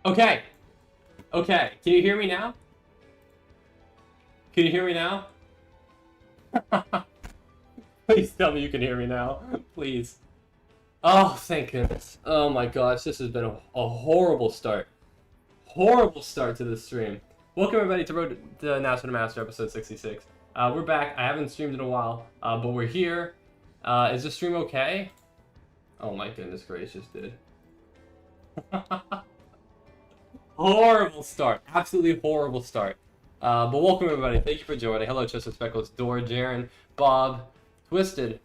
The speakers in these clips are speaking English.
Okay. Okay. Can you hear me now? Can you hear me now? Please tell me you can hear me now. Please. Oh, thank goodness. Oh my gosh, this has been a horrible start. Horrible start to this stream. Welcome everybody to Road to National Master episode 66. We're back. I haven't streamed in a while, but we're here. Is this stream okay? Oh my goodness gracious, dude. Horrible start. Absolutely horrible start. But welcome everybody. Thank you for joining. Hello, Chester Speckles, Dora, Jaren, Bob, Twisted.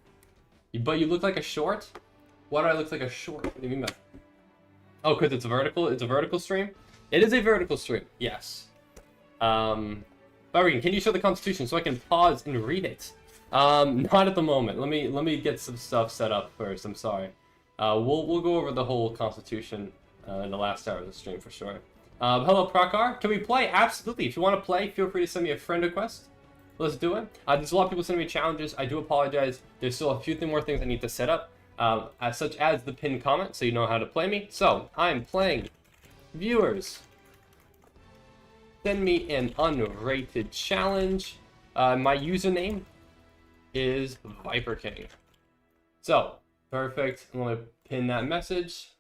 But you look like a short? Why do I look like a short? What do you mean by that? Oh, because it's a vertical. It's a vertical stream. It is a vertical stream. Yes. Can you show the Constitution so I can pause and read it? Not at the moment. Let me get some stuff set up first. I'm sorry. We'll go over the whole Constitution in the last hour of the stream for sure. Hello, Prakar. Can we play? Absolutely. If you want to play, feel free to send me a friend request. Let's do it. There's a lot of people sending me challenges. I do apologize. There's still a few more things I need to set up, such as the pinned comment, so you know how to play me. So, I'm playing. Viewers, send me an unrated challenge. My username is Viper King. So, perfect. I'm going to pin that message.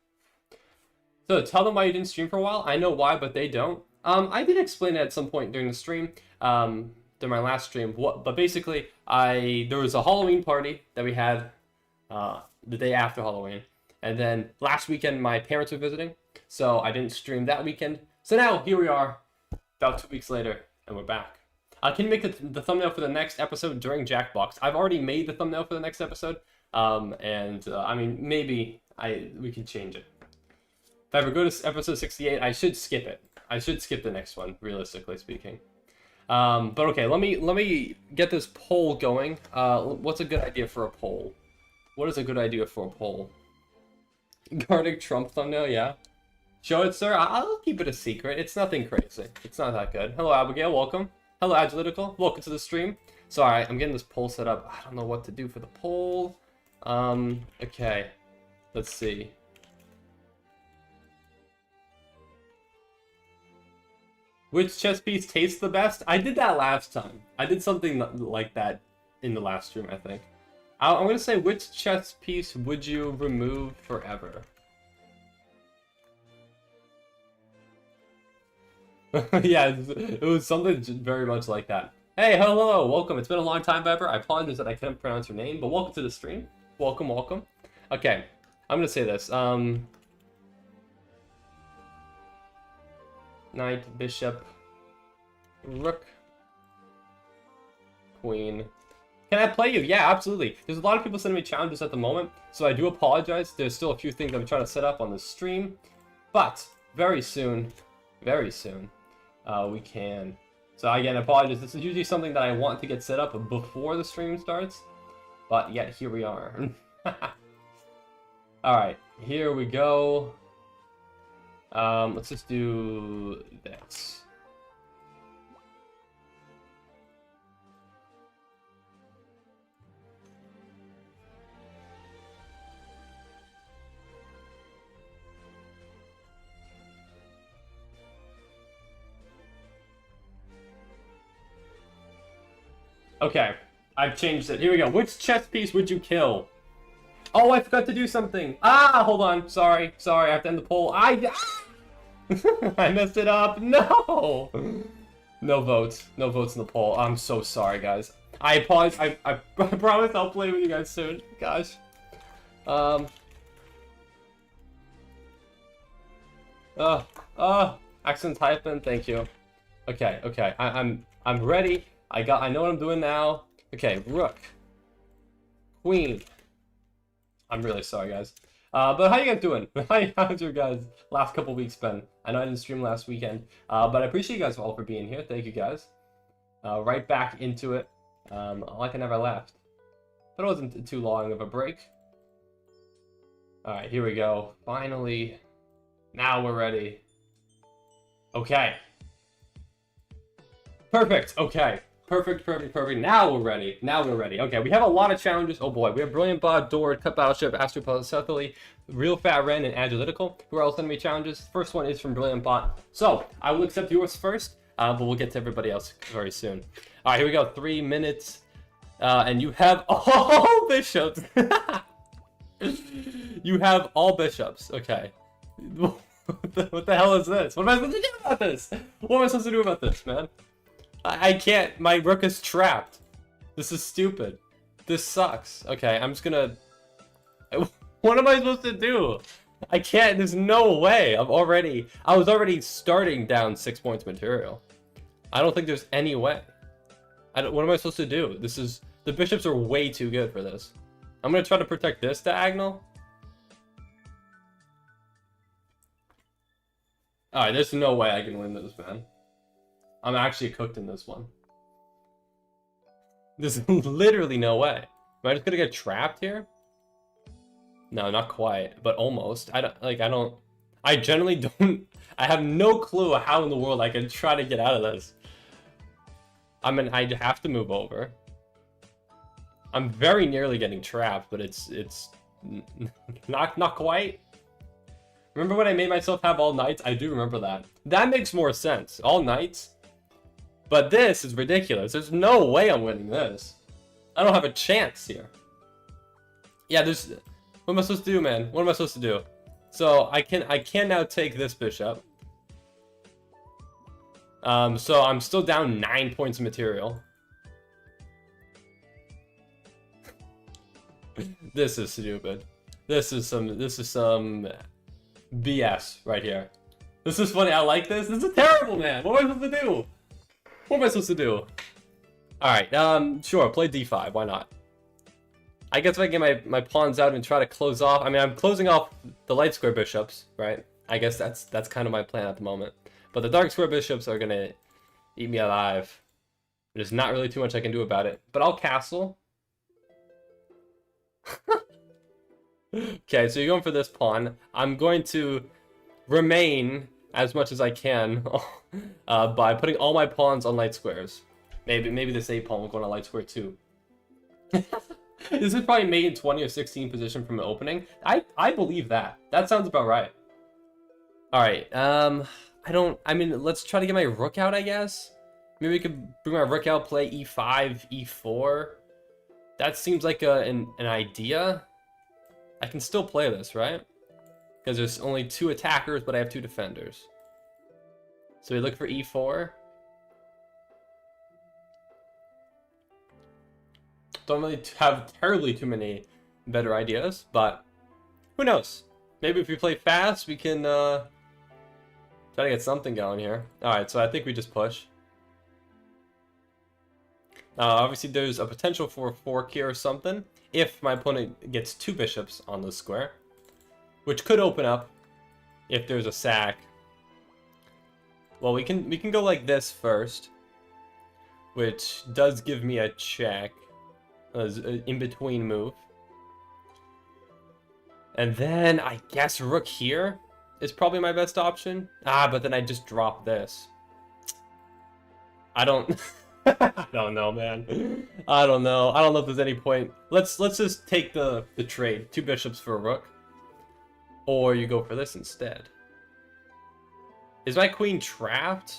So, tell them why you didn't stream for a while. I know why, but they don't. I did explain it at some point during the stream. During my last stream, but basically, there was a Halloween party that we had the day after Halloween, and then last weekend my parents were visiting, so I didn't stream that weekend. So now here we are, about 2 weeks later, and we're back. Can you make the thumbnail for the next episode during Jackbox? I've already made the thumbnail for the next episode, I mean maybe we can change it. If I ever go to episode 68, I should skip it. I should skip the next one, realistically speaking. But okay, let me get this poll going. What's a good idea for a poll? What is a good idea for a poll? Guardic Trump thumbnail, yeah. Show it, sir. I'll keep it a secret. It's nothing crazy. It's not that good. Hello, Abigail. Welcome. Hello, Agalitical. Welcome to the stream. Sorry, I'm getting this poll set up. I don't know what to do for the poll. Okay. Let's see. Which chess piece tastes the best? I did that last time. I did something like that in the last stream, I think. I'm going to say, which chess piece would you remove forever? Yeah, it was something very much like that. Hey, hello, welcome. It's been a long time, Viper. I apologize that I couldn't pronounce your name, but welcome to the stream. Welcome, welcome. Okay, I'm going to say this. Knight, bishop, rook, queen. Can I play you? Yeah, absolutely. There's a lot of people sending me challenges at the moment, so I do apologize. There's still a few things I'm trying to set up on the stream, but very soon, we can. So again, I apologize. This is usually something that I want to get set up before the stream starts, but yet here we are. All right, here we go. Let's just do this. Okay, I've changed it. Here we go. Which chess piece would you kill? Oh, I forgot to do something. Ah, hold on. Sorry. I have to end the poll. I messed it up. No. No votes. No votes in the poll. I'm so sorry, guys. I apologize. I promise I'll play with you guys soon. Gosh. Accent typing. Thank you. Okay. I'm ready. I know what I'm doing now. Okay, rook. Queen. I'm really sorry, guys. But how you guys doing? How's your guys' last couple weeks been? I know I didn't stream last weekend, but I appreciate you guys all for being here. Thank you, guys. Right back into it, like I never left. But it wasn't too long of a break. All right, here we go. Finally, now we're ready. Okay. Perfect. Okay. Perfect. Now we're ready. Okay, we have a lot of challenges. Oh boy, we have Brilliant Bot, Dord, CutBattleship, Astral Polycephaly, Real Fat Ren, and Agalitical, who are all sending me challenges. First one is from Brilliant Bot. So, I will accept yours first, but we'll get to everybody else very soon. Alright, here we go. 3 minutes. And you have all bishops. You have all bishops. Okay. What the hell is this? What am I supposed to do about this? What am I supposed to do about this, man? I can't. My rook is trapped. This is stupid. This sucks. Okay, I'm just gonna... What am I supposed to do? I can't. There's no way. I was already starting down 6 points material. I don't think there's any way. What am I supposed to do? The bishops are way too good for this. I'm gonna try to protect this diagonal. Alright, there's no way I can win this, man. I'm actually cooked in this one. There's literally no way. Am I just gonna get trapped here? No, not quite, but almost. I generally don't... I have no clue how in the world I can try to get out of this. I mean, I have to move over. I'm very nearly getting trapped, but it's not quite. Remember when I made myself have all knights? I do remember that. That makes more sense. All knights. But this is ridiculous. There's no way I'm winning this. I don't have a chance here. Yeah, there's... What am I supposed to do, man? What am I supposed to do? So I can now take this bishop. So I'm still down 9 points of material. This is stupid. This is some BS right here. This is funny. I like this. This is terrible, man. What am I supposed to do? What am I supposed to do? Alright, sure, play d5, why not? I guess if I get my pawns out and try to close off... I mean, I'm closing off the light square bishops, right? I guess that's kind of my plan at the moment. But the dark square bishops are gonna eat me alive. There's not really too much I can do about it. But I'll castle. Okay, so you're going for this pawn. I'm going to remain as much as I can by putting all my pawns on light squares. Maybe this a pawn will go on a light square too. This is probably made in 20 or 16 position from the opening. I believe that. That sounds about right. Alright, I mean, let's try to get my rook out, I guess. Maybe we could bring my rook out, play e5, e4. That seems like an idea. I can still play this, right? Because there's only 2 attackers, but I have 2 defenders. So we look for e4. Don't really have terribly too many better ideas, but who knows? Maybe if we play fast, we can try to get something going here. Alright, so I think we just push. Obviously, there's a potential for a fork here or something, if my opponent gets 2 bishops on the square. Which could open up if there's a sack. Well, we can go like this first, which does give me a check as an in-between move. And then I guess rook here is probably my best option. But then I just drop this. I don't I don't know, man. I don't know. I don't know if there's any point. Let's just take the trade. 2 bishops for a rook. Or you go for this instead. Is my queen trapped?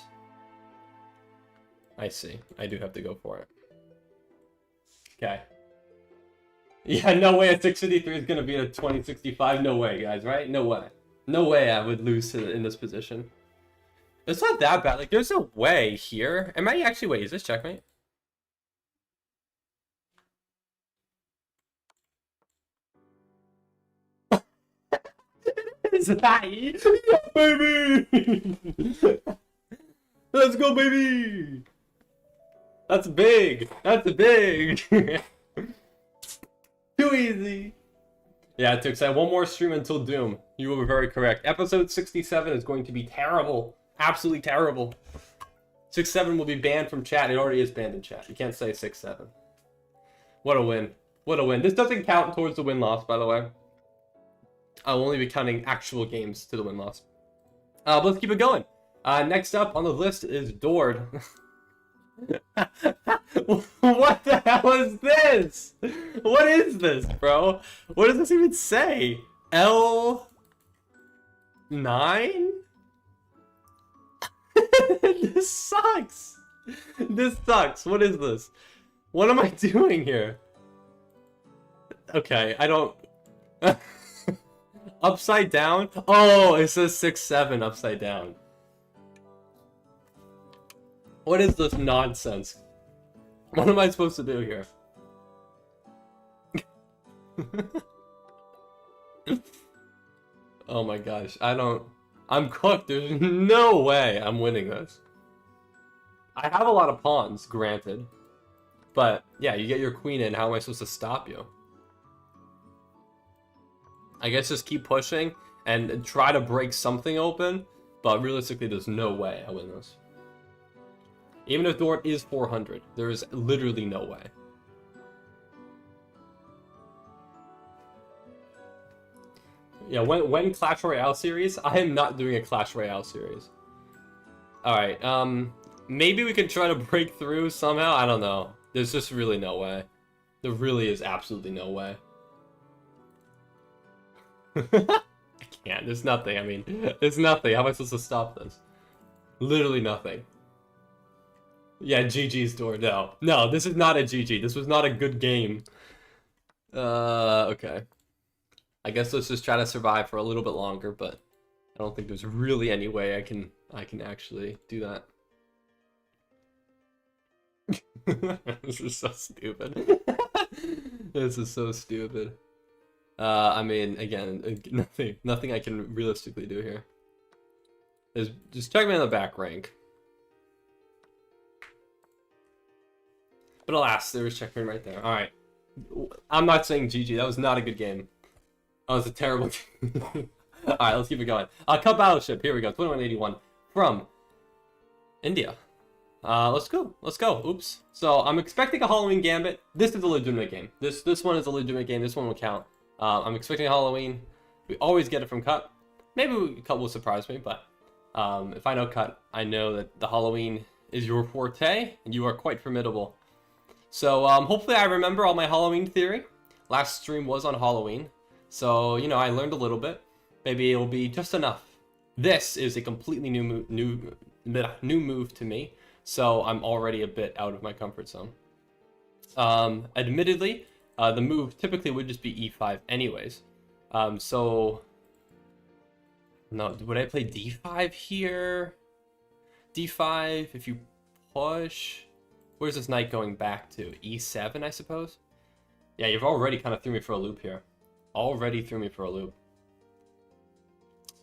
I see. I do have to go for it. Okay. Yeah, no way a 653 is going to be a 2065. No way, guys, right? No way. No way I would lose in this position. It's not that bad. Like, there's a way here. Am I actually... Wait, is this checkmate? Is that you? Yeah, baby! Let's go, baby! That's big! That's big! Too easy! Yeah, it took one more stream until Doom. You were very correct. Episode 67 is going to be terrible. Absolutely terrible. 6-7 will be banned from chat. It already is banned in chat. You can't say 6-7. What a win. What a win. This doesn't count towards the win-loss, by the way. I'll only be counting actual games to the win-loss. But let's keep it going. Next up on the list is Dord. What the hell is this? What is this, bro? What does this even say? L9? This sucks. This sucks. What is this? What am I doing here? Okay, I don't... Upside down? Oh, it says 6-7 upside down. What is this nonsense? What am I supposed to do here? Oh my gosh, I'm cooked. There's no way I'm winning this. I have a lot of pawns, granted. But, yeah, you get your queen in, how am I supposed to stop you? I guess just keep pushing and try to break something open, but realistically there's no way I win this. Even if Dort is 400, there is literally no way. Yeah, when Clash Royale series, I am not doing a Clash Royale series. Alright, maybe we can try to break through somehow, I don't know. There's just really no way. There really is absolutely no way. I can't, there's nothing, I mean, there's nothing. How am I supposed to stop this? Literally nothing. Yeah, GG's door. No. No, this is not a GG. This was not a good game. Okay. I guess let's just try to survive for a little bit longer, but I don't think there's really any way I can actually do that. This is so stupid. This is so stupid. I mean, again, nothing I can realistically do here. Just check me in the back rank. But alas, there was checkmate right there. Alright. I'm not saying GG. That was not a good game. That was a terrible game. Alright, let's keep it going. CutBattleship. Here we go. 2181 from India. Let's go. Let's go. Oops. So, I'm expecting a Halloween Gambit. This is a legitimate game. This one is a legitimate game. This one will count. I'm expecting Halloween. We always get it from Cut. Maybe Cut will surprise me, but if I know Cut, I know that the Halloween is your forte, and you are quite formidable. So, hopefully I remember all my Halloween theory. Last stream was on Halloween. So, you know, I learned a little bit. Maybe it'll be just enough. This is a completely new move to me. So, I'm already a bit out of my comfort zone. Admittedly, the move typically would just be e5 anyways. So... No, would I play d5 here? d5, if you push... Where's this knight going back to? e7, I suppose? Yeah, you've already kind of threw me for a loop here. Already threw me for a loop.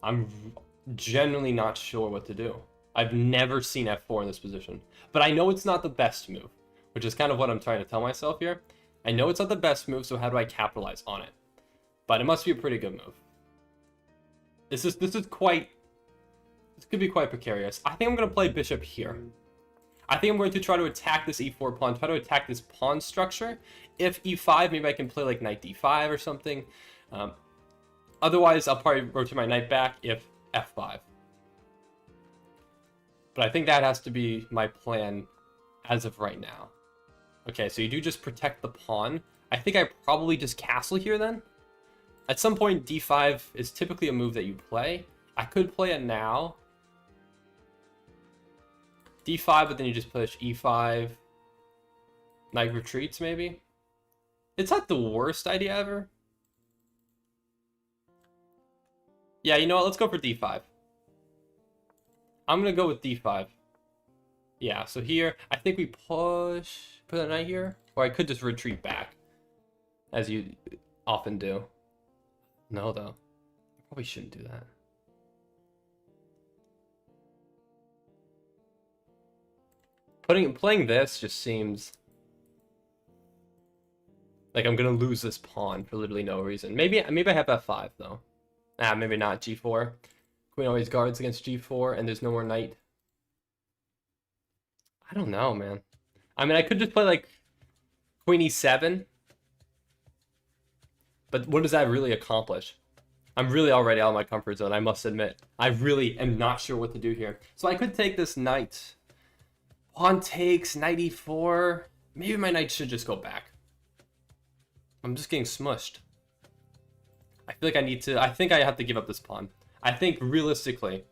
I'm genuinely not sure what to do. I've never seen f4 in this position. But I know it's not the best move, which is kind of what I'm trying to tell myself here. I know it's not the best move, so how do I capitalize on it? But it must be a pretty good move. This could be quite precarious. I think I'm going to play bishop here. I think I'm going to try to attack this e4 pawn, try to attack this pawn structure. If e5, maybe I can play like knight d5 or something. Otherwise, I'll probably rotate my knight back if f5. But I think that has to be my plan as of right now. Okay, so you do just protect the pawn. I think I probably just castle here then. At some point, d5 is typically a move that you play. I could play it now. d5, but then you just push e5. Knight retreats, maybe? It's not the worst idea ever. Yeah, you know what? Let's go for d5. I'm going to go with d5. Yeah, so here, I think we put a knight here. Or I could just retreat back, as you often do. No, though. I probably shouldn't do that. Playing this just seems like I'm gonna lose this pawn for literally no reason. Maybe I have f5 though. Maybe not. g4. Queen always guards against g4, and there's no more knight. I don't know, man. I mean, I could just play like queen e7, but what does that really accomplish? I'm really already out of my comfort zone, I must admit. I really am not sure what to do here. So I could take this knight. Pawn takes, knight e4. Maybe my knight should just go back. I'm just getting smushed. I feel like I think I have to give up this pawn. I think realistically,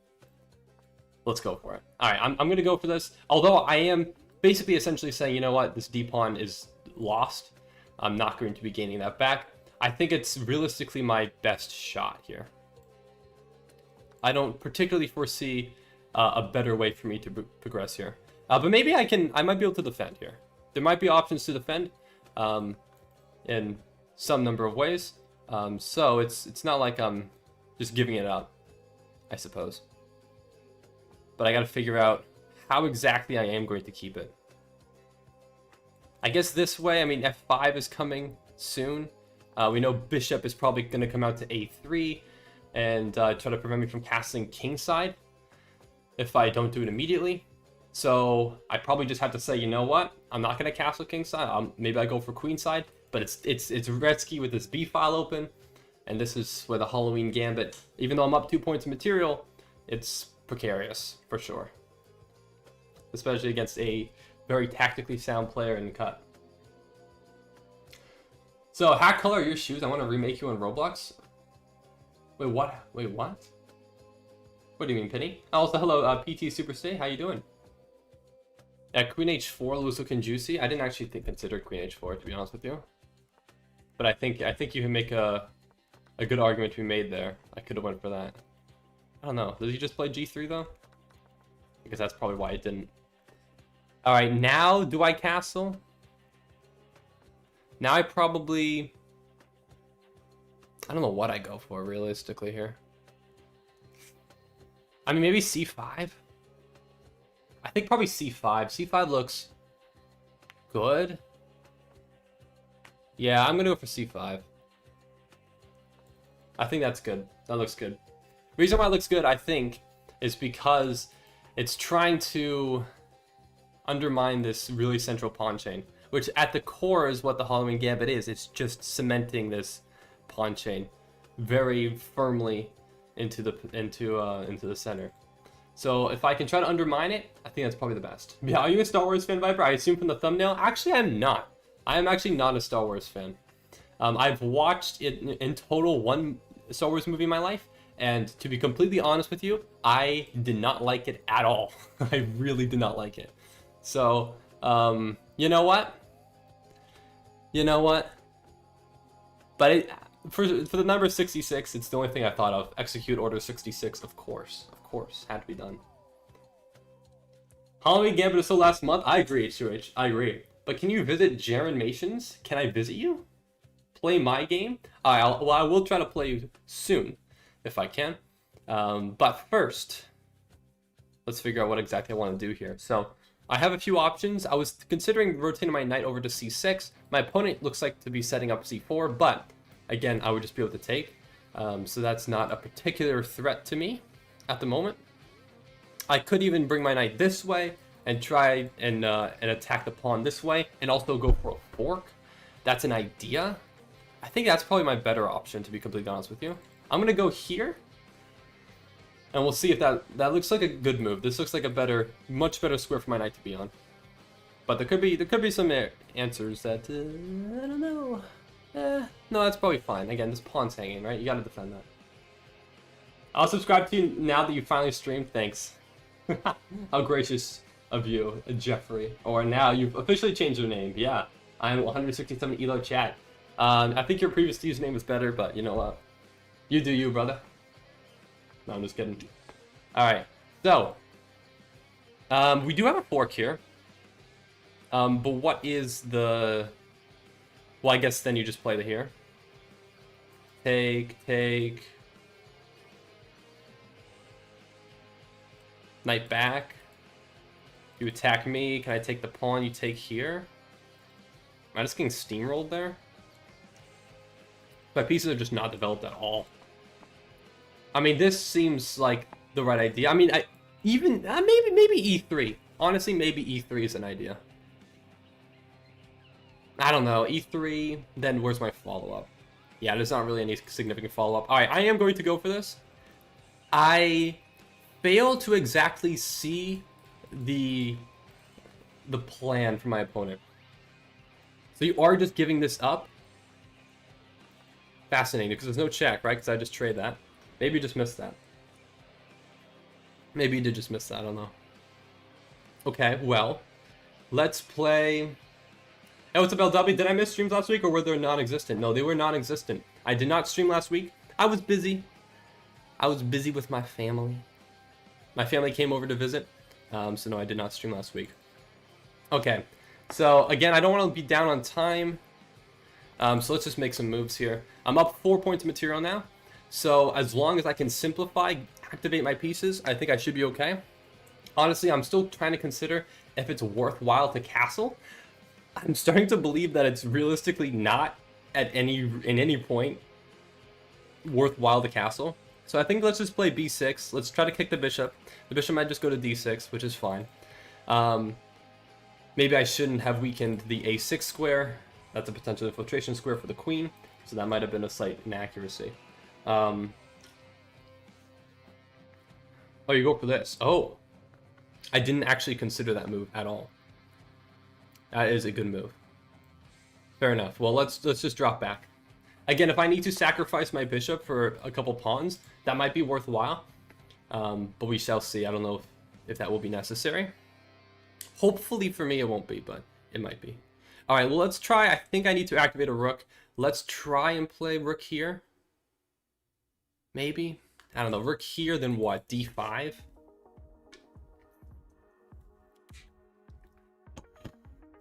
let's go for it. All right, I'm going to go for this. Although I am basically essentially saying, you know what, this d pawn is lost. I'm not going to be gaining that back. I think it's realistically my best shot here. I don't particularly foresee a better way for me to progress here. But maybe I might be able to defend here. There might be options to defend in some number of ways. So it's not like I'm just giving it up, I suppose. But I got to figure out how exactly I am going to keep it. I guess this way, I mean, f5 is coming soon. We know bishop is probably going to come out to a3 and try to prevent me from castling kingside if I don't do it immediately. So I probably just have to say, you know what? I'm not going to castle kingside. Maybe I go for queenside, but it's Retsky with this b file open, and this is where the Halloween Gambit. Even though I'm up 2 points of material, it's precarious for sure, especially against a very tactically sound player in cut. So, how color are your shoes? I want to remake you on Roblox. Wait, what? Wait, what? What do you mean, Penny? Also, hello, PT Superstay. How you doing? Yeah, Queen H4 looks looking juicy. I didn't actually consider Queen H4, to be honest with you. But I think you can make a good argument to be made there. I could have went for that. I don't know. Did he just play G3 though? Because that's probably why it didn't. All right, now do I castle? Now I probably... I don't know what I go for realistically here. I mean, maybe C5? I think probably C5. C5 looks good. Yeah, I'm gonna go for C5. I think that's good. That looks good. The reason why it looks good, I think, is because it's trying to undermine this really central pawn chain, which at the core is what the Halloween Gambit is. It's just cementing this pawn chain very firmly into the center. So if I can try to undermine it, I think that's probably the best. Yeah, are you a Star Wars fan, Viper? I assume from the thumbnail. Actually, I'm not. I am actually not a Star Wars fan. I've watched it in total one Star Wars movie in my life, and to be completely honest with you, I did not like it at all. I really did not like it. So, you know what? You know what? But for the number 66, it's the only thing I thought of. Execute order 66, of course. Of course, had to be done. Halloween Gambit is so last month. I agree, H2H. I agree. But can you visit Jaren Mations? Can I visit you? Play my game? Well, I will try to play you soon, if I can. But first, let's figure out what exactly I want to do here. So, I have a few options. I was considering rotating my knight over to c6. My opponent looks like to be setting up c4, but again, I would just be able to take. So that's not a particular threat to me at the moment. I could even bring my knight this way and try and attack the pawn this way, and also go for a fork. That's an idea. I think that's probably my better option, to be completely honest with you. I'm gonna go here, and we'll see if that looks like a good move. This looks like a much better square for my knight to be on. But there could be some answers that I don't know. No, that's probably fine. Again, this pawn's hanging, right? You gotta defend that. I'll subscribe to you now that you finally streamed. Thanks. How gracious of you, Jeffrey. Or now you've officially changed your name. Yeah, I'm 167 Elo Chat. I think your previous username was better, but you know what? You do you, brother. No, I'm just kidding. Alright, so we do have a fork here. But what is the... Well, I guess then you just play the here. Take. Knight back. You attack me. Can I take the pawn? You take here. Am I just getting steamrolled there? My pieces are just not developed at all. I mean, this seems like the right idea. I mean, maybe E3. Honestly, maybe E3 is an idea. I don't know. E3, then where's my follow-up? Yeah, there's not really any significant follow-up. Alright, I am going to go for this. I fail to exactly see the the plan for my opponent. So you are just giving this up? Fascinating, because there's no check, right? Because I just trade that. Maybe you just missed that. Maybe you did just miss that, I don't know. Okay, well, let's play... Hey, what's up, LW? Did I miss streams last week, or were they non-existent? No, they were non-existent. I did not stream last week. I was busy. I was busy with my family. My family came over to visit, so no, I did not stream last week. Okay, so again, I don't want to be down on time, so let's just make some moves here. I'm up 4 points of material now, so as long as I can simplify, activate my pieces, I think I should be okay. Honestly, I'm still trying to consider if it's worthwhile to castle. I'm starting to believe that it's realistically not at any point worthwhile to castle. So I think let's just play b6. Let's try to kick the bishop. The bishop might just go to d6, which is fine. Maybe I shouldn't have weakened the a6 square. That's a potential infiltration square for the queen. So that might have been a slight inaccuracy. Oh, you go for this. Oh, I didn't actually consider that move at all. That is a good move. Fair enough. Well, let's just drop back. Again, if I need to sacrifice my bishop for a couple pawns, that might be worthwhile. But we shall see. I don't know if that will be necessary. Hopefully for me it won't be, but it might be. All right, well, let's try. I think I need to activate a rook. Let's try and play rook here. Maybe. I don't know. Rook here, then what? d5?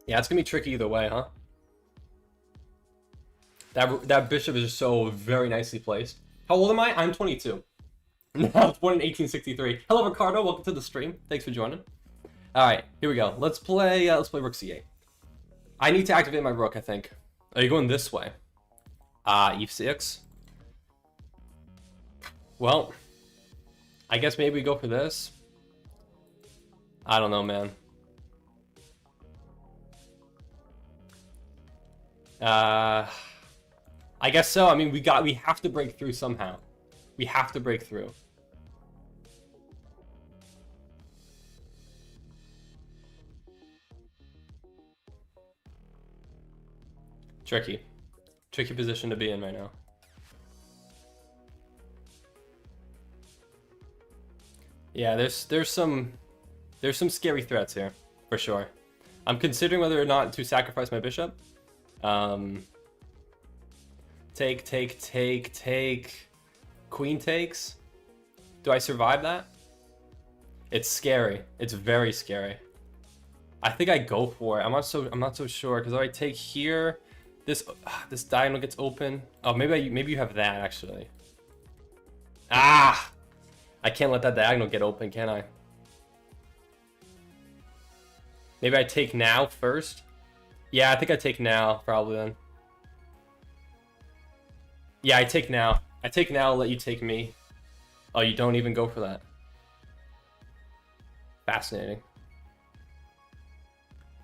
Yeah, it's going to be tricky either way, huh? That bishop is just so very nicely placed. How old am I? I'm 22. Now, born in 1863. Hello, Ricardo. Welcome to the stream. Thanks for joining. All right, here we go. Let's play rook c8. I need to activate my rook, I think. Are you going this way? e6. Well, I guess maybe we go for this. I don't know, man. I guess so. I mean, we have to break through somehow. We have to break through. Tricky position to be in right now. Yeah, there's some scary threats here for sure. I'm considering whether or not to sacrifice my bishop. Take. Queen takes. Do I survive that? It's scary. It's very scary. I think I go for it. I'm not so sure, because if I take here, this diagonal gets open. Oh, maybe you have that actually. Ah! I can't let that diagonal get open, can I? Maybe I take now first. Yeah, I think I take now probably then. Yeah, I take now. I take now, let you take me. Oh, you don't even go for that. Fascinating.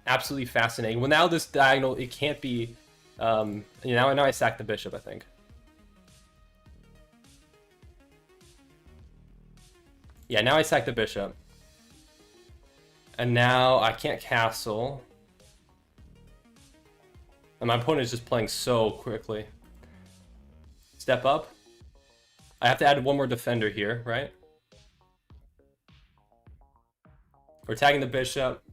Absolutely fascinating. Well, now this diagonal, it can't be... now I sack the bishop, I think. Yeah, now I sack the bishop. And now I can't castle. And my opponent is just playing so quickly. Step up. I have to add one more defender here, right? We're tagging the bishop.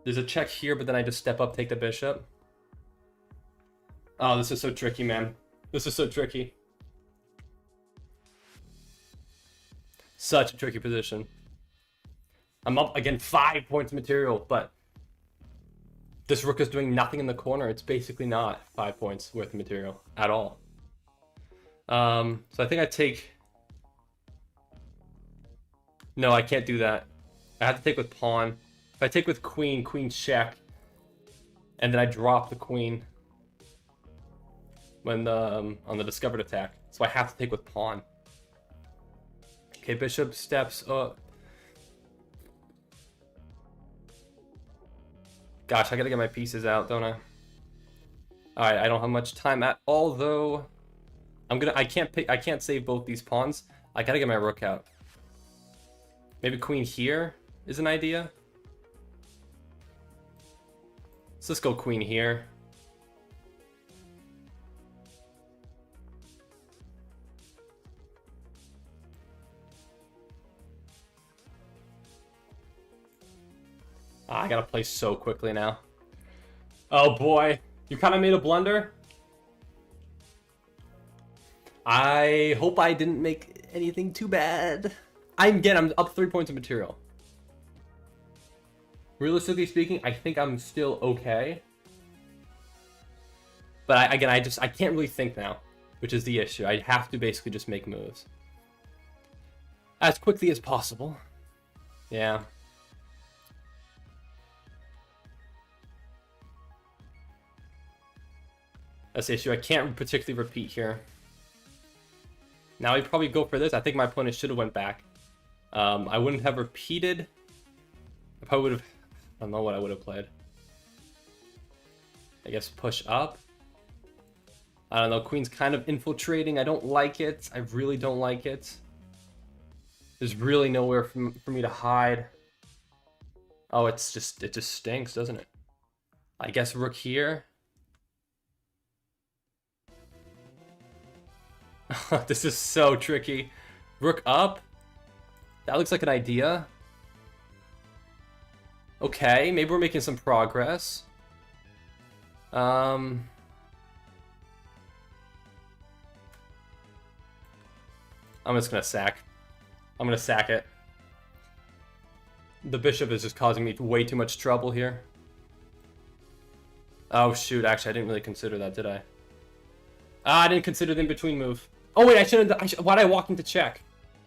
There's a check here, but then I just step up, take the bishop. Oh, this is so tricky, man. This is so tricky. Such a tricky position. I'm up, again, 5 points of material, but this rook is doing nothing in the corner. It's basically not 5 points worth of material at all. So I think I take... No, I can't do that. I have to take with pawn. If I take with queen, queen check, and then I drop the queen when on the discovered attack. So I have to take with pawn. Okay, bishop steps up. Gosh, I gotta get my pieces out, don't I? Alright, I don't have much time at all, though. I can't save both these pawns. I gotta get my rook out. Maybe queen here is an idea. So let's go queen here. I gotta play so quickly now. Oh boy, you kind of made a blunder. I hope I didn't make anything too bad. I'm up 3 points of material. Realistically speaking, I think I'm still okay. But I can't really think now, which is the issue. I have to basically just make moves as quickly as possible. Yeah. That's the issue. I can't particularly repeat here. Now I probably go for this. I think my opponent should have went back. I wouldn't have repeated. I probably would have. I don't know what I would have played. I guess push up. I don't know. Queen's kind of infiltrating. I don't like it. I really don't like it. There's really nowhere for me to hide. Oh, it just stinks, doesn't it? I guess rook here. This is so tricky. Rook up. That looks like an idea. Okay, maybe we're making some progress. I'm just gonna sack. I'm gonna sack it. The bishop is just causing me way too much trouble here. Oh shoot, actually I didn't really consider that, did I? I didn't consider the in-between move. Oh wait, I shouldn't. Why'd I walk into check?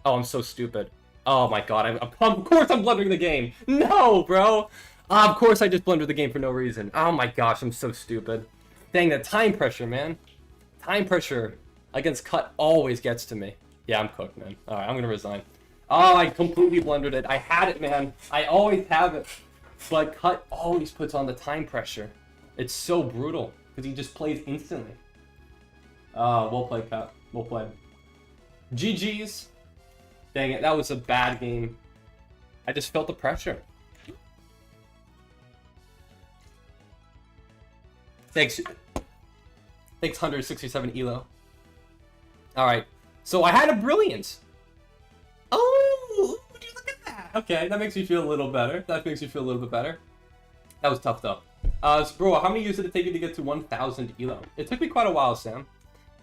Oh, I'm so stupid. Oh my god, of course I'm blundering the game. No, bro. Of course I just blundered the game for no reason. Oh my gosh, I'm so stupid. Dang, that time pressure, man. Time pressure against cut always gets to me. Yeah, I'm cooked, man. Alright, I'm gonna resign. Oh, I completely blundered it. I had it, man. I always have it. But cut always puts on the time pressure. It's so brutal, because he just plays instantly. Well played, Cut. Well played. GG's. Dang it, that was a bad game. I just felt the pressure. Thanks. Thanks, 167 elo. Alright, so I had a brilliant. Oh, would you look at that? Okay, that makes me feel a little better. That makes me feel a little bit better. That was tough, though. So, bro, how many years did it take you to get to 1,000 elo? It took me quite a while, Sam.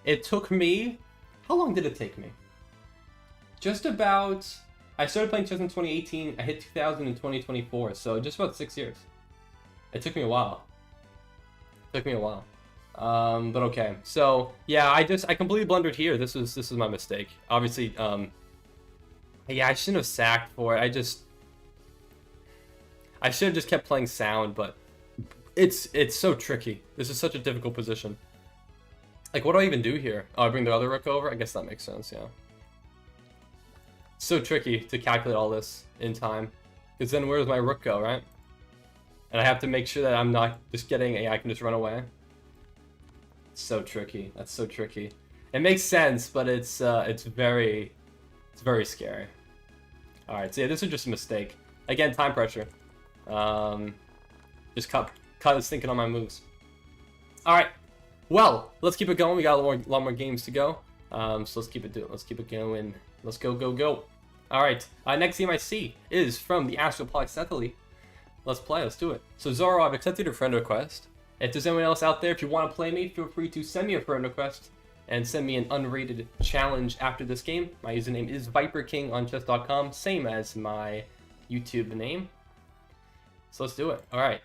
It took me... How long did it take me? Just about... I started playing chess in 2018. I hit 2,000 in 2024, so just about 6 years. It took me a while. It took me a while. But okay. So, yeah, I completely blundered here. This was my mistake. Obviously, yeah, I shouldn't have sacked for it. I should have just kept playing sound, but it's so tricky. This is such a difficult position. Like, what do I even do here? Oh, I bring the other rook over? I guess that makes sense, yeah. So tricky to calculate all this in time. Because then where does my rook go, right? And I have to make sure that I'm not just getting I can just run away. It's so tricky. That's so tricky. It makes sense, but it's very scary. Alright, so yeah, this is just a mistake. Again, time pressure. Just cut is thinking on my moves. Alright. Well, let's keep it going. We got a lot more games to go. So let's keep it going. Let's go. Alright, next game I see is from the Astral Polycephaly. Let's play, let's do it. So Zoro, I've accepted your friend request. If there's anyone else out there, if you want to play me, feel free to send me a friend request and send me an unrated challenge after this game. My username is ViperKing on chess.com, same as my YouTube name. So let's do it. Alright.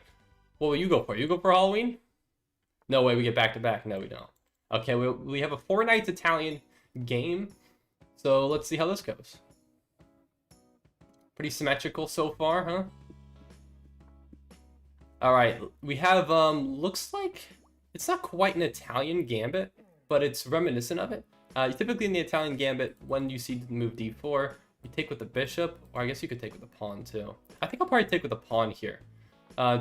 What will you go for? You go for Halloween? No way, we get back-to-back. No, we don't. Okay, we have a 4 nights Italian game. So let's see how this goes. Pretty symmetrical so far, huh? Alright, we have, looks like it's not quite an Italian gambit, but it's reminiscent of it. Typically in the Italian gambit, when you see the move d4, you take with the bishop, or I guess you could take with the pawn too. I think I'll probably take with the pawn here.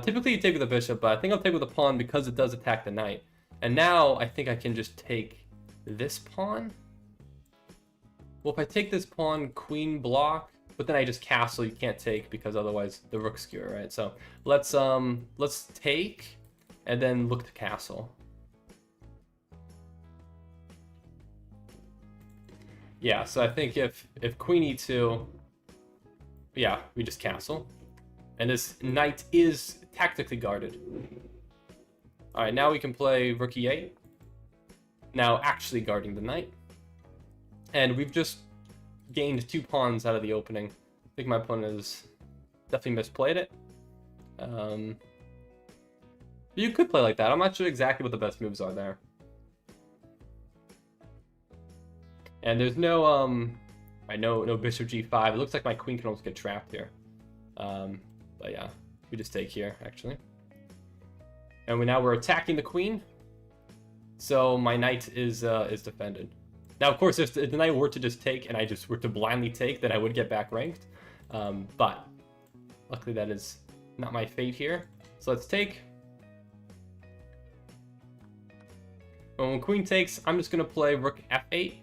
Typically you take with the bishop, but I think I'll take with the pawn because it does attack the knight. And now I think I can just take this pawn. Well, if I take this pawn, queen block, but then I just castle, you can't take because otherwise the rook skewer, right? So let's take. and then look to castle. Yeah, so I think if queen e2, yeah, we just castle. And this knight is tactically guarded. Alright, now we can play rook e8. Now actually guarding the knight. And we've just gained 2 pawns out of the opening. I think my opponent has definitely misplayed it. You could play like that. I'm not sure exactly what the best moves are there. And there's no no bishop g5. It looks like my queen can almost get trapped here. But yeah, we just take here actually. And we're attacking the queen. So my knight is defended. Now of course if the knight were to just take and I just were to blindly take, then I would get back ranked. But luckily that is not my fate here. So let's take. When queen takes, I'm just gonna play rook f8.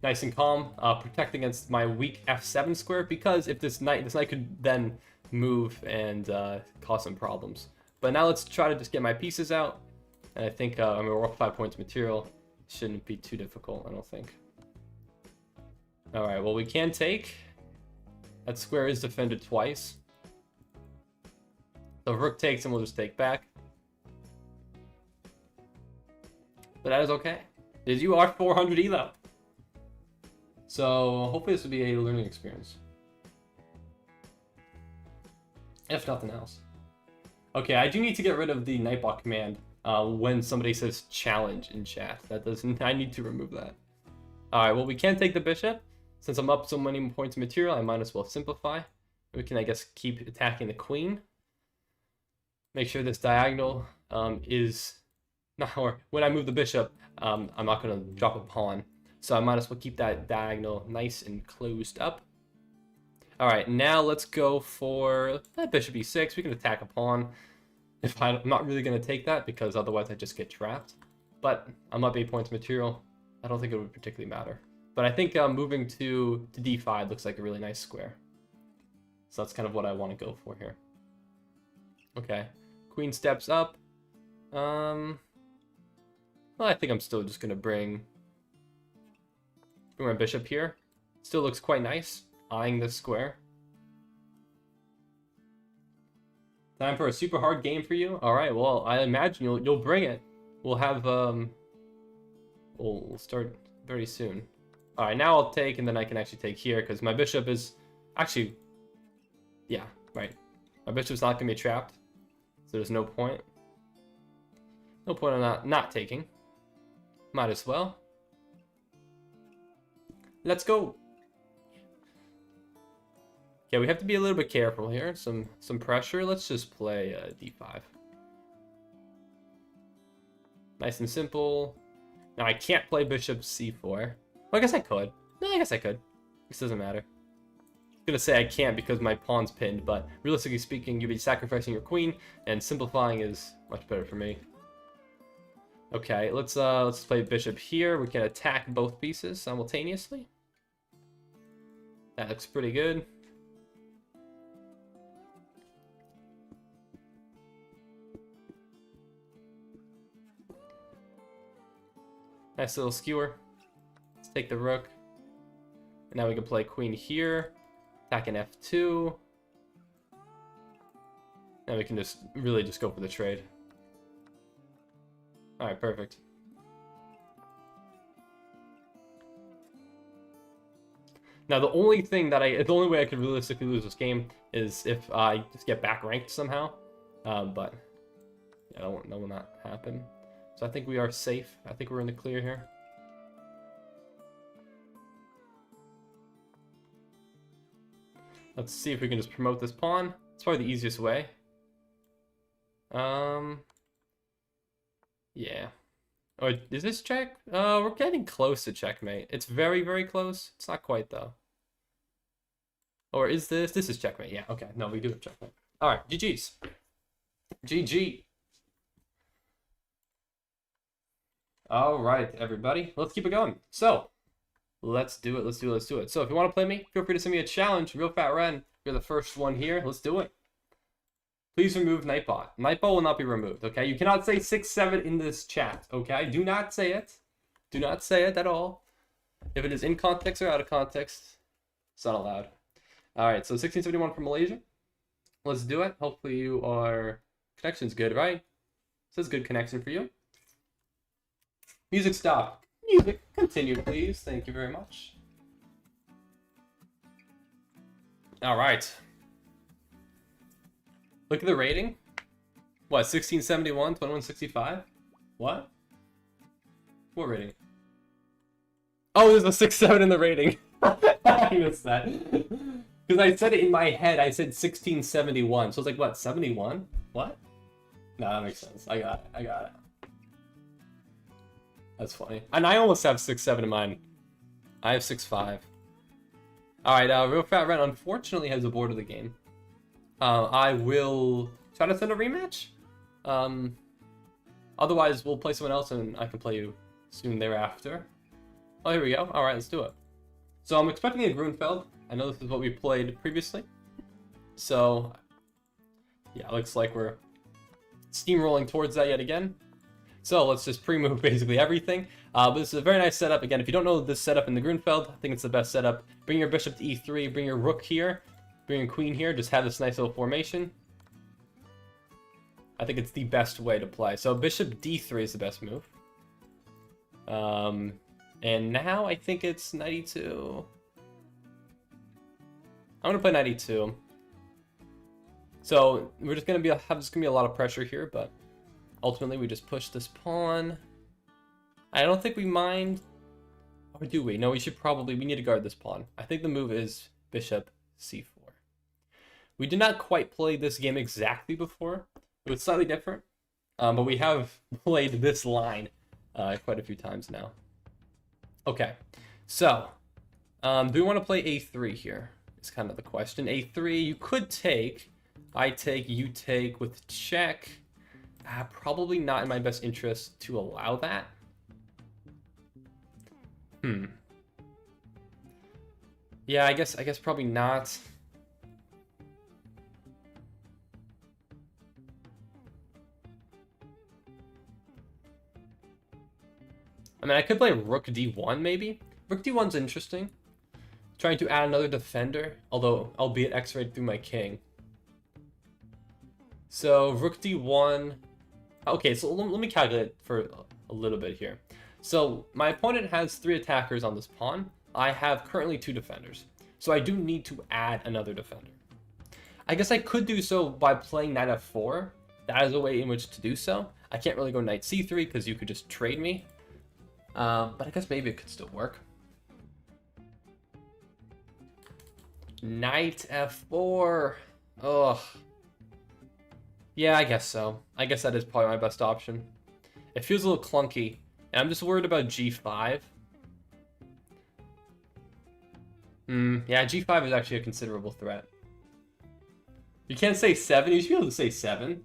Nice and calm, protect against my weak f7 square, because if this knight could then move and cause some problems. But now let's try to just get my pieces out, and I think we're all 5 points material. Shouldn't be too difficult, I don't think. All right, well we can take. That square is defended twice. So if rook takes, and we'll just take back. But that is okay, because you are 400 elo. So hopefully this will be a learning experience, if nothing else. Okay, I do need to get rid of the Nightbot command when somebody says challenge in chat. I need to remove that. All right, well we can take the bishop. Since I'm up so many points of material, I might as well simplify. We can, I guess, keep attacking the queen. Make sure this diagonal is not, or when I move the bishop, I'm not going to drop a pawn. So I might as well keep that diagonal nice and closed up. All right, now let's go for bishop e6. We can attack a pawn. I'm not really going to take that because otherwise I just get trapped. But I'm up 8 points material. I don't think it would particularly matter. But I think moving to d5 looks like a really nice square. So that's kind of what I want to go for here. Okay, queen steps up. Well, I think I'm still just going to bring my bishop here. Still looks quite nice, eyeing this square. Time for a super hard game for you. All right, well, I imagine you'll bring it. We'll have we'll start very soon. All right, now I'll take, and then I can actually take here because my bishop is actually, yeah, right. My bishop's not gonna be trapped, so there's no point. No point on not taking. Might as well. Let's go. Okay, we have to be a little bit careful here. Some pressure. Let's just play d5. Nice and simple. Now I can't play bishop c4. Well, I guess I could. No, I guess I could. This doesn't matter. I'm gonna say I can't because my pawn's pinned, but realistically speaking, you'd be sacrificing your queen, and simplifying is much better for me. Okay, let's play bishop here. We can attack both pieces simultaneously. That looks pretty good. Nice little skewer. Let's take the rook. And now we can play queen here. Attack an f2. Now we can just really just go for the trade. Alright, perfect. Now the only way I could realistically lose this game is if I just get back ranked somehow. But yeah, that will not happen. So I think we are safe. I think we're in the clear here. Let's see if we can just promote this pawn. It's probably the easiest way. Yeah. Oh, is this check? We're getting close to checkmate. It's very, very close. It's not quite though. Or is this? This is checkmate. Yeah. Okay. No, we do have checkmate. All right. GG's. GG. All right, everybody. Let's keep it going. So, let's do it. Let's do it. Let's do it. So, if you want to play me, feel free to send me a challenge. Real Fat Ren. You're the first one here. Let's do it. Please remove Nightbot. Nightbot will not be removed, okay? You cannot say 6-7 in this chat, okay? Do not say it. Do not say it at all. If it is in context or out of context, it's not allowed. All right, so 1671 from Malaysia. Let's do it. Hopefully connection's good, right? Says good connection for you. Music stop. Music continue, please. Thank you very much. All right. Look at the rating. What, 1671, 2165? What? What rating? Oh, there's a 6-7 in the rating. I missed that. Because I said it in my head, I said 1671. So it's like, what, 71? What? No, that makes sense. I got it. That's funny. And I almost have 6-7 in mine. I have 6-5. Alright, Real Fat Ren unfortunately has aborted the game. I will try to send a rematch. Otherwise, we'll play someone else and I can play you soon thereafter. Oh, here we go. Alright, let's do it. So I'm expecting a Grunfeld. I know this is what we played previously. So, yeah, looks like we're steamrolling towards that yet again. So let's just pre-move basically everything. But this is a very nice setup. Again, if you don't know this setup in the Grunfeld, I think it's the best setup. Bring your bishop to e3, bring your rook here, bring your queen here, just have this nice little formation. I think it's the best way to play. So bishop d3 is the best move. And now I think it's 92. I'm gonna play 92. So we're just gonna have a lot of pressure here, but ultimately we just push this pawn. I don't think we mind, or do we? No, we need to guard this pawn. I think the move is bishop c4. We did not quite play this game exactly before. It was slightly different, but we have played this line quite a few times now. Okay, so do we want to play a3 here? It's kind of the question. a3, you could take, I take, you take with check. Probably not in my best interest to allow that. Yeah, I guess probably not. I mean, I could play rook d1 maybe. Rook d1's interesting. Trying to add another defender, although albeit x-rayed through my king. So rook d1. Okay, so let me calculate for a little bit here. So my opponent has 3 attackers on this pawn. I have currently 2 defenders. So I do need to add another defender. I guess I could do so by playing knight f4. That is a way in which to do so. I can't really go knight c3 because you could just trade me. But I guess maybe it could still work. Knight f4. Ugh. Yeah, I guess so. I guess that is probably my best option. It feels a little clunky, and I'm just worried about g5. Yeah, g5 is actually a considerable threat. You can't say 7. You should be able to say 7.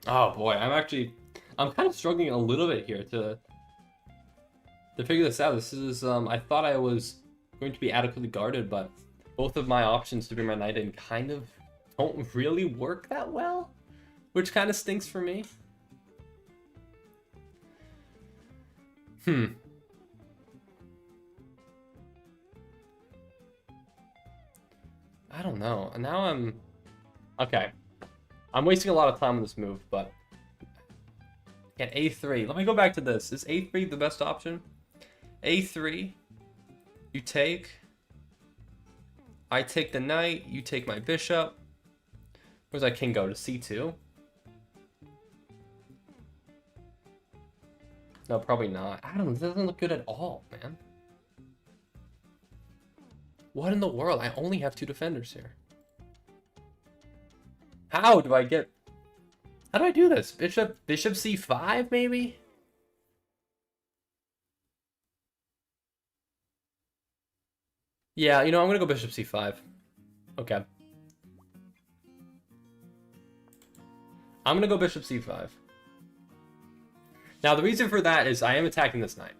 Oh boy, I'm kind of struggling a little bit here to figure this out. This is, I thought I was going to be adequately guarded, but both of my options to bring my knight in kind of don't really work that well, which kind of stinks for me. I don't know. Now okay. I'm wasting a lot of time on this move, but at a3, let me go back to this. Is a3 the best option? a3, you take, I take the knight, you take my bishop. Where's that king go? To c2? No, probably not. I don't know, this doesn't look good at all, man. What in the world? I only have 2 defenders here. How do I do this? Bishop c5 maybe? Yeah, you know, I'm gonna go bishop c5. Okay. I'm gonna go bishop c5. Now the reason for that is I am attacking this knight.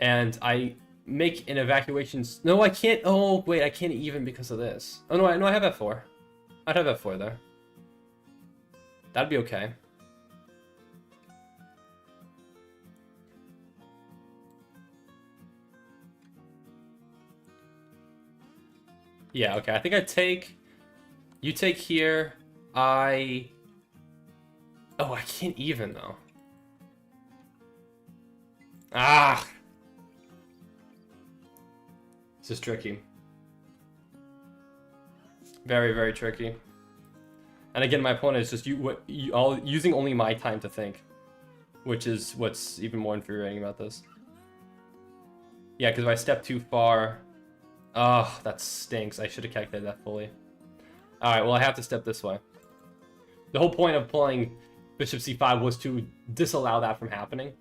And I make an evacuation. No, I can't. Oh, wait, I can't even because of this. Oh, no, I have F4. I'd have F4 there. That'd be okay. Yeah, okay. I think I take... You take here. Oh, I can't even, though. Ah! This is tricky. Very, very tricky. And again, my opponent is just using only my time to think, which is what's even more infuriating about this. Yeah, because if I step too far... Oh, that stinks. I should have calculated that fully. Alright, well, I have to step this way. The whole point of playing Bishop c5 was to disallow that from happening.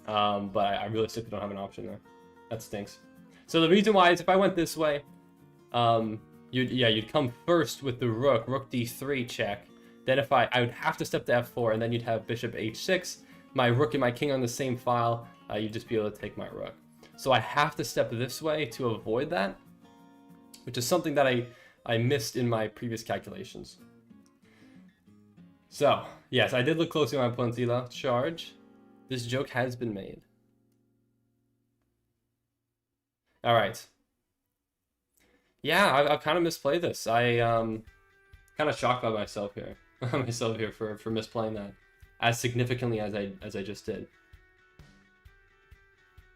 But I realistically don't have an option there. That stinks. So the reason why is if I went this way, you'd come first with the rook d3 check. Then if I would have to step to f4, and then you'd have bishop h6. My rook and my king on the same file. You'd just be able to take my rook. So I have to step this way to avoid that, which is something that I missed in my previous calculations. So, yes, I did look closely at my opponent's elo charge. This joke has been made. Alright. Yeah, I've kind of misplayed this. I kind of shocked by myself here. For misplaying that as significantly as I just did.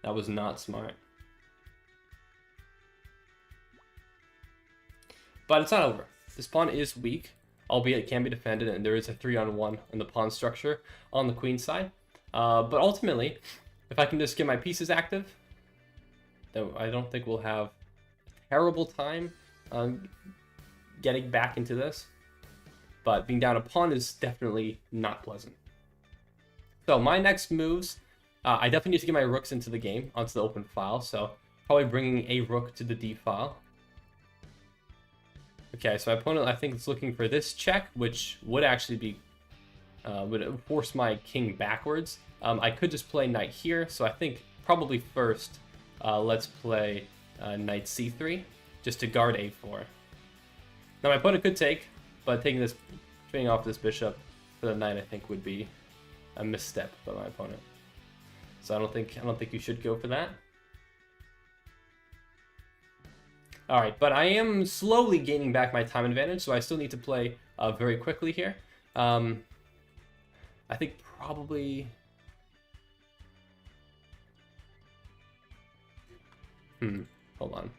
That was not smart. But it's not over. This pawn is weak, albeit it can be defended, and there is a 3-on-1 in the pawn structure on the queen side. But ultimately, if I can just get my pieces active, then I don't think we'll have a terrible time getting back into this. But being down a pawn is definitely not pleasant. So my next moves... I definitely need to get my rooks into the game, onto the open file, so probably bringing a rook to the d file. Okay, so my opponent, I think, is looking for this check, which would actually be, would force my king backwards. I could just play knight here, so I think probably first, let's play knight c3, just to guard a4. Now my opponent could take, but taking this, trading off this bishop for the knight, I think would be a misstep by my opponent. So I don't think you should go for that. All right, but I am slowly gaining back my time advantage, so I still need to play very quickly here. I think probably... Hold on.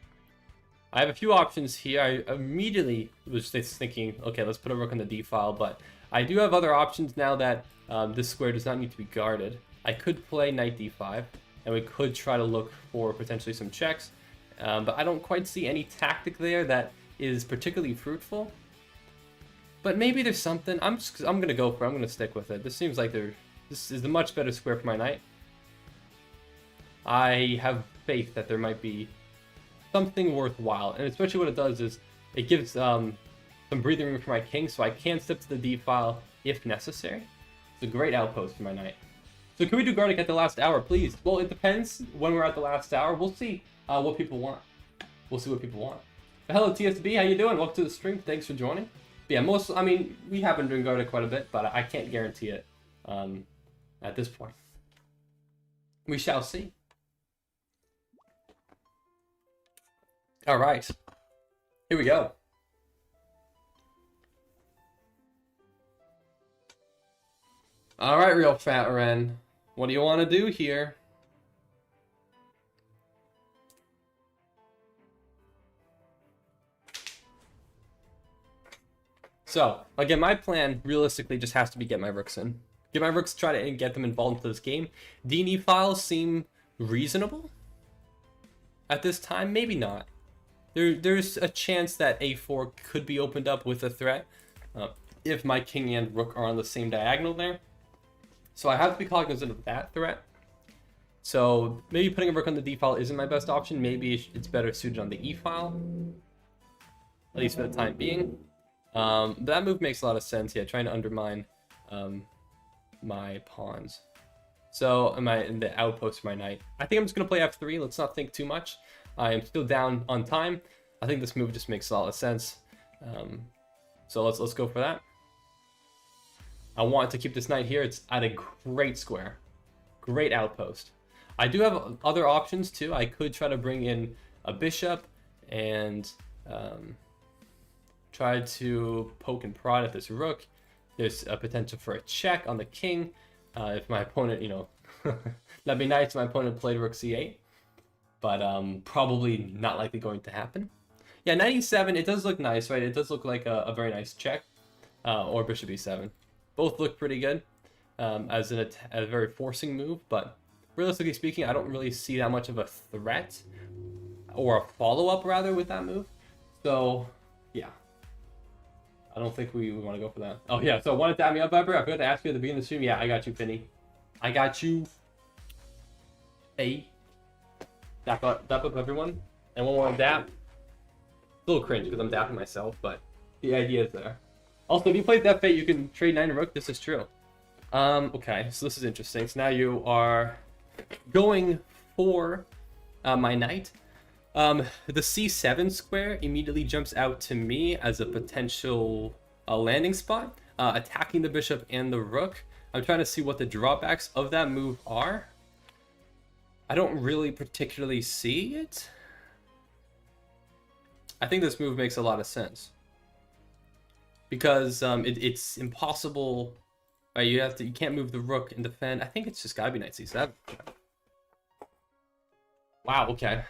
I have a few options here. I immediately was just thinking, okay, let's put a rook on the d file, but I do have other options now that this square does not need to be guarded. I could play knight d5, and we could try to look for potentially some checks, but I don't quite see any tactic there that is particularly fruitful. But maybe there's something. I'm gonna go for it. I'm gonna stick with it. This seems like this is a much better square for my knight. I have faith that there might be something worthwhile, and especially what it does is it gives some breathing room for my king, so I can step to the d file if necessary. It's a great outpost for my knight. So can we do Guardic at the last hour, please? Well, it depends when we're at the last hour. We'll see what people want. We'll see what people want. But hello, TSB. How you doing? Welcome to the stream. Thanks for joining. But yeah, I mean, we have been doing Guardic quite a bit, but I can't guarantee it at this point. We shall see. All right. Here we go. All right, real Fat Ren. What do you want to do here? So, again, my plan realistically just has to be get my rooks in. Get my rooks, try to get them involved into this game. D&E files seem reasonable at this time. Maybe not. There's a chance that a4 could be opened up with a threat if my king and rook are on the same diagonal there. So I have to be cognizant of that threat. So maybe putting a rook on the d file isn't my best option. Maybe it's better suited on the e file, at least for the time being. That move makes a lot of sense. Yeah, trying to undermine my pawns. So am I in the outpost for my knight? I think I'm just gonna play f3. Let's not think too much. I am still down on time. I think this move just makes a lot of sense. So let's go for that. I want to keep this knight here. It's at a great square, great outpost. I do have other options too. I could try to bring in a bishop and try to poke and prod at this rook. There's a potential for a check on the king. If my opponent, you know, that'd be nice if my opponent played rook c8. But probably not likely going to happen. Yeah, knight e7, it does look nice, right? It does look like a very nice check. Or bishop e7. Both look pretty good as a very forcing move. But realistically speaking, I don't really see that much of a threat. Or a follow-up, rather, with that move. So, yeah. I don't think we want to go for that. Oh, yeah, so I wanted to add me up, Viper. I forgot to ask you at the beginning of the stream. Yeah, I got you, Finny. I got you. Hey. Dap up everyone. And one more dap. A little cringe because I'm dapping myself, but the idea is there. Also, if you play F8, you can trade 9 rook. This is true. Okay, so this is interesting. So now you are going for my knight. The c7 square immediately jumps out to me as a potential landing spot, attacking the bishop and the rook. I'm trying to see what the drawbacks of that move are. I don't really particularly see it. I think this move makes a lot of sense because it's impossible. Right, you can't move the rook and defend. I think it's just gotta be knight c7. Wow. Okay.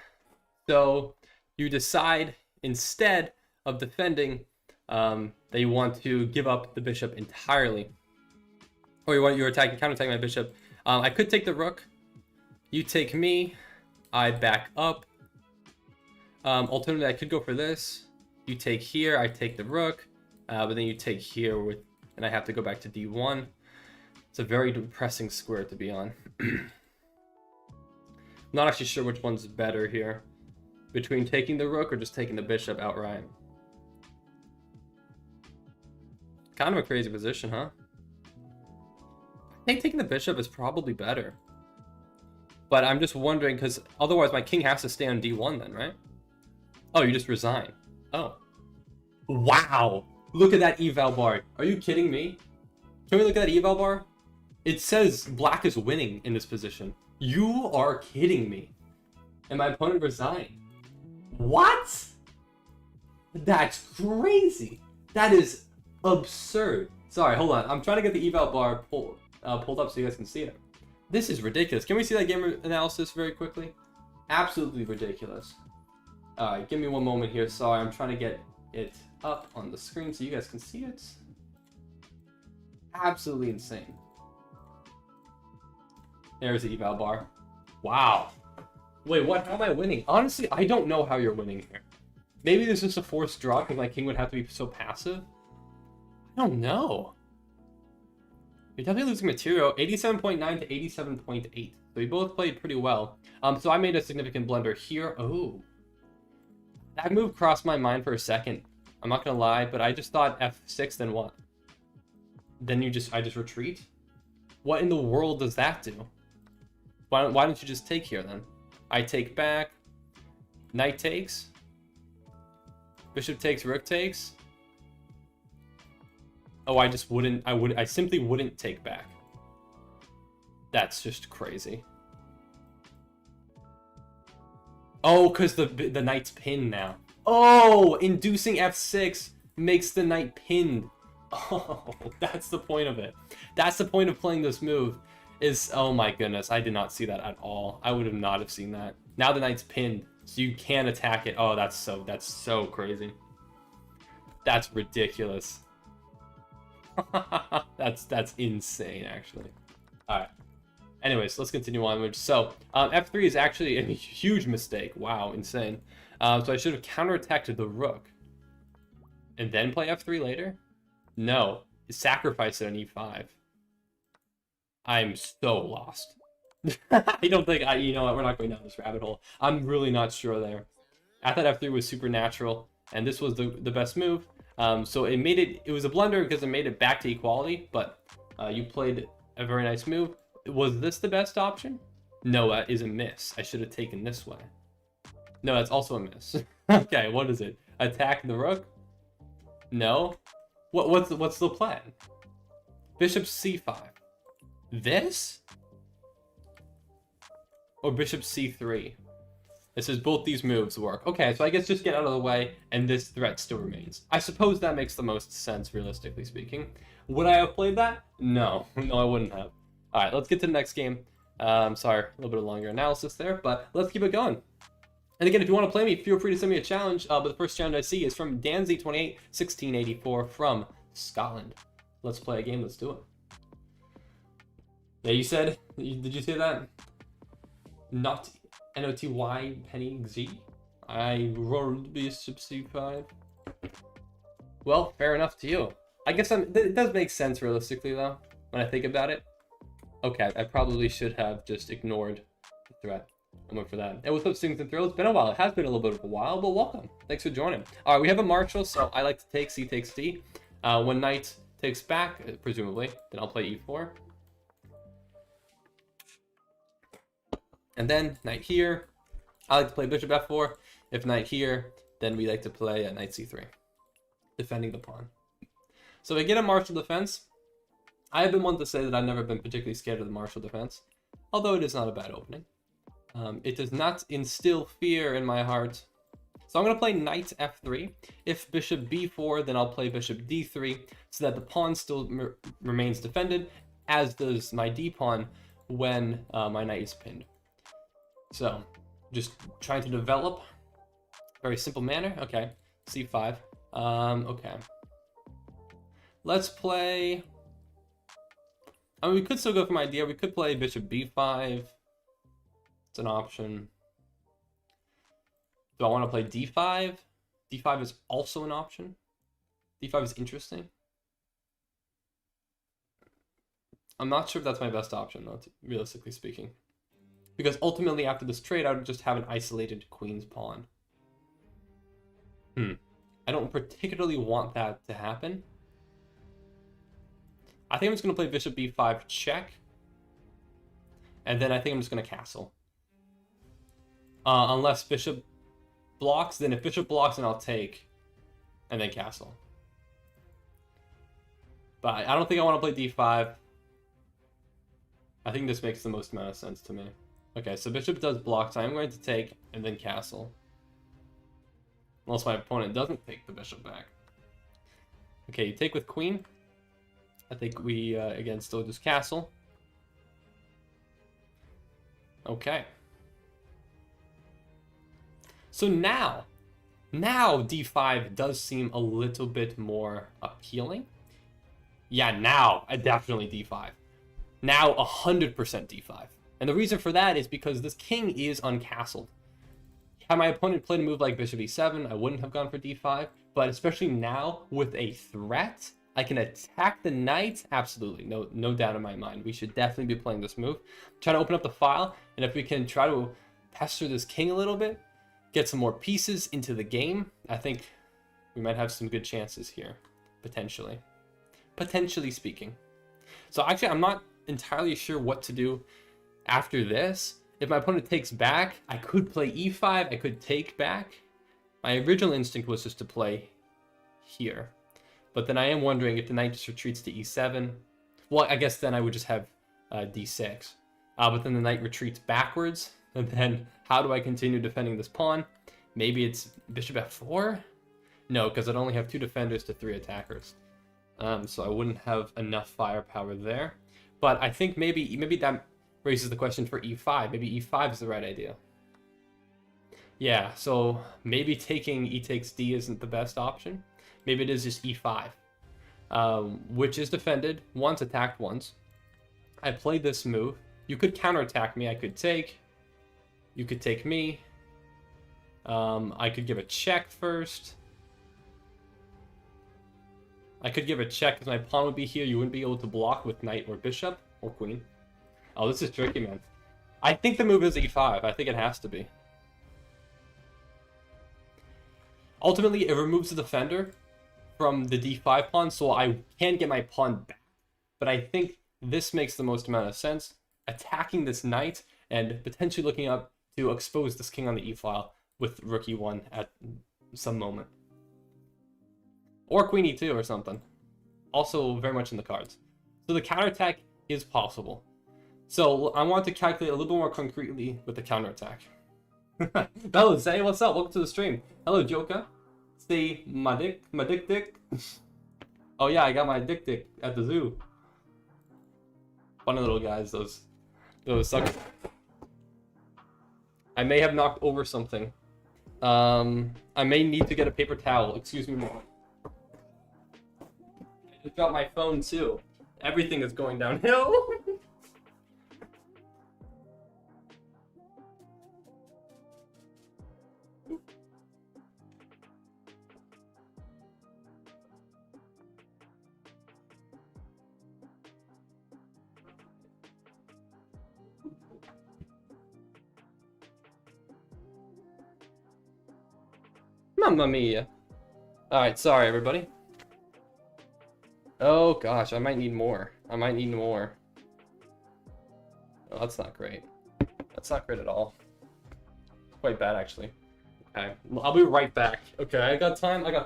So you decide instead of defending that you want to give up the bishop entirely, or you're attacking, counterattacking my bishop. I could take the rook. You take me. I back up. Alternatively, I could go for this. You take here. I take the rook, but then you take here and I have to go back to d1. It's a very depressing square to be on. Not actually sure which one's better here, between taking the rook or just taking the bishop outright. Kind of a crazy position, huh? I think taking the bishop is probably better. But I'm just wondering, because otherwise my king has to stay on d1 then, right? Oh, you just resign. Oh. Wow! Look at that eval bar. Are you kidding me? Can we look at that eval bar? It says black is winning in this position. You are kidding me. And my opponent resigned. What? That's crazy. That is absurd. Sorry, hold on. I'm trying to get the eval bar pulled up so you guys can see it. This is ridiculous. Can we see that game analysis very quickly? Absolutely ridiculous. Alright, give me one moment here. Sorry, I'm trying to get it up on the screen so you guys can see it. Absolutely insane. There's the eval bar. Wow. Wait, what? How am I winning? Honestly, I don't know how you're winning here. Maybe this is a forced draw because my king would have to be so passive. I don't know. You're definitely losing material. 87.9 to 87.8. So we both played pretty well. So I made a significant blunder here. Oh. That move crossed my mind for a second. I'm not gonna lie, but I just thought f6, then what? Then I just retreat? What in the world does that do? Why don't you just take here then? I take back. Knight takes. Bishop takes, rook takes. Oh, I simply wouldn't take back. That's just crazy. Oh, because the knight's pinned now. Oh, inducing f6 makes the knight pinned. Oh, that's the point of it. That's the point of playing this move. Oh my goodness, I did not see that at all. I would have not have seen that. Now the knight's pinned, so you can't attack it. Oh, that's so crazy. That's ridiculous. that's insane, actually. All right. Anyways, let's continue onwards. So f3 is actually a huge mistake. Wow, insane. So I should have counterattacked the rook and then play f3 later. No, sacrifice it on e5. I'm so lost. I don't think you know what, we're not going down this rabbit hole. I'm really not sure there. I thought f3 was supernatural, and this was the best move. So it was a blunder because it made it back to equality, but you played a very nice move. Was this the best option? No, that is a miss. I should have taken this way. No, that's also a miss. Okay, what is it? Attack the rook? No. What's the plan? Bishop c5. This? Or bishop c3? It says both these moves work. Okay, so I guess just get out of the way, and this threat still remains. I suppose that makes the most sense, realistically speaking. Would I have played that? No. No, I wouldn't have. Alright, let's get to the next game. Sorry, a little bit of longer analysis there, but let's keep it going. And again, if you want to play me, feel free to send me a challenge. But the first challenge I see is from Danzy28, 1684 from Scotland. Let's play a game. Let's do it. Yeah, you said, did you say that? Not N-O-T-Y penny G? I rolled bishop c5. Well, fair enough to you. I guess it does make sense realistically though, when I think about it. Okay, I probably should have just ignored the threat. I went for that. And what's up, Students and Thrills? It's been a while. It has been a little bit of a while, but welcome. Thanks for joining. All right, we have a marshal, so I like to take C takes D. When knight takes back, presumably, then I'll play E4. And then knight here. I like to play bishop F4. If knight here, then we like to play knight C3, defending the pawn. So if I get a martial defense, I have been one to say that I've never been particularly scared of the martial defense, although it is not a bad opening. It does not instill fear in my heart. So I'm going to play knight f3. If bishop b4, then I'll play bishop d3, so that the pawn still remains defended, as does my d pawn when my knight is pinned. So, just trying to develop. Very simple manner. Okay, c5. Okay. Let's play... I mean, we could still go for my idea. We could play bishop b5. It's an option. Do I want to play d5? d5 is also an option. d5 is interesting. I'm not sure if that's my best option, though, realistically speaking. Because ultimately, after this trade, I would just have an isolated queen's pawn. I don't particularly want that to happen. I think I'm just going to play bishop b5 check. And then I think I'm just going to castle. Unless bishop blocks, then if bishop blocks, then I'll take. And then castle. But I don't think I want to play d5. I think this makes the most amount of sense to me. Okay, so bishop does block, so I'm going to take and then castle. Unless my opponent doesn't take the bishop back. Okay, you take with queen. I think we, again, still just castle. Okay. So now d5 does seem a little bit more appealing. Yeah, now, definitely d5. Now, 100% d5. And the reason for that is because this king is uncastled. Had my opponent played a move like bishop e7, I wouldn't have gone for d5. But especially now, with a threat, I can attack the knight. Absolutely, no doubt in my mind. We should definitely be playing this move. Try to open up the file, and if we can try to pester this king a little bit, get some more pieces into the game, I think we might have some good chances here, potentially. Potentially speaking. So actually, I'm not entirely sure what to do after this. If my opponent takes back, I could play e5, I could take back. My original instinct was just to play here. But then I am wondering if the knight just retreats to e7. Well, I guess then I would just have d6. But then the knight retreats backwards. And then how do I continue defending this pawn? Maybe it's bishop f4? No, because I'd only have 2 defenders to 3 attackers. So I wouldn't have enough firepower there. But I think maybe that raises the question for e5. Maybe e5 is the right idea. Yeah, so maybe taking e takes d isn't the best option. Maybe it is just e5, which is defended once, attacked once. I played this move. You could counterattack me. I could take. You could take me. I could give a check first. I could give a check because my pawn would be here. You wouldn't be able to block with knight or bishop or queen. Oh, this is tricky, man. I think the move is e5. I think it has to be. Ultimately, it removes the defender from the d5 pawn, so I can get my pawn back. But I think this makes the most amount of sense. attacking this knight and potentially looking up to expose this king on the e-file with rook e1 at some moment. Or queen e2 or something. Also very much in the cards. So the counterattack is possible. So I want to calculate a little bit more concretely with the counterattack. Hello, say what's up? Welcome to the stream. Hello, Joka. Say my dick. Oh yeah, I got my dick at the zoo. Funny little guys, those suckers. I may have knocked over something. I may need to get a paper towel. Excuse me, Mom. I just got my phone too. Everything is going downhill. Mamma mia. Alright, sorry everybody. Oh gosh, I might need more. Oh, that's not great. That's not great at all. Quite bad actually. Okay, I'll be right back. Okay, I got time. Okay.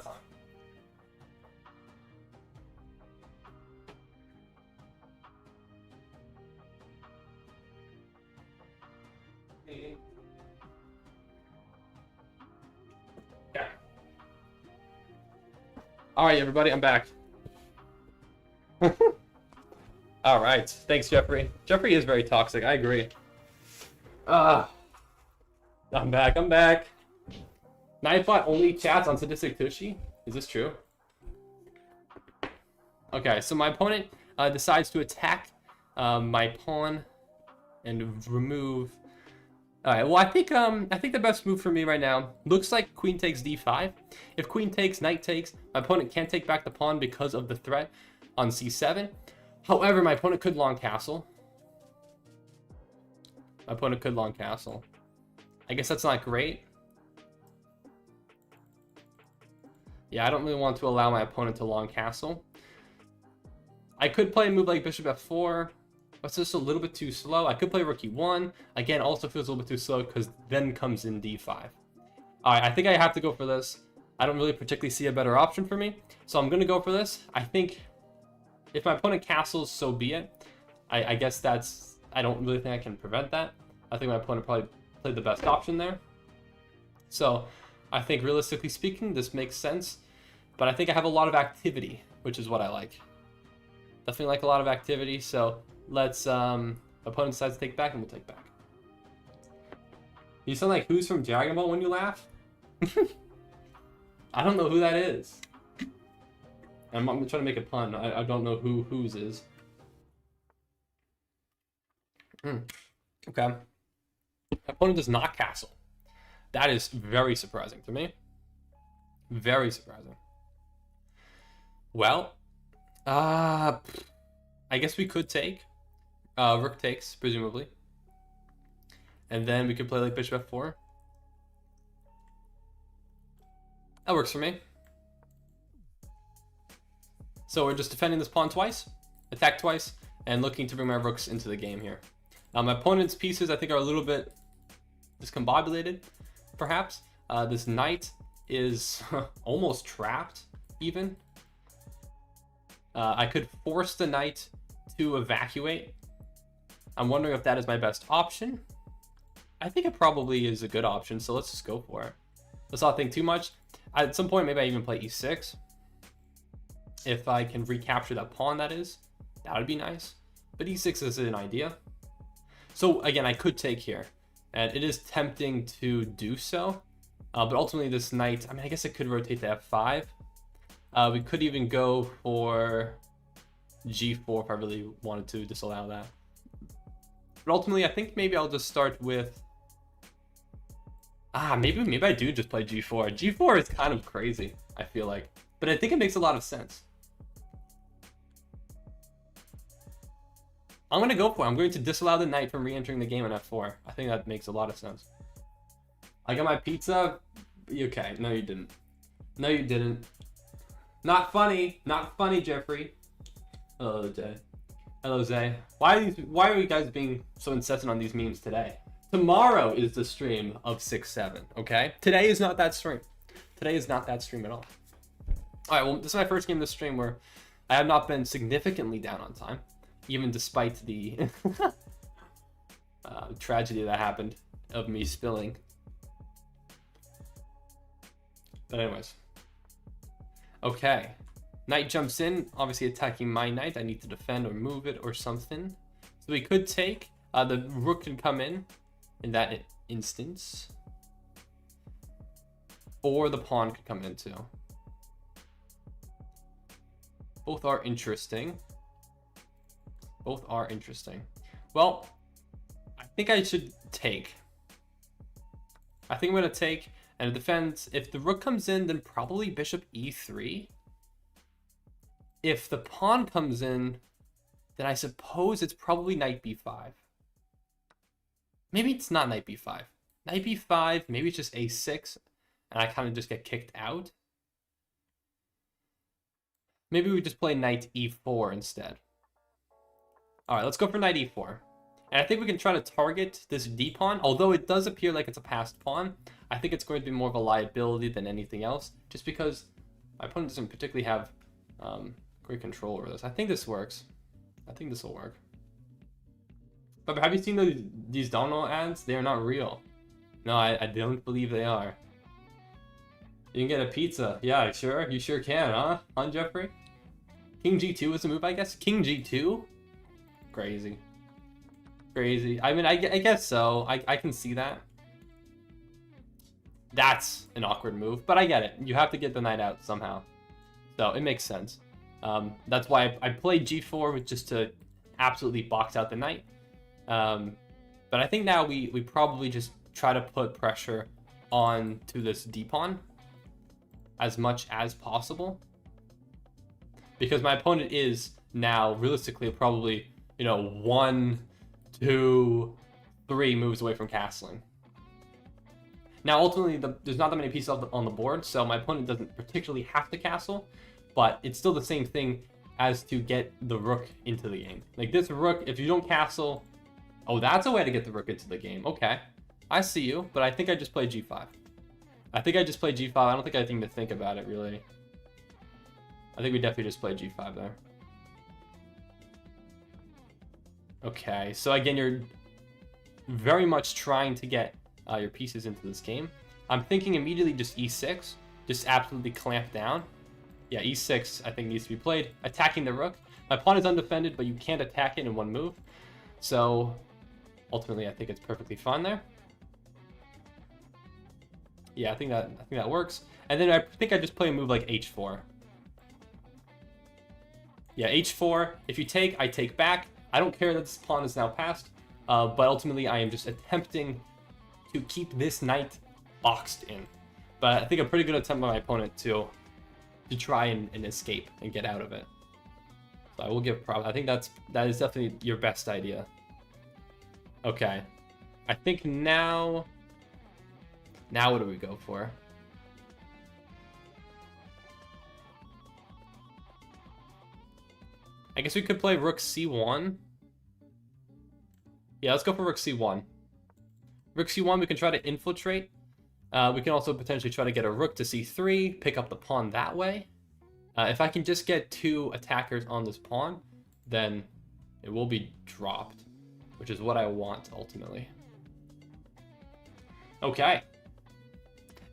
Alright everybody, I'm back. Alright, thanks Jeffrey. Jeffrey is very toxic, I agree. I'm back. Nightbot only chats on Sadistic Tushy? Is this true? Okay, so my opponent decides to attack my pawn and remove. Alright, well I think the best move for me right now looks like queen takes d5. If queen takes, knight takes, my opponent can't take back the pawn because of the threat on c7. However, my opponent could long castle. I guess that's not great. Yeah, I don't really want to allow my opponent to long castle. I could play a move like bishop f4. That's just a little bit too slow. I could play rook e1. Again, also feels a little bit too slow because then comes in d5. Alright, I think I have to go for this. I don't really particularly see a better option for me. So I'm going to go for this. I think if my opponent castles, so be it. I guess that's... I don't really think I can prevent that. I think my opponent probably played the best option there. So I think realistically speaking, this makes sense. But I think I have a lot of activity, which is what I like. Definitely like a lot of activity, so let's... opponent decides to take back, and we'll take back. You sound like Who's from Dragon Ball when you laugh? I don't know who that is. I'm trying to make a pun. I don't know who Who's is. Okay. Opponent does not castle. That is very surprising to me. Very surprising. Well, I guess we could take. Rook takes, presumably. And then we could play like bishop f4. That works for me. So we're just defending this pawn twice, attack twice, and looking to bring my rooks into the game here. My opponent's pieces, I think, are a little bit discombobulated, perhaps. This knight is almost trapped, even. I could force the knight to evacuate. I'm wondering if that is my best option. I think it probably is a good option, so let's just go for it. Let's not think too much. At some point, maybe I even play e6. If I can recapture that pawn, that would be nice. But e6 is an idea. So again, I could take here, and it is tempting to do so. But ultimately, this knight, I mean, I guess it could rotate to f5. We could even go for g4 if I really wanted to disallow that. But ultimately, I think maybe I'll just start with... maybe I do just play g4. G4 is kind of crazy, I feel like. But I think it makes a lot of sense. I'm going to go for it. I'm going to disallow the knight from re-entering the game on f4. I think that makes a lot of sense. I got my pizza. Okay, no you didn't. No you didn't. Not funny. Not funny, Jeffrey. Hello, Jay. Hello, Zay. Why are you guys being so incessant on these memes today? Tomorrow is the stream of 6-7, okay? Today is not that stream. Today is not that stream at all. All right, well, this is my first game of the stream where I have not been significantly down on time, even despite the tragedy that happened of me spilling. But anyways. Okay. Knight jumps in, obviously attacking my knight. I need to defend or move it or something. So we could take, the rook can come in that instance. Or the pawn could come in too. Both are interesting. Both are interesting. Well, I think I should take. I think I'm going to take and defend. If the rook comes in, then probably bishop e3. If the pawn comes in, then I suppose it's probably knight b5. Maybe it's not knight b5. Knight b5, maybe it's just a6, and I kind of just get kicked out. Maybe we just play knight e4 instead. All right, let's go for knight e4. And I think we can try to target this d-pawn, although it does appear like it's a passed pawn. I think it's going to be more of a liability than anything else, just because my opponent doesn't particularly have great control over this. I think this works. I think this will work. But have you seen these domino ads? They are not real. No, I don't believe they are. You can get a pizza. Yeah, sure. You sure can, huh? Huh, Jeffrey? King g2 is the move, I guess. King g2? Crazy. Crazy. I mean, I guess so. I can see that. That's an awkward move, but I get it. You have to get the knight out somehow. So it makes sense. That's why I played g4 just to absolutely box out the knight. But I think now we probably just try to put pressure on to this d-pawn as much as possible. Because my opponent is now realistically probably, 1, 2, 3 moves away from castling. Now, ultimately, there's not that many pieces on the board, so my opponent doesn't particularly have to castle, but it's still the same thing as to get the rook into the game. Like this rook, if you don't castle, oh, that's a way to get the rook into the game. Okay, I see you, but I think I just played g5. I think I just played g5. I don't think I have anything to think about it, really. I think we definitely just played g5 there. Okay, so again, you're very much trying to get your pieces into this game. I'm thinking immediately just e6, just absolutely clamp down. Yeah, e6 I think needs to be played. Attacking the rook. My pawn is undefended, but you can't attack it in one move. So ultimately, I think it's perfectly fine there. Yeah, I think that works. And then I think I just play a move like h4. Yeah, h4. If you take, I take back. I don't care that this pawn is now passed, but ultimately I am just attempting to keep this knight boxed in. But I think a pretty good attempt by my opponent to try and escape and get out of it. So I will give props. I think that is definitely your best idea. Okay, I think now what do we go for? I guess we could play rook c1. Yeah, let's go for rook c1. Rook c1, we can try to infiltrate. We can also potentially try to get a rook to c3, pick up the pawn that way. If I can just get 2 attackers on this pawn, then it will be dropped, which is what I want ultimately. Okay.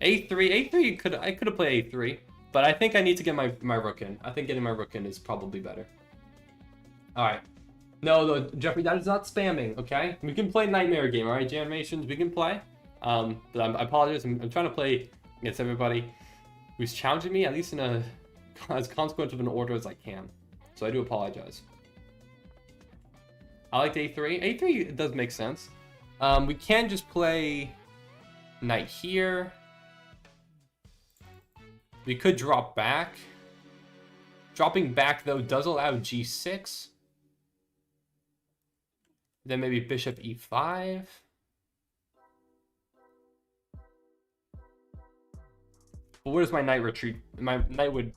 a3, I could have played a3, but I think I need to get my rook in. I think getting my rook in is probably better. All right. No, Jeffrey, that is not spamming, okay? We can play Nightmare game, all right, Janimations? We can play. But I apologize. I'm trying to play against everybody who's challenging me, at least in as consequent of an order as I can. So I do apologize. I like a3. a3 does make sense. We can just play knight here. We could drop back. Dropping back, though, does allow g6. Then maybe bishop e5. But where does my knight retreat? My knight would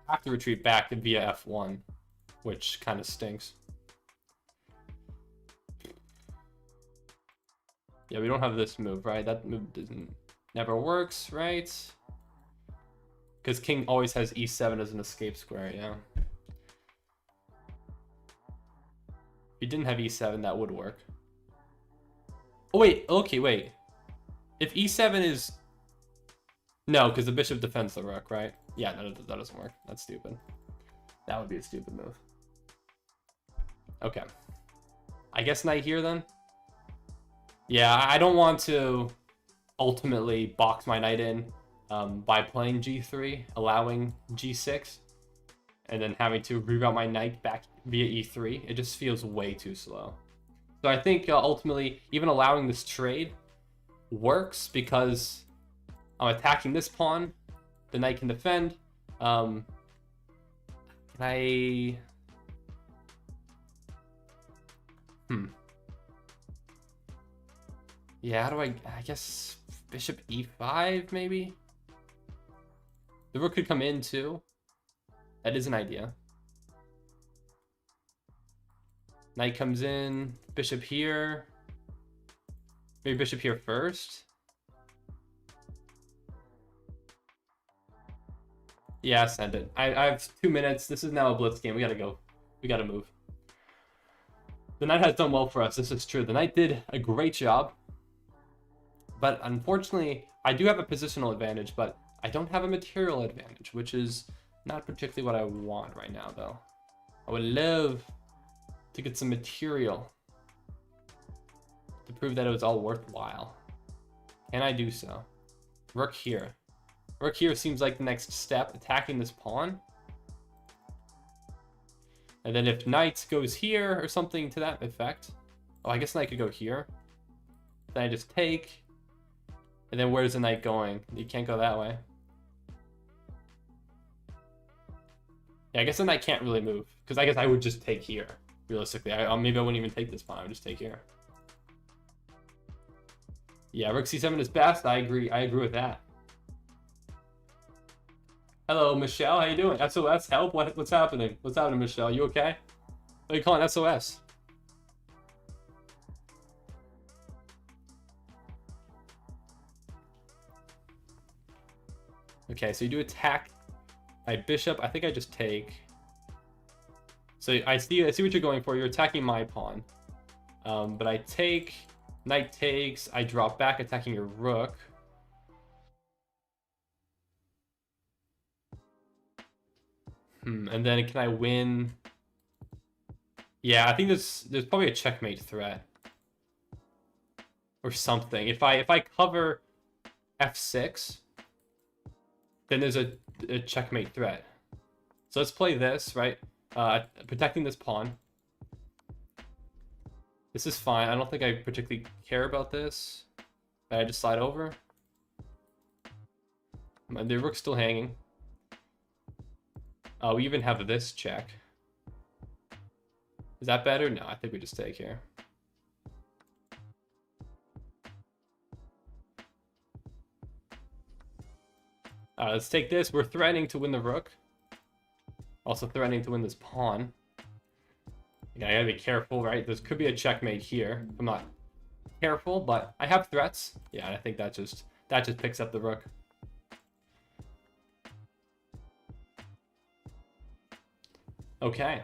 have to retreat back via f1, which kind of stinks. Yeah, we don't have this move, right? That move never works, right? Because king always has e7 as an escape square, yeah. If he didn't have e7, that would work. Oh, wait. Okay, wait. If e7 is... No, because the bishop defends the rook, right? Yeah, no, that doesn't work. That's stupid. That would be a stupid move. Okay. I guess knight here, then? Yeah, I don't want to ultimately box my knight in by playing g3, allowing g6, and then having to reroute my knight back via e3. It just feels way too slow. So I think ultimately, even allowing this trade works because I'm attacking this pawn. The knight can defend. Can I... Yeah, how do I guess bishop e5 maybe? The rook could come in too. That is an idea. Knight comes in, bishop here. Maybe bishop here first. Yeah, send it. I have 2 minutes. This is now a blitz game. We gotta go. We gotta move. The knight has done well for us. This is true. The knight did a great job. But unfortunately, I do have a positional advantage, but I don't have a material advantage, which is not particularly what I want right now, though. I would love to get some material to prove that it was all worthwhile. Can I do so? Rook here. Rook here seems like the next step, attacking this pawn. And then if knight goes here or something to that effect. Oh, I guess knight could go here. Then I just take. And then where's the knight going? You can't go that way. Yeah, I guess the knight can't really move. Because I guess I would just take here, realistically. Maybe I wouldn't even take this pawn. I would just take here. Yeah, rook c7 is best. I agree. I agree with that. Hello, Michelle. How you doing? SOS, help? What's happening? What's happening, Michelle? You okay? What are you calling SOS? Okay, so you do attack my bishop. I think I just take. So I see what you're going for. You're attacking my pawn. But I take, knight takes, I drop back attacking your rook. And then can I win? Yeah, I think there's probably a checkmate threat. Or something. If I cover f6, then there's a checkmate threat. So let's play this, right? Protecting this pawn. This is fine. I don't think I particularly care about this. I just slide over. The rook's still hanging. We even have this check. Is that better? No, I think we just take here. Let's take this. We're threatening to win the rook. Also threatening to win this pawn. Yeah, I gotta be careful, right? There could be a checkmate here. I'm not careful, but I have threats. Yeah, I think that just picks up the rook. Okay.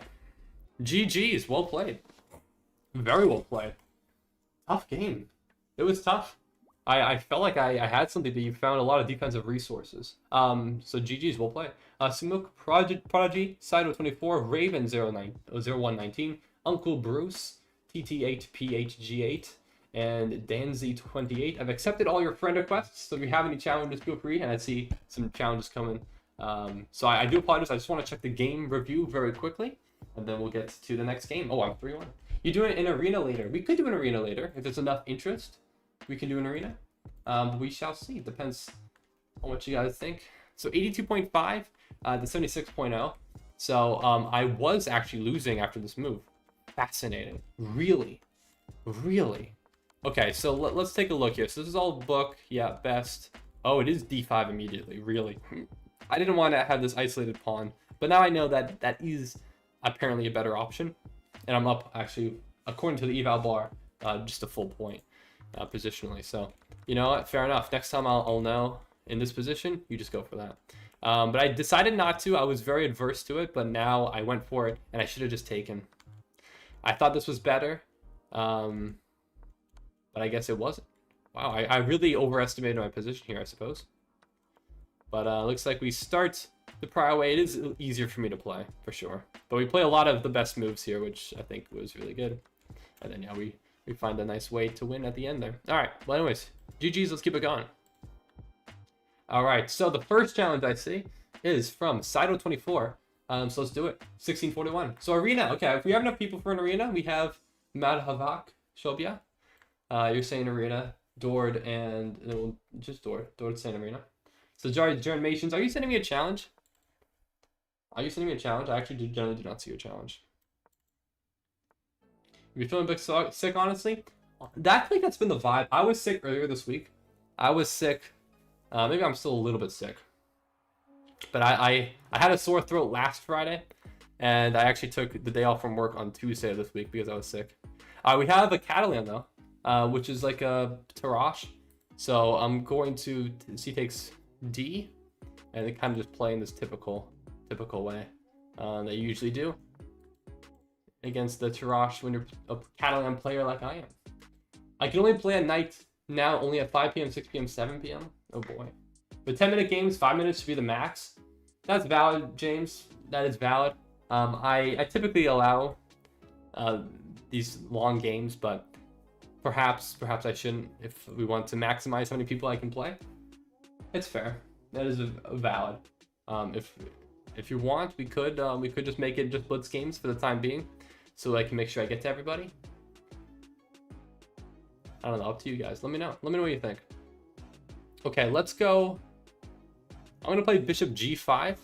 GG's. Well played. Very well played. Tough game. It was tough. I felt like I had something that you found a lot of defensive resources. So GG's, well played. Smoke Prodigy, Sido 24, Raven 0119, Uncle Bruce, TT8PHG8, and Danzy28. I've accepted all your friend requests, so if you have any challenges, feel free, and I see some challenges coming. So I do apologize. I just want to check the game review very quickly, and then we'll get to the next game. Oh, I'm 3-1. You do an arena later. We could do an arena later if there's enough interest. We can do an arena. We shall see. Depends on what you guys think. So 82.5 to 76.0. So I was actually losing after this move. Fascinating. Really? Really? Okay, so let's take a look here. So this is all book. Yeah, best. Oh, it is d5 immediately. Really? I didn't want to have this isolated pawn. But now I know that that is apparently a better option. And I'm up, actually, according to the eval bar, just a full point. positionally. So, you know what? Fair enough. Next time I'll know in this position, you just go for that. But I decided not to. I was very adverse to it, but now I went for it, and I should have just taken. I thought this was better, but I guess it wasn't. Wow, I really overestimated my position here, I suppose. But looks like we start the prior way. It is easier for me to play, for sure. But we play a lot of the best moves here, which I think was really good. And then, yeah, we find a nice way to win at the end there. All right, well, anyways, GG's, let's keep it going. All right, so the first challenge I see is from Sido24. So let's do it. 1641. So arena. Okay, if we have enough people for an arena, we have Madhavak Shobya. You're saying arena. Dord and well, just Dord. Dord saying arena. So Germations, are you sending me a challenge? Are you sending me a challenge? I actually generally do not see your challenge. You're feeling a bit sick, honestly? That's been the vibe. I was sick earlier this week. I was sick. Maybe I'm still a little bit sick. But I had a sore throat last Friday, and I actually took the day off from work on Tuesday of this week because I was sick. We have a Catalan though, which is like a Tarash. So I'm going to C takes D, and they kind of just play in this typical way that you usually do against the Tarash when you're a Catalan player like I am. I can only play at night now, only at 5 p.m., 6 p.m., 7 p.m. Oh boy. But 10-minute games, 5 minutes should be the max. That's valid, James. That is valid. I typically allow these long games, but perhaps I shouldn't if we want to maximize how many people I can play. It's fair. That is valid. If you want, we could just make it just blitz games for the time being, so I can make sure I get to everybody. I don't know. Up to you guys. Let me know. Let me know what you think. Okay, let's go. I'm gonna play Bishop G5, and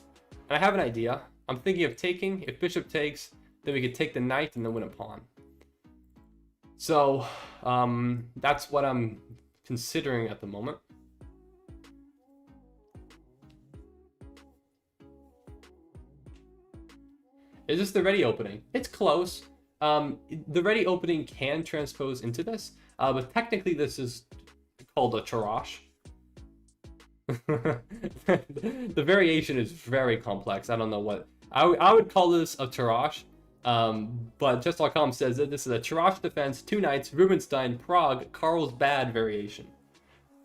I have an idea. I'm thinking of taking. If Bishop takes, then we could take the knight and then win a pawn. So that's what I'm considering at the moment. Is this the ready opening? It's close. The ready opening can transpose into this, but technically this is called a Tarash. The variation is very complex. I don't know what I would call this a Tarash, but Chess.com says that this is a Tarash defense, 2 knights, Rubinstein, Prague, Carlsbad variation.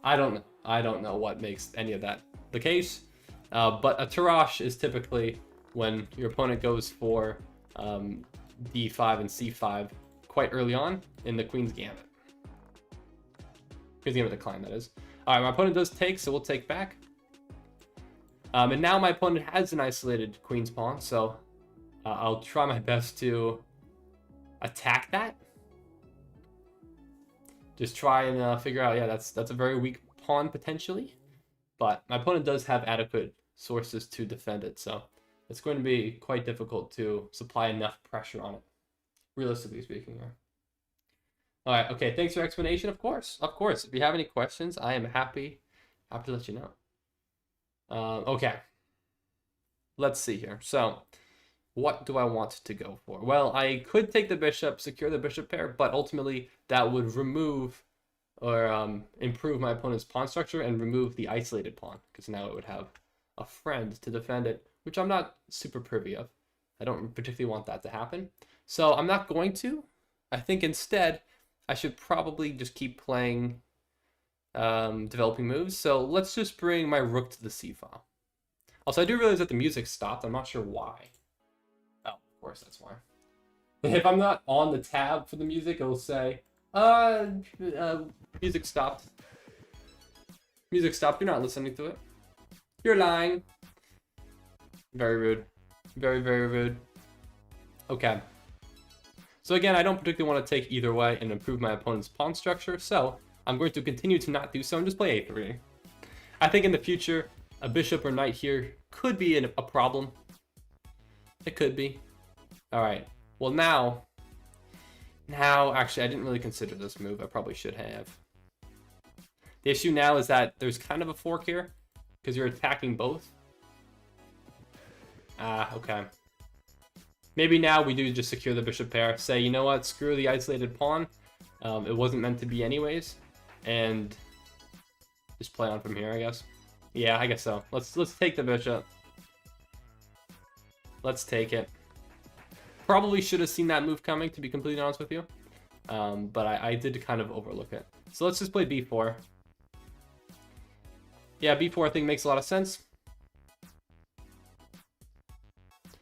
I don't know what makes any of that the case, but a Tarash is typically when your opponent goes for d5 and c5 quite early on in the Queen's Gambit. Queen's Gambit decline, that is. All right, my opponent does take, so we'll take back. And now my opponent has an isolated Queen's pawn, so I'll try my best to attack that. Just try and figure out, yeah, that's a very weak pawn potentially, but my opponent does have adequate sources to defend it, so it's going to be quite difficult to supply enough pressure on it, realistically speaking here. All right, okay, thanks for your explanation, of course. Of course, if you have any questions, I am happy to let you know. Okay, let's see here. So, what do I want to go for? Well, I could take the bishop, secure the bishop pair, but ultimately that would remove or improve my opponent's pawn structure and remove the isolated pawn, because now it would have a friend to defend it, which I'm not super privy of. I don't particularly want that to happen. So I'm not going to. I think instead, I should probably just keep playing developing moves. So let's just bring my rook to the c file. Also, I do realize that the music stopped. I'm not sure why. Oh, of course, that's why. If I'm not on the tab for the music, it'll say, music stopped. Music stopped. You're not listening to it. You're lying. Very rude. Very, very rude. Okay. So again, I don't particularly want to take either way and improve my opponent's pawn structure, so I'm going to continue to not do so and just play a3. I think in the future, a bishop or knight here could be a problem. It could be. Alright. Well, now, actually, I didn't really consider this move. I probably should have. The issue now is that there's kind of a fork here, because you're attacking both. Okay. Maybe now we do just secure the bishop pair. Say, you know what, screw the isolated pawn. It wasn't meant to be anyways. and just play on from here, I guess. Yeah, I guess so. Let's take the bishop. Let's take it. Probably should have seen that move coming, to be completely honest with you. But I did kind of overlook it. So let's just play b4. Yeah, b4 I think makes a lot of sense.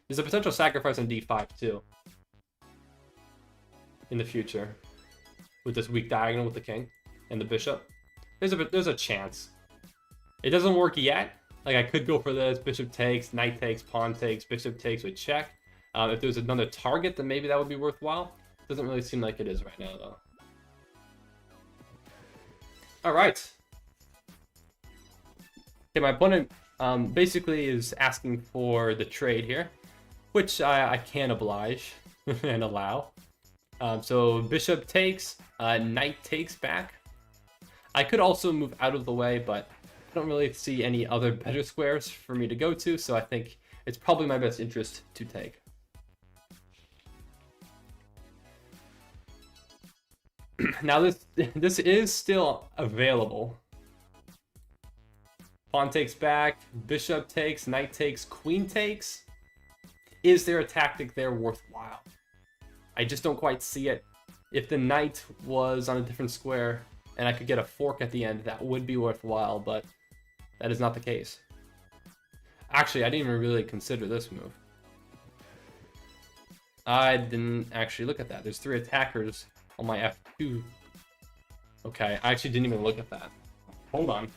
There's a potential sacrifice on d5 too. In the future. With this weak diagonal with the king and the bishop. There's a chance. It doesn't work yet. Like, I could go for this. Bishop takes, knight takes, pawn takes, bishop takes with check. If there's another target, then maybe that would be worthwhile. Doesn't really seem like it is right now, though. Alright. Okay, my opponent basically is asking for the trade here, which I can oblige and allow. So bishop takes, knight takes back. I could also move out of the way, but I don't really see any other better squares for me to go to, so I think it's probably my best interest to take. Now this is still available. Pawn takes back, bishop takes, knight takes, queen takes. Is there a tactic there worthwhile? I just don't quite see it. If the knight was on a different square and I could get a fork at the end, that would be worthwhile, but that is not the case. Actually, I didn't even really consider this move. I didn't actually look at that. There's 3 attackers on my f2. Okay, I actually didn't even look at that. Hold on.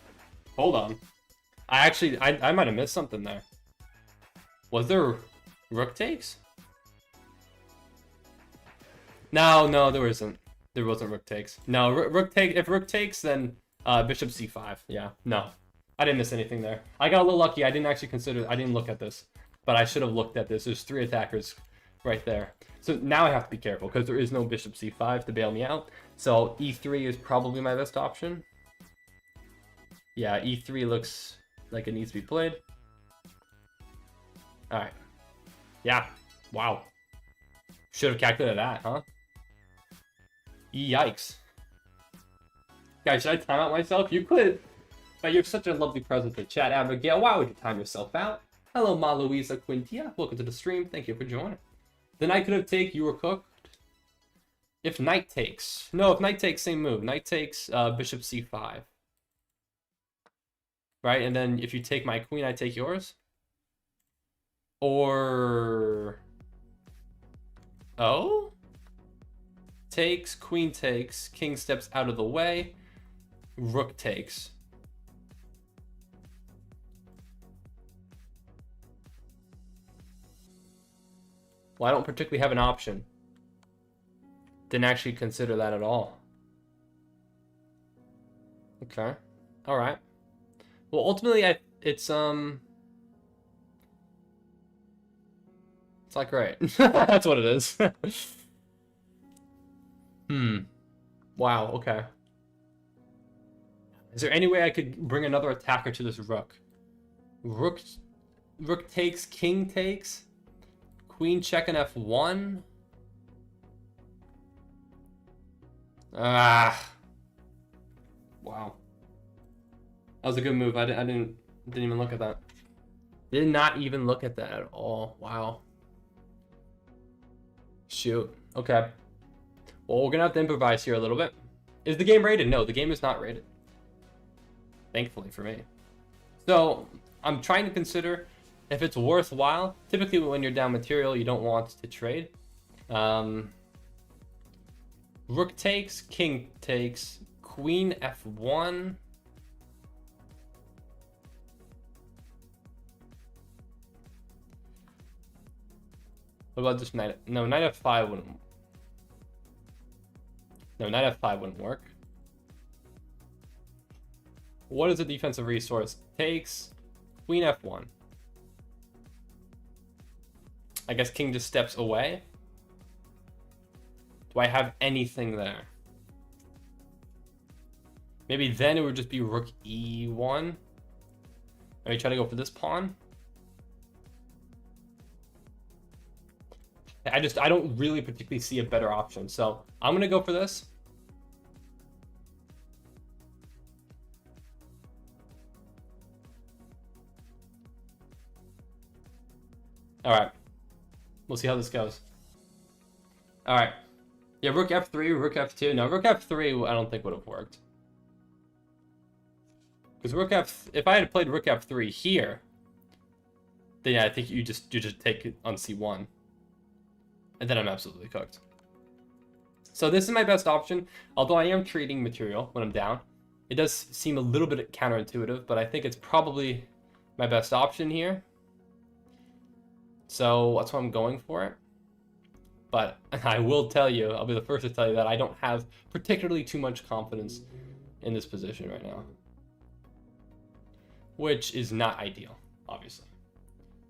Hold on. I might have missed something there. Was there rook takes? No, there isn't. There wasn't rook takes. No, rook take. If rook takes, then bishop c5. Yeah, no, I didn't miss anything there. I got a little lucky. I didn't actually consider. I didn't look at this, but I should have looked at this. There's 3 attackers right there. So now I have to be careful because there is no bishop c5 to bail me out. So e3 is probably my best option. Yeah, e3 looks like it needs to be played. All right. Yeah. Wow. Should have calculated that, huh? Yikes. Guys, should I time out myself? You could. But you're such a lovely present to chat, Abigail. Why would you time yourself out? Hello, Ma Luisa Quintia. Welcome to the stream. Thank you for joining. The knight could have taken. You were cooked. If knight takes. No, if knight takes, same move. Knight takes bishop c5. Right? And then if you take my queen, I take yours. Or... Oh? Takes, queen takes, king steps out of the way, rook takes. Well, I don't particularly have an option. Didn't actually consider that at all. Okay. All right. Well, ultimately, it's not great. That's what it is. Wow, okay. Is there any way I could bring another attacker to this rook? Rook takes, king takes, queen check on f1. Ah. Wow. That was a good move. I didn't even look at that. Did not even look at that at all. Wow. Shoot. Okay. Well, we're gonna have to improvise here a little bit. Is the game rated? No, the game is not rated. Thankfully for me. So I'm trying to consider if it's worthwhile. Typically when you're down material, you don't want to trade. Rook takes, king takes, queen f1. What about just knight? No, knight f5 wouldn't. No, knight f5 wouldn't work. What is a defensive resource? Takes queen f1. I guess king just steps away. Do I have anything there? Maybe then it would just be rook e1. Let me try to go for this pawn. I don't really particularly see a better option. So I'm going to go for this. All right. We'll see how this goes. All right. Yeah, rook f3, rook f2. No, rook f3 I don't think would have worked. Because if I had played rook f3 here, then yeah, I think you just take it on c1. And then I'm absolutely cooked. So this is my best option, although I am trading material when I'm down. It does seem a little bit counterintuitive, but I think it's probably my best option here. So that's why I'm going for it. But I will tell you, I'll be the first to tell you that I don't have particularly too much confidence in this position right now. Which is not ideal, obviously.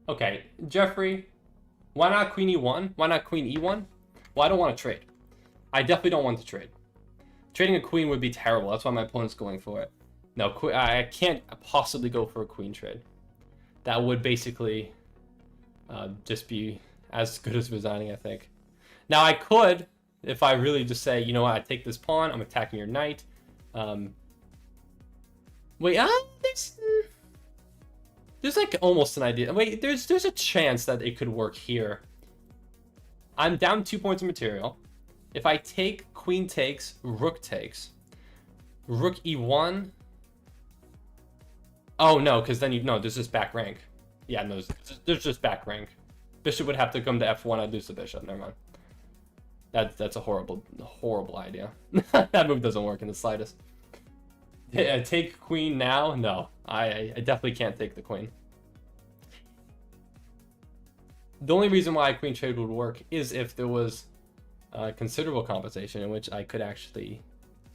Okay, Jeffrey, why not queen e1? Why not queen e1? Well, I don't want to trade. I definitely don't want to trade. Trading a queen would be terrible. That's why my opponent's going for it. No, I can't possibly go for a queen trade. That would basically just be as good as resigning, I think. Now, I could, if I really just say, you know what, I take this pawn, I'm attacking your knight. Wait, there's like almost an idea. Wait, there's a chance that it could work here. I'm down 2 points of material. If I take queen takes, rook e1. Oh no, because then there's just back rank. Yeah, no, there's just back rank. Bishop would have to come to f1. I'd lose the bishop. Never mind. That's a horrible idea. That move doesn't work in the slightest. Yeah, take queen now? No, I definitely can't take the queen. The only reason why a queen trade would work is if there was considerable compensation in which I could actually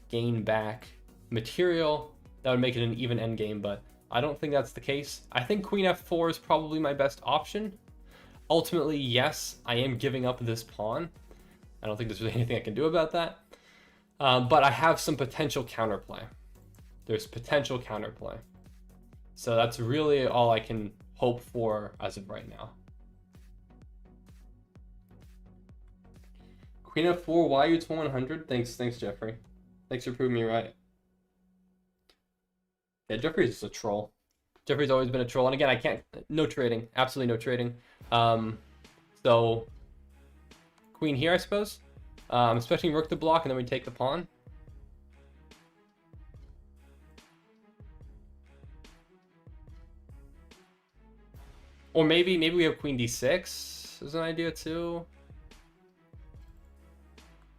gain back material that would make it an even endgame, but I don't think that's the case. I think queen f4 is probably my best option. Ultimately, yes, I am giving up this pawn. I don't think there's really anything I can do about that. But I have some potential counterplay. There's potential counterplay. So that's really all I can hope for as of right now. Queen f4, why are you to 100? Thanks, Jeffrey. Thanks for proving me right. Yeah, Jeffrey's just a troll. Jeffrey's always been a troll. And again, no trading. Absolutely no trading. So, queen here, I suppose. I'm expecting rook to block, and then we take the pawn. Or maybe we have queen d6 as an idea too.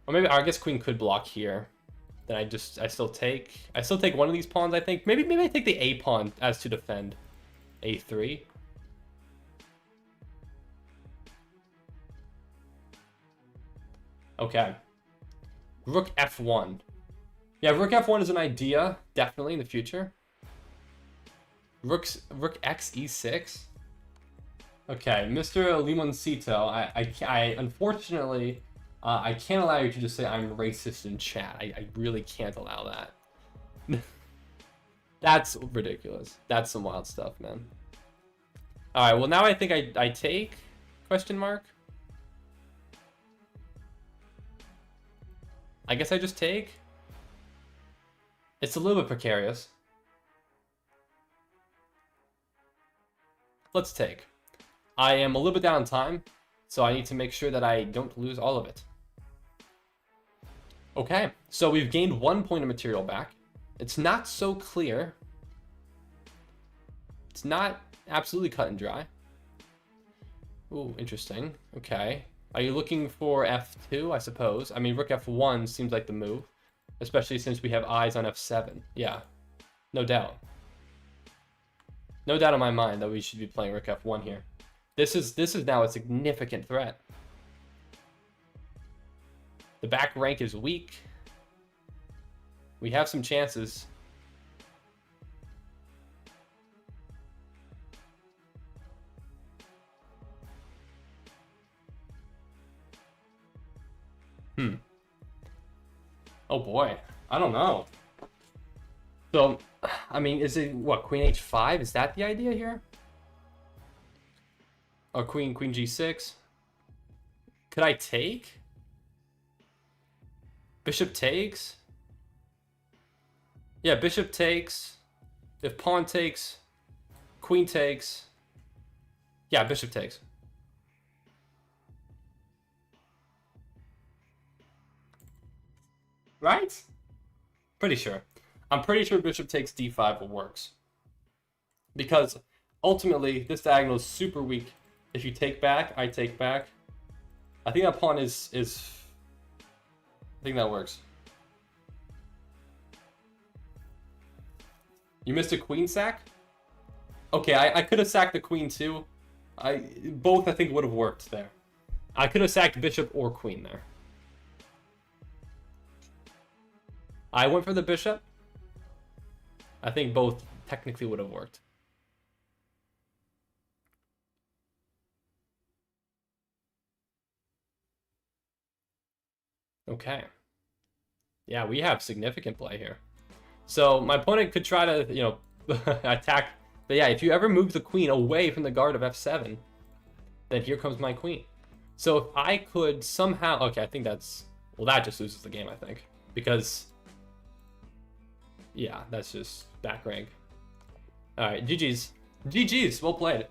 Or maybe, I guess queen could block here. Then I still take one of these pawns, I think. Maybe I take the a pawn as to defend. a3. Okay. Rook f1. Yeah, rook f1 is an idea, definitely in the future. Rook x e6. Okay, Mr. Limoncito, I unfortunately, I can't allow you to just say I'm racist in chat. I really can't allow that. That's ridiculous. That's some wild stuff, man. All right, well now I think I take, question mark. I guess I just take. It's a little bit precarious. Let's take. I am a little bit down on time, so I need to make sure that I don't lose all of it. Okay, so we've gained 1 point of material back. It's not so clear. It's not absolutely cut and dry. Ooh, interesting. Okay. Are you looking for f2, I suppose? I mean, rook f1 seems like the move, especially since we have eyes on f7. Yeah, no doubt. No doubt in my mind that we should be playing rook f1 here. This is now a significant threat. The back rank is weak. We have some chances. Oh boy, I don't know. So, I mean, is it what, queen h5? Is that the idea here? Or queen g6? Could I take? Bishop takes? Yeah, bishop takes. If pawn takes, queen takes. Yeah, bishop takes. right? Pretty sure. I'm pretty sure bishop takes d5 works. Because ultimately, this diagonal is super weak. If you take back, I take back. I think that pawn is I think that works. You missed a queen sack? Okay, I could have sacked the queen too. Both I think would have worked there. I could have sacked bishop or queen there. I went for the bishop. I think both technically would have worked. Okay. Yeah, we have significant play here. So my opponent could try to, you know, attack. But yeah, if you ever move the queen away from the guard of f7, then here comes my queen. So if I could somehow... Okay, I think that's... Well, that just loses the game, I think. Because... Yeah, that's just back rank. Alright, GG's. GG's, well played.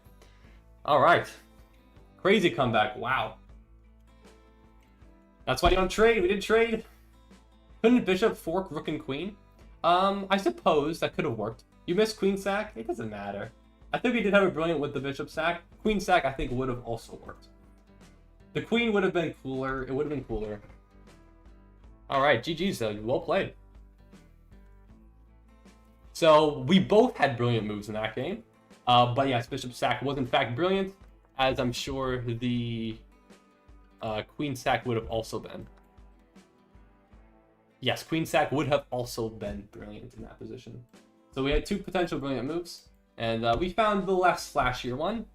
Alright. Crazy comeback, wow. That's why you don't trade, we didn't trade. Couldn't bishop fork rook and queen? I suppose that could have worked. You missed queen sack, it doesn't matter. I think we did have a brilliant with the bishop sack. Queen sack I think would have also worked. The queen would have been cooler, it would have been cooler. Alright, GG's though, well played. So we both had brilliant moves in that game. But yes, bishop sack was in fact brilliant, as I'm sure the queen sack would have also been. Yes, queen sack would have also been brilliant in that position. So we had two potential brilliant moves, and we found the less flashier one.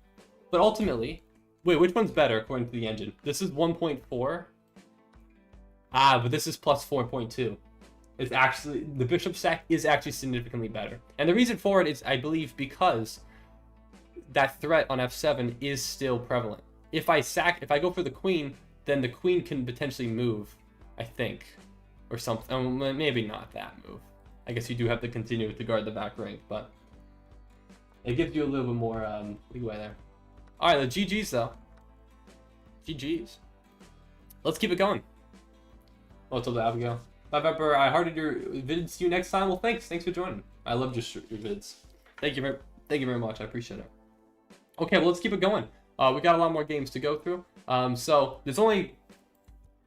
But ultimately, wait, which one's better according to the engine? This is 1.4. Ah, but this is plus 4.2. It's actually, the bishop sack is actually significantly better. And the reason for it is, I believe, because that threat on f7 is still prevalent. If I go for the queen, then the queen can potentially move, I think. Or something. Maybe not that move. I guess you do have to continue to guard the back rank, but it gives you a little bit more leeway there. Alright, the GG's though. GG's. Let's keep it going. What's up, Abigail? Bye, Pepper. I hearted your vids. See you next time. Well, thanks. Thanks for joining. I love your vids. Thank you very much. I appreciate it. Okay, well, let's keep it going. We got a lot more games to go through. So there's only,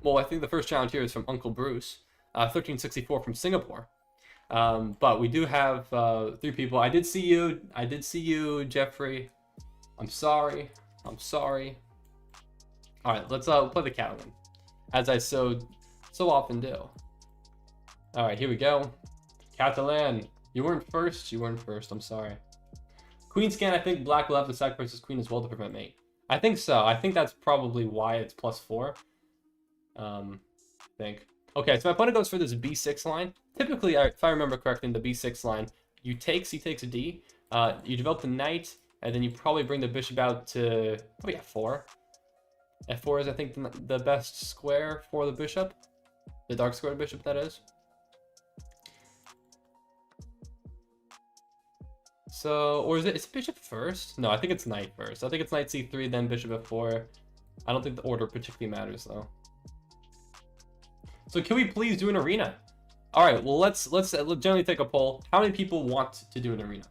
well, I think the first challenge here is from Uncle Bruce, 1364 from Singapore. But we do have 3 people. I did see you, Jeffrey. I'm sorry. All right, let's play the Catalan, as I so often do. All right, here we go. Catalan, you weren't first. I'm sorry. Queen scan, I think black will have to sacrifice his queen as well to prevent mate. I think so. I think that's probably why it's +4. I think. Okay, so my opponent goes for this b6 line. Typically, if I remember correctly, in the b6 line, he takes a d, you develop the knight, and then you probably bring the bishop out to probably f4. f4 is, I think, the best square for the bishop. The dark square bishop, that is. So, or is it bishop first? No, I think it's knight first. I think it's knight c3, then bishop f4. I don't think the order particularly matters, though. So can we please do an arena? All right, well, let's generally take a poll. How many people want to do an arena?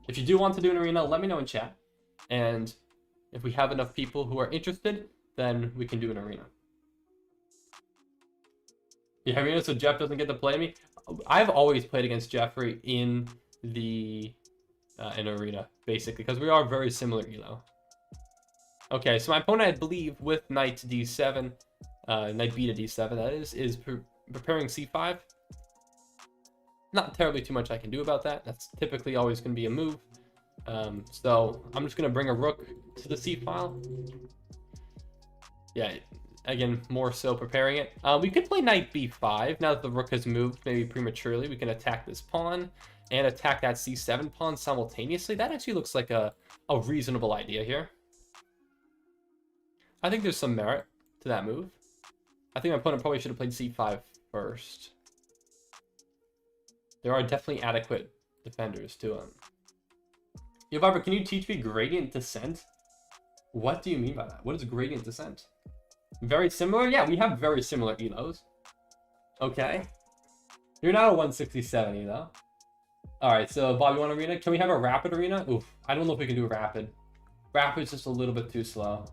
If you do want to do an arena, let me know in chat. And if we have enough people who are interested, then we can do an arena. Yeah, arena, so Jeff doesn't get to play me. I've always played against Jeffrey in the in arena, basically, because we are very similar elo. Okay, so my opponent, I believe, with knight to d7, knight b to d7, that is preparing c5. Not terribly too much I can do about that. That's typically always going to be a move. So I'm just going to bring a rook to the c file. Yeah, again, more so preparing it. We could play knight b5. Now that the rook has moved, maybe prematurely, we can attack this pawn and attack that c7 pawn simultaneously. That actually looks like a reasonable idea here. I think there's some merit to that move. I think my opponent probably should have played c5 first. There are definitely adequate defenders to him. Yo, Barbara, can you teach me gradient descent? What do you mean by that? What is gradient descent? Very similar? Yeah, we have very similar elos. Okay. You're not a 167, you know? Alright, so Bob, you want arena? Can we have a rapid arena? Oof, I don't know if we can do a rapid. Rapid's just a little bit too slow.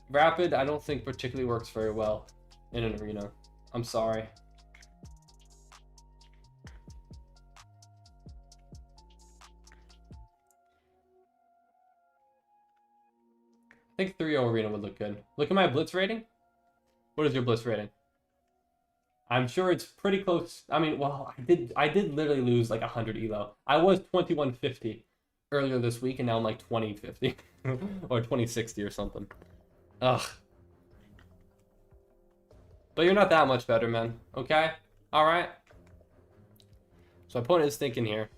Rapid, I don't think particularly works very well in an arena. I'm sorry. I think 3-0 arena would look good. Look at my blitz rating. What is your blitz rating? I'm sure it's pretty close. I mean, well, I did literally lose like 100 elo. I was 2150 earlier this week, and now I'm like 2050 or 2060 or something. Ugh. But you're not that much better, man. Okay? Alright? So my opponent is thinking here.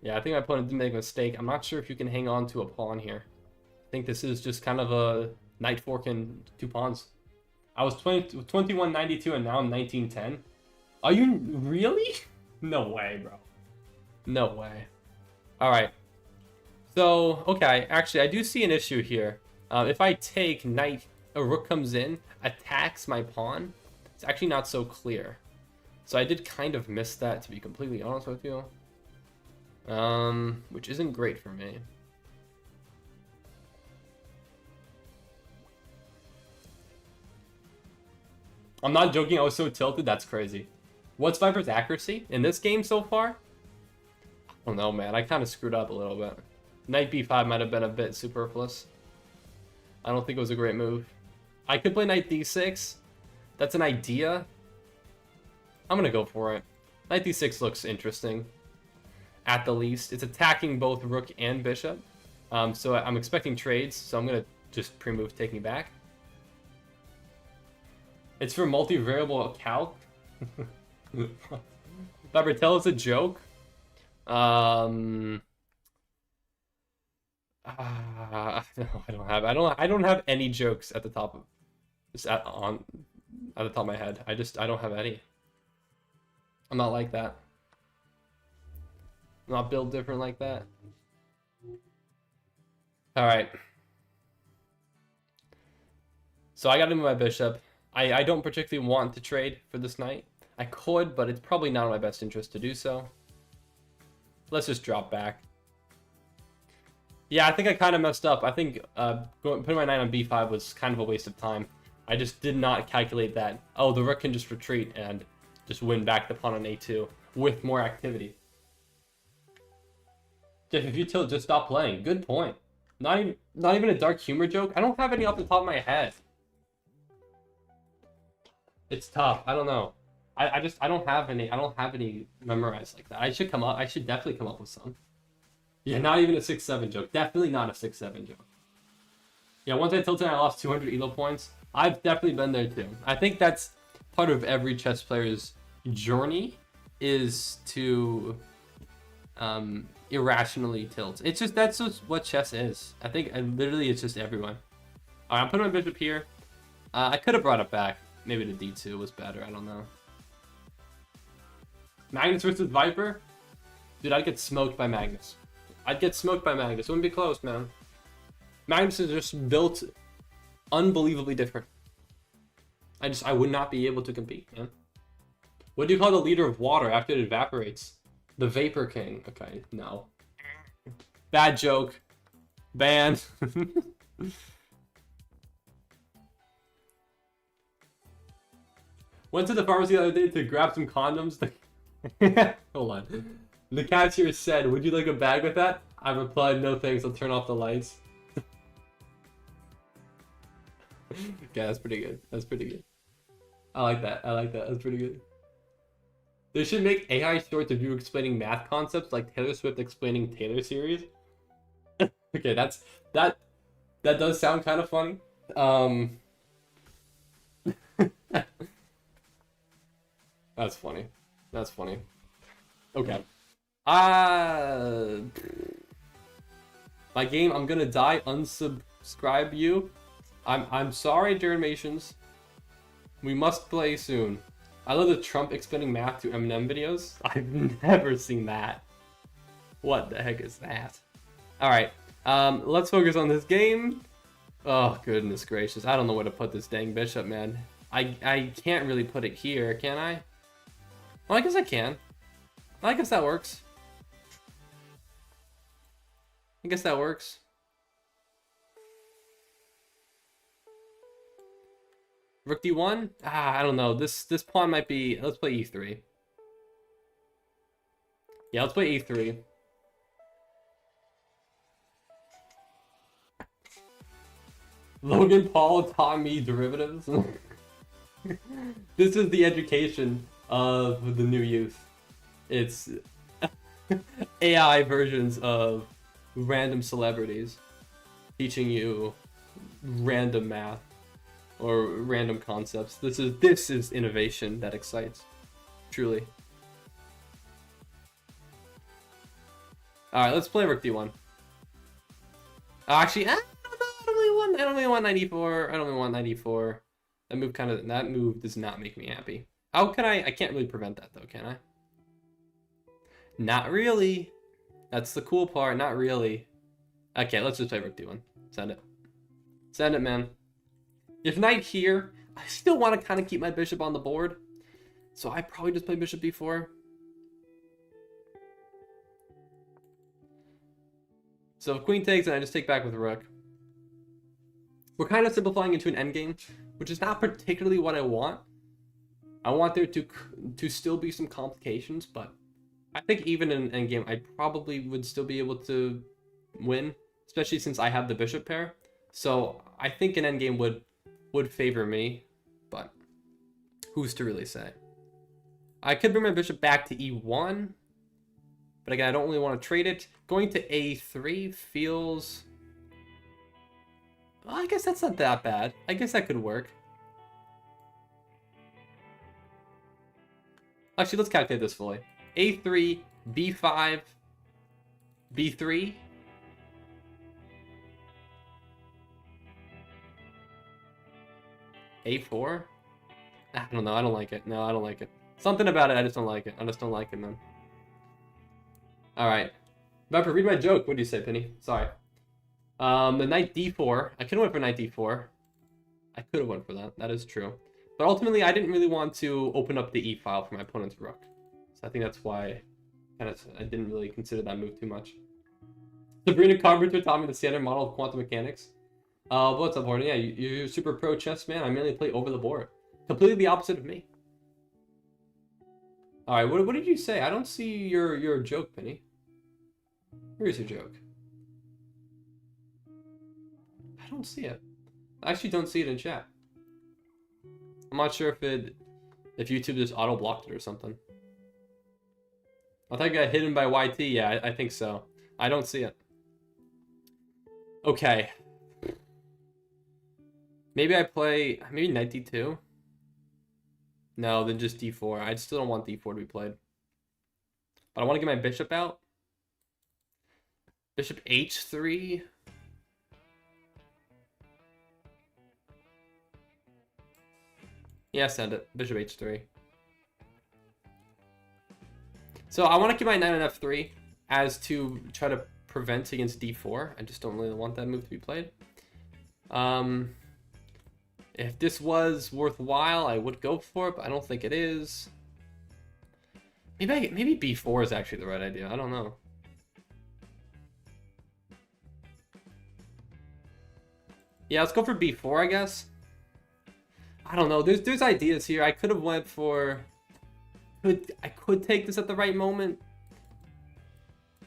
Yeah, I think my opponent did make a mistake. I'm not sure if you can hang on to a pawn here. I think this is just kind of a knight fork and 2 pawns. I was 2192 and now I'm 1910. Are you really? No way, bro. No way. Alright. So, okay. Actually, I do see an issue here. If I take knight, a rook comes in, attacks my pawn. It's actually not so clear. So I did kind of miss that, to be completely honest with you. Which isn't great for me. I'm not joking, I was so tilted, that's crazy. What's Viper's accuracy in this game so far? I don't know, man. I kind of screwed up a little bit. Knight b5 might have been a bit superfluous. I don't think it was a great move. I could play knight d6. That's an idea. I'm going to go for it. Knight d6 looks interesting. At the least. It's attacking both rook and bishop. So I'm expecting trades, so I'm going to just pre-move taking back. It's for multivariable calc. Viper, tell us a joke. No, I don't have any jokes at the top of just at the top of my head. I don't have any. I'm not like that. I'm not built different like that. All right. So I got to move my bishop. I don't particularly want to trade for this knight. I could, but it's probably not in my best interest to do so. Let's just drop back. Yeah, I think I kind of messed up. I think putting my knight on b5 was kind of a waste of time. I just did not calculate that. Oh, the rook can just retreat and just win back the pawn on a2 with more activity. Jeff, if you tilt, just stop playing. Good point. Not even a dark humor joke. I don't have any off the top of my head. It's tough. I don't know. I don't have any memorized like that. I should definitely come up with some. Yeah, not even a 6-7 joke. Definitely not a 6-7 joke. Yeah, once I tilted, I lost 200 elo points. I've definitely been there too. I think that's part of every chess player's journey, is to irrationally tilt. That's just what chess is. I think literally it's just everyone. All right, I'm putting my bishop here. I could have brought it back. Maybe the d2 was better. I don't know. Magnus versus Viper? Dude, I'd get smoked by Magnus. I'd get smoked by Magnus. It wouldn't be close, man. Magnus is just built unbelievably different. I would not be able to compete, man. What do you call the leader of water after it evaporates? The Vapor King. Okay, no. Bad joke. Banned. Went to the pharmacy the other day to grab some condoms. Hold on. The cashier said, "Would you like a bag with that?" I replied, "No thanks, I'll turn off the lights." Okay, that's pretty good. That's pretty good. I like that. I like that. That's pretty good. They should make AI shorts of you explaining math concepts like Taylor Swift explaining Taylor series. Okay, that does sound kind of funny. That's funny. That's funny. Okay. My game, I'm gonna die. Unsubscribe you. I'm sorry, Dermations. We must play soon. I love the Trump explaining math to Eminem videos. I've never seen that. What the heck is that? Alright. Let's focus on this game. Oh, goodness gracious. I don't know where to put this dang bishop, man. I can't really put it here, can I? Oh, I guess I can. I guess that works. I guess that works. Rook d1? Ah, I don't know. This pawn might be... Let's play e3. Yeah, let's play e3. Logan Paul taught me derivatives. This is the education of the new youth. It's AI versions of random celebrities teaching you random math or random concepts. This is innovation that excites, truly. All right, let's play Rook d1. Actually, I don't really want 94. I don't really want 94. That move does not make me happy. How can I can't really prevent that though, can I? Not really. That's the cool part, not really. Okay, let's just play Rook d1. Send it. Send it, man. If knight here, I still want to kind of keep my bishop on the board. So I probably just play bishop d4. So if queen takes, and I just take back with rook. We're kind of simplifying into an endgame, which is not particularly what I want. I want there to still be some complications, but I think even in an endgame, I probably would still be able to win, especially since I have the bishop pair. So I think an endgame would favor me, but who's to really say? I could bring my bishop back to e1, but again, I don't really want to trade it. Going to a3 feels... Well, I guess that's not that bad. I guess that could work. Actually, let's calculate this fully. a3, b5, b3. a4? I don't know. I don't like it. No, I don't like it. Something about it, I just don't like it. I just don't like it, man. Alright. Viper, read my joke. What do you say, Penny? Sorry. The knight d4. I could have went for knight d4. I could have went for that. That is true. But ultimately, I didn't really want to open up the e-file for my opponent's rook. So I think that's why I didn't really consider that move too much. Sabrina Carpenter taught me the standard model of quantum mechanics. What's up, Horton? Yeah, you're super pro chess, man. I mainly play over the board. Completely the opposite of me. Alright, what did you say? I don't see your joke, Penny. Where's your joke? I don't see it. I actually don't see it in chat. I'm not sure if YouTube just auto-blocked it or something. I think I got hidden by YT. Yeah, I think so. I don't see it. Okay. Maybe I play... Maybe knight d2? No, then just d4. I still don't want d4 to be played. But I want to get my bishop out. Bishop h3. Yeah, send it. Bishop h3. So I want to keep my knight on f3 as to try to prevent against d4. I just don't really want that move to be played. If this was worthwhile, I would go for it, but I don't think it is. Maybe b4 is actually the right idea. I don't know. Yeah, let's go for b4, I guess. I don't know. There's ideas here. I could have went for... I could take this at the right moment.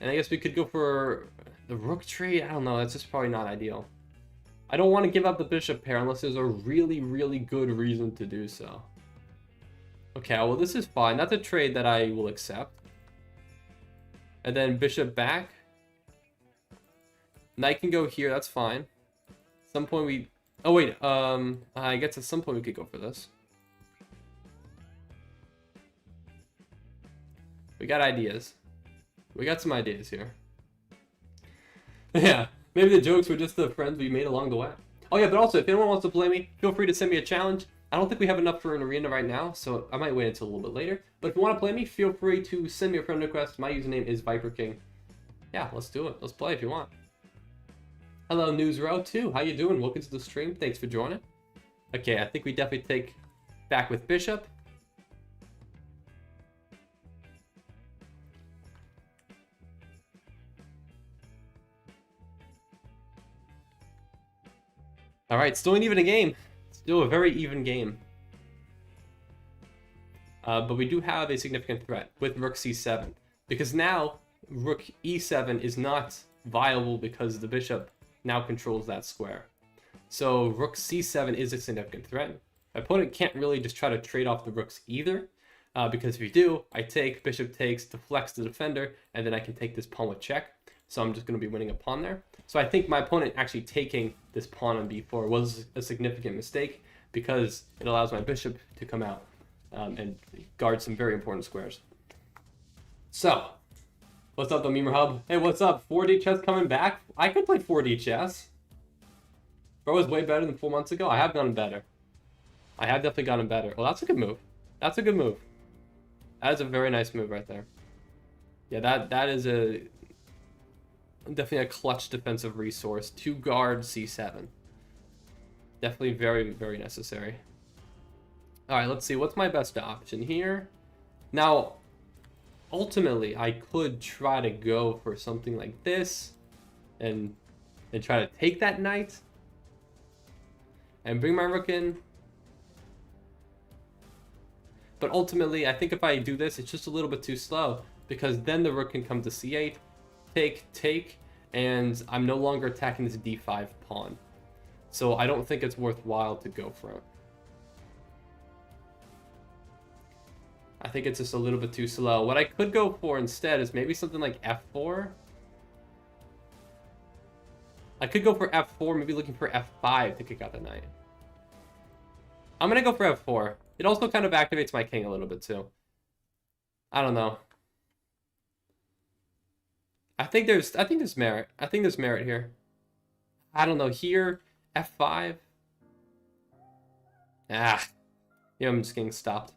And I guess we could go for the rook trade. I don't know. That's just probably not ideal. I don't want to give up the bishop pair unless there's a really, really good reason to do so. Okay, well, this is fine. That's a trade that I will accept. And then bishop back. Knight can go here. That's fine. At some point we... Oh, wait. I guess at some point we could go for this. We got ideas. We got some ideas here. Yeah. Maybe the jokes were just the friends we made along the way. Oh yeah, but also, if anyone wants to play me, feel free to send me a challenge. I don't think we have enough for an arena right now, so I might wait until a little bit later. But if you want to play me, feel free to send me a friend request. My username is ViperKing. Yeah, let's do it. Let's play if you want. Hello, News Row 2. How you doing? Welcome to the stream. Thanks for joining. Okay, I think we definitely take back with Bishop. All right, still an even game. Still a very even game. But we do have a significant threat with rook c7. Because now, rook e7 is not viable because the bishop now controls that square. So rook c7 is a significant threat. My opponent can't really just try to trade off the rooks either. Because if you do, I take, bishop takes, deflects the defender, and then I can take this pawn with check. So I'm just going to be winning a pawn there. So I think my opponent actually taking this pawn on b4 was a significant mistake because it allows my bishop to come out and guard some very important squares. So, what's up, the Memer Hub? Hey, what's up? 4D chess coming back? I could play 4D chess. Bro was way better than 4 months ago. I have gotten better. I have definitely gotten better. Oh, that's a good move. That's a good move. That is a very nice move right there. Yeah, that is definitely a clutch defensive resource to guard c7. Definitely very, very necessary. All right, let's see. What's my best option here? Now, ultimately, I could try to go for something like this and try to take that knight and bring my rook in. But ultimately, I think if I do this, it's just a little bit too slow because then the rook can come to c8, take, and I'm no longer attacking this d5 pawn. So I don't think it's worthwhile to go for it. I think it's just a little bit too slow. What I could go for instead is maybe something like f4. I could go for f4, maybe looking for f5 to kick out the knight. I'm going to go for f4. It also kind of activates my king a little bit too. I don't know. I think there's merit. I think there's merit here. I don't know. Here, f5. Yeah, I'm just getting stopped.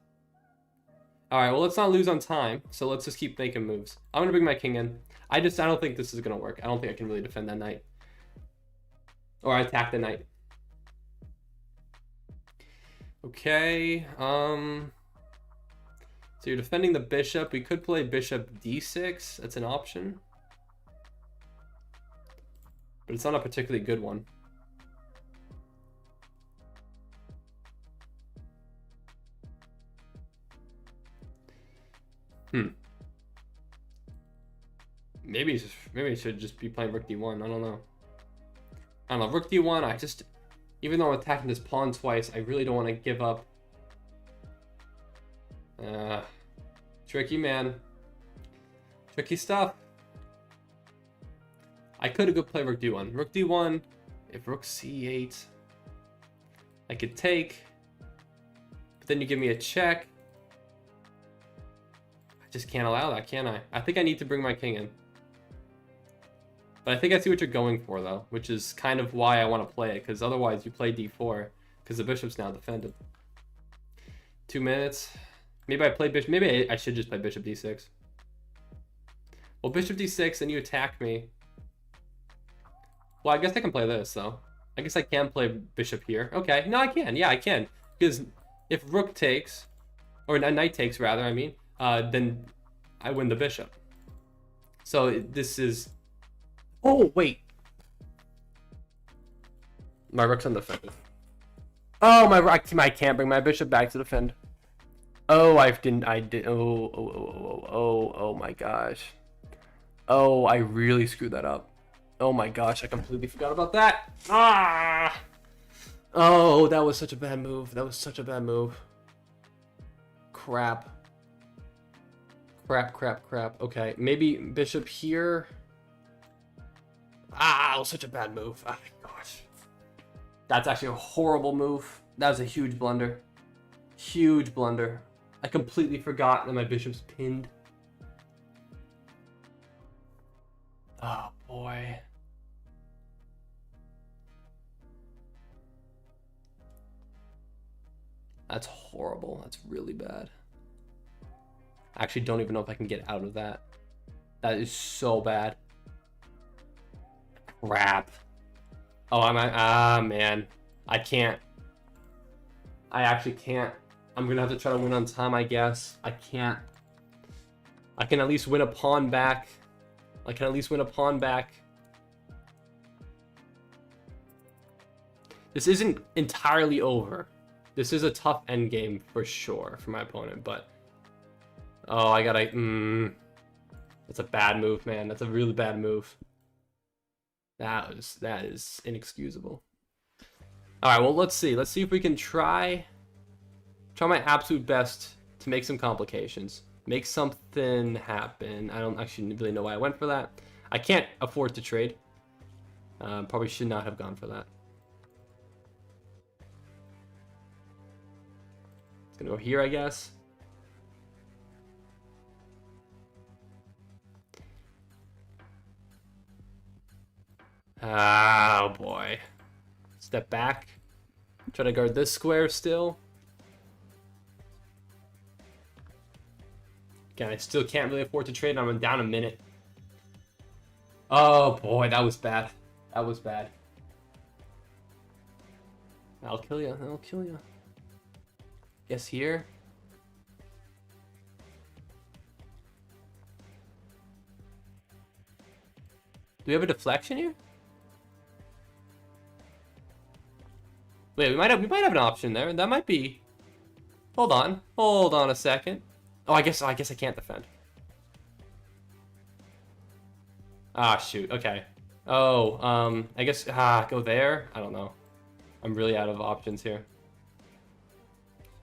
All right, well, let's not lose on time. So let's just keep making moves. I'm going to bring my king in. I don't think this is going to work. I don't think I can really defend that knight. Or attack the knight. Okay. So you're defending the bishop. We could play bishop d6. That's an option. But it's not a particularly good one. Maybe I should just be playing rook d1. I don't know. Rook d1, even though I'm attacking this pawn twice, I really don't want to give up. Tricky, man. Tricky stuff. I could have go play rook d1. Rook d1, if rook c8, I could take. But then you give me a check. I just can't allow that, can I? I think I need to bring my king in. But I think I see what you're going for, though, which is kind of why I want to play it, because otherwise you play d4, because the bishop's now defended. 2 minutes. Maybe I play bishop. Maybe I should just play bishop d6. Well, bishop d6, and you attack me. Well, I guess I can play this, though. I guess I can play bishop here. Okay, no, I can. Yeah, I can. Because if rook takes, or knight takes, rather, I mean, then I win the bishop. So this is... Oh, wait. My rook's undefended. Oh, I can't bring my bishop back to defend. Oh, oh my gosh. Oh, I really screwed that up. Oh my gosh, I completely forgot about that. Ah! Oh, that was such a bad move. That was such a bad move. Crap. Crap. Okay, maybe bishop here. Ah, it was such a bad move. Oh my gosh. That's actually a horrible move. That was a huge blunder. Huge blunder. I completely forgot that my bishop's pinned. Oh boy. That's horrible. That's really bad. I actually don't even know if I can get out of that. That is so bad. Crap. Oh, man. I can't. I actually can't. I'm gonna have to try to win on time, I guess. I can't. I can at least win a pawn back. This isn't entirely over. This is a tough end game for sure for my opponent, but... Oh, I gotta... That's a bad move, man. That's a really bad move. That is inexcusable. Alright, well, let's see. Let's see if we can try my absolute best to make some complications. Make something happen. I don't actually really know why I went for that. I can't afford to trade. Probably should not have gone for that. It's gonna go here, I guess. Oh boy. Step back. Try to guard this square still. Again, I still can't really afford to trade. I'm down a minute. Oh boy, that was bad. That was bad. I'll kill you. I'll kill you. Yes, here. Do we have a deflection here? Wait, we might have an option there. That might be. Hold on a second. Oh, I guess I can't defend. Ah, shoot. Okay. Oh, I guess go there. I don't know. I'm really out of options here.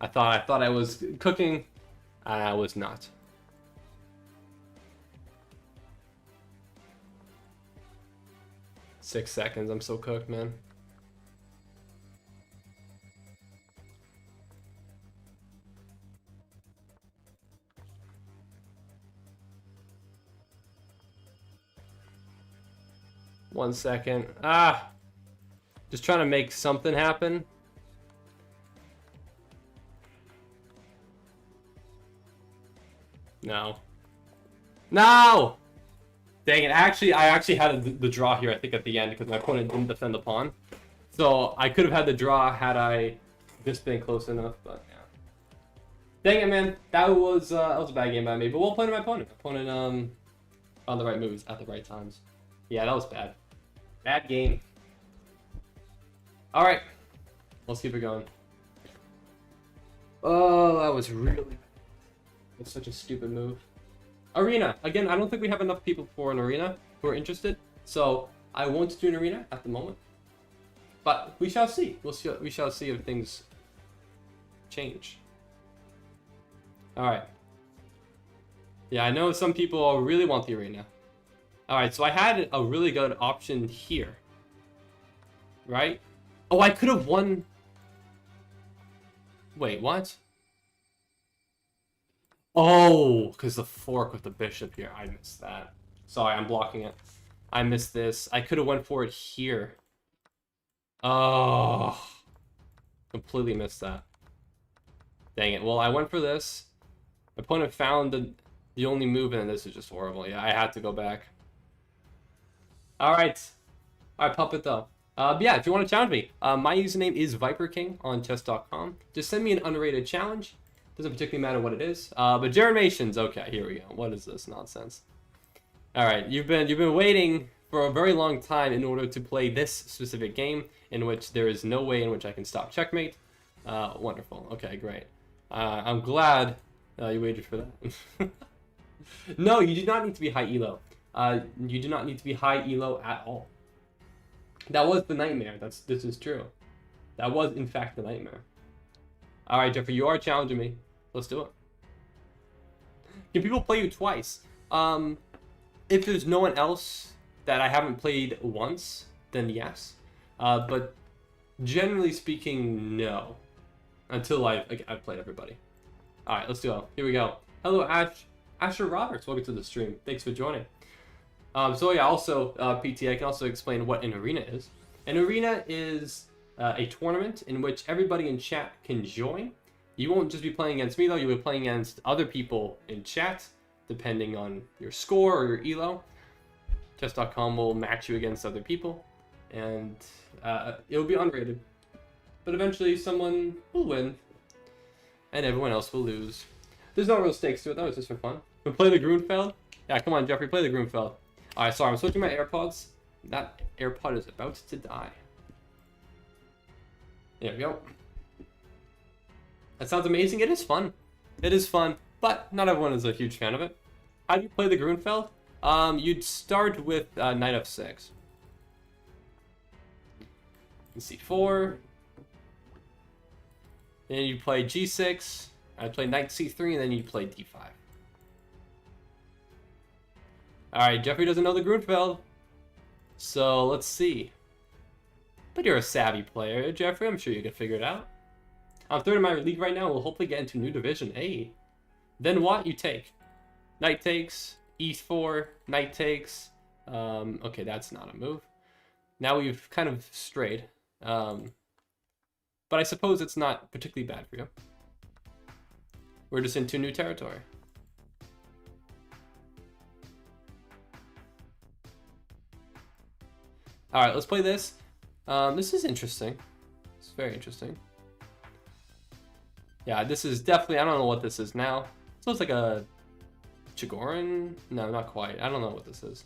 I thought I was cooking. I was not. Six seconds. I'm so cooked, man. One second. Just trying to make something happen. No. No! Dang it. I actually had the draw here, I think, at the end, because my opponent didn't defend the pawn. So I could have had the draw had I just been close enough, but yeah. Dang it, man. That was a bad game by me, but well played by my opponent. Opponent on the right moves at the right times. Yeah, that was bad. Bad game. Alright. Let's keep it going. Oh, that was really bad. It's such a stupid move. Arena. Again, I don't think we have enough people for an arena who are interested. So I won't do an arena at the moment. But we shall see. We shall see if things change. Alright. Yeah, I know some people really want the arena. Alright, so I had a really good option here. Right? Oh, I could have won... Wait, what? Oh, because the fork with the bishop here. I missed that. Sorry, I'm blocking it. I missed this. I could have went for it here. Oh. Completely missed that. Dang it. Well, I went for this. My opponent found the only move, and this is just horrible. Yeah, I had to go back. Alright. Alright, Puppet, though. Yeah, if you want to challenge me, my username is ViperKing on chess.com. Just send me an unrated challenge. Doesn't particularly matter what it is. But Germations, okay, here we go. What is this nonsense? Alright, you've been waiting for a very long time in order to play this specific game, in which there is no way in which I can stop checkmate. Wonderful. Okay, great. I'm glad you waited for that. No, you do not need to be high elo. You do not need to be high elo at all. That was the nightmare. This is true. That was, in fact, the nightmare. Alright, Jeffrey, you are challenging me. Let's do it. Can people play you twice? If there's no one else that I haven't played once, then yes. But generally speaking, no. Until I've played everybody. Alright, let's do it. Here we go. Hello, Asher Roberts. Welcome to the stream. Thanks for joining. So yeah, also, PT, I can also explain what an arena is. An arena is a tournament in which everybody in chat can join. You won't just be playing against me, though. You'll be playing against other people in chat, depending on your score or your elo. Chess.com will match you against other people, and it'll be unrated. But eventually someone will win, and everyone else will lose. There's no real stakes to it, that was just for fun. But play the Grunfeld? Yeah, come on, Jeffrey, play the Grunfeld. Alright, sorry, I'm switching my AirPods. That AirPod is about to die. There we go. That sounds amazing. It is fun. It is fun, but not everyone is a huge fan of it. How do you play the Grunfeld? You'd start with knight f6. c4. Then you play g6. I'd play knight c3, and then you play d5. Alright, Jeffrey doesn't know the Grunfeld. So, let's see. But you're a savvy player, Jeffrey. I'm sure you can figure it out. I'm third in my league right now. We'll hopefully get into new division. Hey. Then what? You take. Knight takes. e4. Knight takes. Okay, that's not a move. Now we've kind of strayed. But I suppose it's not particularly bad for you. We're just into new territory. Alright, let's play this. This is interesting. It's very interesting. Yeah, this is definitely, I don't know what this is now. So it's like a Chigorin? No, not quite. I don't know what this is.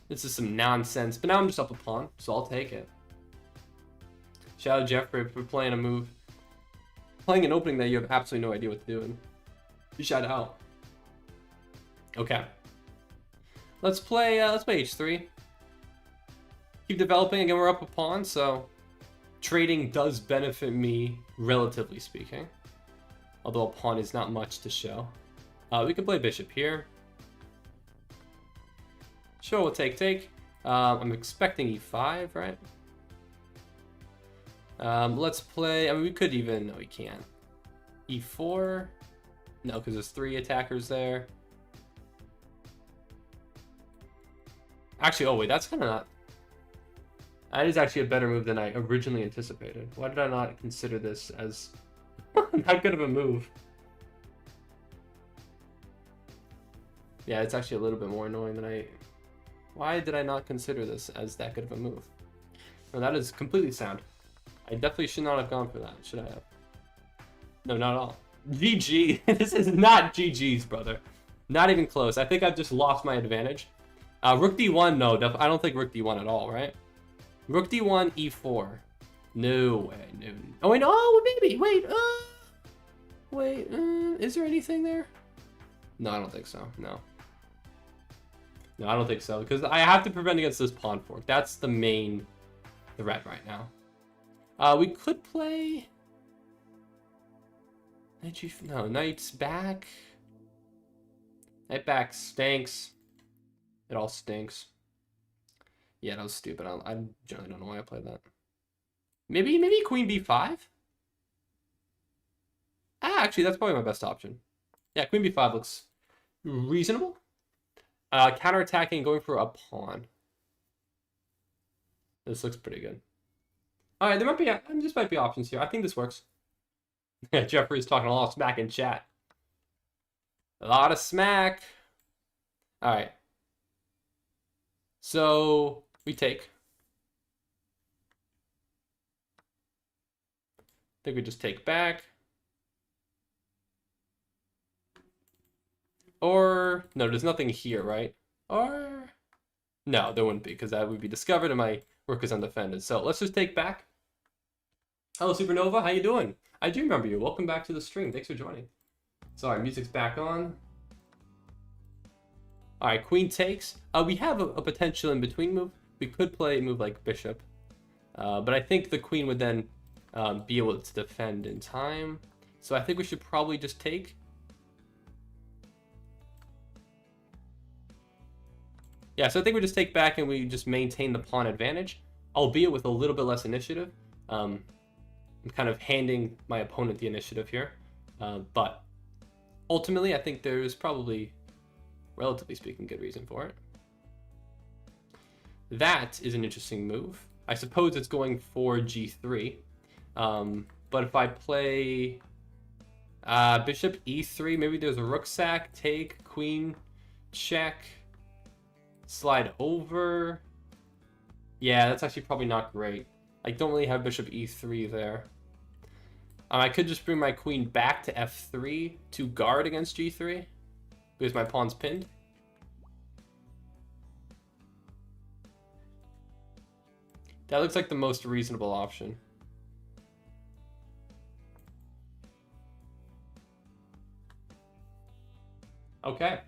This is some nonsense, but now I'm just up a pawn, so I'll take it. Shout out Jeffrey for playing a move. Playing an opening that you have absolutely no idea what to do in. Shout out. Okay. Let's play h3. Keep developing. Again, we're up a pawn, so trading does benefit me, relatively speaking. Although a pawn is not much to show. We can play bishop here. Sure, we'll take. I'm expecting e5, right? Let's play, I mean, we could even, no, we can't. e4. No, because there's 3 attackers there. Actually, oh wait, that's kind of not... That is actually a better move than I originally anticipated. Why did I not consider this as not good of a move? Yeah, it's actually a little bit more annoying than I... Why did I not consider this as that good of a move? No, that is completely sound. I definitely should not have gone for that, should I have? No, not at all. GG. This is not GG's, brother. Not even close. I think I've just lost my advantage. Rook d1, no. I don't think rook d1 at all, right? Rook d1, e4. No way, no. Oh, wait, no, maybe. Wait, is there anything there? No, I don't think so, no. No, I don't think so, because I have to prevent against this pawn fork. That's the main threat right now. We could play... No, knight's back. Knight back stinks. It all stinks. Yeah, that was stupid. I generally don't know why I played that. Maybe queen b5? Actually, that's probably my best option. Yeah, queen b5 looks reasonable. Counterattacking, going for a pawn. This looks pretty good. All right, there might be options here. I think this works. Yeah, Jeffrey's talking a lot of smack in chat. A lot of smack. All right. So we take. I think we just take back. Or no, there's nothing here, right? Or no, there wouldn't be, because that would be discovered and my rook is undefended. So let's just take back. Hello, Supernova. How you doing? I do remember you. Welcome back to the stream. Thanks for joining. Sorry, music's back on. All right, queen takes. We have a potential in between move. We could play a move like bishop, but I think the queen would then be able to defend in time. So I think we should probably just take. Yeah, so I think we just take back and we just maintain the pawn advantage, albeit with a little bit less initiative. I'm kind of handing my opponent the initiative here, but ultimately I think there's probably, relatively speaking, good reason for it. That is an interesting move. I suppose it's going for g3, but if I play bishop e3, maybe there's a rook sack, take, queen, check, slide over. Yeah, that's actually probably not great. I don't really have bishop e3 there. I could just bring my queen back to f3 to guard against g3 because my pawn's pinned. That looks like the most reasonable option. Okay.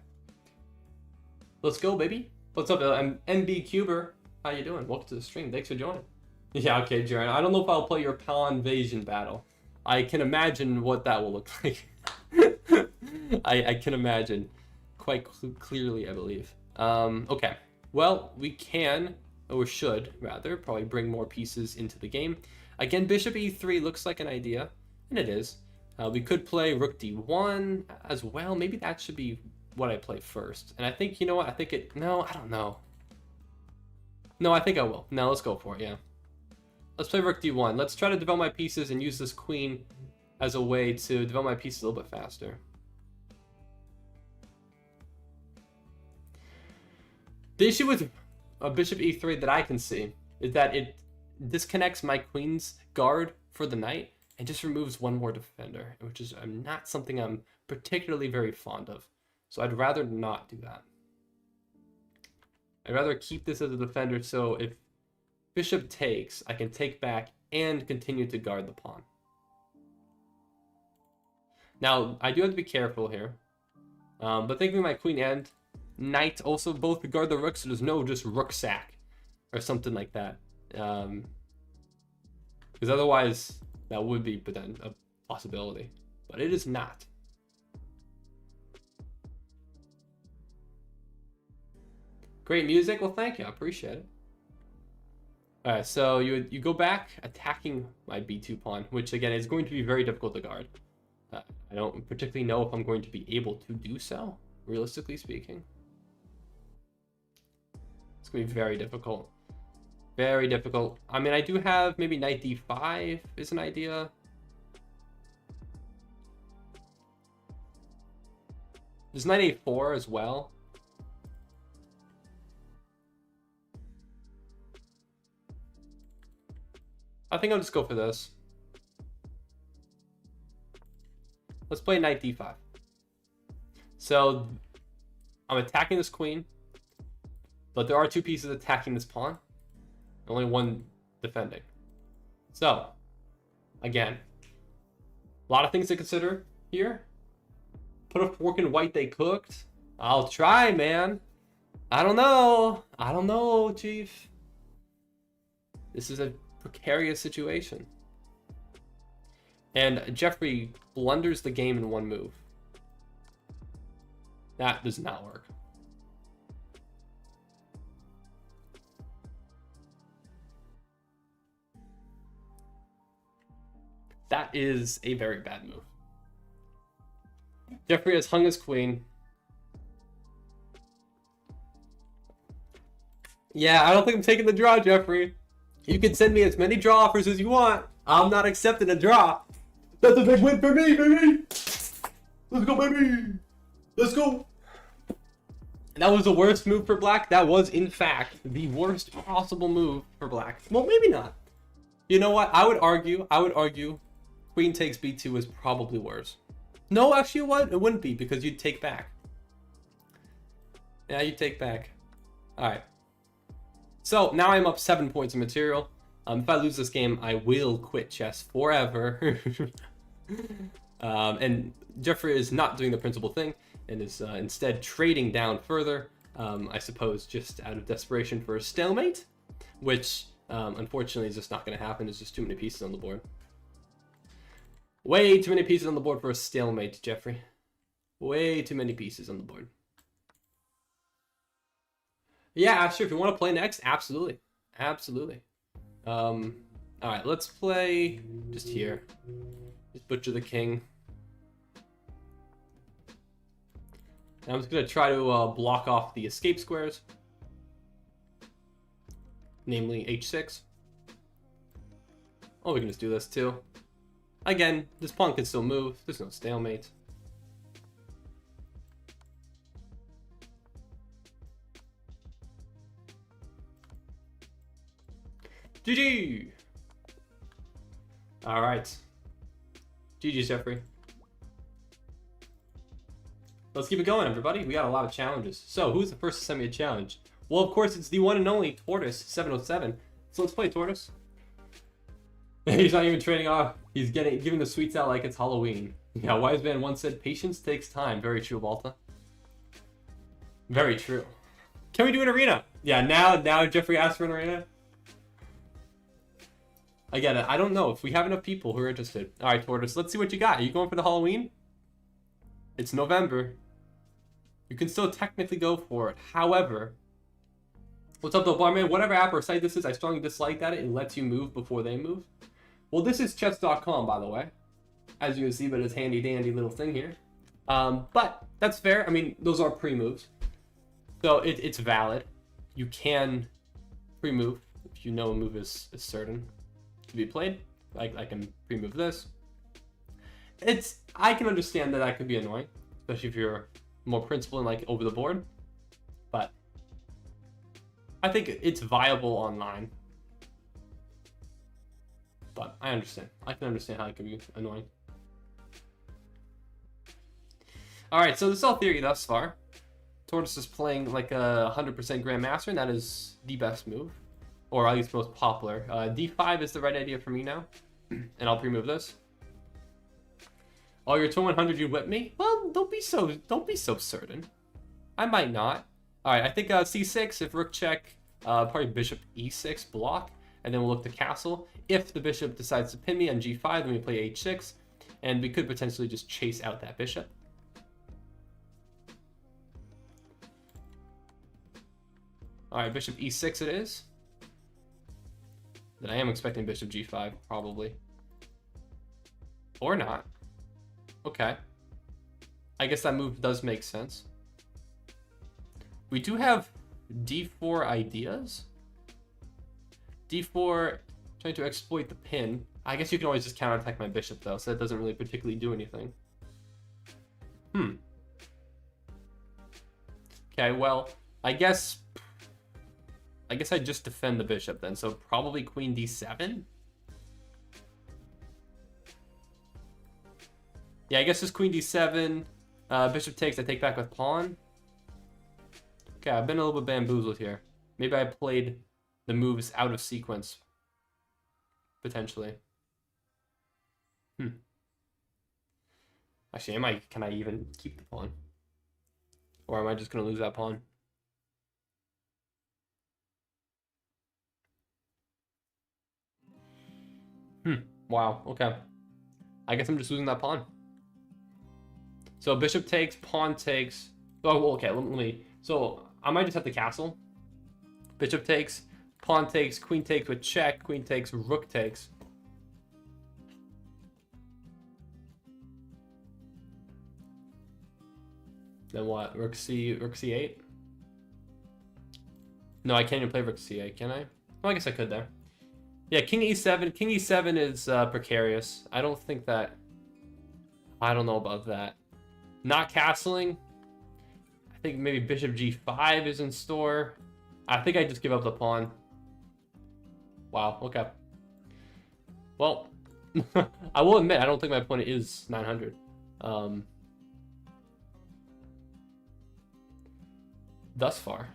Let's go, baby. What's up, MB Cuber? How you doing? Welcome to the stream. Thanks for joining. Yeah, okay, Jaren. I don't know if I'll play your pawn invasion battle. I can imagine what that will look like. I can imagine quite clearly, I believe. Okay. Well, we can, or should, rather, probably bring more pieces into the game. Again, bishop e3 looks like an idea, and it is. We could play rook d1 as well. Maybe that should be what I play first. And I think, you know what? I think it... No, I don't know. No, I think I will. No, let's go for it, yeah. Let's play rook d1. Let's try to develop my pieces and use this queen as a way to develop my pieces a little bit faster. The issue with bishop e3 that I can see is that it disconnects my queen's guard for the knight and just removes one more defender, which is not something I'm particularly very fond of. So I'd rather not do that. I'd rather keep this as a defender, so if bishop takes, I can take back and continue to guard the pawn. Now, I do have to be careful here. But thinking my queen and knight also both guard the rook, so there's no just rook sack or something like that. Because otherwise, that would be a possibility. But it is not. Great music. Well, thank you. I appreciate it. All right, so you go back attacking my b2 pawn, which again is going to be very difficult to guard. I don't particularly know if I'm going to be able to do so, realistically speaking. It's going to be very difficult. Very difficult. I mean, I do have maybe knight d5 is an idea. There's knight a4 as well. I think I'll just go for this. Let's play knight d5. So I'm attacking this queen, but there are two pieces attacking this pawn, only one defending. So again, a lot of things to consider here. Put a fork in white they cooked. I'll try, man. I don't know, Chief. This is a precarious situation. And Jeffrey blunders the game in one move. That does not work. That is a very bad move. Jeffrey has hung his queen. Yeah, I don't think I'm taking the draw, Jeffrey. You can send me as many draw offers as you want. I'm not accepting a draw. That's a big win for me, baby. Let's go, baby. Let's go. That was the worst move for black. That was, in fact, the worst possible move for black. Well, maybe not. You know what? I would argue queen takes b2 is probably worse. No, actually, what? It wouldn't be, because you'd take back. Yeah, you'd take back. All right. So now I'm up 7 points of material. If I lose this game, I will quit chess forever. And Jeffrey is not doing the principal thing and is instead trading down further, I suppose just out of desperation for a stalemate, which unfortunately is just not going to happen. There's just too many pieces on the board. Way too many pieces on the board for a stalemate, Jeffrey. Way too many pieces on the board. Yeah, sure. If you want to play next, absolutely. Absolutely. All right, let's play just here. Just butcher the king. And I'm just going to try to block off the escape squares. Namely, h6. Oh, we can just do this too. Again, this pawn can still move. There's no stalemate. GG! Alright. GG, Jeffrey. Let's keep it going, everybody. We got a lot of challenges. So, who's the first to send me a challenge? Well, of course, it's the one and only Tortoise707. So let's play Tortoise. He's not even trading off. He's giving the sweets out like it's Halloween. Yeah, Wise Man once said, patience takes time. Very true, Balta. Very true. Can we do an arena? Yeah, now Jeffrey asked for an arena. I get it. I don't know if we have enough people who are interested. All right, Tortoise, let's see what you got. Are you going for the Halloween? It's November. You can still technically go for it. However, what's up, though, barman? Whatever app or site this is, I strongly dislike that it lets you move before they move. Well, this is chess.com, by the way. As you can see, but it's handy dandy little thing here. But that's fair. I mean, those are pre-moves. So it's valid. You can pre-move if you know a move is certain to be played. Like I can pre-move this. I can understand that could be annoying, especially if you're more principled and like over the board. But I think it's viable online. But I understand. I can understand how it can be annoying. All right, so this is all theory thus far. Tortoise is playing like a 100% Grandmaster, and that is the best move, or at least most popular. D5 is the right idea for me now, and I'll pre-move this. Oh, you're to 100, you whip me? Well, don't be so certain. I might not. All right, I think C6 if rook check, probably bishop E6 block, and then we'll look to castle. If the bishop decides to pin me on G5, then we play H6, and we could potentially just chase out that bishop. All right, bishop E6 it is. Then I am expecting bishop G5, probably. Or not. Okay. I guess that move does make sense. We do have D4 ideas. D4, trying to exploit the pin. I guess you can always just counterattack my bishop, though, so that doesn't really particularly do anything. Okay, well, I guess I just defend the bishop then, so probably queen d7? Yeah, I guess just queen d7, bishop takes, I take back with pawn. Okay, I've been a little bit bamboozled here. Maybe I played the moves out of sequence, potentially. Actually, can I even keep the pawn? Or am I just going to lose that pawn? Wow, okay. I guess I'm just losing that pawn. So bishop takes, pawn takes. Oh, well, okay, let me. So I might just have to castle. Bishop takes, pawn takes, queen takes with check, queen takes, rook takes. Then what? Rook C8? No, I can't even play rook C8, can I? Oh, I guess I could there. Yeah, king E7. King E7 is precarious. I don't think that... I don't know about that. Not castling. I think maybe bishop G5 is in store. I think I just give up the pawn. Wow, okay. Well, I will admit, I don't think my opponent is 900. Thus far.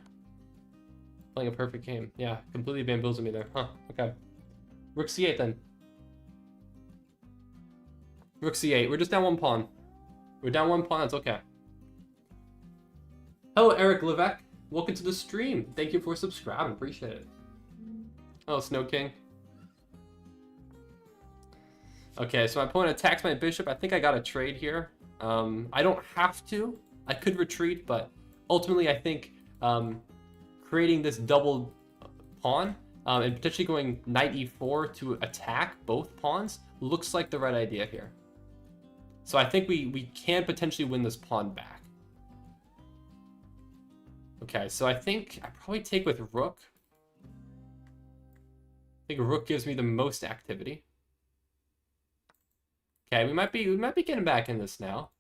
Playing a perfect game. Yeah, completely bamboozled me there. Huh, okay. Rook C8 then. Rook C8. We're just down one pawn. We're down one pawn. It's okay. Hello, Eric Levesque. Welcome to the stream. Thank you for subscribing. Appreciate it. Oh, Snow King. Okay, so my opponent attacks my bishop. I think I got a trade here. I don't have to. I could retreat, but ultimately I think creating this double pawn and potentially going knight e4 to attack both pawns looks like the right idea here. So I think we can potentially win this pawn back. Okay, so I think I probably take with rook. I think rook gives me the most activity. Okay, we might be getting back in this now.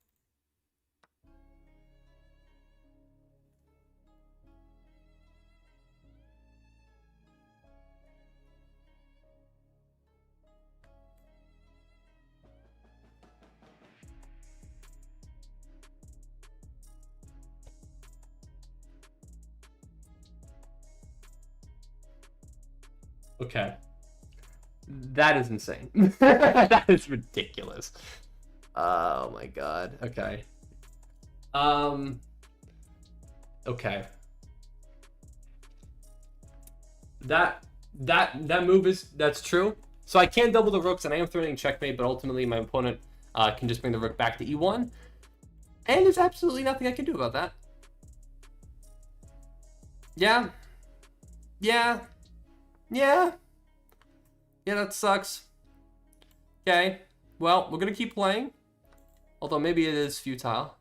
Okay. That is insane. That is ridiculous. Oh my god. Okay. Okay. That move that's true. So I can double the rooks, and I am threatening checkmate, but ultimately my opponent can just bring the rook back to e1, and there's absolutely nothing I can do about that. Yeah. Yeah. Yeah. Yeah, that sucks. Okay. Well, we're gonna keep playing. Although maybe it is futile.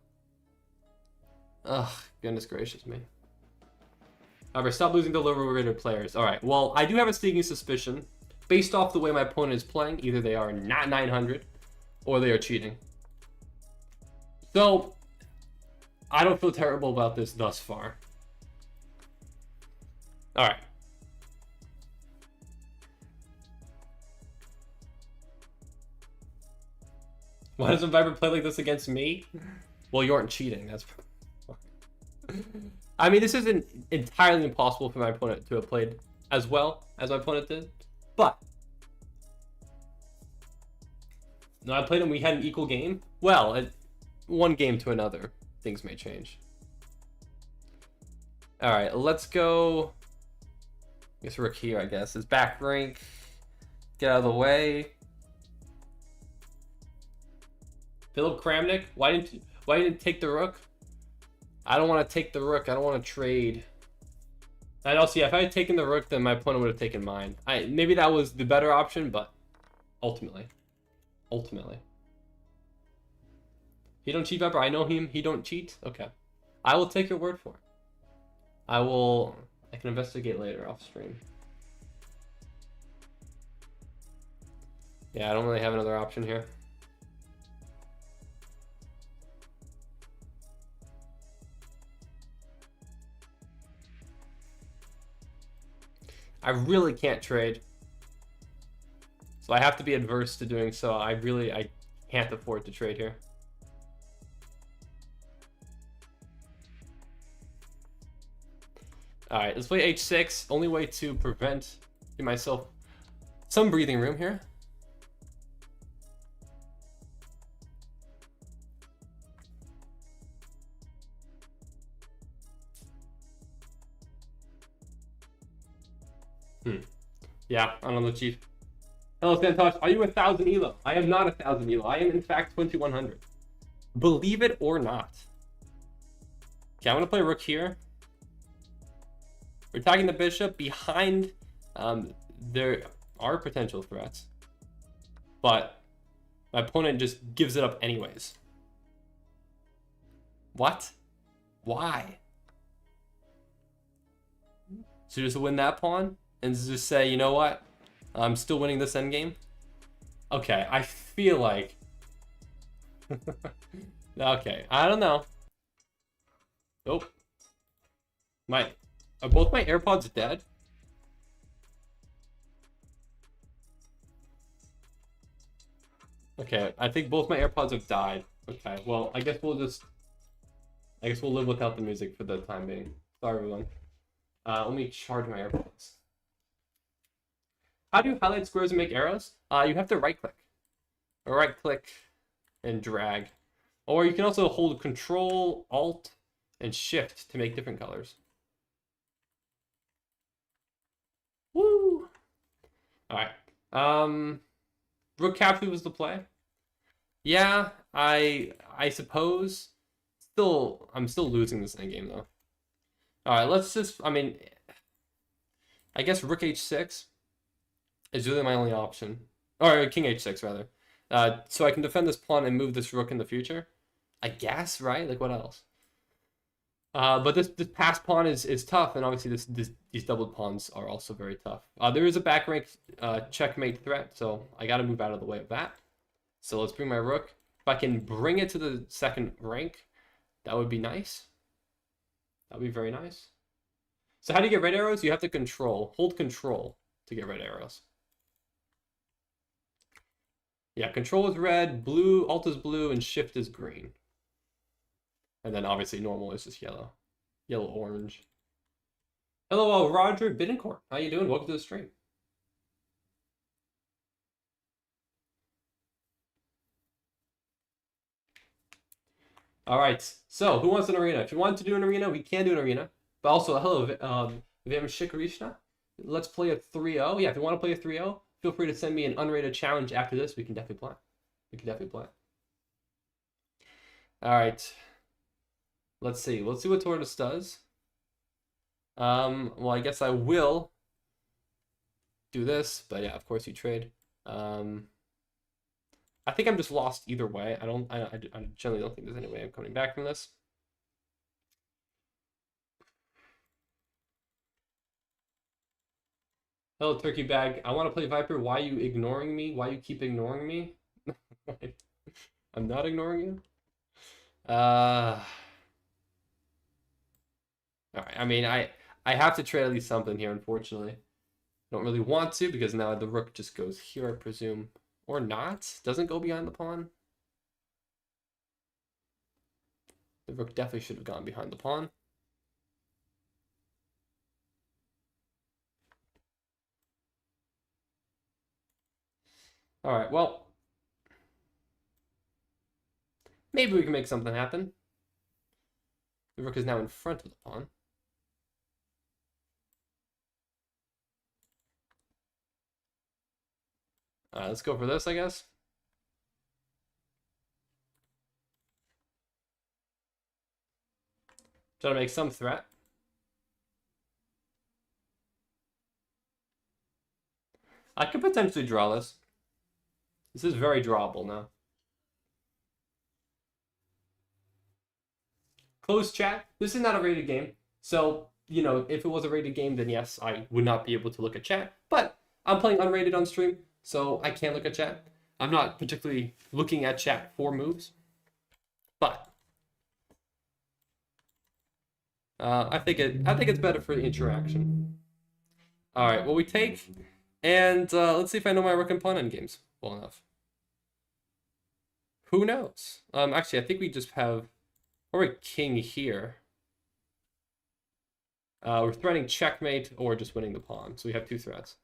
Ugh, goodness gracious me. However, stop losing to lower-rated players. Alright, well, I do have a sneaking suspicion. Based off the way my opponent is playing, either they are not 900, or they are cheating. So, I don't feel terrible about this thus far. Alright. Why doesn't Viper play like this against me? Well, you aren't cheating. That's. I mean, this isn't entirely impossible for my opponent to have played as well as my opponent did, but no, I played him. We had an equal game. Well, one game to another, things may change. All right, let's go. I guess rook here. I guess is back rank. Get out of the way. Philip Kramnik, why didn't you take the rook? I don't want to take the rook. I don't want to trade. And also, yeah, if I had taken the rook, then my opponent would have taken mine. Maybe that was the better option, but ultimately. He don't cheat, Viper. I know him. He don't cheat. Okay. I will take your word for it. I can investigate later off stream. Yeah, I don't really have another option here. I really can't trade. So I have to be adverse to doing so. I can't afford to trade here. Alright, let's play h6. Only way to give myself some breathing room here. Yeah, I don't know, Chief. Hello, Santosh. Are you 1,000 elo? I am not 1,000 elo. I am, in fact, 2,100. Believe it or not. Okay, I'm going to play rook here. We're attacking the bishop behind. There are potential threats. But my opponent just gives it up anyways. What? Why? So just win that pawn? And just say, you know what? I'm still winning this endgame. Okay, I feel like. Okay, I don't know. Nope. Are both my AirPods dead? Okay, I think both my AirPods have died. Okay, well, I guess we'll live without the music for the time being. Sorry, everyone. Let me charge my AirPods. How do you highlight squares and make arrows? You have to right-click. Or right-click and drag. Or you can also hold Control, Alt, and Shift to make different colors. Woo! Alright. Rook capture was the play. Yeah, I suppose. I'm still losing this endgame, though. Alright, let's just, I guess rook h6 is really my only option. Or king h6, rather. So I can defend this pawn and move this rook in the future. I guess, right? Like, what else? But this passed pawn is tough, and obviously these doubled pawns are also very tough. There is a back rank checkmate threat, so I got to move out of the way of that. So let's bring my rook. If I can bring it to the second rank, that would be nice. That would be very nice. So how do you get red arrows? You have to hold control to get red arrows. Yeah, control is red, blue, alt is blue, and shift is green. And then obviously normal is just yellow. Yellow-orange. Hello, Roger Bittencourt. How you doing? Welcome to the stream. All right. So who wants an arena? If you want to do an arena, we can do an arena. But also, hello, Vamshikarishna. Let's play a 3-0. Yeah, if you want to play a 3-0, feel free to send me an unrated challenge after this. We can definitely play. We can definitely play. All right. Let's see. Let's see what Tortoise does. Well, I guess I will do this, but yeah, of course you trade. I think I'm just lost either way. I generally don't think there's any way I'm coming back from this. Hello, Turkey Bag. I want to play Viper. Why are you ignoring me? Why you keep ignoring me? I'm not ignoring you. All right. I mean, I have to trade at least something here, unfortunately. Don't really want to because now the rook just goes here, I presume. Or not. Doesn't go behind the pawn. The rook definitely should have gone behind the pawn. All right, well. Maybe we can make something happen. The rook is now in front of the pawn. Let's go for this, I guess. Try to make some threat. I could potentially draw this. This is very drawable now. Closed chat. This is not a rated game. So, you know, if it was a rated game, then yes, I would not be able to look at chat. But I'm playing unrated on stream, so I can't look at chat. I'm not particularly looking at chat for moves. But I think it's better for the interaction. All right, well, we take, and let's see if I know my rook and pawn endgames well enough. Who knows? Actually, I think we just have, or a king here. We're threatening checkmate or just winning the pawn, so we have two threats.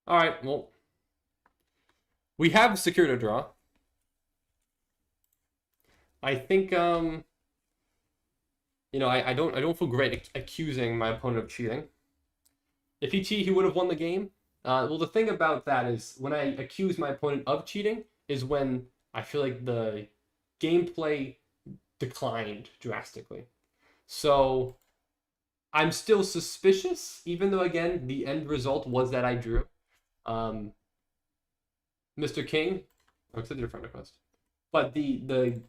All right, well, we have secured a draw. I think, you know, I don't feel great accusing my opponent of cheating. If he cheated, he would have won the game. Well, the thing about that is when I accuse my opponent of cheating is when I feel like the gameplay declined drastically. So I'm still suspicious, even though, again, the end result was that I drew. Mr. King, I accepted your friend request. But the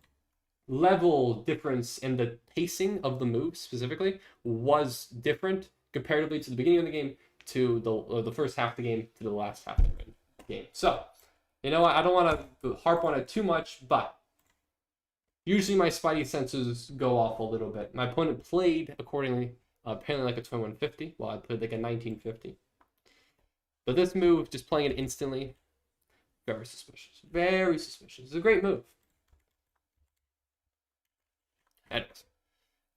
level difference in the pacing of the moves specifically was different comparatively to the beginning of the game to the first half of the game to the last half of the game. So, you know what? I don't want to harp on it too much, but usually my spidey senses go off a little bit. My opponent played accordingly, apparently like a 2150, while I played like a 1950. But this move, just playing it instantly, very suspicious. Very suspicious. It's a great move.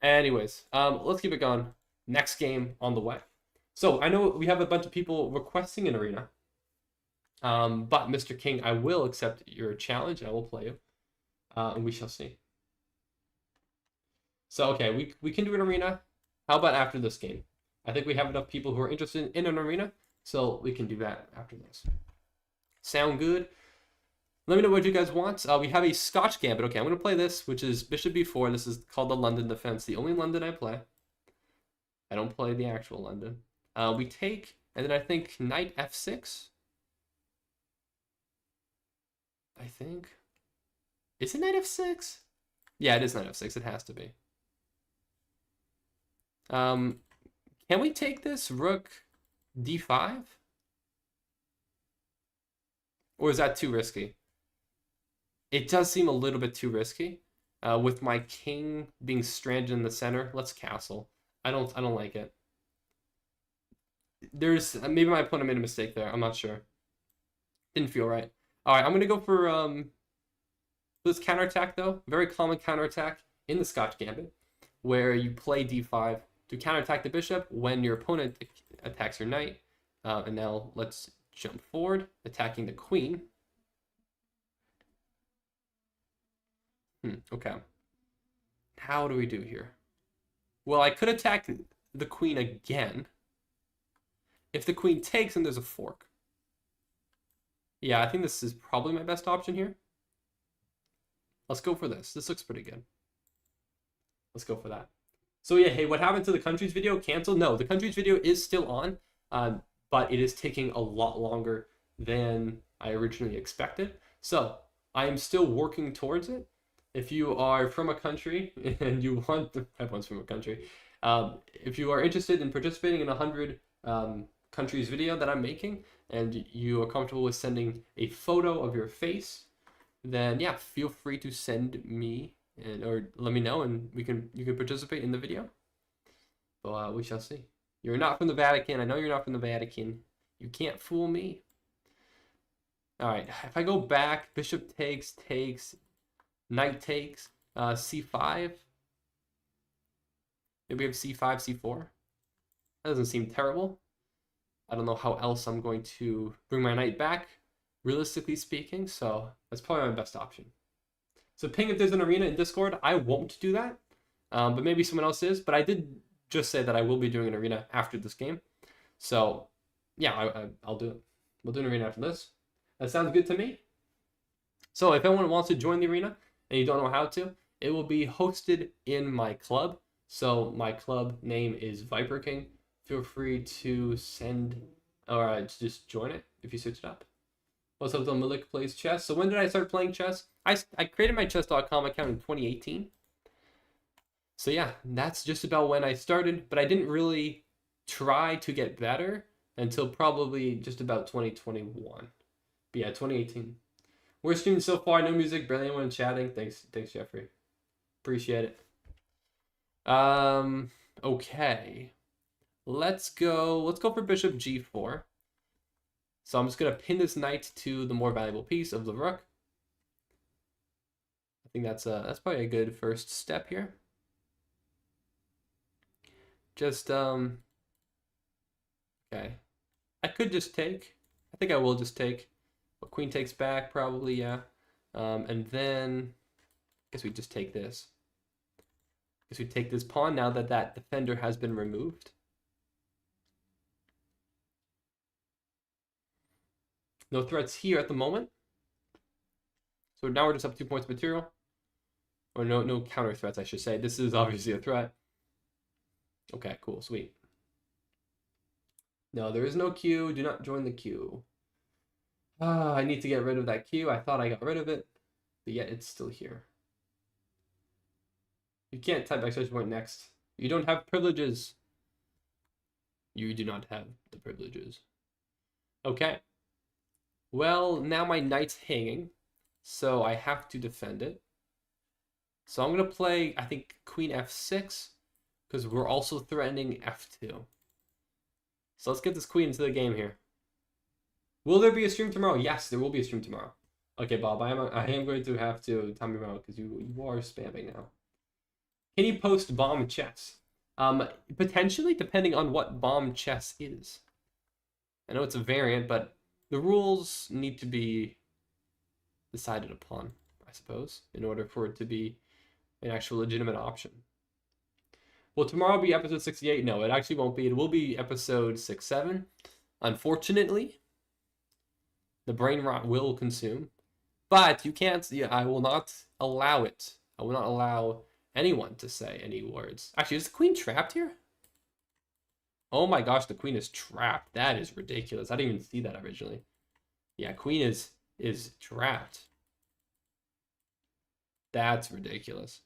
Anyways, let's keep it going. Next game on the way. So I know we have a bunch of people requesting an arena. But Mr. King, I will accept your challenge. I will play you. And we shall see. So, okay, we can do an arena. How about after this game? I think we have enough people who are interested in an arena, so we can do that after this. Sound good? Let me know what you guys want. We have a Scotch Gambit. Okay, I'm going to play this, which is Bishop B4. This is called the London Defense. The only London I play. I don't play the actual London. We take, and then I think Knight F6. I think. Is it Knight F6? Yeah, it is Knight F6. It has to be. Can we take this Rook D5? Or is that too risky? It does seem a little bit too risky. With my king being stranded in the center, let's castle. I don't like it. There's maybe my opponent made a mistake there. I'm not sure. Didn't feel right. All right, I'm gonna go for this counterattack though. Very common counterattack in the Scotch Gambit, where you play D5 to counterattack the bishop when your opponent attacks your knight. And now let's jump forward, attacking the queen. Okay. How do we do here? Well, I could attack the queen again. If the queen takes, then there's a fork. Yeah, I think this is probably my best option here. Let's go for this. This looks pretty good. Let's go for that. So yeah, hey, what happened to the countries video? Canceled? No, the countries video is still on, but it is taking a lot longer than I originally expected. So I am still working towards it. If you are from a country and you want everyone's from a country, if you are interested in participating in 100 countries video that I'm making, and you are comfortable with sending a photo of your face, then yeah, feel free to send me or let me know, and you can participate in the video. But we shall see. You're not from the Vatican. I know you're not from the Vatican. You can't fool me. All right, if I go back, bishop takes, knight takes, c5. Maybe we have c5, c4. That doesn't seem terrible. I don't know how else I'm going to bring my knight back, realistically speaking, so that's probably my best option. So ping if there's an arena in Discord. I won't do that, but maybe someone else is. But I did just say that I will be doing an arena after this game. So yeah, I'll do it. We'll do an arena after this. That sounds good to me. So if anyone wants to join the arena and you don't know how to, it will be hosted in my club. So my club name is Viper King. Feel free to send or just join it if you search it up. What's up, Malik plays chess. So when did I start playing chess? I created my chess.com account in 2018. So yeah, that's just about when I started, but I didn't really try to get better until probably just about 2021. But yeah, 2018. We're streaming so far, no music, barely anyone chatting. Thanks, Jeffrey. Appreciate it. Okay. Let's go for bishop g4. So I'm just gonna pin this knight to the more valuable piece of the rook. I think that's probably a good first step here. Just okay. I could just take. I think I will just take. But queen takes back probably, yeah. And then I guess we just take this. I guess we take this pawn now that that defender has been removed. No threats here at the moment. So now we're just up 2 points of material. Or no counter threats, I should say. This is obviously a threat. Okay, cool, sweet. No, there is no queue. Do not join the queue. I need to get rid of that queue. I thought I got rid of it, but yet it's still here. You can't type !point next. You don't have privileges. You do not have the privileges. Okay. Well, now my knight's hanging, so I have to defend it. So I'm going to play, I think, queen f6, because we're also threatening f2. So let's get this queen into the game here. Will there be a stream tomorrow? Yes, there will be a stream tomorrow. Okay, Bob, I am going to have to time you out because you are spamming now. Can you post bomb chess? Potentially, depending on what bomb chess is. I know it's a variant, but the rules need to be decided upon, I suppose, in order for it to be an actual legitimate option. Will tomorrow be episode 68? No, it actually won't be. It will be episode 67. Unfortunately, the brain rot will consume. But you can't, I will not allow it. I will not allow anyone to say any words. Actually, is the queen trapped here? Oh my gosh, the queen is trapped. That is ridiculous. I didn't even see that originally. Yeah, queen is trapped. That's ridiculous.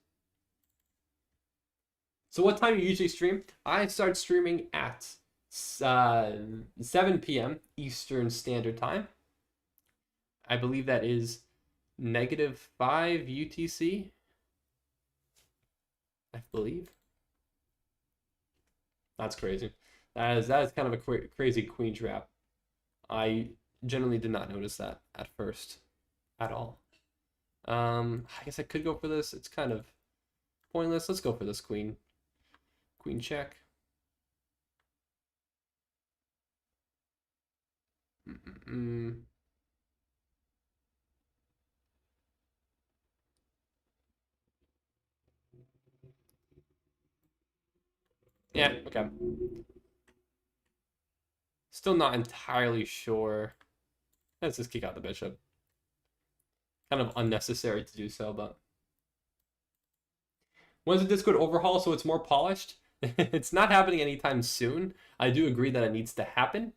So what time do you usually stream? I start streaming at 7 p.m. Eastern Standard Time. I believe that is -5 UTC. I believe. That's crazy. That is kind of a crazy queen trap. I generally did not notice that at first at all. I guess I could go for this. It's kind of pointless. Let's go for this queen. Queen check. Yeah, okay. Still not entirely sure. Let's just kick out the bishop. Kind of unnecessary to do so, but... When's the Discord overhaul so it's more polished? It's not happening anytime soon. I do agree that it needs to happen.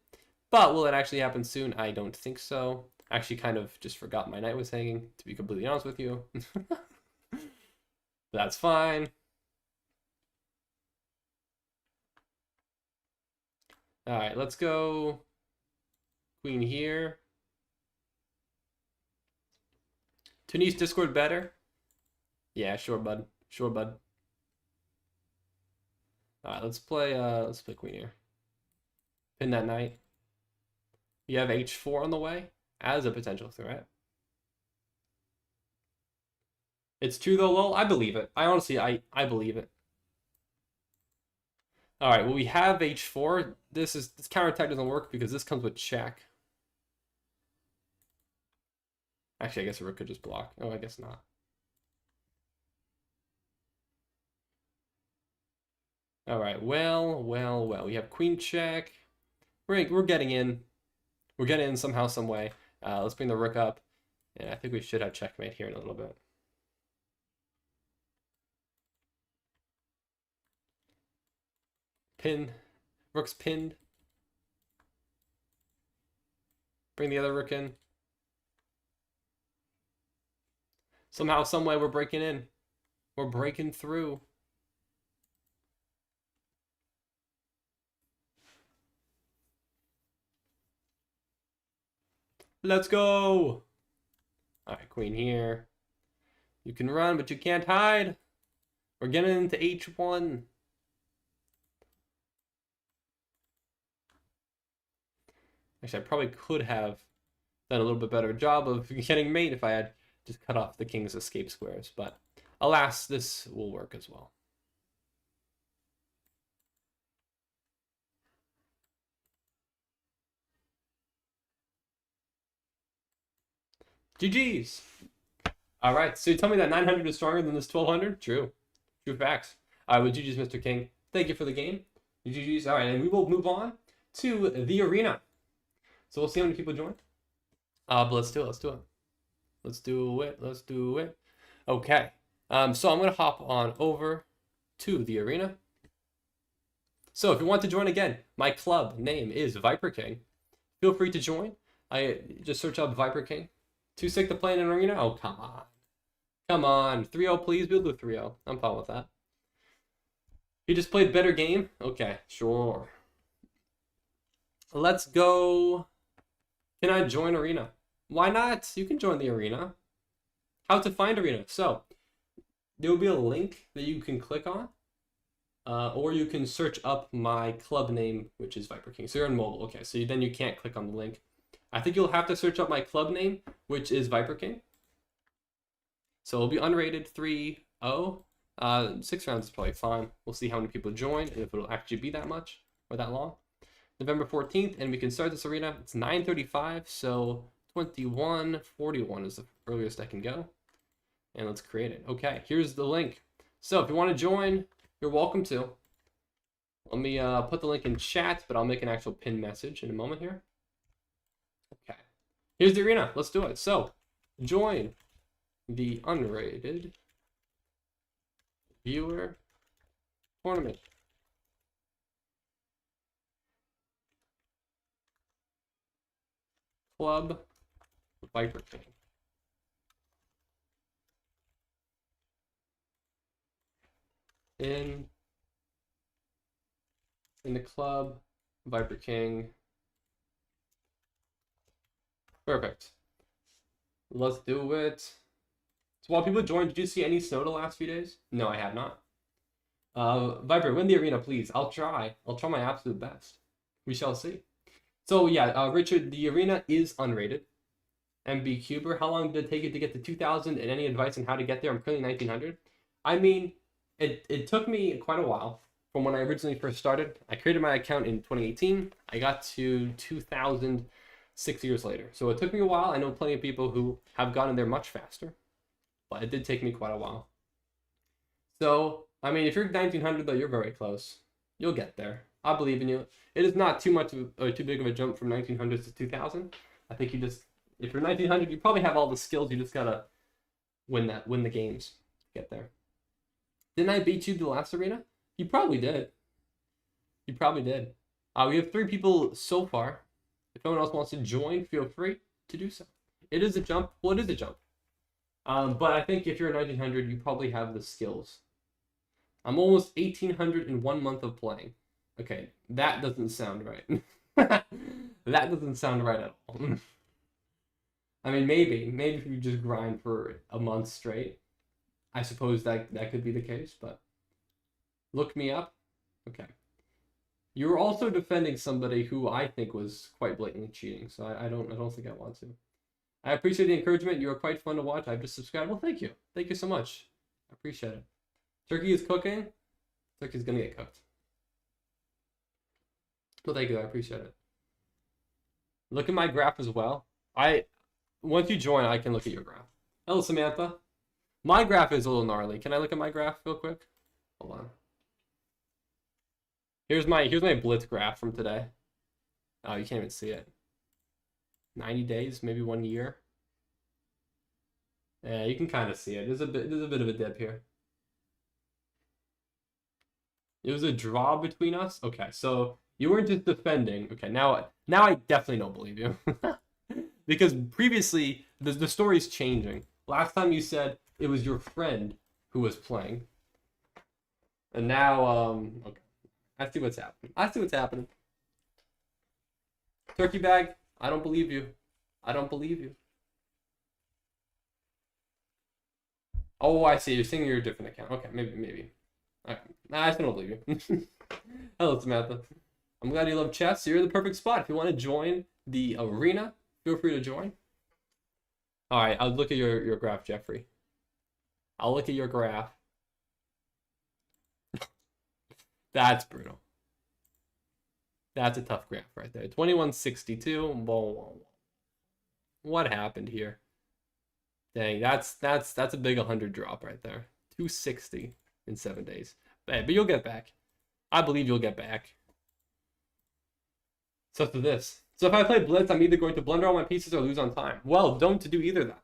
But will it actually happen soon? I don't think so. I actually kind of just forgot my knight was hanging, to be completely honest with you. That's fine. Alright, let's go queen here. Tunis Discord better? Yeah, sure, bud. Sure, bud. Alright, let's play queen here. Pin that knight. You have h4 on the way as a potential threat. It's true though, lol. I believe it. I honestly, I believe it. Alright, well we have h4. This counterattack doesn't work because this comes with check. Actually, I guess a rook could just block. Oh, I guess not. Alright, well. We have queen check. We're getting in. We're getting in somehow, some way. Let's bring the rook up. And I think we should have checkmate here in a little bit. Pin. Rook's pinned. Bring the other rook in. Somehow, some way, we're breaking in. We're breaking through. Let's go! Alright, queen here. You can run, but you can't hide. We're getting into h1. Actually, I probably could have done a little bit better job of getting mate if I had just cut off the king's escape squares. But alas, this will work as well. GG's. All right, so you tell me that 900 is stronger than this 1200? True. True facts. All right, well, GG's, Mr. King. Thank you for the game. GG's. All right, and we will move on to the arena. So we'll see how many people join. But let's do it. Let's do it. Okay. So I'm going to hop on over to the arena. So if you want to join again, my club name is Viper King. Feel free to join. I just search up Viper King. Too sick to play in an arena? Oh, come on. Come on. 3-0, please. We'll do 3-0. I'm fine with that. You just played better game? Okay, sure. Let's go. Can I join arena? Why not? You can join the arena. How to find arena. So, there will be a link that you can click on. Or you can search up my club name, which is Viper King. So you're on mobile. Okay, so then you can't click on the link. I think you'll have to search up my club name, which is Viper King. So it'll be unrated 3-0. 6 rounds is probably fine. We'll see how many people join and if it'll actually be that much or that long. November 14th, and we can start this arena. It's 9:35, so 21:41 is the earliest I can go. And let's create it. Okay, here's the link. So if you want to join, you're welcome to. Let me put the link in chat, but I'll make an actual pin message in a moment here. Okay, here's the arena. Let's do it. So, join the unrated viewer tournament. Club Viper King. In the club Viper King. Perfect. Let's do it. So while people join, did you see any snow the last few days? No, I have not. Viper, win the arena, please. I'll try my absolute best. We shall see. So yeah, Richard, the arena is unrated. MB Cuber, how long did it take you to get to 2,000? And any advice on how to get there? I'm currently 1,900. I mean, it took me quite a while from when I originally first started. I created my account in 2018. I got to 2,000 6 years later. So it took me a while. I know plenty of people who have gotten there much faster, but it did take me quite a while. So, I mean, if you're 1900 though, you're very close. You'll get there. I believe in you. It is not too much of, or too big of a jump from 1900 to 2000. I think you just, if you're 1900, you probably have all the skills. You just gotta win the games to get there. Didn't I beat you the last arena? You probably did. You probably did. We have 3 people so far. If anyone else wants to join, feel free to do so. It is a jump. Well, it is a jump. But I think if you're 1900, you probably have the skills. I'm almost 1800 in 1 month of playing. Okay, that doesn't sound right. That doesn't sound right at all. I mean, maybe if you just grind for a month straight, I suppose that could be the case. But look me up. Okay. You're also defending somebody who I think was quite blatantly cheating, so I don't think I want to. I appreciate the encouragement. You are quite fun to watch. I've just subscribed. Well, thank you. Thank you so much. I appreciate it. Turkey is cooking. Turkey's gonna get cooked. Well, thank you. I appreciate it. Look at my graph as well. Once you join, I can look at your graph. Hello, Samantha. My graph is a little gnarly. Can I look at my graph real quick? Hold on. Here's my blitz graph from today. Oh, you can't even see it. 90 days, maybe 1 year. Yeah, you can kind of see it. There's a bit of a dip here. It was a draw between us. Okay, so you weren't just defending. Okay, now I definitely don't believe you. Because previously the story's changing. Last time you said it was your friend who was playing. And now okay. I see what's happening. Turkey bag, I don't believe you. I don't believe you. Oh, I see. You're saying you're a different account. Okay, maybe. Okay. Nah, I still don't believe you. Hello, Samantha. I'm glad you love chess. You're in the perfect spot. If you want to join the arena, feel free to join. All right, I'll look at your graph, Jeffrey. I'll look at your graph. That's brutal. That's a tough graph right there. 2162. What happened here? Dang, that's a big 100 drop right there. 260 in 7 days. But you'll get back. I believe you'll get back. So to this. So if I play blitz, I'm either going to blunder all my pieces or lose on time. Well, don't do either of that.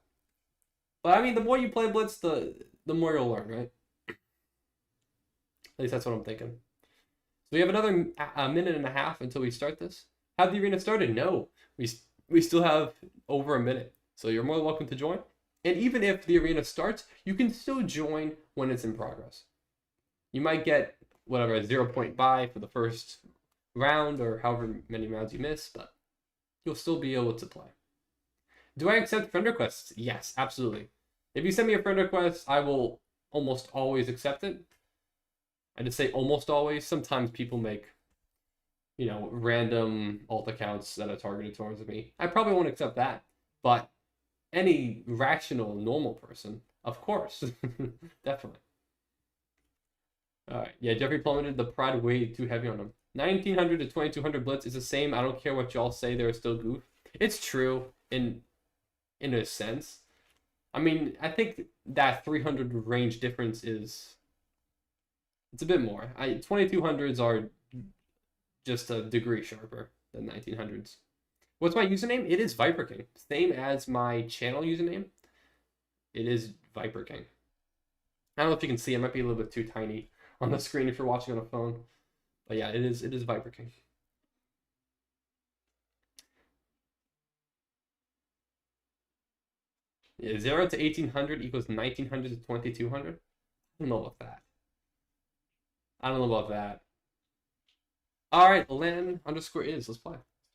But I mean, the more you play blitz, the more you'll learn, right? At least that's what I'm thinking. So we have another minute and a half until we start this. Have the arena started? No. We still have over a minute. So you're more than welcome to join. And even if the arena starts, you can still join when it's in progress. You might get whatever, a 0 point buy for the first round or however many rounds you miss, but you'll still be able to play. Do I accept friend requests? Yes, absolutely. If you send me a friend request, I will almost always accept it. I just say almost always. Sometimes people make, random alt accounts that are targeted towards me. I probably won't accept that, but any rational, normal person, of course, definitely. All right, yeah, Jeffrey plummeted the pride way too heavy on him. 1900 to 2200 blitz is the same. I don't care what y'all say. They're still goof. It's true in a sense. I mean, I think that 300 range difference it's a bit more. 2200s are just a degree sharper than 1900s. What's my username? It is Viper King. Same as my channel username. It is Viper King. I don't know if you can see. It might be a little bit too tiny on the screen if you're watching on a phone. But yeah, it is Viper King. Yeah, 0 to 1800 equals 1900 to 2200. I don't know about that. All right, Lan_is. Let's play. Let's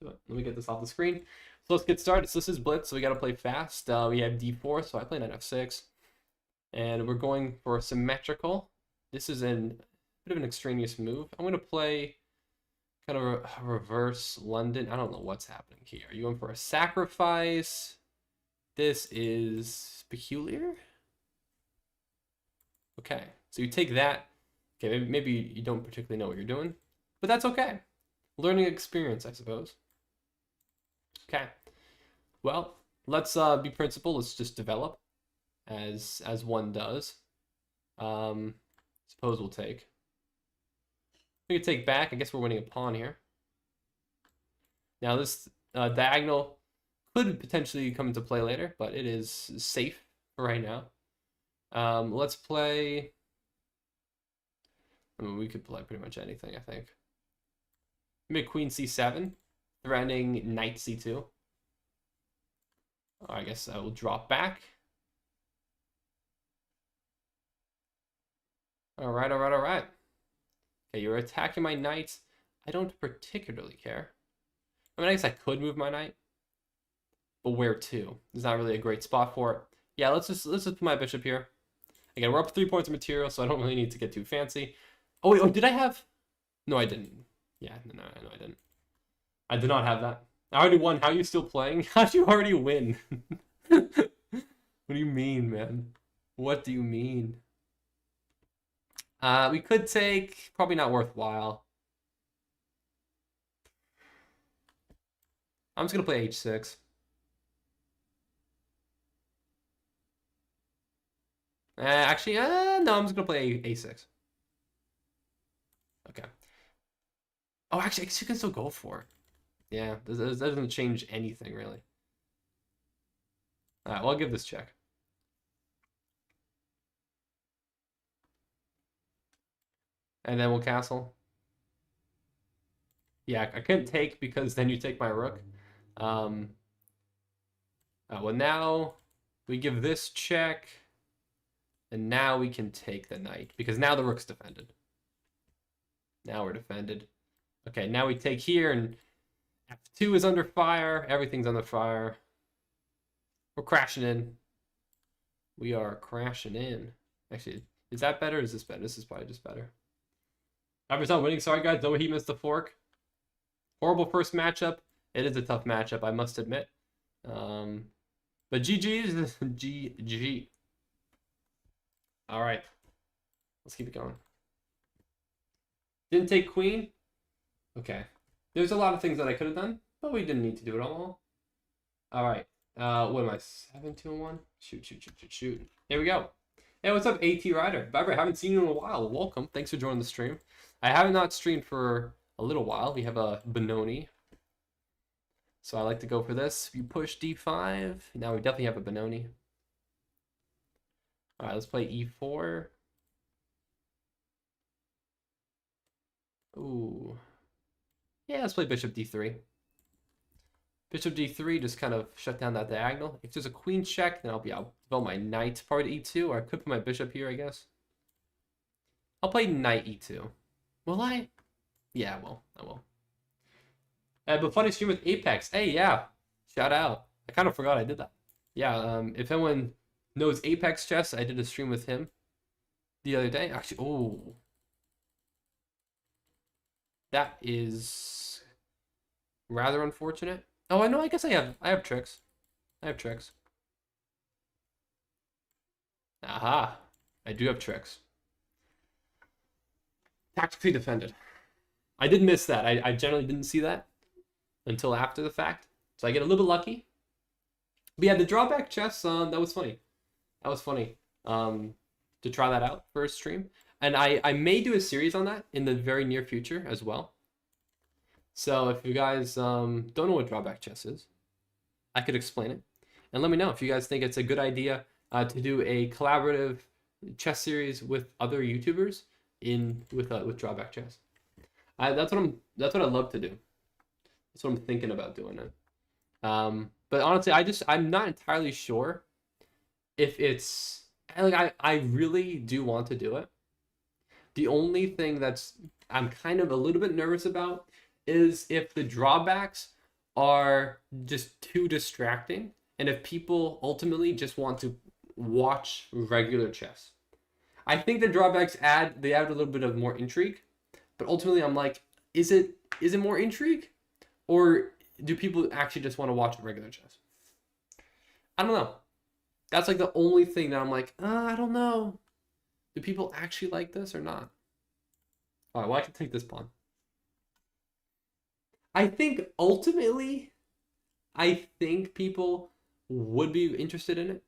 do it. Let me get this off the screen. So let's get started. So this is blitz, so we got to play fast. We have d4, so I play knight f6. And we're going for symmetrical. This is a bit of an extraneous move. I'm going to play kind of a reverse London. I don't know what's happening here. Are you going for a sacrifice? This is peculiar. Okay, so you take that. Okay, maybe you don't particularly know what you're doing, but that's okay. Learning experience, I suppose. Okay, Well, let's be principled. Let's just develop as one does. Suppose we'll take. We could take back. I guess we're winning a pawn here. Now this diagonal could potentially come into play later, but it is safe for right now. Let's play. I mean, we could play pretty much anything, I think. Maybe queen c7, threatening knight c2. I guess I will drop back. All right. Okay, you're attacking my knight. I don't particularly care. I mean, I guess I could move my knight, but where to? There's not really a great spot for it. Yeah, let's just put my bishop here. Again, we're up 3 points of material, so I don't really need to get too fancy. Oh wait, did I have? No, I didn't. Yeah, no, I didn't. I did not have that. I already won. How are you still playing? How'd you already win? What do you mean, man? What do you mean? We could take, probably not worthwhile. I'm just gonna play h6. Actually, no, I'm just gonna play a6. Okay. Oh, actually, I guess you can still go for it. Yeah, that doesn't change anything, really. All right, well, I'll give this check. And then we'll castle. Yeah, I couldn't take because then you take my rook. Well, now we give this check. And now we can take the knight because now the rook's defended. Now we're defended. Okay, now we take here and f2 is under fire. Everything's under fire. We're crashing in. We are crashing in. Actually, is that better or is this better? This is probably just better. Average not winning. Sorry, guys. No, he missed the fork. Horrible first matchup. It is a tough matchup, I must admit. But GG's. GG. All right. Let's keep it going. Didn't take queen. Okay. There's a lot of things that I could have done, but we didn't need to do it all. All right. What am I? 7-2-1? Shoot. There we go. Hey, what's up, AT Rider? Bye, haven't seen you in a while. Welcome. Thanks for joining the stream. I have not streamed for a little while. We have a Benoni. So I like to go for this. You push d5. Now we definitely have a Benoni. All right, let's play e4. Ooh. Yeah, let's play bishop d3. Bishop d3, just kind of shut down that diagonal. If there's a queen check, then I'll develop my knight probably to e2, or I could put my bishop here, I guess. I'll play knight e2. Will I? Yeah, I will. But funny stream with Apex. Hey, yeah. Shout out. I kind of forgot I did that. Yeah, if anyone knows Apex Chess, I did a stream with him the other day. Actually, oh. That is rather unfortunate. Oh, I know. I guess I have tricks. Aha. I do have tricks. Tactically defended. I did miss that. I generally didn't see that until after the fact. So I get a little bit lucky. But yeah, the drawback chess, that was funny. To try that out for a stream. And I may do a series on that in the very near future as well. So if you guys don't know what drawback chess is, I could explain it. And let me know if you guys think it's a good idea to do a collaborative chess series with other YouTubers with drawback chess. That's what I love to do. That's what I'm thinking about doing it. But honestly, I'm not entirely sure if it's like I really do want to do it. The only thing I'm kind of a little bit nervous about is if the drawbacks are just too distracting and if people ultimately just want to watch regular chess. I think the drawbacks add a little bit of more intrigue, but ultimately I'm like, is it more intrigue, or do people actually just want to watch regular chess? I don't know. That's like the only thing that I'm like, I don't know. Do people actually like this or not? All right, well, I can take this pawn. I think ultimately, I think people would be interested in it.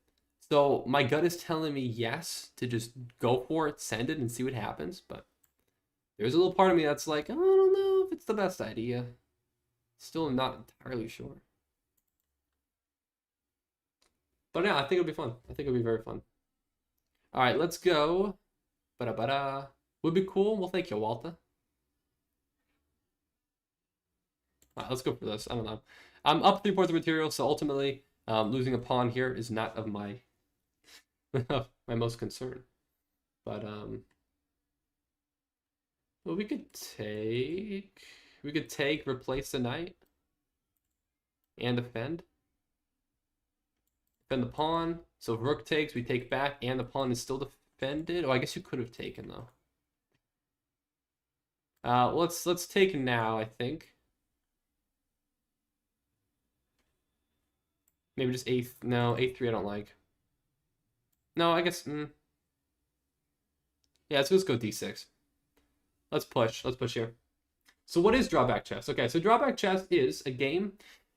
So my gut is telling me yes, to just go for it, send it, and see what happens. But there's a little part of me that's like, I don't know if it's the best idea. Still not entirely sure. But yeah, I think it'll be fun. I think it'll be very fun. All right, let's go. Bada. Would be cool. Well, thank you, Walter. All right, let's go for this. I don't know. I'm up 3 points of material, so ultimately, losing a pawn here is not of my my most concern. But well, we could take, replace the knight, and defend. Defend the pawn. So if rook takes, we take back, and the pawn is still defended. Oh, I guess you could have taken though. Let's take now, I think. Maybe just eighth. No, a3 I don't like. No, I guess. Yeah, let's just go d6. Let's push. Let's push here. So what is drawback chess? Okay, so drawback chess is a game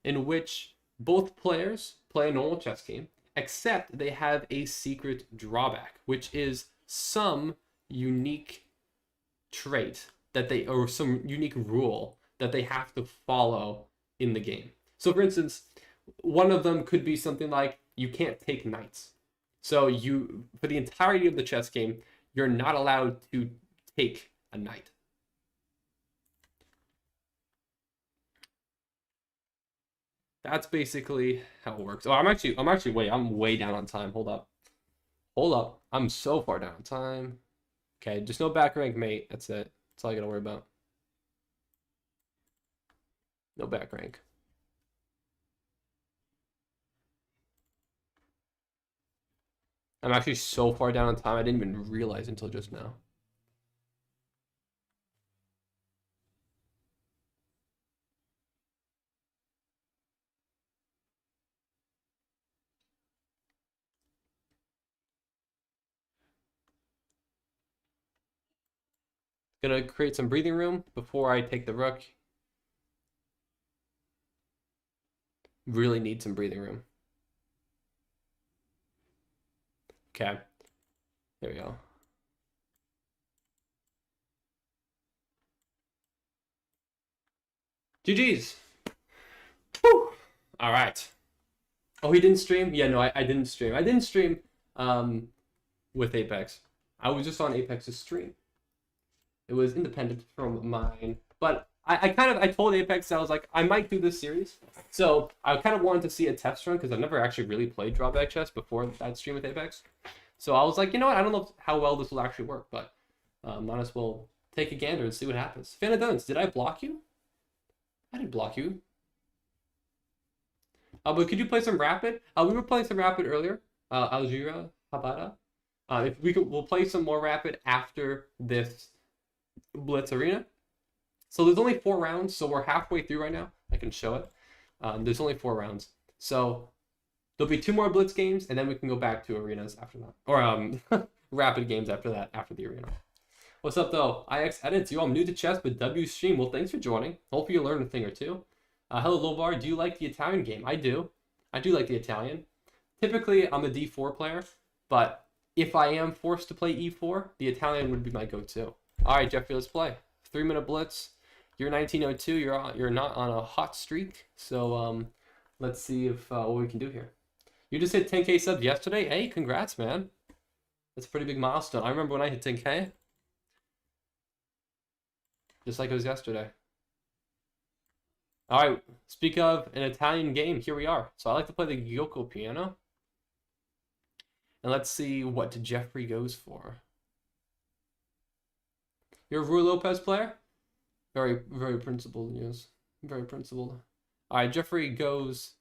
in which both players play a normal chess game, except they have a secret drawback, which is some unique trait that they, or some unique rule that they have to follow in the game. So for instance, one of them could be something like you can't take knights. So you, for the entirety of the chess game, you're not allowed to take a knight. That's basically how it works. Oh, I'm way down on time. Hold up. I'm so far down on time. Okay, just no back rank, mate. That's it. That's all I gotta worry about. No back rank. I'm actually so far down on time, I didn't even realize until just now. Gonna create some breathing room before I take the rook. Really need some breathing room. Okay. There we go. GG's. Whew. All right. Oh, he didn't stream? Yeah, no, I didn't stream. I didn't stream with Apex. I was just on Apex's stream. It was independent from mine. But I told Apex that I was like, I might do this series. So I kind of wanted to see a test run because I've never actually really played drawback chess before that stream with Apex. So I was like, you know what? I don't know how well this will actually work, but might as well take a gander and see what happens. Fan of Duns, did I block you? I didn't block you. But could you play some Rapid? We were playing some Rapid earlier. Algira, Habada. If we could, we'll play some more Rapid after this Blitz Arena. So there's only 4 rounds, so we're halfway through right now. I can show it. There's only 4 rounds. So there'll be 2 more Blitz games, and then we can go back to arenas after that. Or Rapid games after that, after the arena. What's up, though? IX Edits. Yo, I'm new to chess, but W stream. Well, thanks for joining. Hopefully you learned a thing or two. Hello, Lovar. Do you like the Italian game? I do. I do like the Italian. Typically, I'm a D4 player, but if I am forced to play E4, the Italian would be my go-to. All right, Jeffrey, let's play. 3-minute blitz. You're 1902. You're not on a hot streak, so let's see if what we can do here. You just hit 10K subs yesterday. Hey, congrats, man. That's a pretty big milestone. I remember when I hit 10K. Just like it was yesterday. All right, speak of an Italian game, here we are. So I like to play the Gyoko piano. And let's see what Jeffrey goes for. You're a Rui Lopez player? Very, very principled, yes. Very principled. All right, Jeffrey goes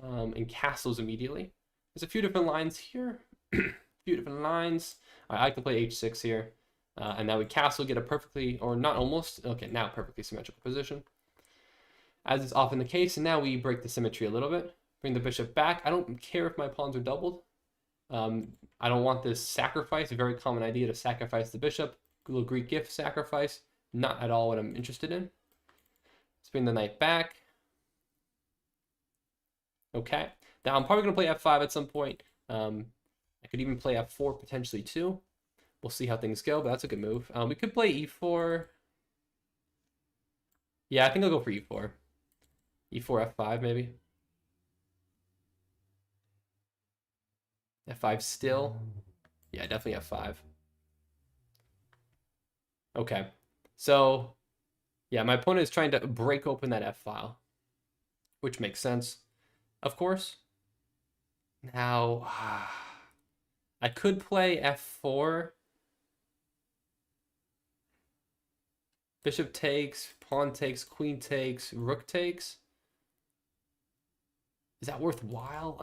and castles immediately. There's a few different lines here. A few different lines. I like to play h6 here. And now we castle, get a perfectly, or not almost, okay, now perfectly symmetrical position. As is often the case, and now we break the symmetry a little bit. Bring the bishop back. I don't care if my pawns are doubled. I don't want this sacrifice, a very common idea to sacrifice the bishop. A little Greek gift sacrifice. Not at all what I'm interested in. Let's bring the knight back. Okay. Now I'm probably going to play f5 at some point. I could even play f4 potentially too. We'll see how things go, but that's a good move. We could play e4. Yeah, I think I'll go for e4. e4, f5 maybe. f5 still. Yeah, definitely f5. Okay. So, yeah, my opponent is trying to break open that f file, which makes sense, of course. Now, I could play f4. Bishop takes, pawn takes, queen takes, rook takes. Is that worthwhile?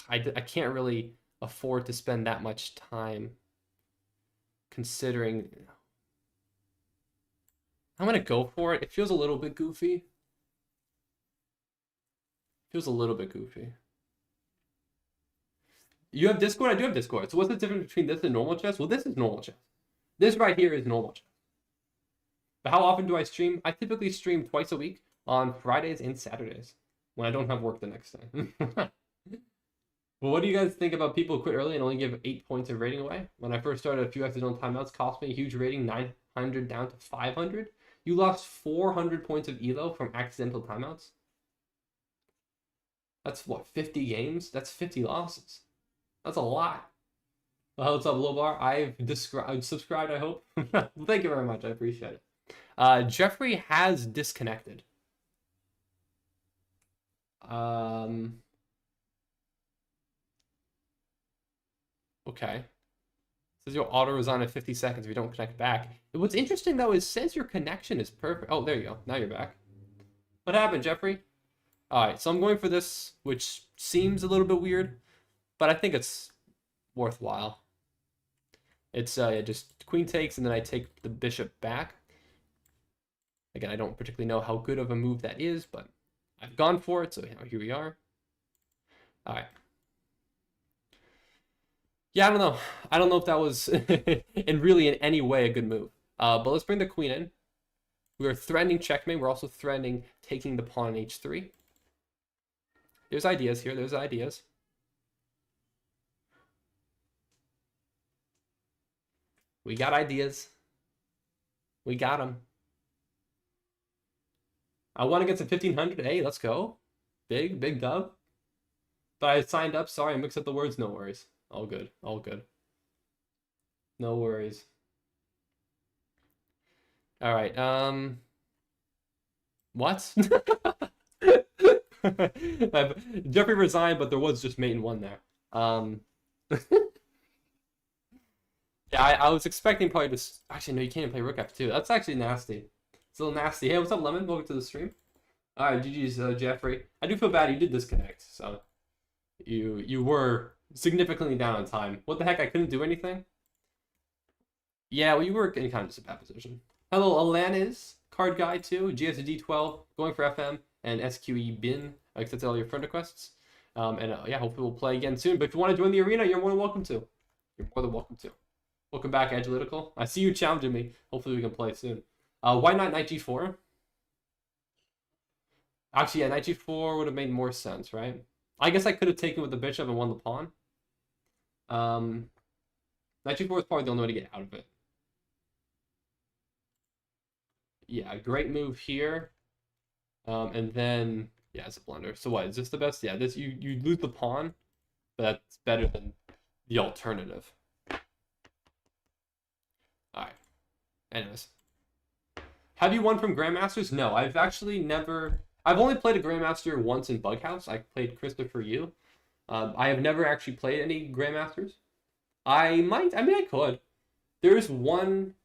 I can't really afford to spend that much time considering. I'm going to go for it. It feels a little bit goofy. Feels a little bit goofy. You have Discord? I do have Discord. So what's the difference between this and normal chess? Well, this is normal chess. This right here is normal chess. But how often do I stream? I typically stream twice a week on Fridays and Saturdays when I don't have work the next day. Well, what do you guys think about people who quit early and only give 8 points of rating away? When I first started, a few accidental timeouts cost me a huge rating, 900 down to 500. You lost 400 points of elo from accidental timeouts? That's what, 50 games? That's 50 losses. That's a lot. Well, what's up, Lobar? I've subscribed, I hope. Thank you very much. I appreciate it. Jeffrey has disconnected. Okay. It says your auto is on at 50 seconds if you don't connect back. What's interesting, though, is it says your connection is perfect. Oh, there you go. Now you're back. What happened, Jeffrey? All right, so I'm going for this, which seems a little bit weird, but I think it's worthwhile. It's just queen takes, and then I take the bishop back. Again, I don't particularly know how good of a move that is, but I've gone for it, so here we are. All right. Yeah, I don't know. I don't know if that was in any way a good move. But let's bring the queen in. We are threatening checkmate. We're also threatening taking the pawn on h3. There's ideas here. There's ideas. We got ideas. We got them. I want to get to 1500. Hey, let's go. Big dub. But I signed up. Sorry, I mixed up the words. No worries. All good. All good. No worries. All right. What? Jeffrey resigned, but there was just mate in one there. Yeah, I was expecting probably just. Actually, no, you can't even play rook f2. That's actually nasty. It's a little nasty. Hey, what's up, Lemon? Welcome to the stream. All right, GG's, Jeffrey. I do feel bad you did disconnect, so you were significantly down on time. What the heck? I couldn't do anything. Yeah, well, you were in kind of just a bad position. Hello, Alanis, card guy too. GSD12, going for FM, and SQE bin. I accept all your friend requests. Yeah, hopefully we'll play again soon. But if you want to join the arena, you're more than welcome to. You're more than welcome to. Welcome back, Agalitical. I see you challenging me. Hopefully we can play soon. Why not knight g4? Actually, yeah, knight g4 would have made more sense, right? I guess I could have taken with the bishop and won the pawn. Knight g4 is probably the only way to get out of it. Yeah, great move here. And then, yeah, it's a blunder. So what, is this the best? Yeah, this you lose the pawn, but that's better than the alternative. Alright. Anyways. Have you won from Grandmasters? No, I've actually never... I've only played a Grandmaster once in Bughouse. I played Christopher Yu. I have never actually played any Grandmasters. I could. There's one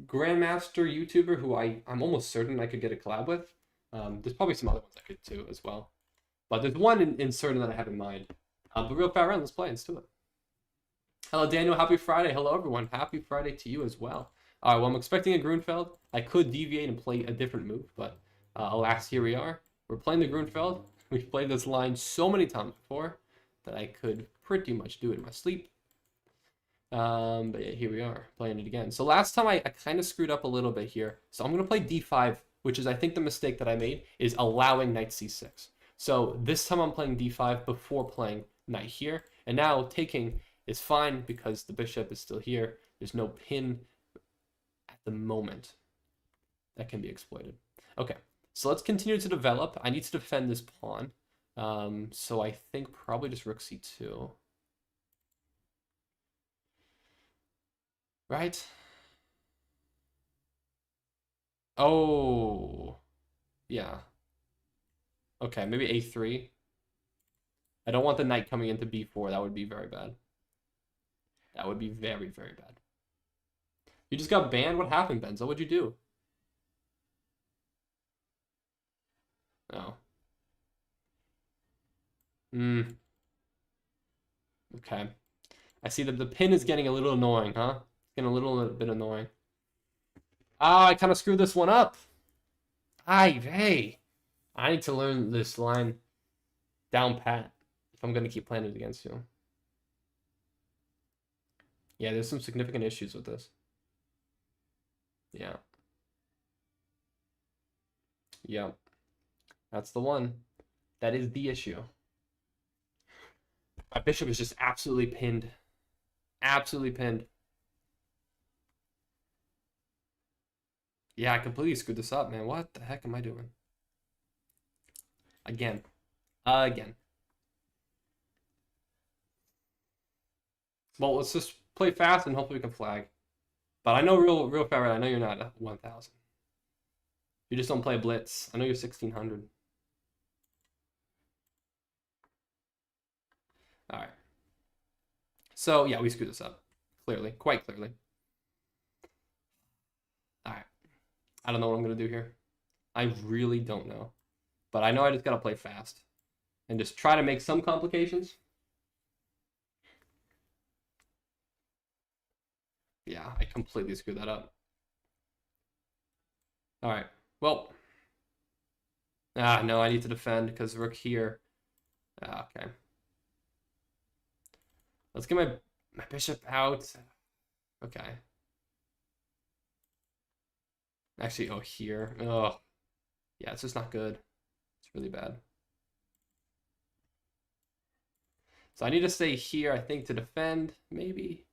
Grandmaster YouTuber who I'm almost certain I could get a collab with. There's probably some other ones I could too as well. But there's one in certain that I have in mind. But real Fat Ren, let's play. Let's do it. Hello, Daniel. Happy Friday. Hello, everyone. Happy Friday to you as well. All right, well, I'm expecting a Grunfeld. I could deviate and play a different move, but alas, here we are. We're playing the Grunfeld. We've played this line so many times before that I could pretty much do it in my sleep. But yeah, here we are, playing it again. So last time I kind of screwed up a little bit here. So I'm going to play d5, which is, I think, the mistake that I made, is allowing knight c6. So this time I'm playing d5 before playing knight here. And now taking is fine because the bishop is still here. There's no pin at the moment that can be exploited. Okay, so let's continue to develop. I need to defend this pawn. So I think probably just rook c2. Right? Oh, yeah. Okay, maybe a3. I don't want the knight coming into b4. That would be very bad. That would be very, very bad. You just got banned? What happened, Benzo? What'd you do? Oh. Okay. I see that the pin is getting a little annoying, huh? It's getting a little bit annoying. Ah, I kind of screwed this one up. Hey. I need to learn this line down pat if I'm going to keep playing it against you. Yeah, there's some significant issues with this. Yeah. Yeah. That's the one. That is the issue. My bishop is just absolutely pinned. Absolutely pinned. Yeah, I completely screwed this up, man. What the heck am I doing? Again. Again. Well, let's just play fast and hopefully we can flag. But I know real Fat Ren, I know you're not at 1,000. You just don't play blitz. I know you're 1,600. All right. So, yeah, we screwed this up. Clearly. Quite clearly. All right. I don't know what I'm going to do here. I really don't know. But I know I just got to play fast. And just try to make some complications. Yeah, I completely screwed that up. All right. Well. No, I need to defend because rook here. Okay. Let's get my bishop out. Okay. Actually, oh, here. Oh. Yeah, it's just not good. It's really bad. So I need to stay here, I think, to defend, maybe.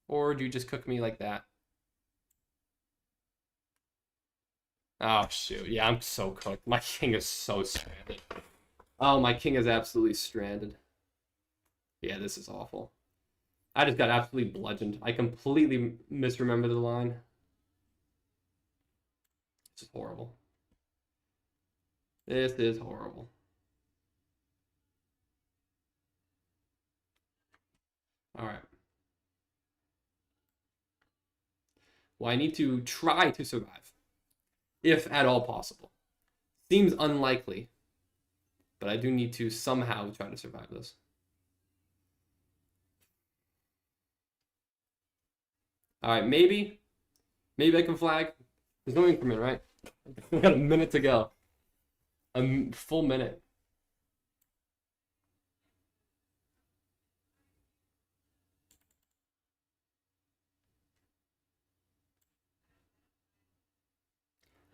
Or do you just cook me like that? Oh, shoot. Yeah, I'm so cooked. My king is so stranded. Oh, my king is absolutely stranded. Yeah, this is awful. I just got absolutely bludgeoned. I completely misremembered the line. This is horrible. This is horrible. All right. Well, I need to try to survive, if at all possible. Seems unlikely, but I do need to somehow try to survive this. All right, maybe I can flag. There's no increment, right? We got a minute to go. A full minute.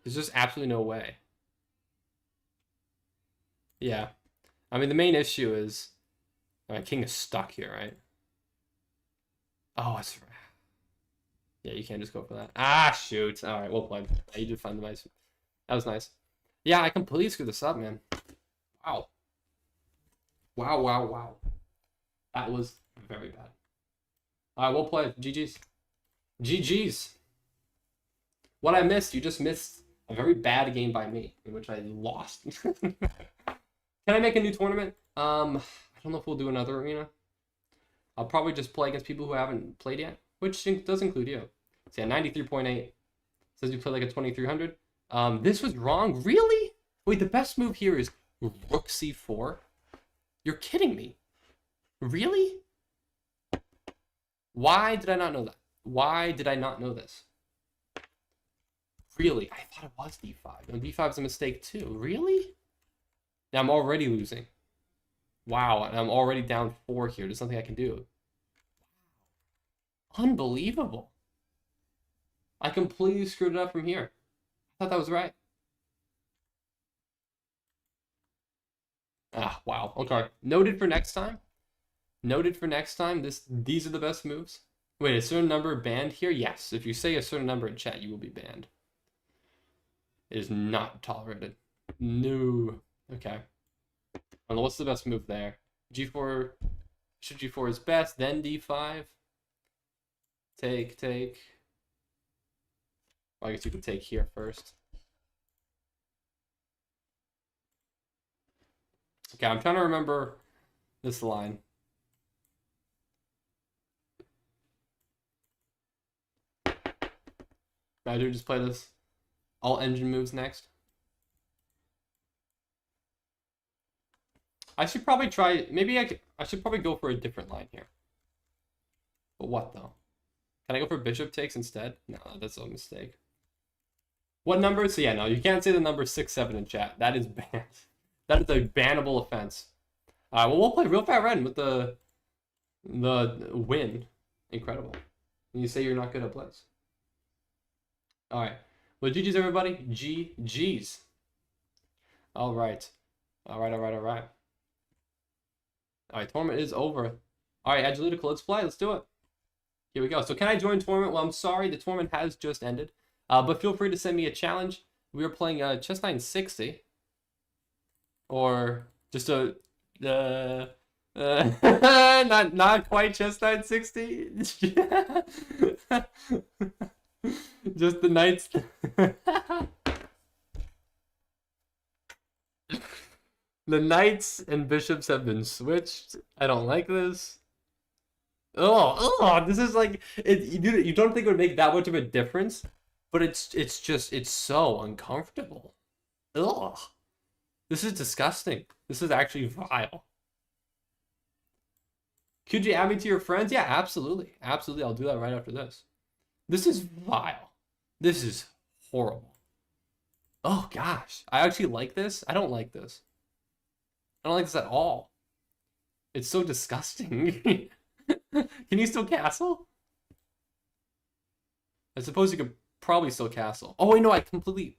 There's just absolutely no way. Yeah. I mean, the main issue is my king is stuck here, right? Oh, that's right. Yeah, you can't just go for that. Ah, shoot. All right, well played. Yeah, you did find the nice. That was nice. Yeah, I completely screwed this up, man. Wow. Wow. That was very bad. All right, well played. GG's. GG's. What I missed, you just missed a very bad game by me, in which I lost. Can I make a new tournament? I don't know if we'll do another arena. I'll probably just play against people who haven't played yet, which does include you. So yeah, 93.8. Says you play like a 2300. This was wrong. Really? Wait, the best move here is rook c4? You're kidding me. Really? Why did I not know that? Why did I not know this? Really? I thought it was d5. And d5 is a mistake too. Really? Now I'm already losing. Wow, and I'm already down 4 here. There's nothing I can do. Unbelievable. I completely screwed it up from here. I thought that was right. Ah, wow. Okay. Noted for next time. Noted for next time. These are the best moves. Wait, a certain number banned here? Yes. If you say a certain number in chat, you will be banned. It is not tolerated. No. Okay. Well, what's the best move there? G4. Should G4 is best, then D5. Take. Well, I guess you could take here first. Okay, I'm trying to remember this line. I do just play this. All engine moves next. I should probably try. Maybe I should probably go for a different line here. But what though? Can I go for bishop takes instead? No, that's a mistake. What number? So yeah, no, you can't say the number 6, 7 in chat. That is banned. That is a bannable offense. Well, we'll play real Fat Ren with the win. Incredible. And you say you're not good at blitz. All right. Well, GG's everybody. GG's. All right. All right. All right, tournament is over. All right, Agalitical, let's play. Let's do it. Here we go. So can I join tournament? Well, I'm sorry. The tournament has just ended. But feel free to send me a challenge. We are playing chess 960. Or just a... not quite chess 960. Just the knights. The knights and bishops have been switched. I don't like this. Oh, this is like you don't think it would make that much of a difference, but it's so uncomfortable. Ugh. This is disgusting. This is actually vile. Could you add me to your friends? Yeah, absolutely. Absolutely. I'll do that right after this. This is vile. This is horrible. Oh gosh. I actually like this. I don't like this. I don't like this at all. It's so disgusting. Can you still castle? I suppose you could probably still castle. Oh wait, no, I completely...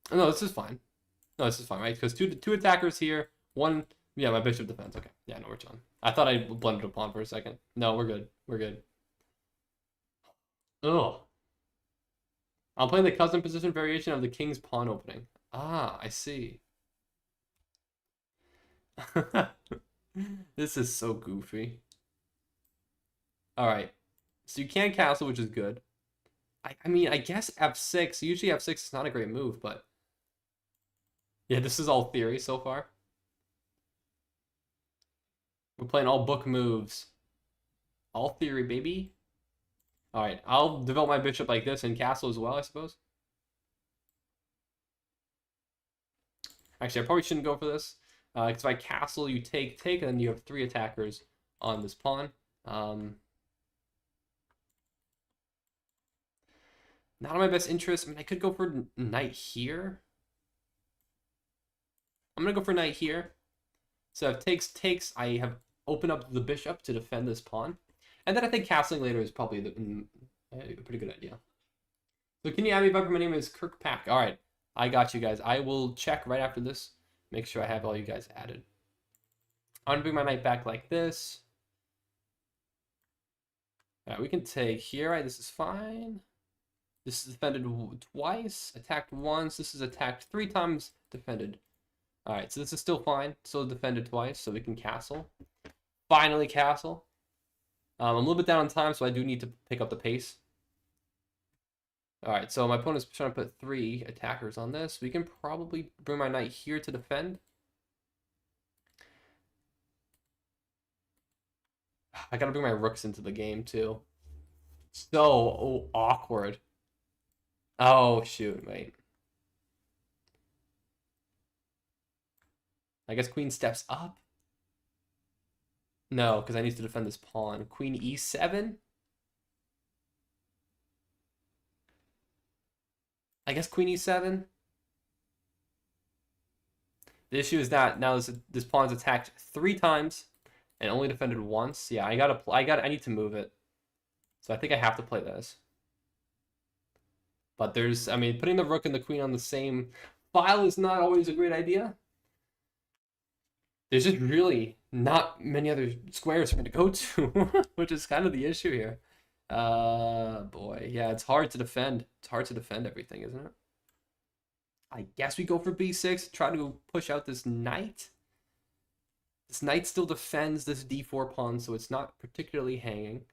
No, this is fine. No, this is fine, right? Because two attackers here, one... Yeah, my bishop defense. Okay. Yeah, no, we're chilling. I thought I blended a pawn for a second. No, we're good. We're good. Ugh. I'm playing the custom position variation of the king's pawn opening. Ah, I see. This is so goofy. Alright. So you can castle, which is good. I mean, I guess F6. Usually F6 is not a great move, but... Yeah, this is all theory so far. We're playing all book moves. All theory, baby. Alright, I'll develop my bishop like this and castle as well, I suppose. Actually, I probably shouldn't go for this. Because if I castle, you take, and then you have 3 attackers on this pawn. Not in my best interest. I mean, I could go for knight here. I'm going to go for knight here. So if takes, I have opened up the bishop to defend this pawn. And then I think castling later is probably a pretty good idea. So can you add me back? My name is Kirk Pack. All right, I got you guys. I will check right after this. Make sure I have all you guys added. I'm going to bring my knight back like this. All right, we can take here. Right, this is fine. This is defended twice, attacked once. This is attacked 3 times, defended. All right, so this is still fine. Still defended twice, so we can castle. Finally castle. I'm a little bit down on time, so I do need to pick up the pace. All right, so my opponent's trying to put 3 attackers on this. We can probably bring my knight here to defend. I gotta bring my rooks into the game too. So awkward. Oh shoot, wait. I guess queen steps up. No, because I need to defend this pawn. Queen e7. I guess queen e7. The issue is that now this pawn's attacked 3 times and only defended once. Yeah, I need to move it. So I think I have to play this. But I mean, putting the rook and the queen on the same file is not always a great idea. There's just really not many other squares for me to go to, which is kind of the issue here. Boy, yeah, it's hard to defend. It's hard to defend everything, isn't it? I guess we go for b6, try to push out this knight. This knight still defends this d4 pawn, so it's not particularly hanging.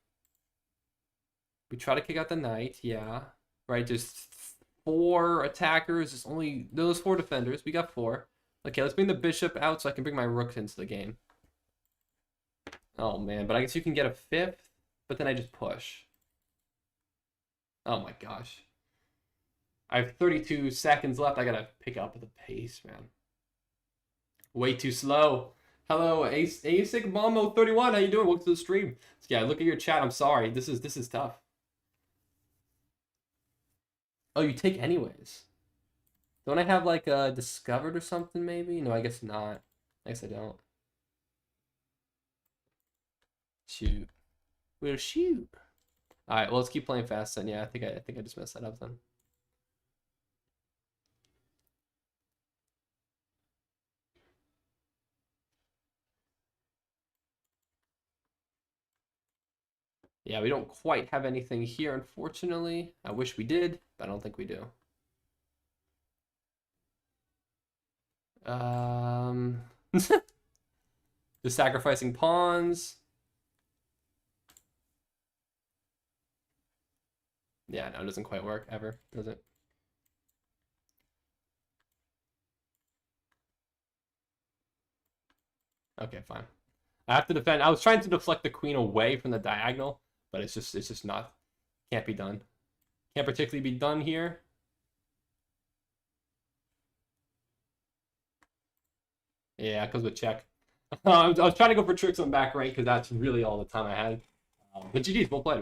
We try to kick out the knight, yeah. Right, just 4 attackers, there's only those 4 defenders. We got 4. Okay, let's bring the bishop out so I can bring my rook into the game. Oh man, but I guess you can get a 5th, but then I just push. Oh my gosh. I have 32 seconds left. I gotta pick up the pace, man. Way too slow. Hello, Asic Mambo 31. How you doing? Welcome to the stream. Yeah, look at your chat. I'm sorry. This is tough. Oh, you take anyways. Don't I have like discovered or something maybe? No, I guess not. I guess I don't. Shoot. We'll shoot. All right. Well, let's keep playing fast then. Yeah, I think I just messed that up then. Yeah, we don't quite have anything here, unfortunately. I wish we did, but I don't think we do. Just sacrificing pawns. Yeah, no, it doesn't quite work ever, does it? Okay, fine. I have to defend. I was trying to deflect the queen away from the diagonal, but it's just not, can't be done. Can't particularly be done here. Yeah, because with check. I was trying to go for tricks on back rank because that's really all the time I had. But GG's, we'll play.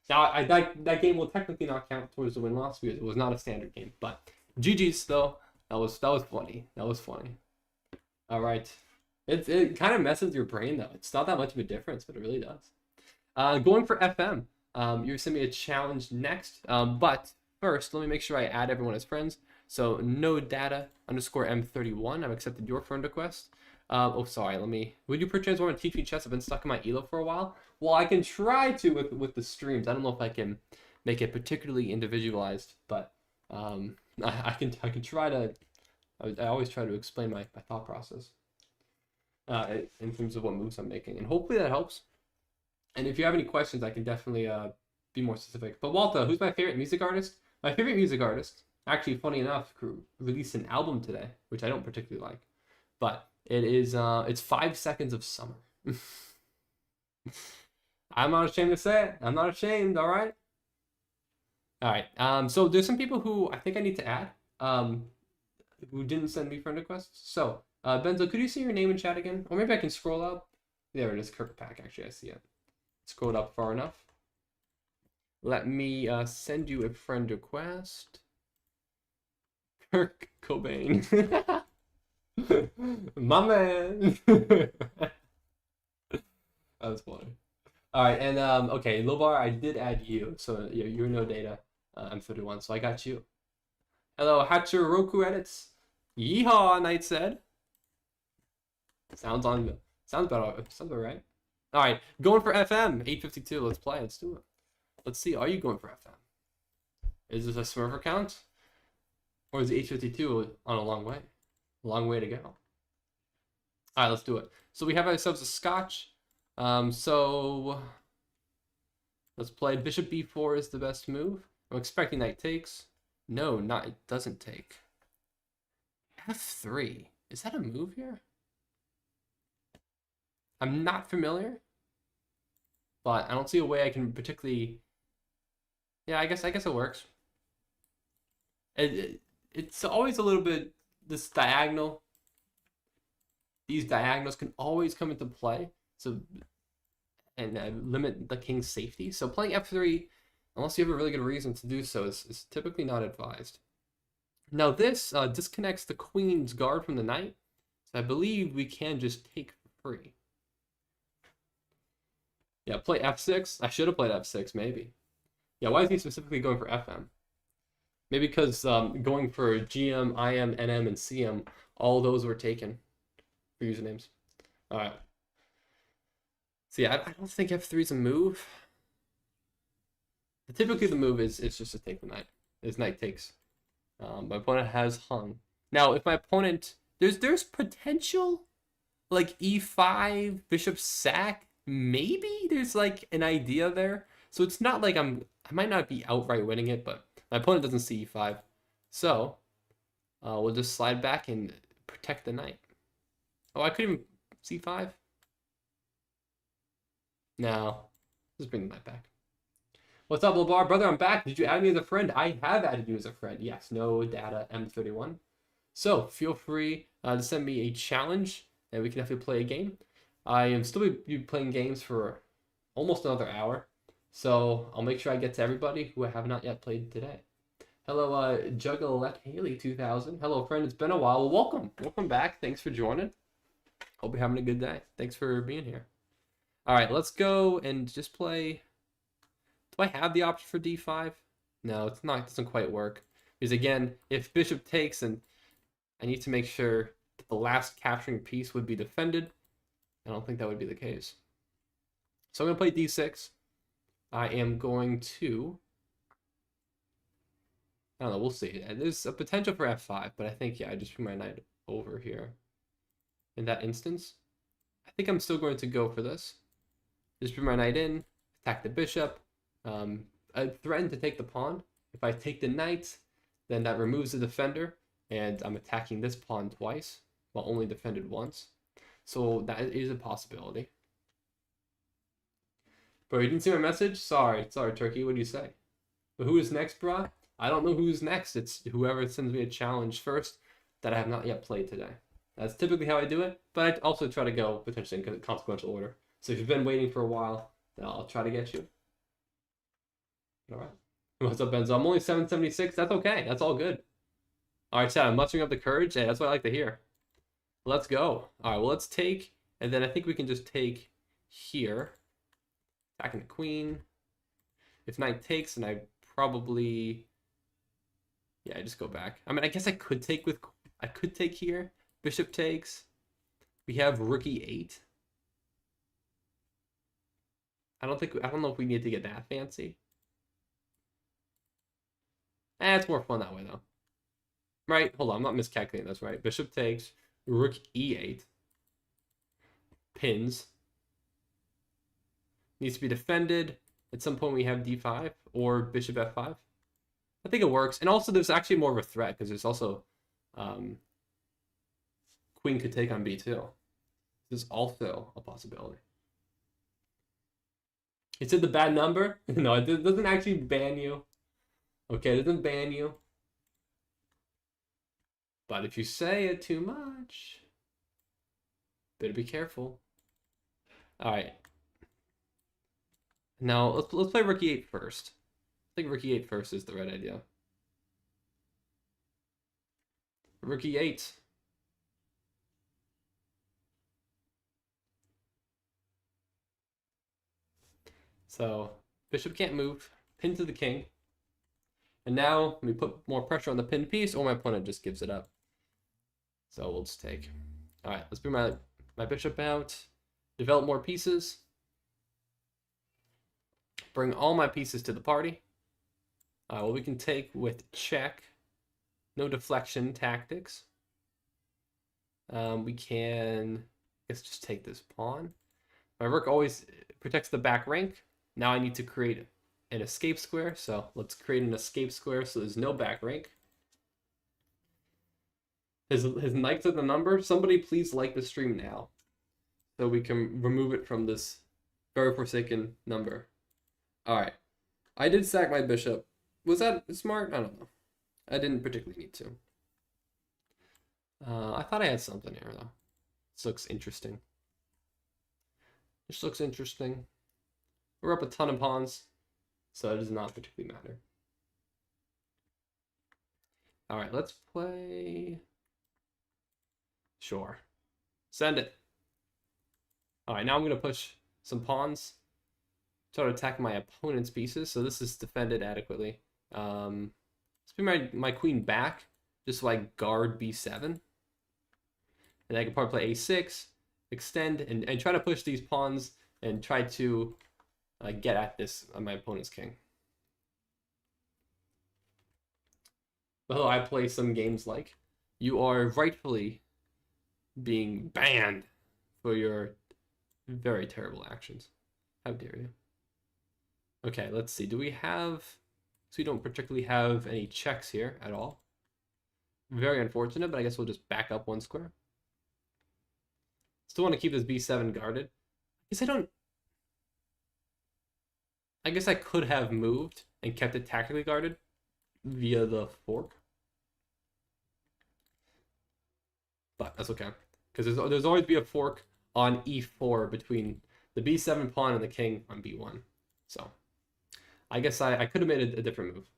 Now, that game will technically not count towards the win-loss because it was not a standard game. But GG's, though. That was funny. That was funny. All right. It kind of messes your brain, though. It's not that much of a difference, but it really does. Going for FM. You're sending me a challenge next. But first, let me make sure I add everyone as friends. So, no data _M31. I've accepted your friend request. Oh, sorry. Would you perchance want to teach me chess? I've been stuck in my elo for a while. Well, I can try to with the streams. I don't know if I can make it particularly individualized, but I can try to. I always try to explain my thought process in terms of what moves I'm making, and hopefully that helps. And if you have any questions, I can definitely be more specific. But Walter, who's my favorite music artist? My favorite music artist, actually, funny enough, released an album today, which I don't particularly like, but it is it's 5 Seconds of Summer. I'm not ashamed to say it. I'm not ashamed. All right. So there's some people who I think I need to add who didn't send me friend requests. So Benzo, could you see your name in chat again? Or maybe I can scroll up. There it is, Kirkpack. Actually, I see it. Scrolled up far enough. Let me send you a friend request. Kirk Cobain. My man. That was funny. All right, and okay, Lobar, I did add you, so you're no data. I'm 31, so I got you. Hello, Hatcher Roku edits. Yeehaw, Knight said. Sounds about right. All right, going for FM 852. Let's play. Let's do it. Let's see. Are you going for FM? Is this a Smurf account, or is it 852 on a long way? Long way to go. All right, let's do it. So we have ourselves a scotch. So let's play. Bishop b4 is the best move. I'm expecting knight takes. No, it doesn't take. f3. Is that a move here? I'm not familiar, but I don't see a way I can particularly. Yeah, I guess it works. It's always a little bit this diagonal. These diagonals can always come into play. So, and limit the king's safety. So playing f3, unless you have a really good reason to do so, is typically not advised. Now this disconnects the queen's guard from the knight. So I believe we can just take for free. Yeah, play f6. I should have played f6, maybe. Yeah, why is he specifically going for fm? Maybe because going for GM, IM, NM, and CM, all those were taken for usernames. All right. See, I don't think F3 is a move. Typically, the move is just to take the knight. It's knight takes. My opponent has hung. Now, if my opponent there's potential like E5 bishop sack. Maybe there's like an idea there. So it's not like I might not be outright winning it, but my opponent doesn't see E5. So we'll just slide back and protect the knight. Oh, I couldn't even C5. No, just bring the knight back. What's up, Labar? Brother, I'm back. Did you add me as a friend? I have added you as a friend. Yes, no data M31. So feel free to send me a challenge and we can definitely play a game. I am still be playing games for almost another hour. So I'll make sure I get to everybody who I have not yet played today. Hello, Juggalette Haley 2000. Hello, friend. It's been a while. Well, welcome. Welcome back. Thanks for joining. Hope you're having a good day. Thanks for being here. All right, let's go and just play. Do I have the option for D5? No, it's not. It doesn't quite work. Because again, if bishop takes, and I need to make sure that the last capturing piece would be defended. I don't think that would be the case. So I'm going to play D6. I am going to... I don't know, we'll see. There's a potential for F5, but I think, yeah, I just put my knight over here. In that instance, I think I'm still going to go for this. Just put my knight in, attack the bishop. I threaten to take the pawn. If I take the knight, then that removes the defender, and I'm attacking this pawn twice, while only defended once. So that is a possibility. Bro, you didn't see my message? Sorry, Turkey. What do you say? But who is next, bro? I don't know who's next. It's whoever sends me a challenge first that I have not yet played today. That's typically how I do it, but I also try to go potentially in consequential order. So if you've been waiting for a while, then I'll try to get you. All right. What's up, Benzo? I'm only 776. That's okay. That's all good. All right, Chad, I'm mustering up the courage. Hey, that's what I like to hear. Let's go. All right, well, let's take, and then I think we can just take here. Attacking the queen. If knight takes, and I probably... Yeah, I just go back. I mean, I guess I could take with... I could take here. Bishop takes. We have rook e8. I don't know if we need to get that fancy. It's more fun that way, though. Right? Hold on, I'm not miscalculating this, right? Bishop takes. Rook e8. Pins. Needs to be defended. At some point we have d5 or bishop f5. I think it works. And also there's actually more of a threat because there's also queen could take on b2. This is also a possibility. It said the bad number? No, it doesn't actually ban you. Okay, it doesn't ban you. But if you say it too much, better be careful. All right. Now let's play rook e8 first. I think rook e8 first is the right idea. Rook e8. So bishop can't move. Pin to the king. And now we put more pressure on the pinned piece, or my opponent just gives it up. So we'll just take. All right, let's bring my bishop out. Develop more pieces. Bring all my pieces to the party. Well, we can take with check. No deflection tactics. We can, I guess, just take this pawn. My rook always protects the back rank. Now I need to create an escape square. So let's create an escape square so there's no back rank. His knight's at the number. Somebody please like the stream now, so we can remove it from this very forsaken number. All right, I did sack my bishop. Was that smart? I don't know. I didn't particularly need to. I thought I had something here though. This looks interesting. This looks interesting. We're up a ton of pawns, so it does not particularly matter. All right, let's play. Sure. Send it. All right, now I'm going to push some pawns. Try to attack my opponent's pieces, so this is defended adequately. Let's bring my queen back, just so I guard b7. And I can probably play a6, extend, and try to push these pawns and try to get at this on my opponent's king. Although I play some games like, you are rightfully being banned for your very terrible actions. How dare you? Okay, let's see. Do we have... So we don't particularly have any checks here at all. Very unfortunate, but I guess we'll just back up one square. Still want to keep this b7 guarded. I guess I could have moved and kept it tactically guarded via the fork. But that's okay. Because there's always be a fork on e4 between the b7 pawn and the king on b1. So I guess I could have made a different move.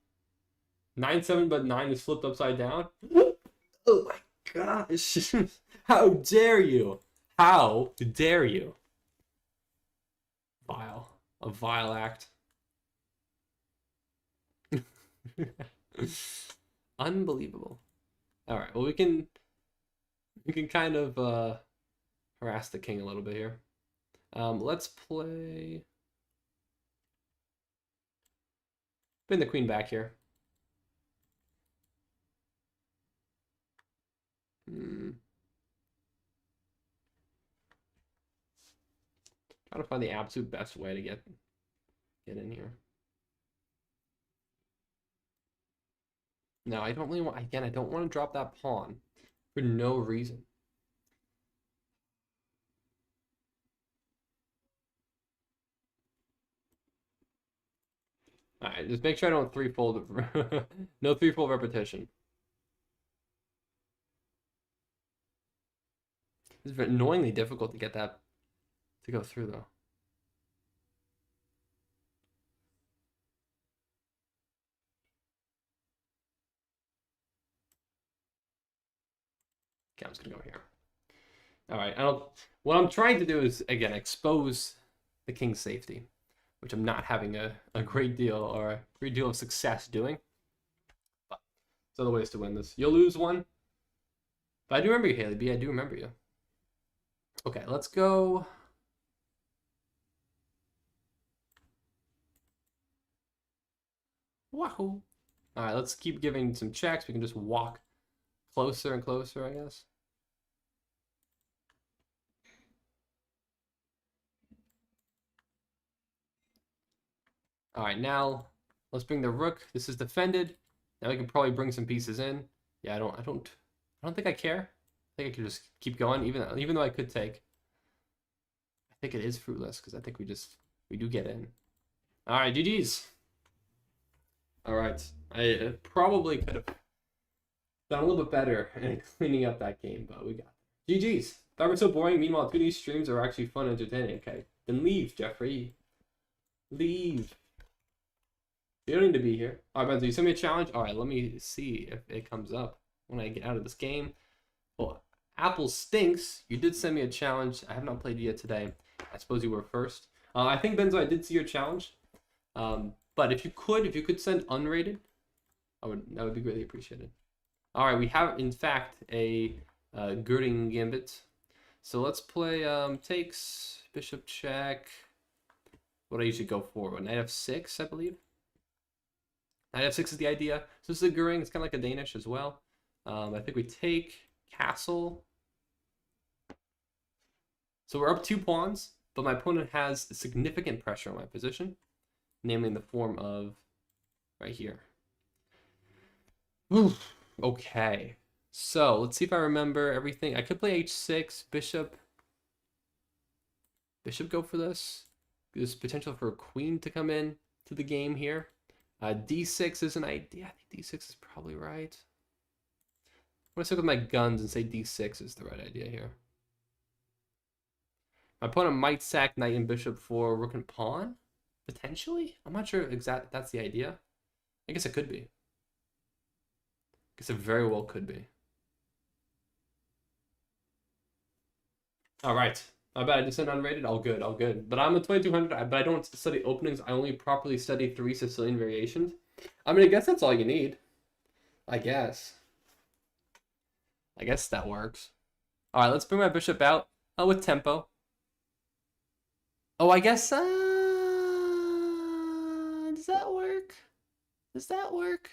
9-7, but 9 is flipped upside down. Oh my gosh. How dare you? How dare you? Vile. A vile act. Unbelievable. Alright, well we can kind of harass the king a little bit here. Let's play... Bring the queen back here. Try to find the absolute best way to get in here. No, I don't really want... Again, I don't want to drop that pawn for no reason. Alright, just make sure I don't threefold. No threefold repetition. It's annoyingly difficult to get that to go through, though. Okay, I'm just gonna go here. Alright, what I'm trying to do is, again, expose the king's safety, which I'm not having a great deal or a great deal of success doing. But there's other ways to win this. You'll lose one. But I do remember you, Haley B. I do remember you. Okay, let's go. Wahoo. Alright, let's keep giving some checks. We can just walk closer and closer, I guess. All right, now let's bring the rook. This is defended. Now we can probably bring some pieces in. Yeah, I don't think I care. I think I could just keep going, even though I could take. I think it is fruitless because I think we do get in. All right, GG's. All right, I probably could have done a little bit better in cleaning up that game, but we got it. GG's. That was so boring. Meanwhile, 2D streams are actually fun and entertaining. Okay, then leave, Jeffrey. Leave. You don't need to be here. All right, Benzo, you send me a challenge. All right, let me see if it comes up when I get out of this game. Well, Apple stinks. You did send me a challenge. I have not played yet today. I suppose you were first. I think, Benzo, I did see your challenge. But if you could send unrated, that would be greatly appreciated. All right, we have, in fact, a Guardic Gambit. So let's play takes, bishop check. What I usually go for, knight f6, I believe. Knight f6 is the idea. So this is a Guardic, it's kind of like a Danish as well. I think we take castle. So we're up 2 pawns, but my opponent has significant pressure on my position, namely in the form of right here. Oof. Okay, so let's see if I remember everything. I could play h6, bishop go for this. There's potential for a queen to come in to the game here. D6 is an idea. I think D6 is probably right. I'm going to stick with my guns and say D6 is the right idea here. My opponent might sack knight and bishop for rook and pawn, potentially. I'm not sure exactly that's the idea. I guess it could be. I guess it very well could be. All right. I bet I just said unrated. All good, all good. But I'm a 2200, but I don't study openings. I only properly study 3 Sicilian variations. I mean, I guess that's all you need. I guess. I guess that works. All right, let's bring my bishop out with tempo. Oh, I guess. Does that work? Does that work?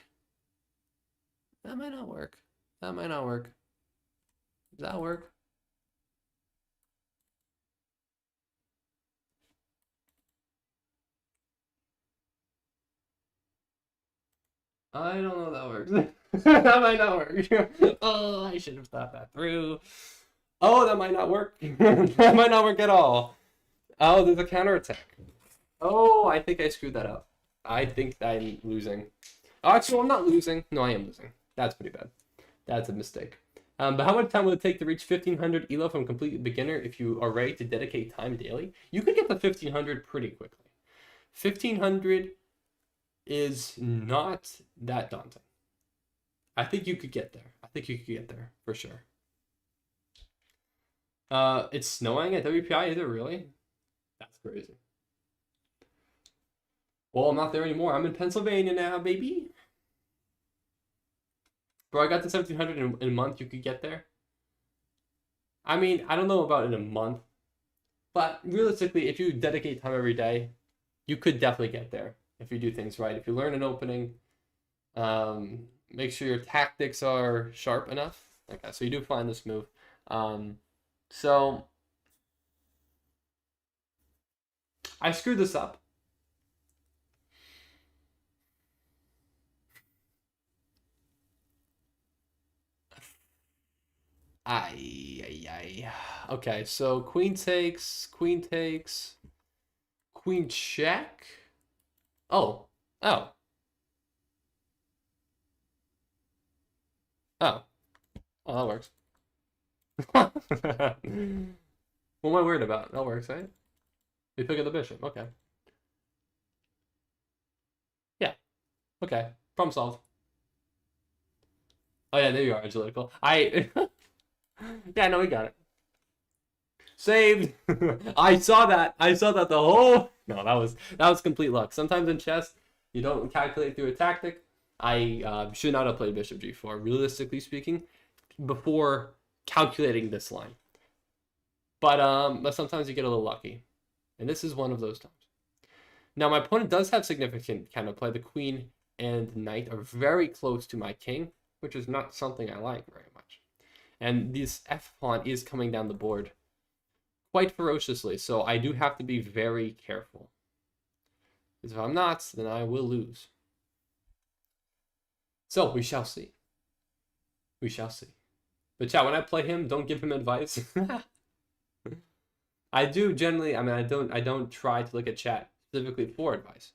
That might not work. That might not work. Does that work? I don't know if that works. That might not work. Oh, I should have thought that through. Oh, that might not work. That might not work at all. Oh, there's a counterattack. Oh, I think I screwed that up. I think I'm losing. Oh, actually, I'm not losing. No, I am losing. That's pretty bad. That's a mistake. But how much time will it take to reach 1500 ELO from complete beginner if you are ready to dedicate time daily? You could get to 1500 pretty quickly. 1500 is not that daunting. I think you could get there. I think you could get there for sure. It's snowing at WPI, is it really? That's crazy. Well, I'm not there anymore. I'm in Pennsylvania now, baby. Bro, I got to 1700 in a month. You could get there. I mean, I don't know about in a month, but realistically, if you dedicate time every day, you could definitely get there if you do things right. If you learn an opening, make sure your tactics are sharp enough. Okay, so you do find this move. So I screwed this up. Okay, so queen takes, queen check. Oh. Oh, that works. What am I worried about? That works, right? We pick up the bishop. Okay. Yeah. Okay. Problem solved. Oh yeah, there you are, Agalitical. Yeah, no, we got it. Saved. I saw that. I saw that the whole. No, that was complete luck. Sometimes in chess, you don't calculate through a tactic. I should not have played bishop g4, realistically speaking, before calculating this line. But sometimes you get a little lucky, and this is one of those times. Now my opponent does have significant counterplay. The queen and knight are very close to my king, which is not something I like very much. And this f pawn is coming down the board quite ferociously, so I do have to be very careful. Because if I'm not, then I will lose. So we shall see. We shall see. But chat, when I play him, don't give him advice. I do generally, I mean, I don't try to look at chat specifically for advice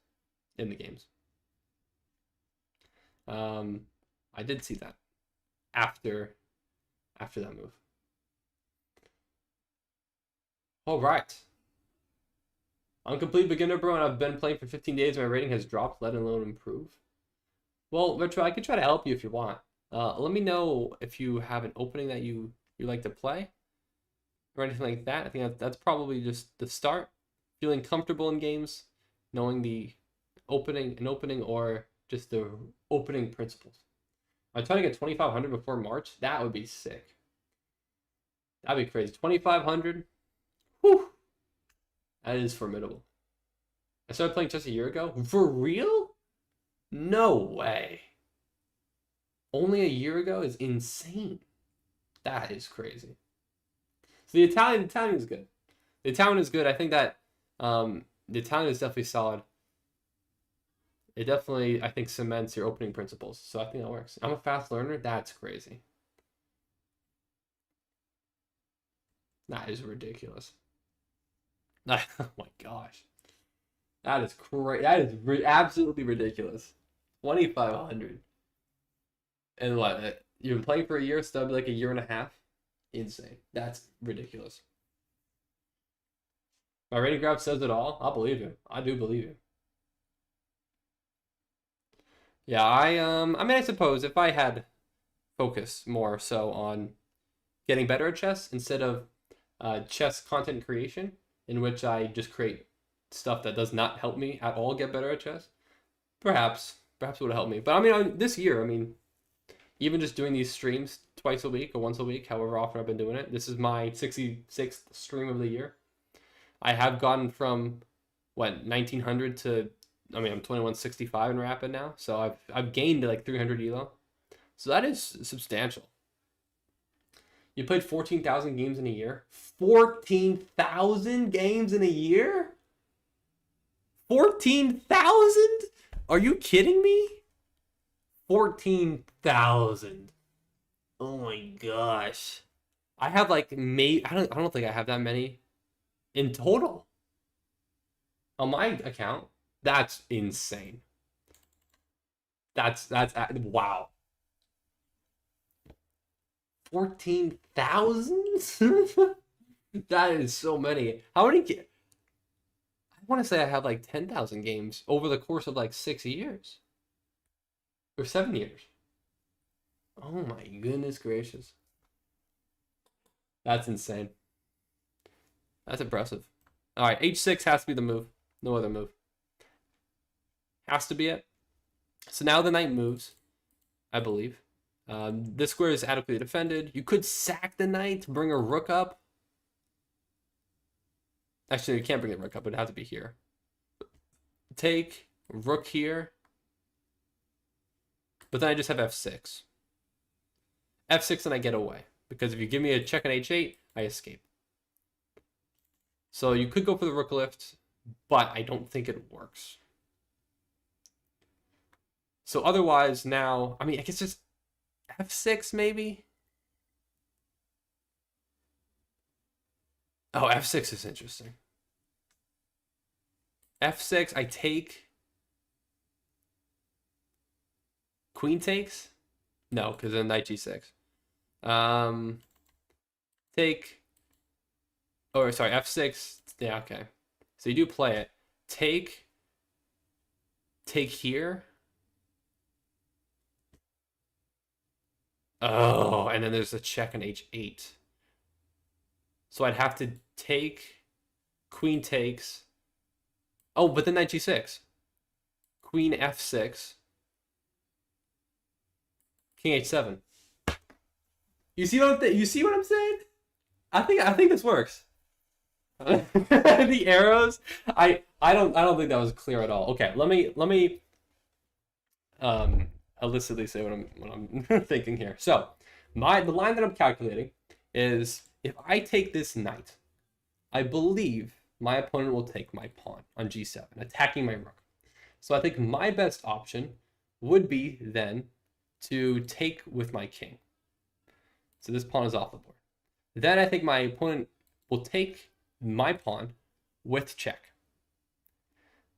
in the games. I did see that after that move. All right. I'm complete beginner, bro, and I've been playing for 15 days. My rating has dropped, let alone improve. Well, Retro, I could try to help you if you want. Let me know if you have an opening that you like to play or anything like that. I think that's probably just the start. Feeling comfortable in games, knowing the opening or just the opening principles. I'm trying to get 2,500 before March. That would be sick. That'd be crazy. 2,500. Whew. That is formidable. I started playing just a year ago. For real? No way. Only a year ago is insane. That is crazy. So the Italian is good. The Italian is good. I think that the Italian is definitely solid. It definitely, I think, cements your opening principles. So I think that works. I'm a fast learner. That's crazy. That is ridiculous. Oh my gosh. That is crazy. That is absolutely ridiculous. 2,500. And what? You've been playing for a year, so that'll be like a year and a half? Insane. That's ridiculous. My rating graph says it all. I'll believe you. I do believe you. Yeah, I mean, I suppose if I had focused more so on getting better at chess instead of chess content creation, in which I just create stuff that does not help me at all get better at chess, perhaps it would help me. But I mean, this year, I mean, even just doing these streams twice a week or once a week, however often I've been doing it. This is my 66th stream of the year. I have gotten from, what, 1900 to, I mean, I'm 2165 in Rapid now, so I've gained like 300 elo. So that is substantial. You played 14,000 games in a year? 14,000 games in a year? 14,000? Are you kidding me? 14,000. Oh my gosh. I have like I don't think I have that many in total on my account. That's insane. That's wow. 14,000? That is so many. How many? I want to say I have like 10,000 games over the course of like 6 years or 7 years. Oh my goodness gracious. That's insane. That's impressive. All right, H6 has to be the move. No other move. Has to be it. So now the knight moves, I believe. This square is adequately defended. You could sack the knight, bring a rook up. Actually, you can't bring the rook up. It would have to be here. Take rook here. But then I just have f6. f6 and I get away. Because if you give me a check on h8, I escape. So you could go for the rook lift, but I don't think it works. So otherwise now, I mean, I guess just f6 maybe? Oh, f6 is interesting. f6, I take. Queen takes? No, because then knight g6. Take. Oh, sorry, f6. Yeah, okay. So you do play it. Take here. Oh, and then there's a check on h8. So I'd have to take, queen takes. Oh, but then knight g6. Queen f6. King h7. You see what I'm saying? I think this works. The arrows. I don't think that was clear at all. Okay, let me illicitly say what I'm thinking here. So the line that I'm calculating is if I take this knight, I believe my opponent will take my pawn on g7, attacking my rook. So I think my best option would be then to take with my king. So this pawn is off the board. Then I think my opponent will take my pawn with check.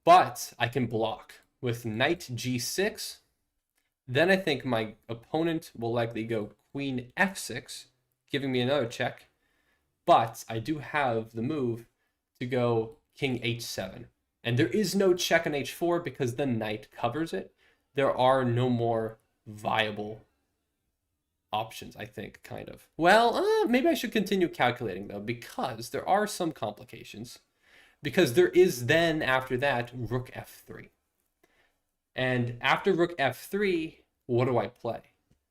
But I can block with knight g6. Then I think my opponent will likely go queen f6, giving me another check. But I do have the move to go king h7. And there is no check on h4 because the knight covers it. There are no more viable options, I think, kind of. Well, maybe I should continue calculating, though, because there are some complications. Because there is then, after that, rook f3. And after rook f3, what do I play?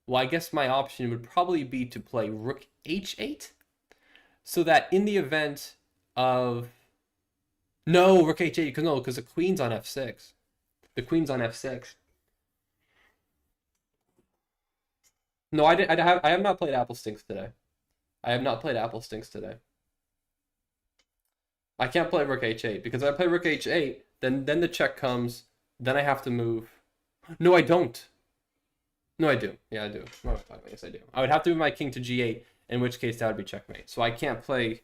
Well, I guess my option would probably be to play rook h8. So that in the event of... No, rook h8, because the queen's on f6. The queen's on f6. No, I have not played Apple Stinks today. I have not played Apple Stinks today. I can't play rook h8, because if I play rook h8, then the check comes, then I have to move. No, I don't. No, I do. Yeah, I do. What am I talking about? Yes, I do. I would have to move my king to g8, in which case that would be checkmate. So I can't play...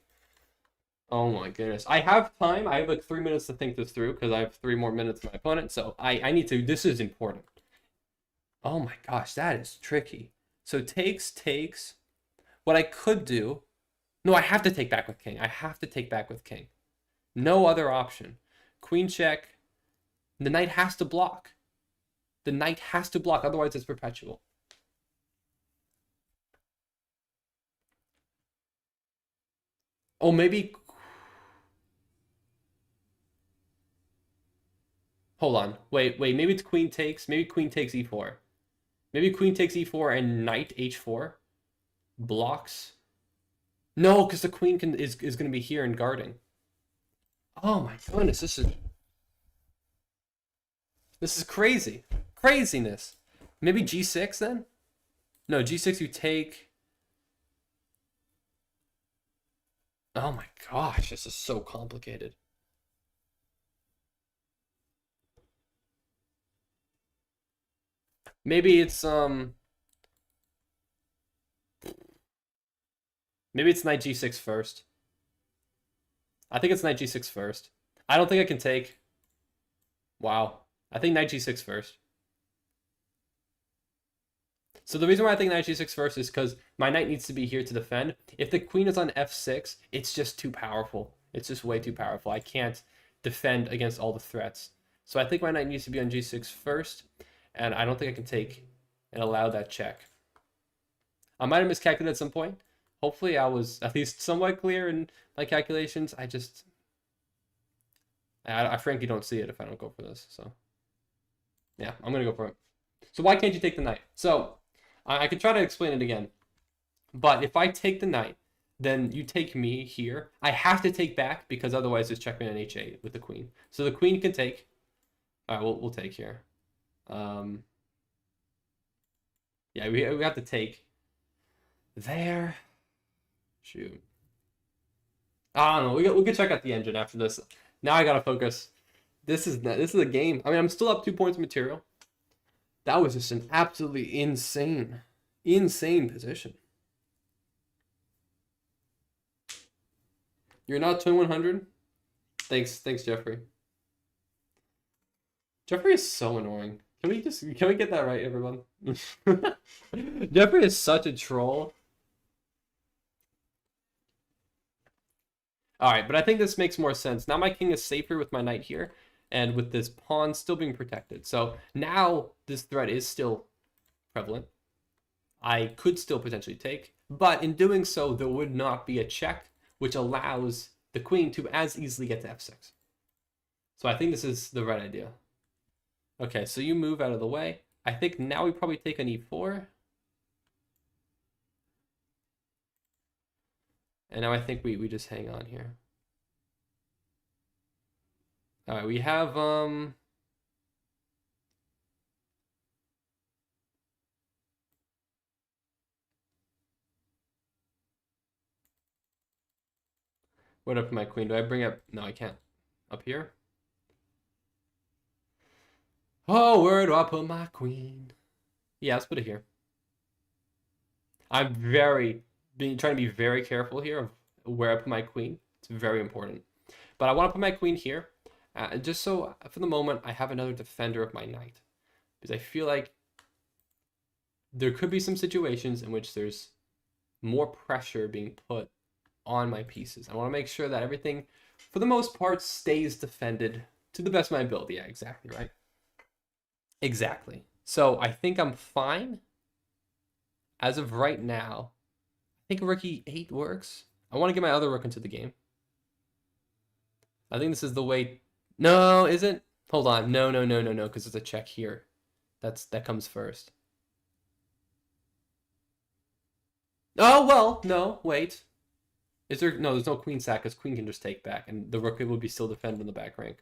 Oh my goodness. I have time. I have like 3 minutes to think this through, because I have 3 more minutes to my opponent, so I need to... This is important. Oh my gosh, that is tricky. So takes. What I could do... No, I have to take back with king. I have to take back with king. No other option. Queen check. The knight has to block. The knight has to block, otherwise it's perpetual. Oh, maybe... Hold on. Wait. Maybe it's queen takes. Maybe queen takes e4. Maybe queen takes e4 and knight h4 blocks. No, because the queen is going to be here and guarding. Oh my goodness, this is crazy. Craziness. Maybe g6 then? No, g6 you take. Oh my gosh, this is so complicated. Maybe it's maybe it's knight g6 first. I think it's knight g6 first. I don't think I can take. Wow. I think knight g6 first. So the reason why I think knight g6 first is because my knight needs to be here to defend. If the queen is on f6, it's just too powerful. It's just way too powerful. I can't defend against all the threats. So I think my knight needs to be on g6 first, and I don't think I can take and allow that check. I might have miscalculated at some point. Hopefully I was at least somewhat clear in my calculations. I frankly don't see it if I don't go for this. So yeah, I'm going to go for it. So why can't you take the knight? So I could try to explain it again. But if I take the knight, then you take me here. I have to take back because otherwise it's checkmate on h8 with the queen. So the queen can take. All right, we'll take here. Yeah, we have to take there. Shoot. I don't know. We could check out the engine after this. Now I gotta focus. This is a game. I mean, I'm still up 2 points material. That was just an absolutely insane position. You're not 2100. Thanks, Jeffrey. Jeffrey is so annoying. Can we get that right, everyone? Jeffrey is such a troll. All right, but I think this makes more sense. Now my king is safer with my knight here, and with this pawn still being protected. So now this threat is still prevalent. I could still potentially take, but in doing so, there would not be a check, which allows the queen to as easily get to f6. So I think this is the right idea. Okay, so you move out of the way. I think now we probably take an e4. And now I think we just hang on here. All right, we have what up my queen? Do I bring up? No, I can't. Up here? Oh, where do I put my queen? Yeah, let's put it here. I'm trying to be very careful here of where I put my queen. It's very important. But I want to put my queen here, just so for the moment I have another defender of my knight, because I feel like there could be some situations in which there's more pressure being put on my pieces. I want to make sure that everything, for the most part, stays defended to the best of my ability. Yeah, exactly, right? Exactly. So I think I'm fine. As of right now, I think rook e8 works. I want to get my other rook into the game. I think this is the way. No, is it? Hold on. No, because there's a check here. That comes first. Oh, well, no, wait. Is there? No, there's no queen sack, because queen can just take back, and the rook will be still defended in the back rank.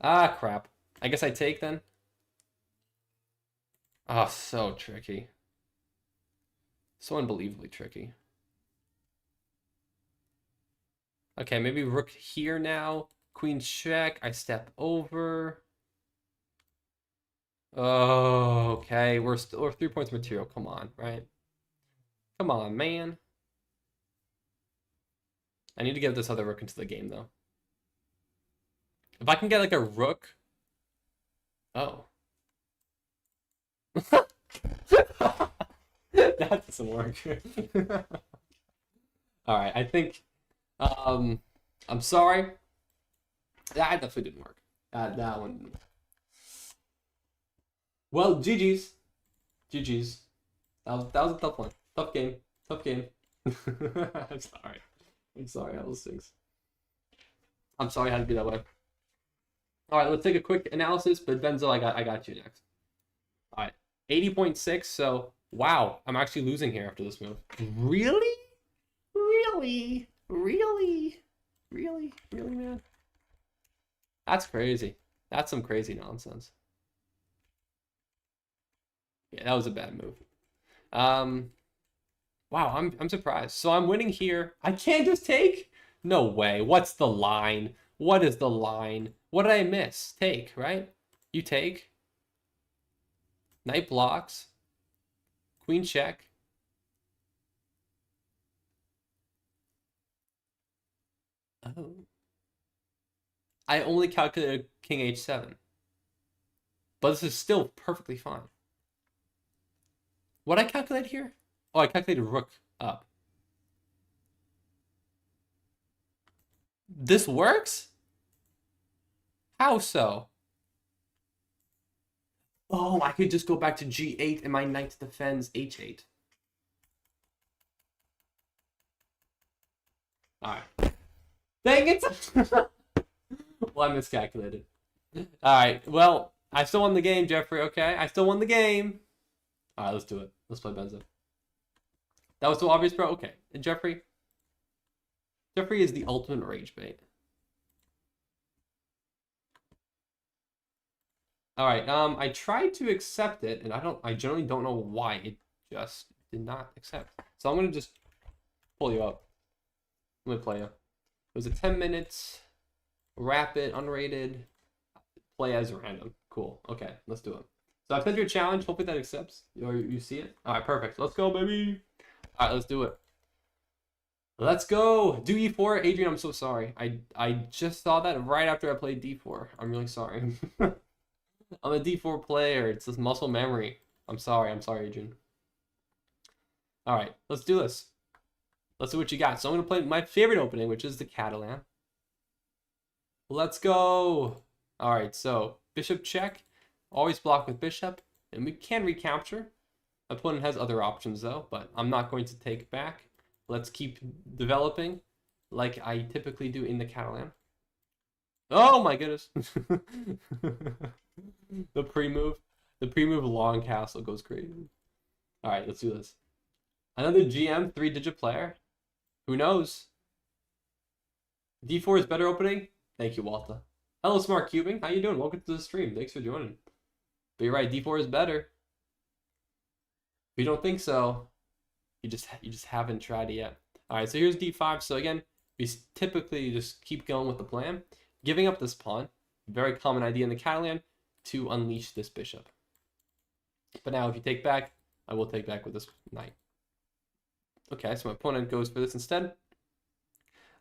Ah, crap. I guess I take then. Oh, so tricky. So unbelievably tricky. Okay, maybe rook here now. Queen check. I step over. Oh, okay. We're 3 points material. Come on, right? Come on, man. I need to get this other rook into the game, though. If I can get like a rook. Oh. That doesn't work. All right, I think. I'm sorry. That definitely didn't work. That one didn't. Well, GG's. GG's. That was a tough one. Tough game. Tough game. I'm sorry. I'm sorry, all those things. I'm sorry I had to be that way. All right, let's take a quick analysis, but Benzo, I got you next. All right, 80.6, so wow, I'm actually losing here after this move. Really? Really? Really? Really? Really, man? That's crazy. That's some crazy nonsense. Yeah, that was a bad move. Wow, I'm surprised. So I'm winning here. I can't just take? No way. What's the line? What is the line? What did I miss? Take, right? You take. Knight blocks. Queen check. Oh. I only calculated king h7. But this is still perfectly fine. What did I calculate here? Oh, I calculated rook up. This works? How so? Oh, I could just go back to g8 and my knight defends h8. Alright. Dang it! Well, I miscalculated. Alright, well, I still won the game, Jeffrey, okay? I still won the game. Alright, let's do it. Let's play Benzo. That was so obvious, bro? Okay. And Jeffrey is the ultimate rage bait. Alright, I tried to accept it, and I generally don't know why it just did not accept. So I'm gonna just pull you up. I'm gonna play you. It was a 10 minutes, rapid, unrated, play as random. Cool. Okay, let's do it. So I've sent you a challenge. Hopefully that accepts. Or you see it. Alright, perfect. Let's go, baby. Alright, let's do it. Let's go. Do e4. Adrian, I'm so sorry. I just saw that right after I played d4. I'm really sorry. I'm a d4 player. It's this muscle memory. I'm sorry, Adrian. Alright, let's do this. Let's see what you got. So I'm going to play my favorite opening, which is the Catalan. Let's go. Alright, so bishop check. Always block with bishop. And we can recapture. Opponent has other options, though, but I'm not going to take back. Let's keep developing like I typically do in the Catalan. Oh, my goodness. The pre-move long castle goes crazy. Alright, let's do this. Another GM 3-digit player. Who knows? D4 is better opening? Thank you, Walter. Hello, Smart Cubing. How you doing? Welcome to the stream. Thanks for joining. But you're right, D4 is better. If you don't think so, you just haven't tried it yet. Alright, so here's D5. So again, we typically just keep going with the plan. Giving up this pawn. Very common idea in the Catalan to unleash this bishop. But now if you take back, I will take back with this knight. Okay, so my opponent goes for this instead.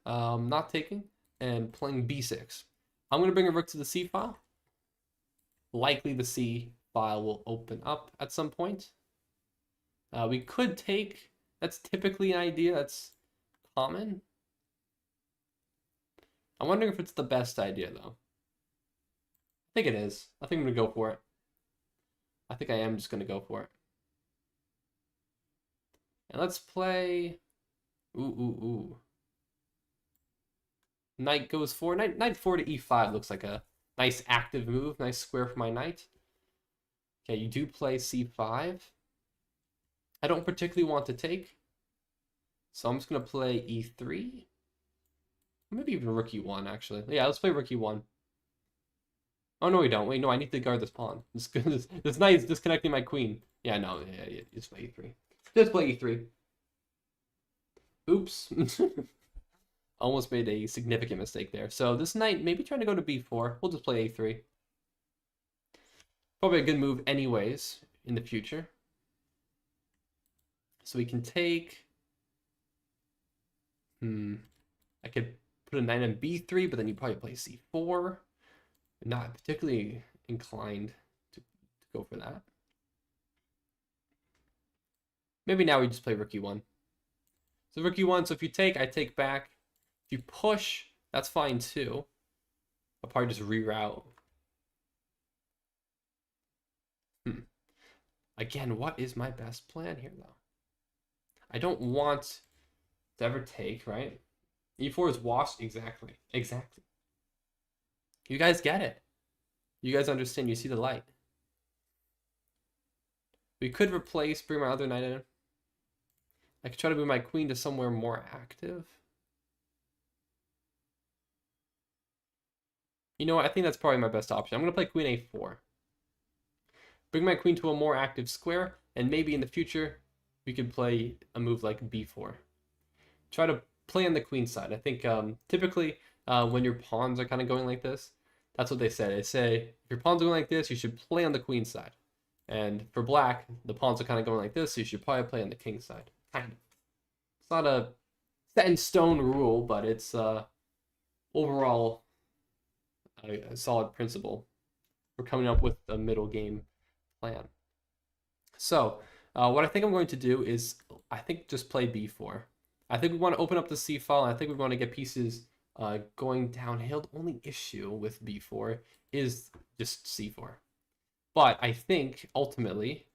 Not taking and playing b6. I'm going to bring a rook to the c file. Likely the c file will open up at some point. We could take. That's typically an idea that's common. I'm wondering if it's the best idea, though. I think it is. I think I'm going to go for it. I think I am just going to go for it. And let's play... Ooh. Knight goes for... Knight 4 to e5 looks like a nice active move. Nice square for my knight. Okay, you do play c5. I don't particularly want to take. So I'm just going to play e3. Maybe even rook e1, actually. Yeah, let's play rook e1. Oh, no, we don't. Wait, no, I need to guard this pawn. This knight is disconnecting my queen. Yeah, no, yeah, just play e3. Just play e3. Oops. Almost made a significant mistake there. So this knight, maybe trying to go to b4. We'll just play a3. Probably a good move anyways in the future. So we can take... I could put a knight on b3, but then you probably play c4. Not particularly inclined to go for that. Maybe now we just play rook e1. So rook e1, so if you take, I take back. If you push, that's fine too. I'll probably just reroute. Again, what is my best plan here, though? I don't want to ever take, right? e4 is washed. Exactly. You guys get it. You guys understand. You see the light. We could bring my other knight in. I could try to move my queen to somewhere more active. You know what? I think that's probably my best option. I'm going to play queen a4. Bring my queen to a more active square, and maybe in the future, we could play a move like b4. Try to play on the queen side. I think typically when your pawns are kind of going like this, that's what they say. They say, if your pawns are going like this, you should play on the queen side. And for black, the pawns are kind of going like this, so you should probably play on the king side. Kind of. It's not a set in stone rule, but it's overall a solid principle. We're coming up with a middle game plan. So what I think I'm going to do is, I think just play b4. I think we want to open up the c file, and I think we want to get pieces going downhill. The only issue with b4 is just c4. But I think, ultimately,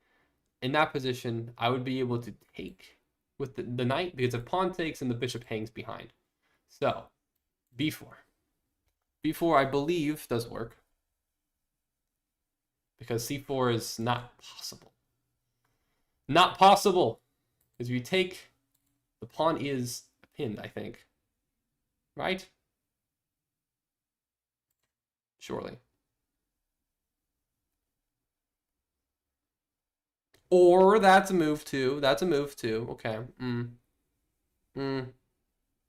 in that position, I would be able to take with the knight, because if pawn takes and the bishop hangs behind. So, b4. b4, I believe, does work. Because c4 is not possible. Not possible! Because if you take, the pawn is pinned, I think. Right? Surely. Or that's a move too. That's a move too. Okay.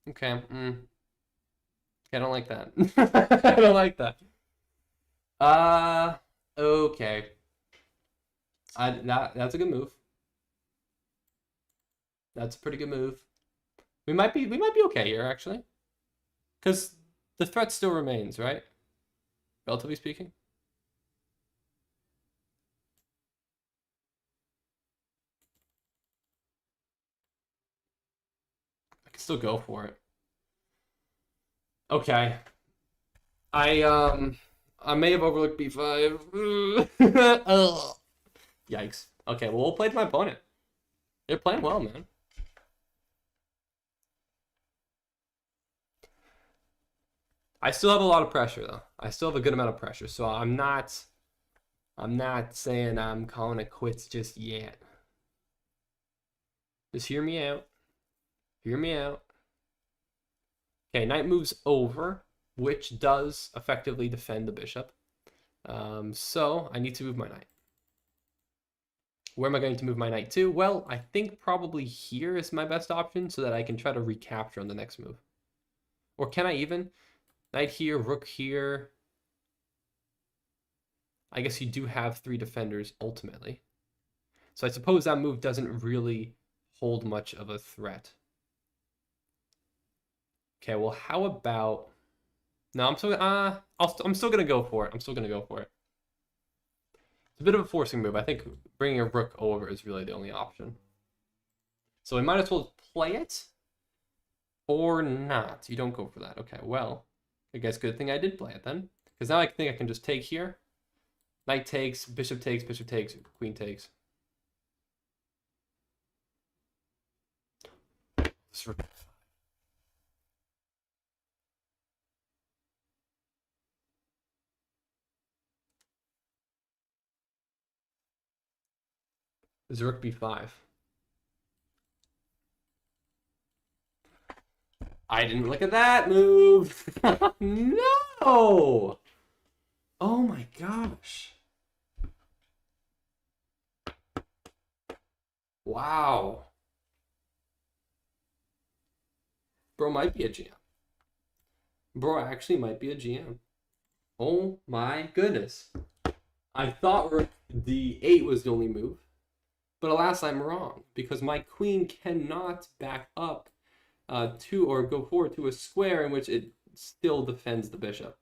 Okay. I don't like that. I don't like that. Okay. That's a good move. That's a pretty good move. We might be okay here, actually. Because the threat still remains, right? Relatively speaking. I can still go for it. Okay. I may have overlooked b5. Yikes. Okay, well, we'll play to my opponent. They're playing well, man. I still have a lot of pressure, though. I still have a good amount of pressure, so I'm not saying I'm calling it quits just yet. Just hear me out. Hear me out. Okay, knight moves over, which does effectively defend the bishop. So I need to move my knight. Where am I going to move my knight to? Well, I think probably here is my best option so that I can try to recapture on the next move. Or can I even? Knight here, rook here. I guess you do have 3 defenders ultimately. So I suppose that move doesn't really hold much of a threat. Okay, well, how about... No, I'm still gonna go for it. I'm still gonna go for it. It's a bit of a forcing move. I think bringing a rook over is really the only option. So we might as well play it or not. You don't go for that. Okay, well, I guess good thing I did play it then, because now I think I can just take here. Knight takes, bishop takes, queen takes. Is rook b5. I didn't look at that move. No! Oh my gosh. Wow. Bro might be a GM. Bro actually might be a GM. Oh my goodness. I thought rook d8 was the only move. But alas, I'm wrong, because my queen cannot back up to or go forward to a square in which it still defends the bishop.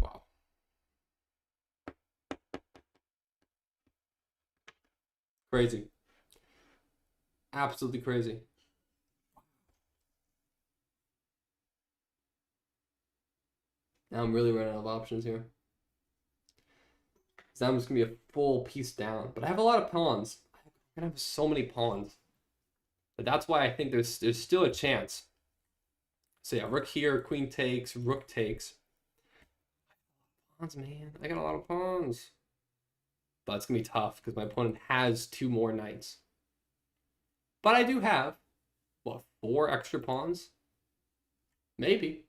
Wow. Crazy. Absolutely crazy. Now I'm really running out of options here. So I'm just going to be a full piece down. But I have a lot of pawns. I'm going to have so many pawns. But that's why I think there's still a chance. So yeah, rook here, queen takes, rook takes. pawns, man. I got a lot of pawns. But it's going to be tough because my opponent has 2 more knights. But I do have, what, 4 extra pawns? Maybe.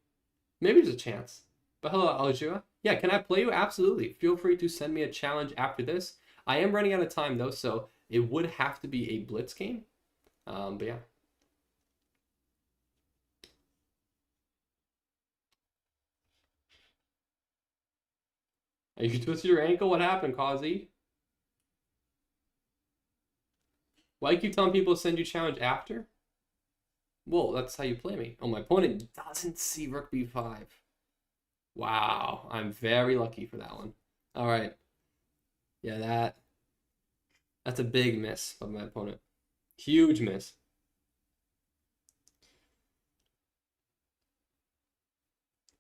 Maybe there's a chance. But hello, Aljua. Yeah, can I play you? Absolutely. Feel free to send me a challenge after this. I am running out of time, though, so it would have to be a blitz game. But yeah. You twisted your ankle? What happened, Kazi? Why do you keep telling people to send you challenge after? Well, that's how you play me. Oh, my opponent doesn't see rook b5. Wow, I'm very lucky for that one. All right. Yeah, that's a big miss of my opponent. Huge miss.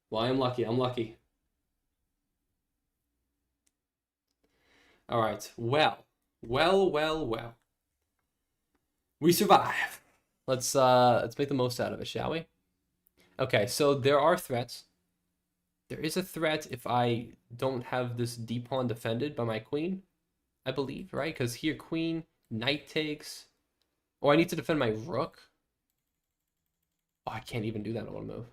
Well, I'm lucky. I'm lucky. All right. Well. We survive. Let's make the most out of it, shall we? Okay, so there are threats. There is a threat if I don't have this d pawn defended by my queen, I believe, right? Because here queen, knight takes. Oh, I need to defend my rook. Oh, I can't even do that on one move.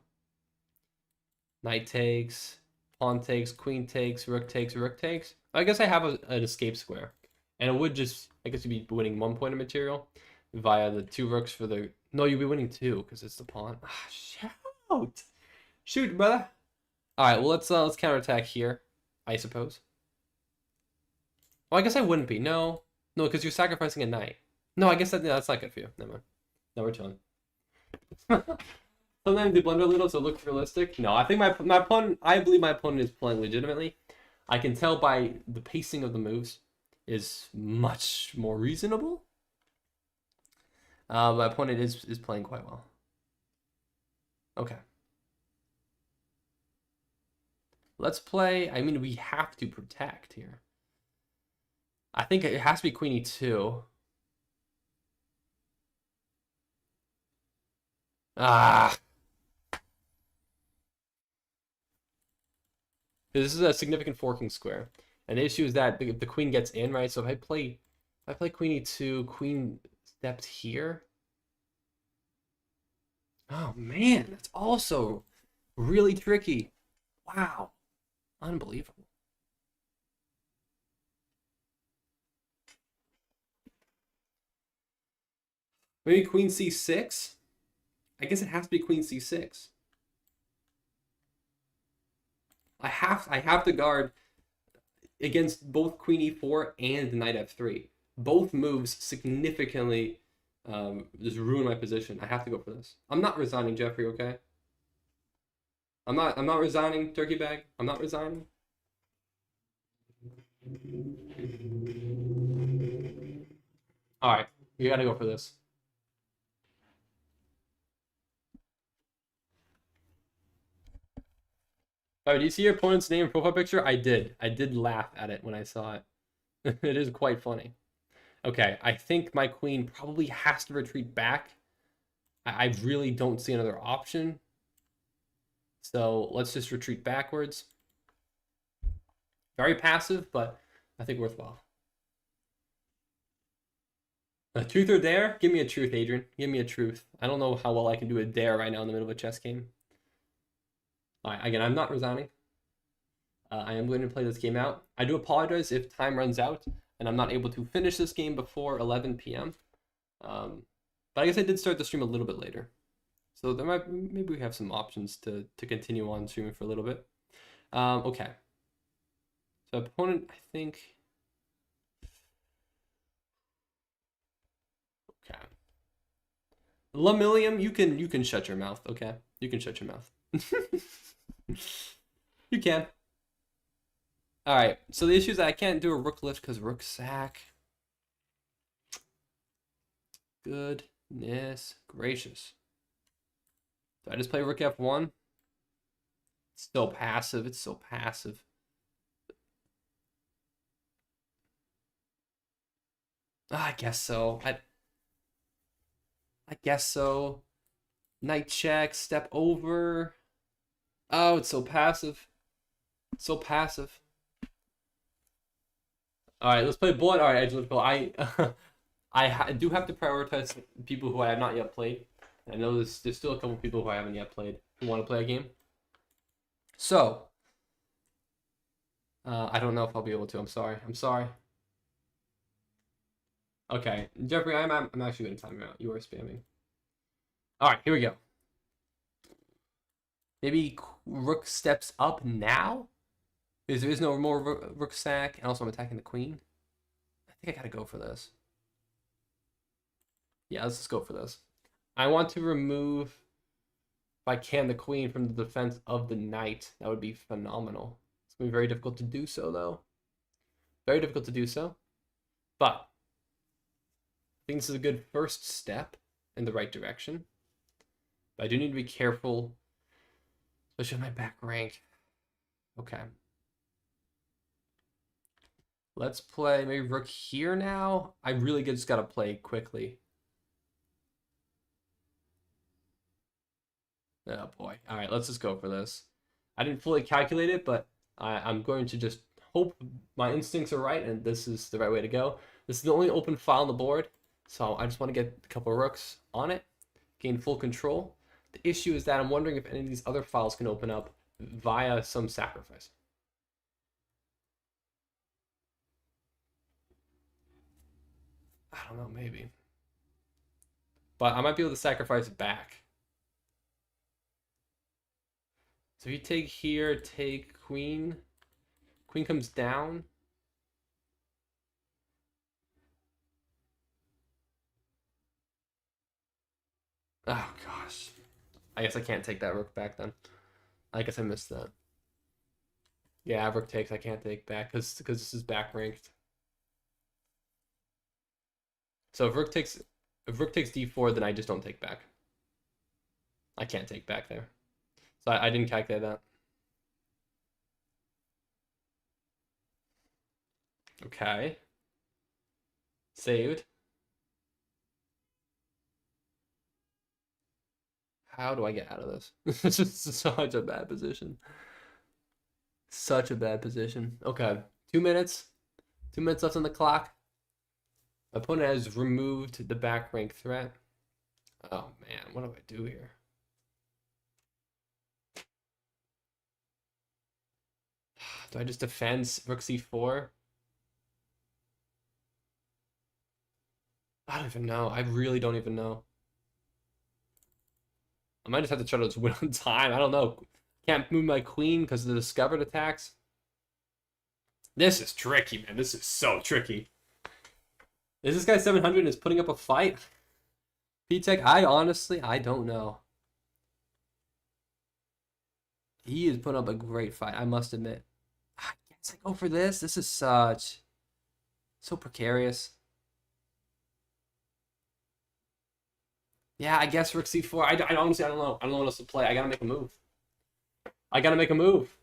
Knight takes, pawn takes, queen takes, rook takes, rook takes. I guess I have an escape square. And it would just, I guess you'd be winning 1 point of material via the 2 rooks for the... No, you'd be winning 2 because it's the pawn. Ah, shoot! Shoot, brother! Alright, well, let's counterattack here, I suppose. Oh, I guess I wouldn't be. No, because you're sacrificing a knight. No, I guess that's not good for you. Never mind. No, we're chilling. Sometimes they blunder a little, so it looks realistic. No, I think my opponent, I believe my opponent is playing legitimately. I can tell by the pacing of the moves is much more reasonable. My opponent is playing quite well. Okay. Let's play. I mean, we have to protect here. I think it has to be queen e2. Ah. This is a significant forking square. And the issue is that the queen gets in, right? So if I play queen e2, queen steps here. Oh man, that's also really tricky. Wow. Unbelievable. Maybe queen c6? I guess it has to be queen c6. I have to guard against both queen e4 and knight f3. Both moves significantly just ruin my position. I have to go for this. I'm not resigning, Jeffrey, okay? I'm not resigning, turkey bag. I'm not resigning. Alright, you gotta go for this. Oh, do you see your opponent's name and profile picture? I did. I did laugh at it when I saw it. It is quite funny. Okay, I think my queen probably has to retreat back. I really don't see another option. So let's just retreat backwards. Very passive, but I think worthwhile. A truth or dare? Give me a truth, Adrian. Give me a truth. I don't know how well I can do a dare right now in the middle of a chess game. All right, again, I'm not resigning. I am going to play this game out. I do apologize if time runs out and I'm not able to finish this game before 11 p.m. But I guess I did start the stream a little bit later. So there maybe we have some options to continue on streaming for a little bit. Okay. So opponent, I think. Okay. Lamillium, you can shut your mouth, okay? You can shut your mouth. You can. Alright, so the issue is that I can't do a rook lift because rook sack. Goodness gracious. So I just play rook f1. It's so passive. It's so passive. I guess so. I guess so. Knight check, step over. Oh, it's so passive. So passive. All right, let's play board. All right, Agalitical. I do have to prioritize people who I have not yet played. I know there's still a couple people who I haven't yet played who want to play a game. So, I don't know if I'll be able to. I'm sorry. I'm sorry. Okay, Jeffrey, I'm actually going to time you out. You are spamming. All right, here we go. Maybe rook steps up now? Because there is no more rook sack, and also I'm attacking the queen. I think I gotta go for this. Yeah, let's just go for this. I want to remove, if I can, the queen from the defense of the knight. That would be phenomenal. It's gonna be very difficult to do so, though. Very difficult to do so. But I think this is a good first step in the right direction. But I do need to be careful, especially on my back rank. Okay. Let's play maybe rook here now. I really just gotta play quickly. Oh boy. All right, let's just go for this. I didn't fully calculate it, but I'm going to just hope my instincts are right and this is the right way to go. This is the only open file on the board, so I just want to get a couple of rooks on it, gain full control. The issue is that I'm wondering if any of these other files can open up via some sacrifice. I don't know, maybe. But I might be able to sacrifice back. So if you take here, take queen. Queen comes down. Oh, gosh. I guess I can't take that rook back then. I guess I missed that. Yeah, rook takes. I can't take back because this is back ranked. So if rook takes d4, then I just don't take back. I can't take back there. So I didn't calculate that. Okay. Saved. How do I get out of this? This is such a bad position. Such a bad position. Okay. 2 minutes. 2 minutes left on the clock. My opponent has removed the back rank threat. Oh man, what do I do here? Do I just defend rook c4? I don't even know. I really don't even know. I might just have to try to just win on time. I don't know. Can't move my queen because of the discovered attacks. This is tricky, man. This is so tricky. Is this guy 700 and is putting up a fight? P-Tech, I don't know. He is putting up a great fight, I must admit. I guess I go for this. This is so precarious. Yeah, I guess rook c4. I honestly, I don't know. I don't know what else to play. I gotta make a move. I gotta make a move.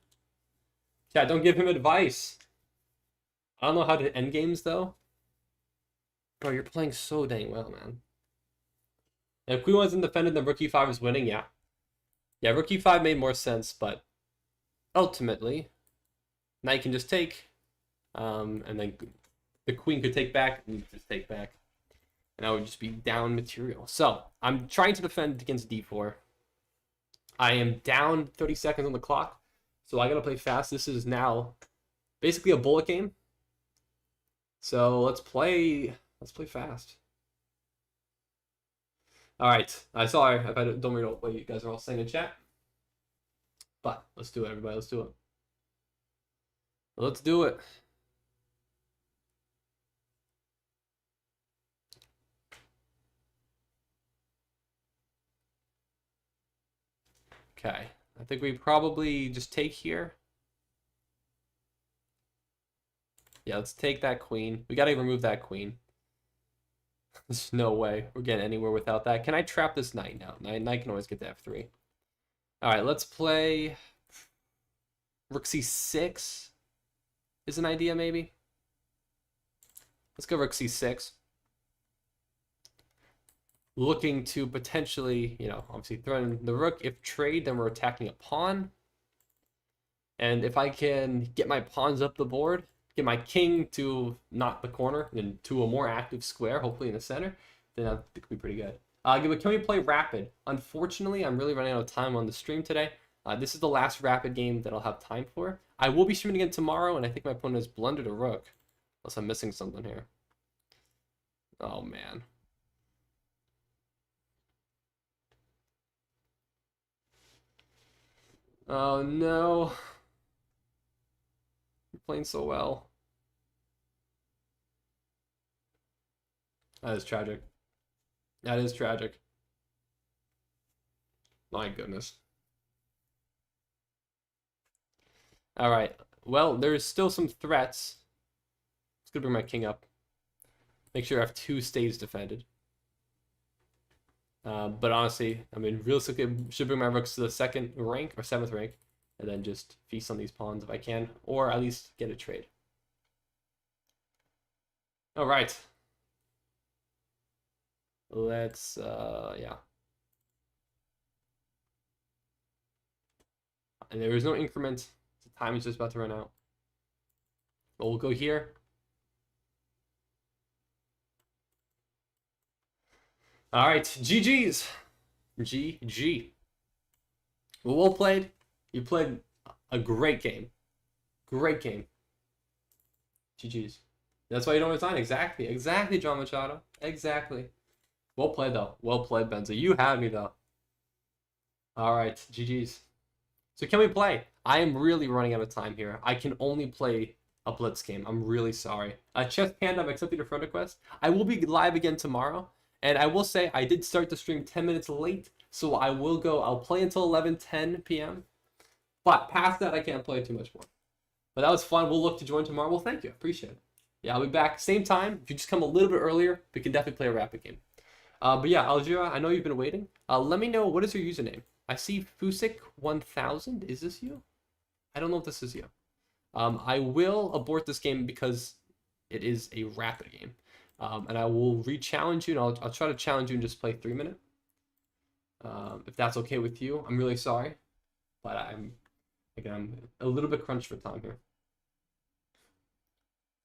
Yeah, don't give him advice. I don't know how to end games, though. Bro, you're playing so dang well, man. If queen wasn't defended, then rook e5 is winning, yeah. Yeah, rook e5 made more sense, but ultimately, knight can just take, and then the queen could take back, and you just take back. And I would just be down material. So, I'm trying to defend against d4. I am down 30 seconds on the clock, so I gotta play fast. This is now basically a bullet game. So let's play fast. All right. I sorry if I don't read what you guys are all saying in chat, but let's do it, everybody. Let's do it. Let's do it. Okay. I think we probably just take here. Yeah, let's take that queen. We gotta remove that queen. There's no way we're getting anywhere without that. Can I trap this knight now? Knight can always get to f3. All right, let's play rook c6 is an idea, maybe. Let's go rook c6. Looking to potentially, obviously throw in the rook. If trade, then we're attacking a pawn. And if I can get my pawns up the board, get my king to not the corner and to a more active square, hopefully in the center, then I think it'll be pretty good. Can we play rapid? Unfortunately, I'm really running out of time on the stream today. This is the last rapid game that I'll have time for. I will be streaming again tomorrow, and I think my opponent has blundered a rook. Unless I'm missing something here. Oh, man. Oh, no. You're playing so well. That is tragic. That is tragic. My goodness. All right. Well, there's still some threats. It's gonna bring my king up. Make sure I have 2 staves defended. But honestly, I mean, realistically, should bring my rooks to the 2nd rank or 7th rank, and then just feast on these pawns if I can, or at least get a trade. All right. Let's, yeah. And there is no increment. The time is just about to run out. But we'll go here. All right, GG's. GG. Well played. You played a great game. Great game. GG's. That's why you don't resign. Exactly. Exactly, John Machado. Exactly. Well played, though. Well played, Benza. You had me, though. All right. GG's. So can we play? I am really running out of time here. I can only play a blitz game. I'm really sorry. Chess Panda, I'm accepting your friend request. I will be live again tomorrow. And I will say I did start the stream 10 minutes late. So I'll play until 11:10 p.m. But past that, I can't play too much more. But that was fun. We'll look to join tomorrow. Well, thank you. Appreciate it. Yeah, I'll be back same time. If you just come a little bit earlier, we can definitely play a rapid game. But yeah, Algira, I know you've been waiting. Let me know, what is your username? I see Fusik1000. Is this you? I don't know if this is you. I will abort this game because it is a rapid game. And I will re-challenge you, and I'll try to challenge you and just play 3-minute. If that's okay with you. I'm really sorry. But I'm a little bit crunched for time here.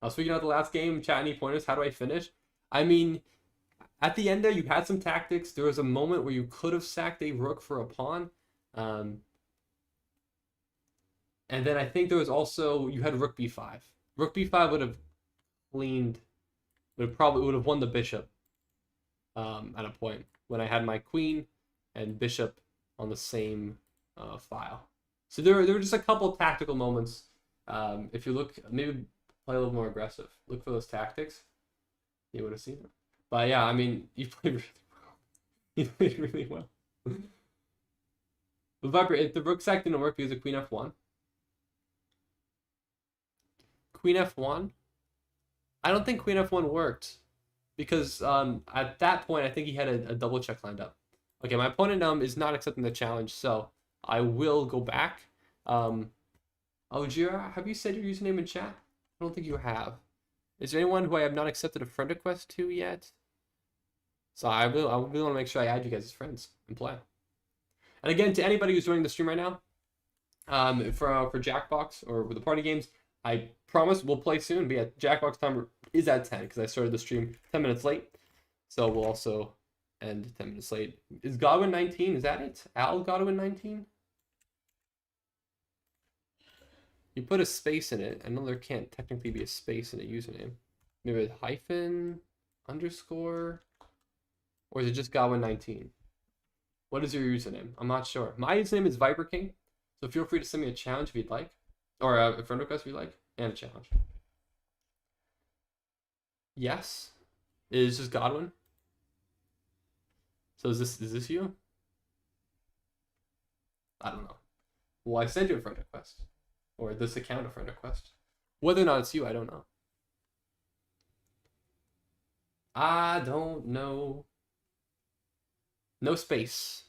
Speaking of the last game, chat any pointers? How do I finish? I mean, at the end there, you had some tactics. There was a moment where you could have sacked a rook for a pawn. And then I think there was also, you had rook b5. Rook b5 would have cleaned, would have won the bishop at a point when I had my queen and bishop on the same file. So there were just a couple tactical moments. If you look, maybe play a little more aggressive. Look for those tactics. You would have seen them. But yeah, I mean, you played really well. You played really well. But Viper, if the rook sack didn't work because of queen f1. Queen f1? I don't think queen f1 worked. Because at that point, I think he had a double check lined up. Okay, my opponent is not accepting the challenge, so I will go back. Algira, have you said your username in chat? I don't think you have. Is there anyone who I have not accepted a friend request to yet? So I really want to make sure I add you guys as friends and play. And again, to anybody who's joining the stream right now, for Jackbox or with the party games, I promise we'll play soon. But yeah, Jackbox time is at 10 because I started the stream 10 minutes late. So we'll also end 10 minutes late. Is Godwin 19? Is that it? Al Godwin 19? You put a space in it. I know there can't technically be a space in a username. Maybe a hyphen, underscore, or is it just Godwin 19? What is your username? I'm not sure. My username is Viper King, so feel free to send me a challenge if you'd like, or a friend request if you'd like, and a challenge. Yes, it is just Godwin. So is this you? I don't know. Well, I sent you a friend request, or this account a friend request. Whether or not it's you, I don't know. I don't know. No space.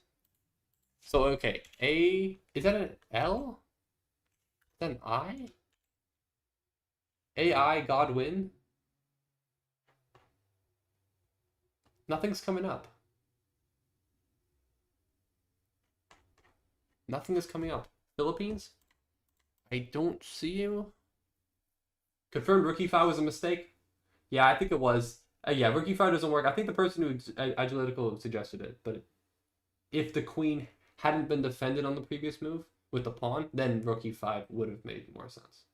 So, okay. Is that an L? Is that an I? AI Godwin? Nothing's coming up. Nothing is coming up. Philippines? I don't see you. Confirmed rook e5 was a mistake? Yeah, I think it was. Yeah, rook e5 doesn't work. I think the person who Agalitical suggested it, but if the queen hadn't been defended on the previous move with the pawn, then rook e5 would have made more sense.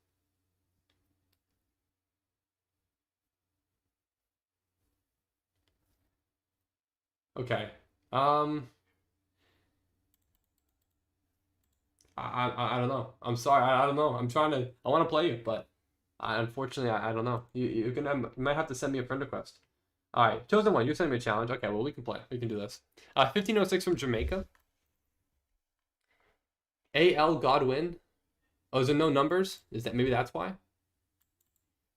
Okay. I don't know. I'm sorry. I don't know. I want to play you, but unfortunately I don't know. You might have to send me a friend request. All right, chosen one. You're sending me a challenge. Okay, well we can play. We can do this. 1506 from Jamaica. AL Godwin. Oh, is there no numbers? Is that maybe that's why?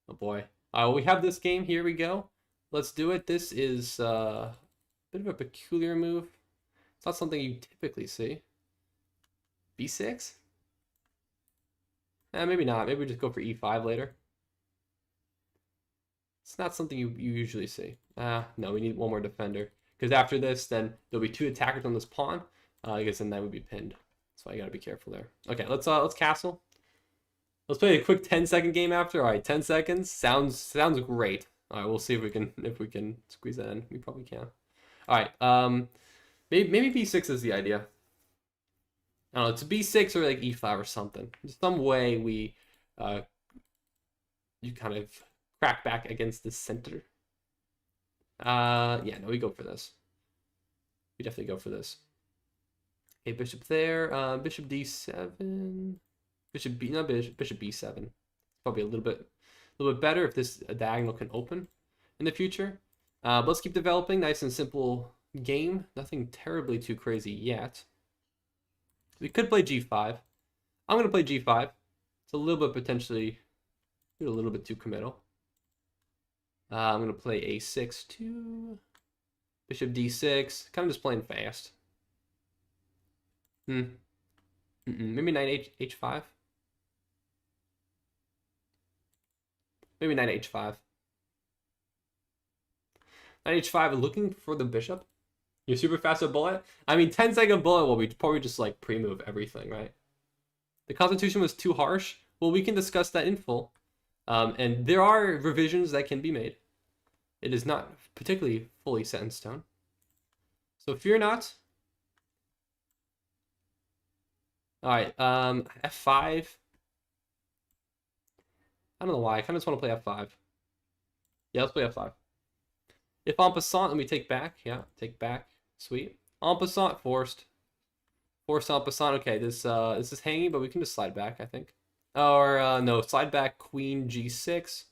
Oh boy. Well, we have this game. Here we go. Let's do it. This is a bit of a peculiar move. It's not something you typically see. B6? Maybe not. Maybe we just go for E5 later. It's not something you usually see. No, we need one more defender. Because after this, then there'll be 2 attackers on this pawn. I guess then that would be pinned. So I gotta be careful there. Okay, let's castle. Let's play a quick 10-second game after. All right, 10 seconds. Sounds great. All right, we'll see if we can squeeze that in. We probably can. All right. Maybe B6 is the idea. I don't know. It's a B6 or like E5 or something. There's some way we you kind of crack back against the center. Yeah, no, we go for this. We definitely go for this. Okay, bishop there. Bishop D7. Bishop B7. Probably a little bit better if this diagonal can open in the future. But let's keep developing. Nice and simple game. Nothing terribly too crazy yet. We could play G5. I'm gonna play G5. It's a little bit potentially a little bit too committal. I'm gonna play A6 too. Bishop D6. Kind of just playing fast. Maybe knight H5. Maybe knight H5. Knight H5 looking for the bishop. You're super fast at bullet? I mean, 10-second bullet, well, we'd probably just like pre-move everything, right? The Constitution was too harsh. Well, we can discuss that in full. And there are revisions that can be made. It is not particularly fully set in stone. So fear not. All right, F5. I don't know why. I kind of just want to play F5. Yeah, let's play F5. If en passant, let me take back. Yeah, take back. Sweet. En passant, forced. Forced en passant. Okay, this is hanging, but we can just slide back, I think. Or, no, slide back queen G6.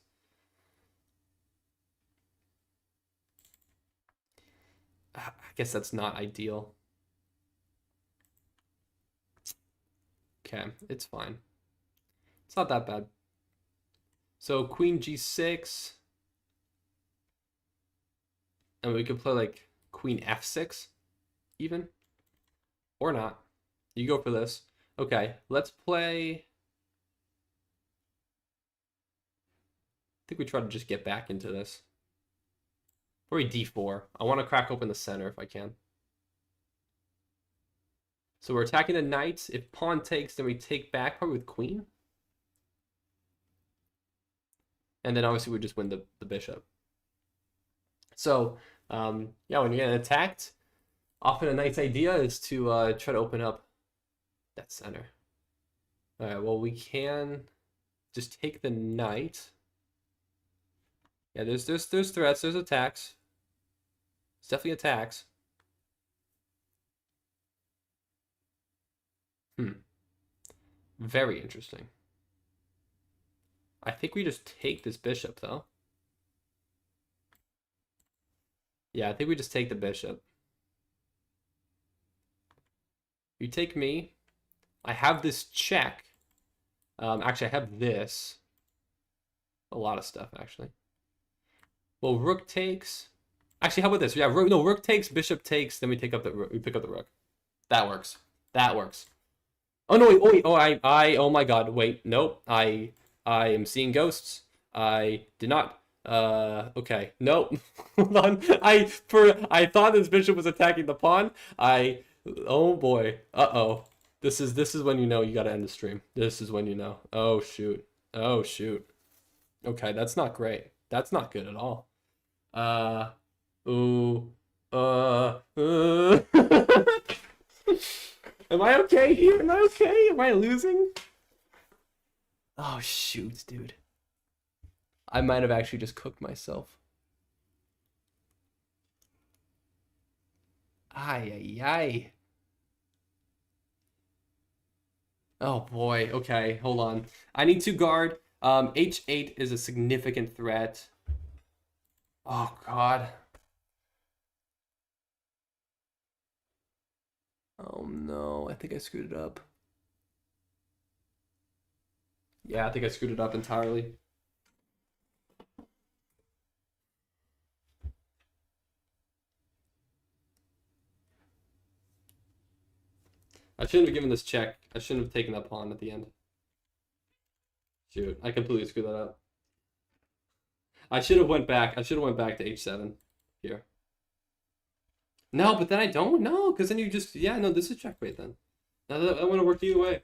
I guess that's not ideal. Okay, it's fine. It's not that bad. So queen G6. And we could play like queen F6 even. Or not. You go for this. Okay, let's play. I think we try to just get back into this. Probably D4. I want to crack open the center if I can. So we're attacking the knight. If pawn takes, then we take back probably with queen. And then obviously we just win the bishop. So, yeah, when you're getting attacked, often a knight's idea is to try to open up that center. All right, well, we can just take the knight. Yeah, there's threats, there's attacks. It's definitely attacks. Very interesting. I think we just take this bishop, though. Yeah, I think we just take the bishop. You take me. I have this check. Actually, I have this. A lot of stuff, actually. Well, rook takes. Actually, how about this? Yeah, rook takes, bishop takes, then we take up the rook. We pick up the rook. That works. That works. Oh no! Wait! Oh my God! Wait! Nope! I am seeing ghosts. I did not. Okay. Nope. Hold on. I thought this bishop was attacking the pawn. Oh boy. Uh-oh. This is when you know you gotta end the stream. This is when you know. Oh shoot. Oh shoot. Okay, that's not great. That's not good at all. Ooh. Am I okay here? Am I okay? Am I losing? Oh shoot, dude. I might have actually just cooked myself. Ay, ay, ay. Oh boy. Okay, hold on. I need to guard. H8 is a significant threat. Oh god. Oh no, I think I screwed it up. Yeah, I think I screwed it up entirely. I shouldn't have given this check. I shouldn't have taken that pawn at the end. Shoot, I completely screwed that up. I should have went back. I should have went back to H7 here. No, but then I don't. No, because then you just... Yeah, no, this is checkmate then. Now that would have worked either way.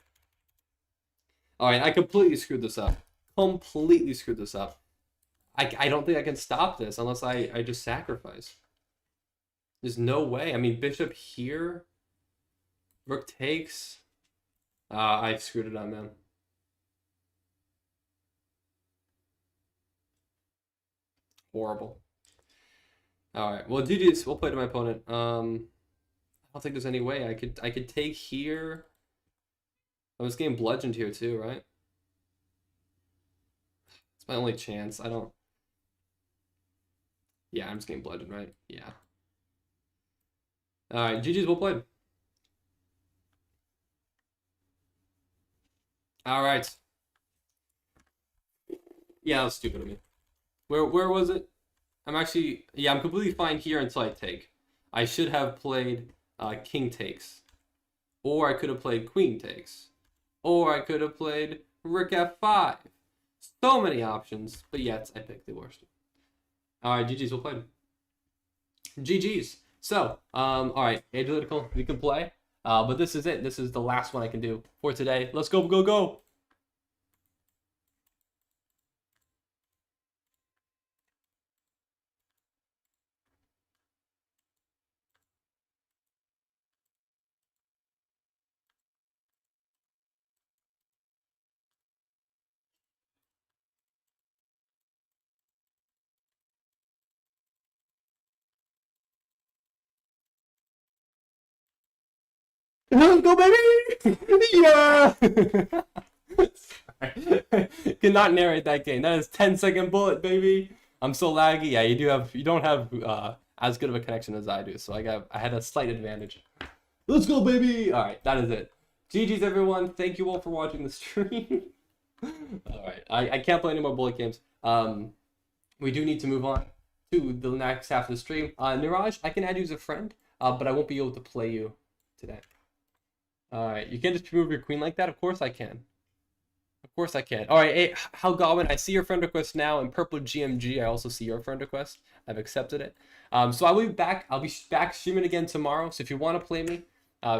Alright, I completely screwed this up. Completely screwed this up. I don't think I can stop this unless I just sacrifice. There's no way. I mean, bishop here. Rook takes. I screwed it up, man. Horrible. Alright, well, GG's. We'll play to my opponent. I don't think there's any way. I could take here. I was getting bludgeoned here too, right? It's my only chance. I don't... Yeah, I'm just getting bludgeoned, right? Yeah. Alright, GG's. Well played. Alright. Yeah, that was stupid of me. Where was it? I'm completely fine here until I take. I should have played king takes. Or I could have played queen takes. Or I could have played rook f5. So many options, but yet I picked the worst. Alright, GG's, well played. GG's. So, alright, Agalitical, we can play. But this is it. This is the last one I can do for today. Let's go, go, go! Let's go, baby! Yeah! Cannot narrate that game. That is 10-second bullet, baby. I'm so laggy. Yeah, you don't have as good of a connection as I do, so I had a slight advantage. Let's go, baby! Alright, that is it. GG's, everyone. Thank you all for watching the stream. Alright, I can't play any more bullet games. We do need to move on to the next half of the stream. Niraj, I can add you as a friend, but I won't be able to play you today. Alright, you can't just remove your queen like that? Of course I can. Of course I can. Alright, hey, How Godwin, I see your friend request now. In Purple GMG, I also see your friend request. I've accepted it. So I will be back. I'll be back streaming again tomorrow. So if you want to play me,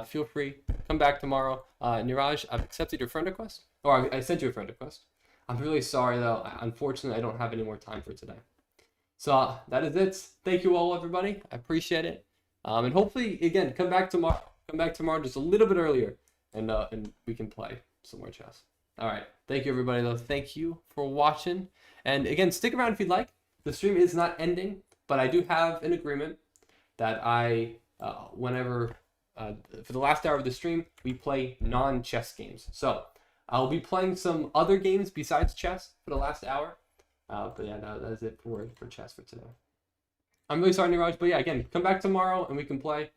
feel free. Come back tomorrow. Niraj, I've accepted your friend request. Or I sent you a friend request. I'm really sorry, though. Unfortunately, I don't have any more time for today. So that is it. Thank you all, everybody. I appreciate it. And hopefully, again, come back tomorrow. Come back tomorrow just a little bit earlier, and we can play some more chess. All right. Thank you, everybody, though. Thank you for watching. And again, stick around if you'd like. The stream is not ending, but I do have an agreement that whenever, for the last hour of the stream, we play non-chess games. So I'll be playing some other games besides chess for the last hour. But yeah, that is it for chess for today. I'm really sorry, Niraj, but yeah, again, come back tomorrow and we can play.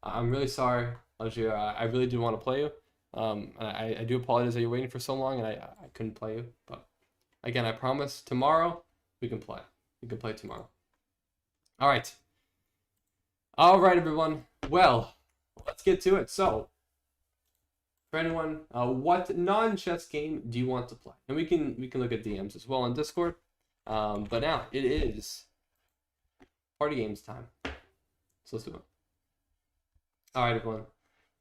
I'm really sorry, Algier. I really did want to play you. I do apologize that you're waiting for so long and I couldn't play you. But again, I promise tomorrow we can play. We can play tomorrow. All right. All right, everyone. Well, let's get to it. So, for anyone, what non-chess game do you want to play? And we can look at DMs as well on Discord. But now it is party games time. So let's do it. All right, everyone.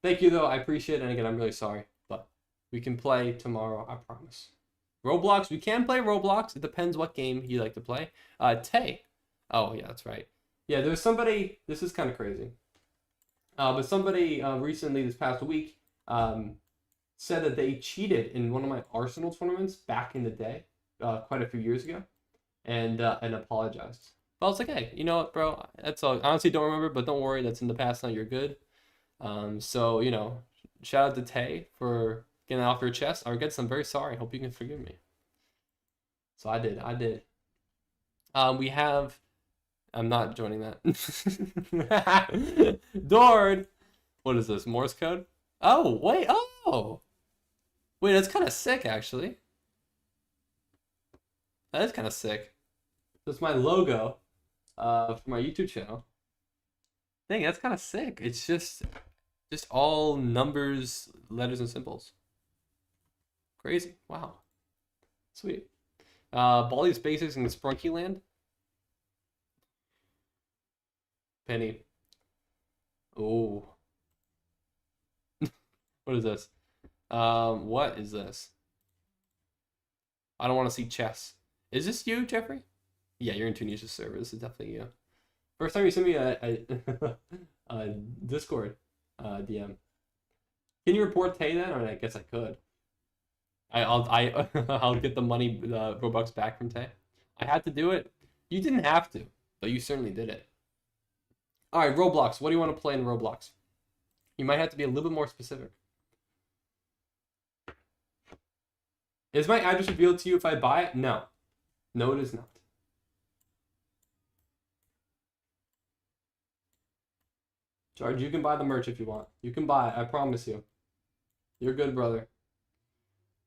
Thank you, though. I appreciate it. And again, I'm really sorry. But we can play tomorrow, I promise. Roblox, we can play Roblox. It depends what game you like to play. Tay. Oh, yeah, that's right. Yeah, there's somebody, this is kind of crazy. But somebody recently, this past week, said that they cheated in one of my Arsenal tournaments back in the day, quite a few years ago, and apologized. But I was like, hey, you know what, bro? That's all. I honestly don't remember, but don't worry, that's in the past now. You're good. So, you know, shout out to Tay for getting that off your chest. I guess I'm very sorry. Hope you can forgive me. So I did. We have. I'm not joining that. Dord. What is this? Morse code? Oh wait. Oh. Wait, that's kind of sick, actually. That is kind of sick. That's my logo for my YouTube channel. Dang, that's kind of sick. It's just all numbers, letters, and symbols. Crazy. Wow. Sweet. Baldi's Basics in Sprunky Land. Penny. Oh. What is this? What is this? I don't want to see chess. Is this you, Jeffrey? Yeah, you're in Tunisia's server. This is definitely you. First time you sent me a Discord DM. Can you report Tay then? Or I guess I could. I'll get the money, the Robux back from Tay. I had to do it. You didn't have to, but you certainly did it. All right, Roblox. What do you want to play in Roblox? You might have to be a little bit more specific. Is my address revealed to you if I buy it? No. No, it is not. George, you can buy the merch if you want. You can buy it, I promise you. You're good, brother.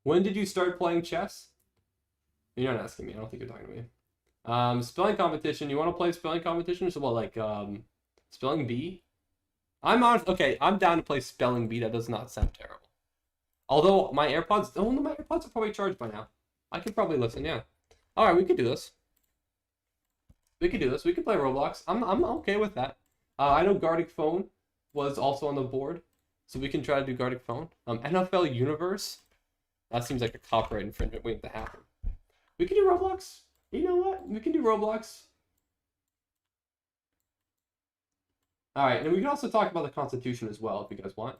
When did you start playing chess? You're not asking me. I don't think you're talking to me. Spelling competition. You want to play spelling competition? So what, like, spelling bee? I'm down to play spelling bee. That does not sound terrible. Although my AirPods, my AirPods are probably charged by now. I could probably listen, yeah. All right, we could do this. We could play Roblox. I'm okay with that. I know Guardic Phone was also on the board, so we can try to do Guardic Phone. NFL Universe. That seems like a copyright infringement waiting to happen. We can do Roblox. You know what? We can do Roblox. All right, and we can also talk about the Constitution as well if you guys want.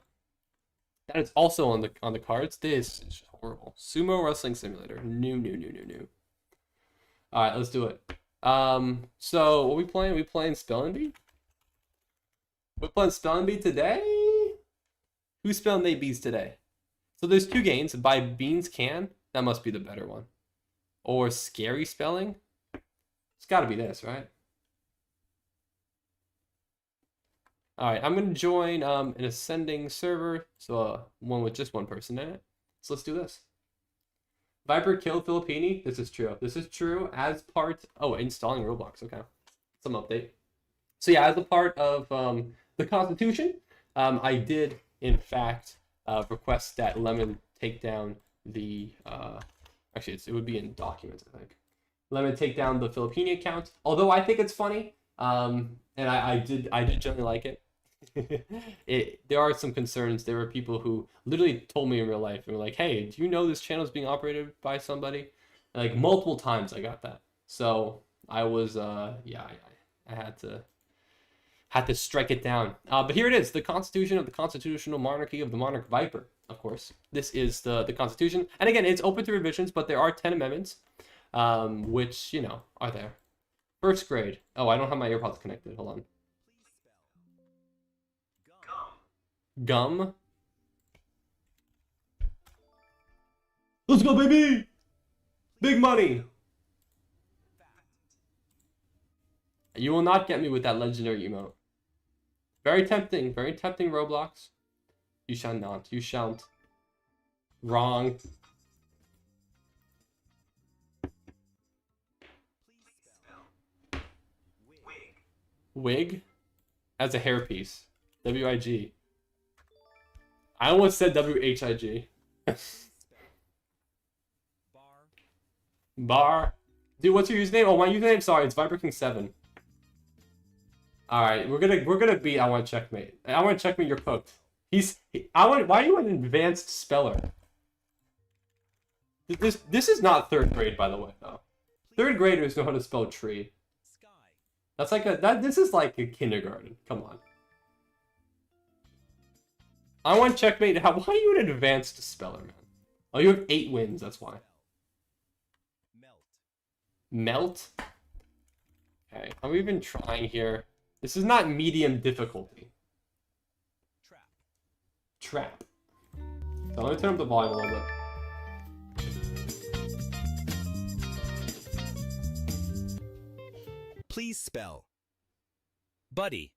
That is also on the cards. This is horrible. Sumo Wrestling Simulator. No. All right, let's do it. So what we playing? We playing Spelling Bee? We're playing Spelling Bee today? Who's spelling they bees today? So there's two games. By Beans Can. That must be the better one. Or Scary Spelling. It's got to be this, right? All right, I'm going to join an ascending server. So one with just one person in it. So let's do this. Viper killed Filippini. This is true. This is true as part... Oh, installing Roblox. Okay. Some update. So yeah, as a part of the Constitution, I did, in fact, request that Lemon take down the... actually, it would be in documents, I think. Lemon take down the Filippini account. Although I think it's funny, and I did generally like it. There are some concerns. There were people who literally told me in real life and were like, hey, do you know this channel is being operated by somebody? And like multiple times I got that. So I was yeah, I had to strike it down. But here it is, the Constitution of the Constitutional Monarchy of the Monarch Viper, of course. This is the Constitution. And again, it's open to revisions, but there are 10 amendments, which, you know, are there. First grade. Oh, I don't have my AirPods connected. Hold on. Gum. Let's go, baby! Big money! You will not get me with that legendary emote. Very tempting Roblox. You shall not. You shan't. Wrong. Wig? As a hairpiece. W-I-G. I almost said W-H-I-G. Bar. Dude, what's your username? Oh, my username? Sorry, it's ViperKing7. Alright, we're gonna beat I Want Checkmate. I Want Checkmate, you're cooked. Why are you an advanced speller? This is not 3rd grade, by the way, though. 3rd graders know how to spell tree. That's like this is like a kindergarten. Come on. I want checkmate. Why are you an advanced speller, man? Oh, you have 8 wins. That's why. Melt. Okay, I'm even trying here. This is not medium difficulty. Trap. So let me turn up the volume a little bit. Please spell buddy.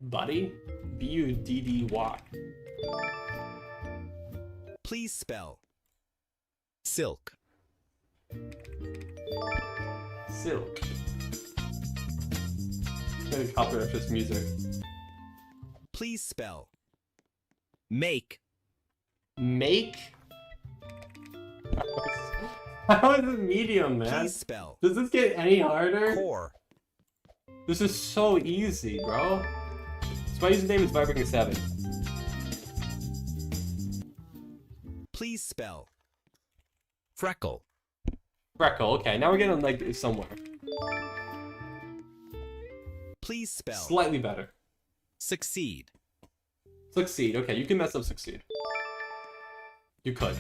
Buddy? B-U-D-D-Y. Please spell silk. Silk. I'm gonna copyright this music. Please spell make. Make? How is it medium, man? Please spell Does this get any harder? core. This is so easy, bro. So my username is Vibrating7. Please spell freckle. Freckle, okay, now we're getting like somewhere. Please spell Slightly better. succeed. Succeed, okay, you can mess up succeed. You could.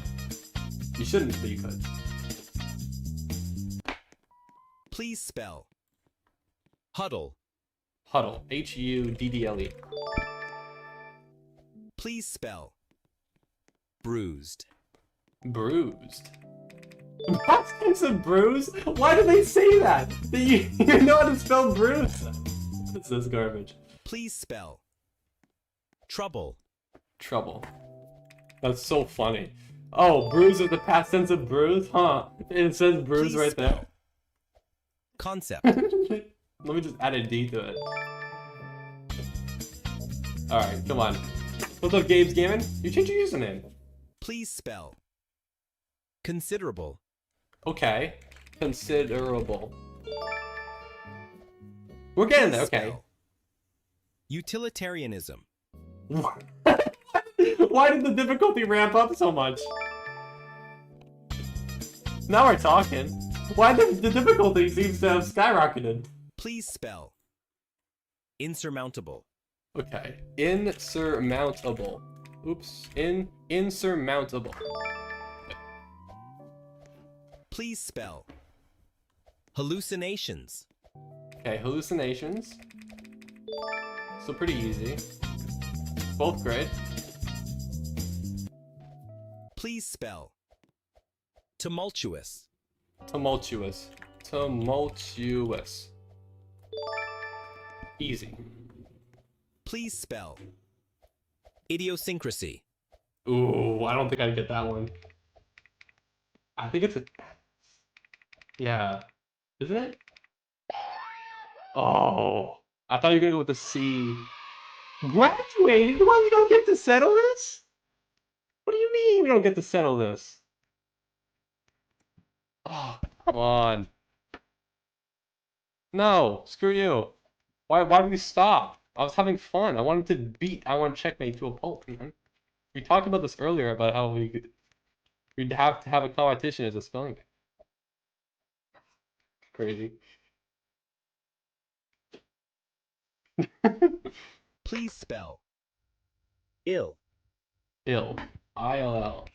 You shouldn't, but you could. Please spell huddle. Huddle. H-U-D-D-L-E. Please spell bruised. Bruised. Past tense of bruise? Why do they say that? You know how to spell bruise? What's this garbage? Please spell trouble. Trouble. That's so funny. Oh, bruise is the past tense of bruise? Huh. It says bruise Please right spell there. concept. Let me just add a D to it. Alright, come on. What's up, Gabe's Gaming? You changed your username. Please spell considerable. Okay. Considerable. We're getting there, Please okay. spell utilitarianism. Why did the difficulty ramp up so much? Now we're talking. Why the difficulty seems to have skyrocketed? Please spell insurmountable. Okay. Insurmountable. Oops. Insurmountable. Please spell hallucinations. Okay, hallucinations. So pretty easy. Both great. Please spell tumultuous. Tumultuous. Tumultuous. Easy. Please spell idiosyncrasy. Ooh, I don't think I'd get that one. I think it's a... Yeah. Isn't it? Oh. I thought you were gonna go with the C. Graduated? What, we don't get to settle this? What do you mean we don't get to settle this? Oh, come on. No, screw you. Why did we stop? I was having fun. I wanted to beat I Want Checkmate to a pulp, man. We talked about this earlier about how we'd have to have a competition as a spelling bee. Crazy. Please spell ill. Ill. I-L-L.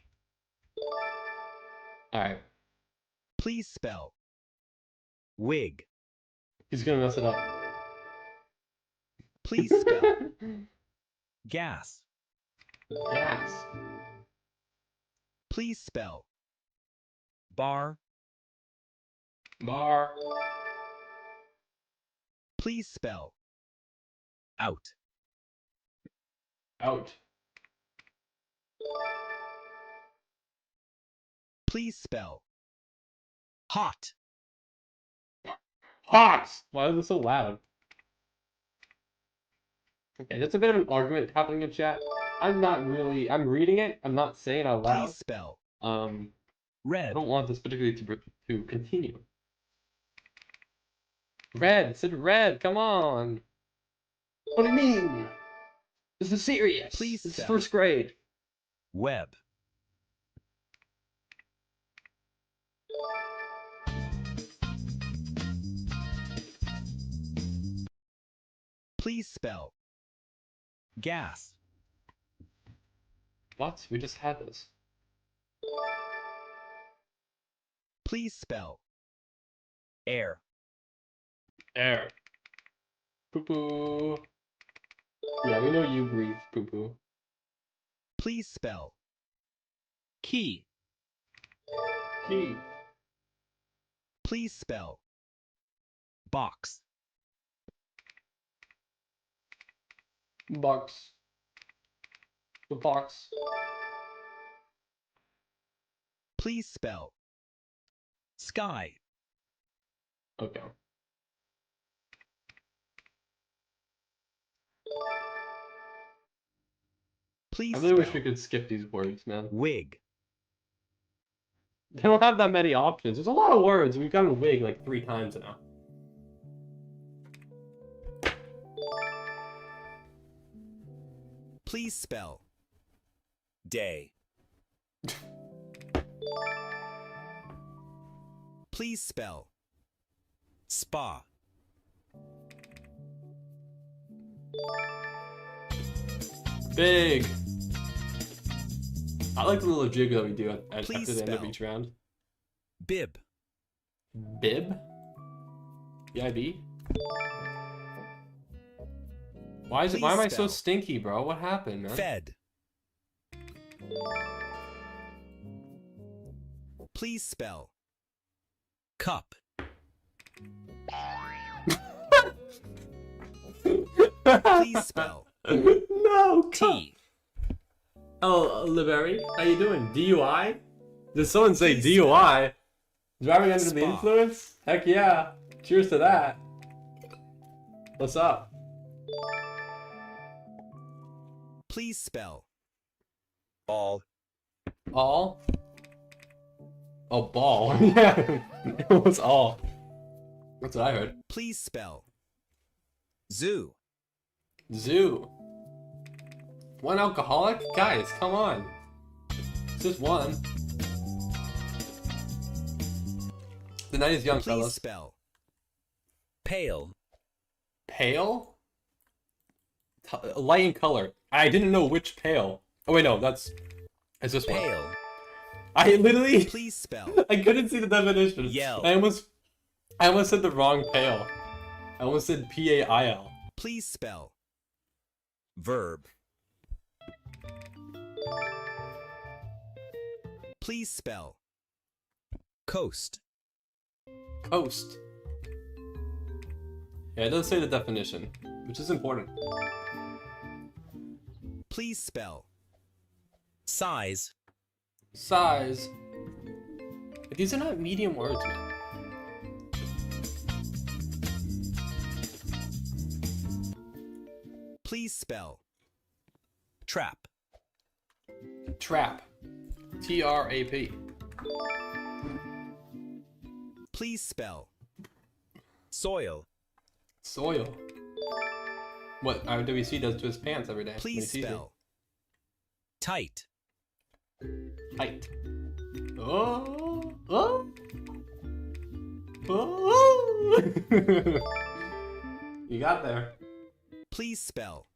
Alright. Please spell wig. He's gonna mess it up. Please spell gas. Gas. Please spell bar. Bar. Please spell out. Out. Please spell hot. Hot! Why is it so loud? Okay, that's a bit of an argument happening in chat. I'm reading it, I'm not saying out loud. Please spell I red. don't want this particularly to continue. Red, it said red, come on! What do you mean? This is serious. Please This is spell. 1st grade. Web. Please spell. Gas. What? We just had this. Please spell. Air. Air. Poo poo. Yeah, we know you breathe poo poo. Please spell. Key. Key. Please spell. Box. Box. The box. Please spell. Sky. Okay. Please I really wish spell. we could skip these words, man. Wig. They don't have that many options. There's a lot of words. We've gotten wig like 3 times now. Please spell. Day. Please spell. Spa. Big. I like the little jig that we do after Please the end of spell. each round. Bib. Bib? B-I-B? Why am I so spell. stinky, bro? What happened, man? Fed. Please spell. Cup. Please spell. No, Tea. Oh, Libery, how you doing? DUI? Did someone say Please DUI? Driving under the Spa. influence? Heck yeah. Cheers to that. What's up? Please spell. All. All? Oh, ball. Yeah. It was all. That's what I heard. Please spell. Zoo. Zoo. One alcoholic? Guys, come on. It's just one. The night is young, Please fellas. spell. Pale. Pale? Light in color. I didn't know which pale. Oh wait, no, it's this one. Pale. I literally, Please spell. I couldn't see the definition. Yell. I almost said the wrong pale. I almost said P-A-I-L. Please spell. Verb. Please spell. Coast. Coast. Yeah, it does say the definition, which is important. Please spell. Size. Size. These are not medium words, man. Please spell. Trap. Trap. T-R-A-P. Please spell. Soil. Soil. What RWC does to his pants every day. when he Please sees it. spell. Tight. Height. Oh. Oh. Oh. You got there. Please spell.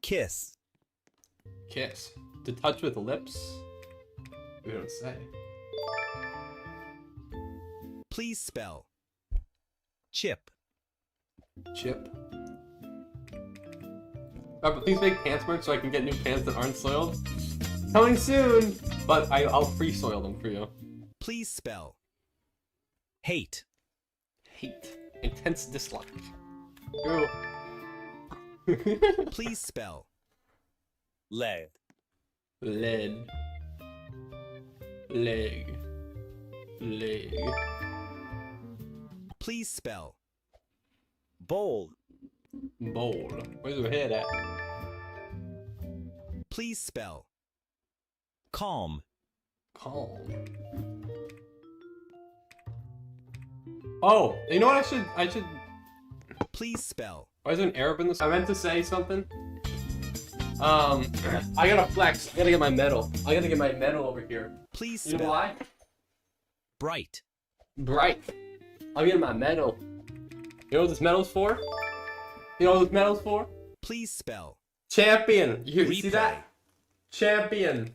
Kiss. Kiss. To touch with lips? We don't say. Please spell. Chip. Chip. But please make pants merch so I can get new pants that aren't soiled. Coming soon! But I'll pre-soil them for you. Please spell. Hate. Hate. Intense dislike. Ew. Please spell. Leg. Lead. Leg. Leg. Please spell. Bold. Bowl. Where's your head at? Please spell. Calm. Calm. Oh, you know what I should... Please spell. Why is there an Arab in this? I meant to say something. I gotta flex. I gotta get my medal. I gotta get my medal over here. Please You know spell. why? Bright. Bright. I'm getting my medal. You know what this medal's for? You know what this medal's for? Please spell. Champion. You Replay. see that? Champion.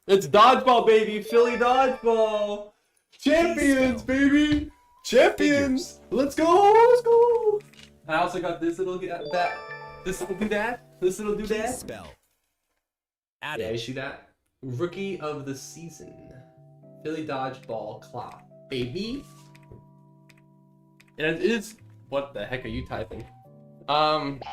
It's dodgeball, baby. Philly dodgeball. Champions, spell. baby. Champions. Figures. Let's go. Let's go. I also got this little that. This little do that. This little do Please that. spell. Yeah, Added. you see that? Rookie of the season. Philly dodgeball clock, baby. And it is. What the heck are you typing? And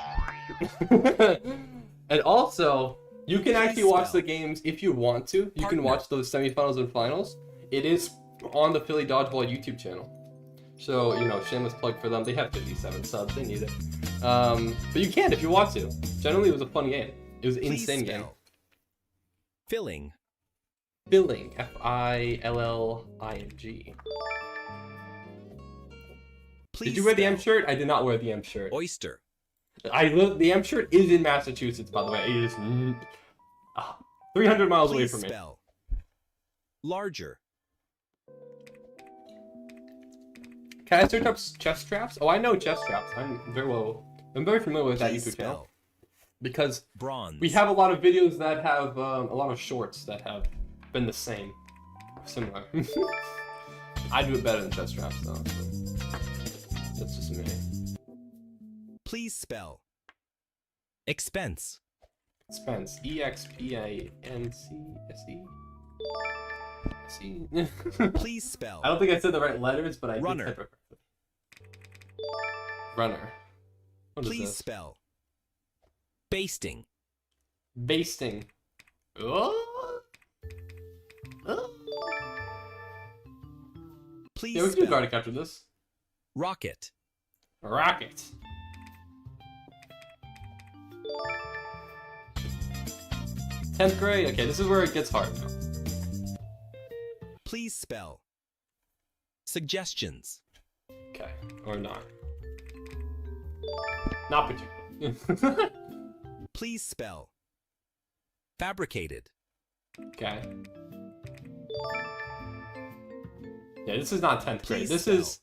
also, you can actually watch the games if you want to. You can watch those semifinals and finals. It is on the Philly Dodgeball YouTube channel. So, you know, shameless plug for them. They have 57 subs. They need it. But you can if you want to. Generally, it was a fun game. It was an Please insane spell. game. Filling. Filling. F-I-L-L-I-N-G. Please Did you wear the M spell. shirt? I did not wear the M shirt. Oyster. The M shirt is in Massachusetts, by the way. It is 300 miles away Please from me. spell. Larger. Can I search up chest traps? Oh, I know chest traps. I'm very familiar with that Please YouTube channel spell. because Bronze. we have a lot of videos that have a lot of shorts that have been the same, similar. I do it better than chest traps though. So that's just me. Please spell. Expense. Expense. E-X-P-A-N-C-S-E. See. Please spell. I don't think I said the right letters, but I did Runner. type it correctly. Runner. What is Please this? spell. Basting. Basting. Oh. Oh. Please Yeah, we can do spell. Guardic after this. Rocket. Rocket. Tenth grade. Okay, this is where it gets hard now. Please spell. Suggestions. Okay, or not. Not particularly. Please spell. Fabricated. Okay. Yeah, this is not 10th grade. Please This spell. is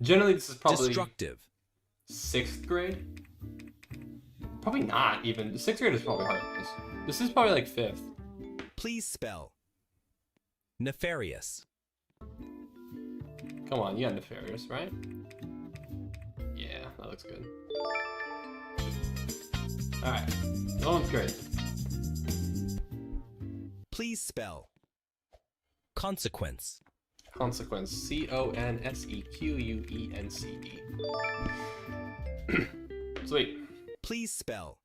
generally this is probably Destructive. 6th grade. Probably not even. 6th grade is probably harder than this. This is probably like 5th. Please spell. Nefarious. Come on, you got nefarious, right? Yeah, that looks good. Alright. 11th grade. Please spell. Consequence. Consequence. C-O-N-S-E-Q-U-E-N-C-E. Sweet. Please spell.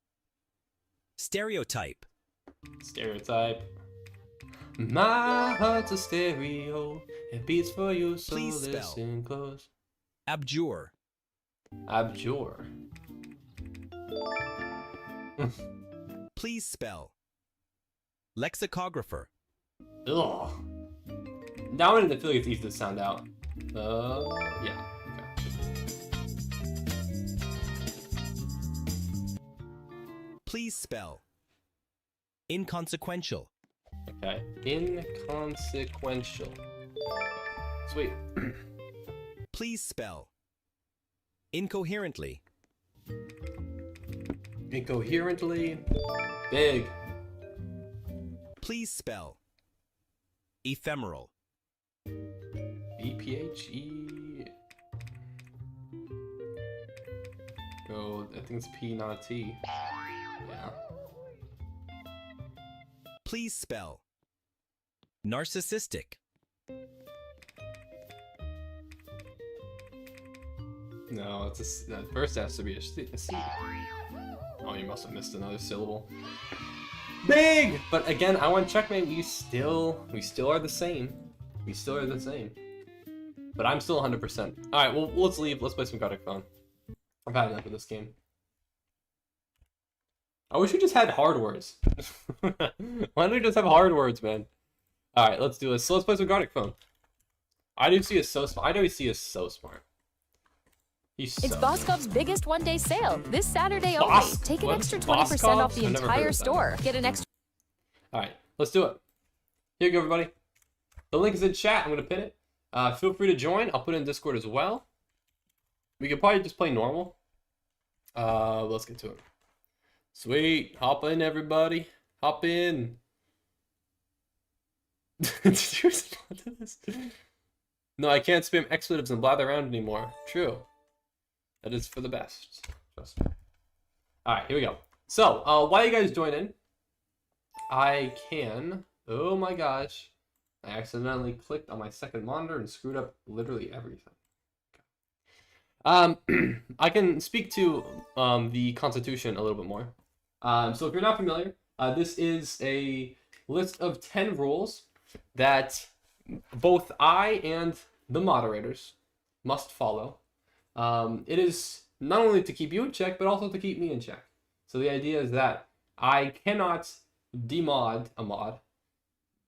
Stereotype. Stereotype. My heart's a stereo. It beats for you, so Please spell. listen close. Abjure. Abjure. Please spell. Lexicographer. Ugh. That one in the Philly, it's easy to sound out. Yeah. Please spell. Inconsequential. Okay. Inconsequential. Sweet. Please spell. Incoherently. Incoherently. Big. Please spell. Ephemeral. E-P-H-E. Oh, I think it's P, not a T. Yeah. Please spell. Narcissistic. No, it's that first has to be a C. Oh, you must have missed another syllable. Big! But again, I want checkmate. We still are the same. We still are the same. But I'm still 100%. Alright, well, let's leave. Let's play some Guardic Phone. I've had enough of this game. I wish we just had hard words. Why don't we just have hard words, man? Alright, let's do this. So let's play some Guardic Phone. IWC is so smart. IWC is so smart. He's It's so Boss Cub's biggest one-day sale this Saturday only. Boss- Take an what? extra Boss 20% off Cubs? the I've never heard entire of that. store. Get an extra. All right, let's do it. Here you go, everybody. The link is in chat. I'm gonna pin it. Feel free to join. I'll put it in Discord as well. We could probably just play normal. Let's get to it. Sweet, hop in, everybody. Hop in. Did you respond to this? No, I can't spam expletives and blather around anymore. True. That is for the best. Trust me. All right, here we go. So, while you guys join in, I can. Oh my gosh. I accidentally clicked on my second monitor and screwed up literally everything. I can speak to the Constitution a little bit more. So if you're not familiar, this is a list of 10 rules that both I and the moderators must follow. It is not only to keep you in check, but also to keep me in check. So the idea is that I cannot demod a mod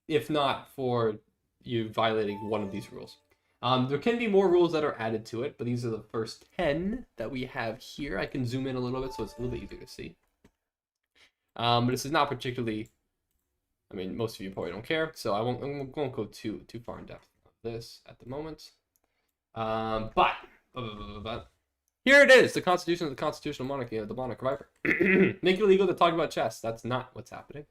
if not for you violating one of these rules. There can be more rules that are added to it, but these are the first 10 that we have here. I can zoom in a little bit so it's a little bit easier to see. But this is not particularly, I mean, most of you probably don't care, so I won't go too far in depth of this at the moment. But here it is, the Constitution of the Constitutional Monarchy of the Monarch Viper. Make it illegal to talk about chess. That's not what's happening.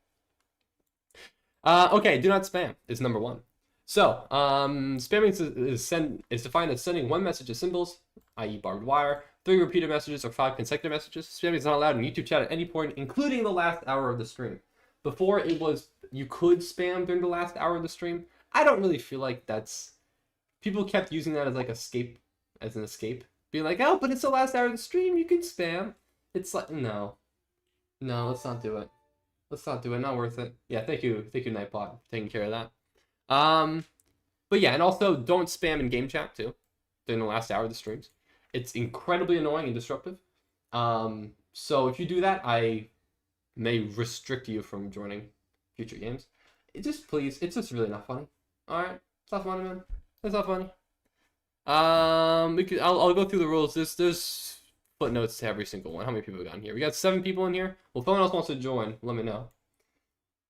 Okay, do not spam is number 1. So, spamming is defined as sending one message of symbols, i.e. barbed wire, 3 repeated messages, or 5 consecutive messages. Spamming is not allowed in YouTube chat at any point, including the last hour of the stream. Before it was, you could spam during the last hour of the stream. I don't really feel like that's... People kept using that as like as an escape. Being like, oh, but it's the last hour of the stream, you can spam. It's like, no. No, let's not do it. Let's not do it, not worth it. Yeah, thank you Nightbot, for taking care of that. But yeah, and also don't spam in game chat too during the last hour of the streams. It's incredibly annoying and disruptive. So if you do that, I may restrict you from joining future games. It's just really not funny. All right, it's not funny, man. It's not funny. I'll go through the rules. There's footnotes to every single one. How many people we got in here? We got 7 people in here. Well, if anyone else wants to join, let me know.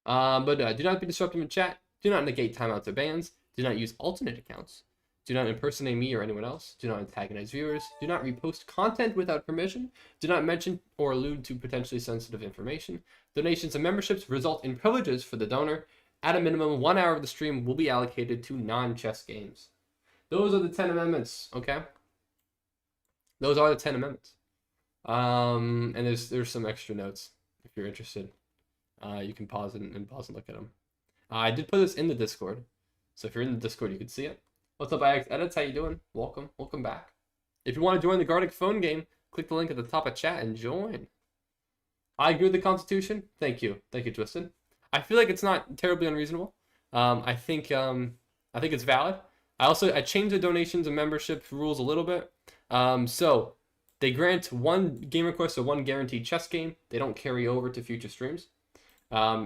But do not be disruptive in chat. Do not negate timeouts or bans. Do not use alternate accounts. Do not impersonate me or anyone else. Do not antagonize viewers. Do not repost content without permission. Do not mention or allude to potentially sensitive information. Donations and memberships result in privileges for the donor. At a minimum, 1 hour of the stream will be allocated to non-chess games. Those are the 10 amendments, okay? Those are the 10 amendments. And there's some extra notes if you're interested. You can pause it and pause and look at them. I did put this in the Discord, so if you're in the Discord, you can see it. What's up, IX Edits? How you doing? Welcome back. If you want to join the Guardic Phone game, click the link at the top of chat and join. I agree with the Constitution. Thank you, Twisted. I feel like it's not terribly unreasonable. I think it's valid. I changed the donations and membership rules a little bit. So they grant 1 game request or 1 guaranteed chess game. They don't carry over to future streams.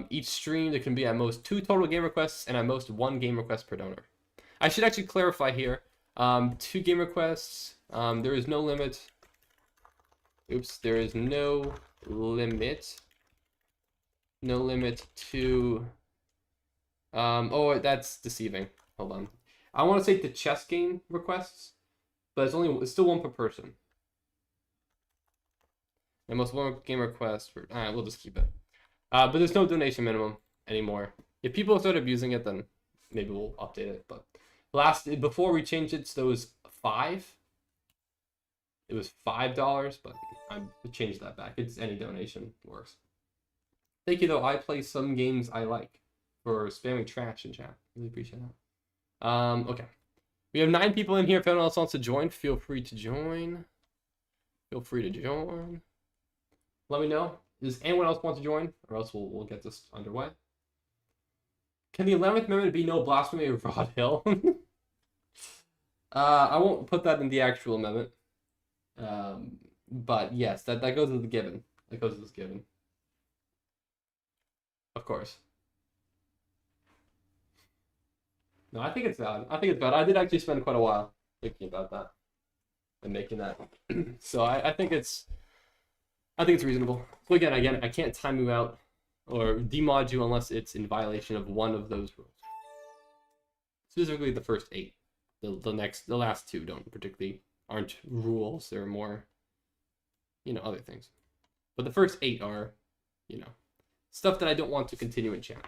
Each stream, there can be at most 2 total game requests and at most 1 game request per donor. I should actually clarify here. 2 game requests. There is no limit. Oops, there is no limit. No limit to... oh, that's deceiving. Hold on. I want to say the chess game requests, but it's still 1 per person. And most 1 game request per... Alright, we'll just keep it. But there's no donation minimum anymore. If people start abusing it, then maybe we'll update it. But before we changed it to those 5, it was $5, but I changed that back. It's any donation works. Thank you though. I play some games I like for spamming trash in chat. Really appreciate that. Okay. We have 9 people in here. If anyone else wants to join, feel free to join. Let me know. Does anyone else want to join? Or else we'll get this underway. Can the 11th Amendment be no blasphemy of Rod Hill? I won't put that in the actual amendment. But yes, that goes as a given. That goes as a given. Of course. No, I think it's valid. I did actually spend quite a while thinking about that. and making that. So I think it's reasonable. So again, I can't time you out or demod you unless it's in violation of one of those rules. Specifically, the first 8. The last 2 aren't rules. They're more, other things. But the first 8 are, stuff that I don't want to continue in chat.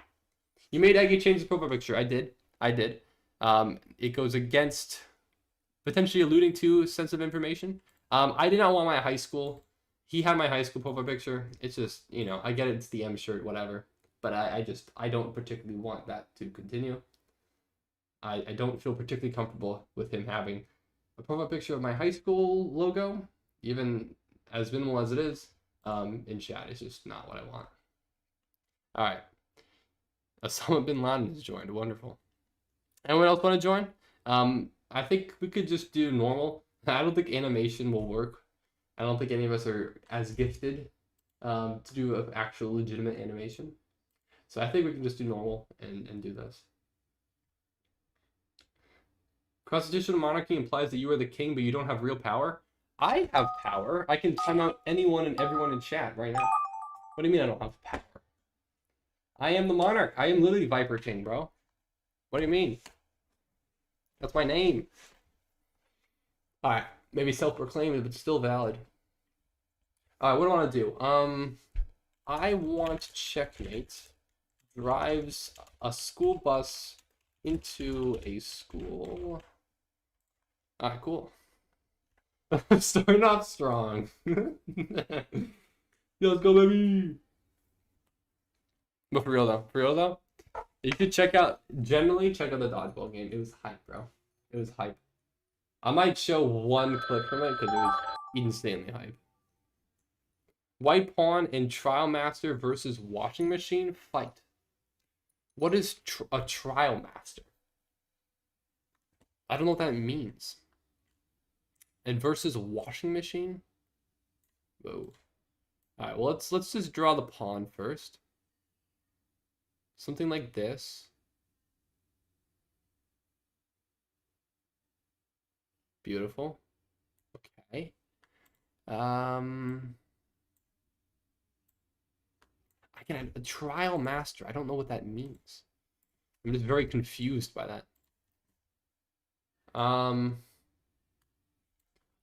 You made Aggie change the profile picture. I did. It goes against potentially alluding to sensitive information. I did not want my high school. He had my high school profile picture. It's just, I get it, it's the M shirt, whatever. But I don't particularly want that to continue. I don't feel particularly comfortable with him having a profile picture of my high school logo, even as minimal as it is, in chat. It's just not what I want. All right. Osama bin Laden has joined. Wonderful. Anyone else want to join? I think we could just do normal. I don't think animation will work. I don't think any of us are as gifted to do an actual legitimate animation. So I think we can just do normal and do this. Constitutional monarchy implies that you are the king, but you don't have real power. I have power. I can time out anyone and everyone in chat right now. What do you mean I don't have power? I am the monarch. I am literally Viper King, bro. What do you mean? That's my name. Alright, maybe self-proclaimed, but still valid. Alright, what do I want to do? I want checkmate drives a school bus into a school. Alright, cool. I'm starting off strong. Let's go, baby! But for real though, you should check out the dodgeball game. It was hype, bro. It was hype. I might show one clip from it because it was insanely hype. White Pawn and Trial Master versus Washing Machine fight. What is a Trial Master? I don't know what that means. And versus Washing Machine? Whoa. Alright, well let's just draw the pawn first. Something like this. Beautiful. Okay. Again, a trial master. I don't know what that means. I'm just very confused by that.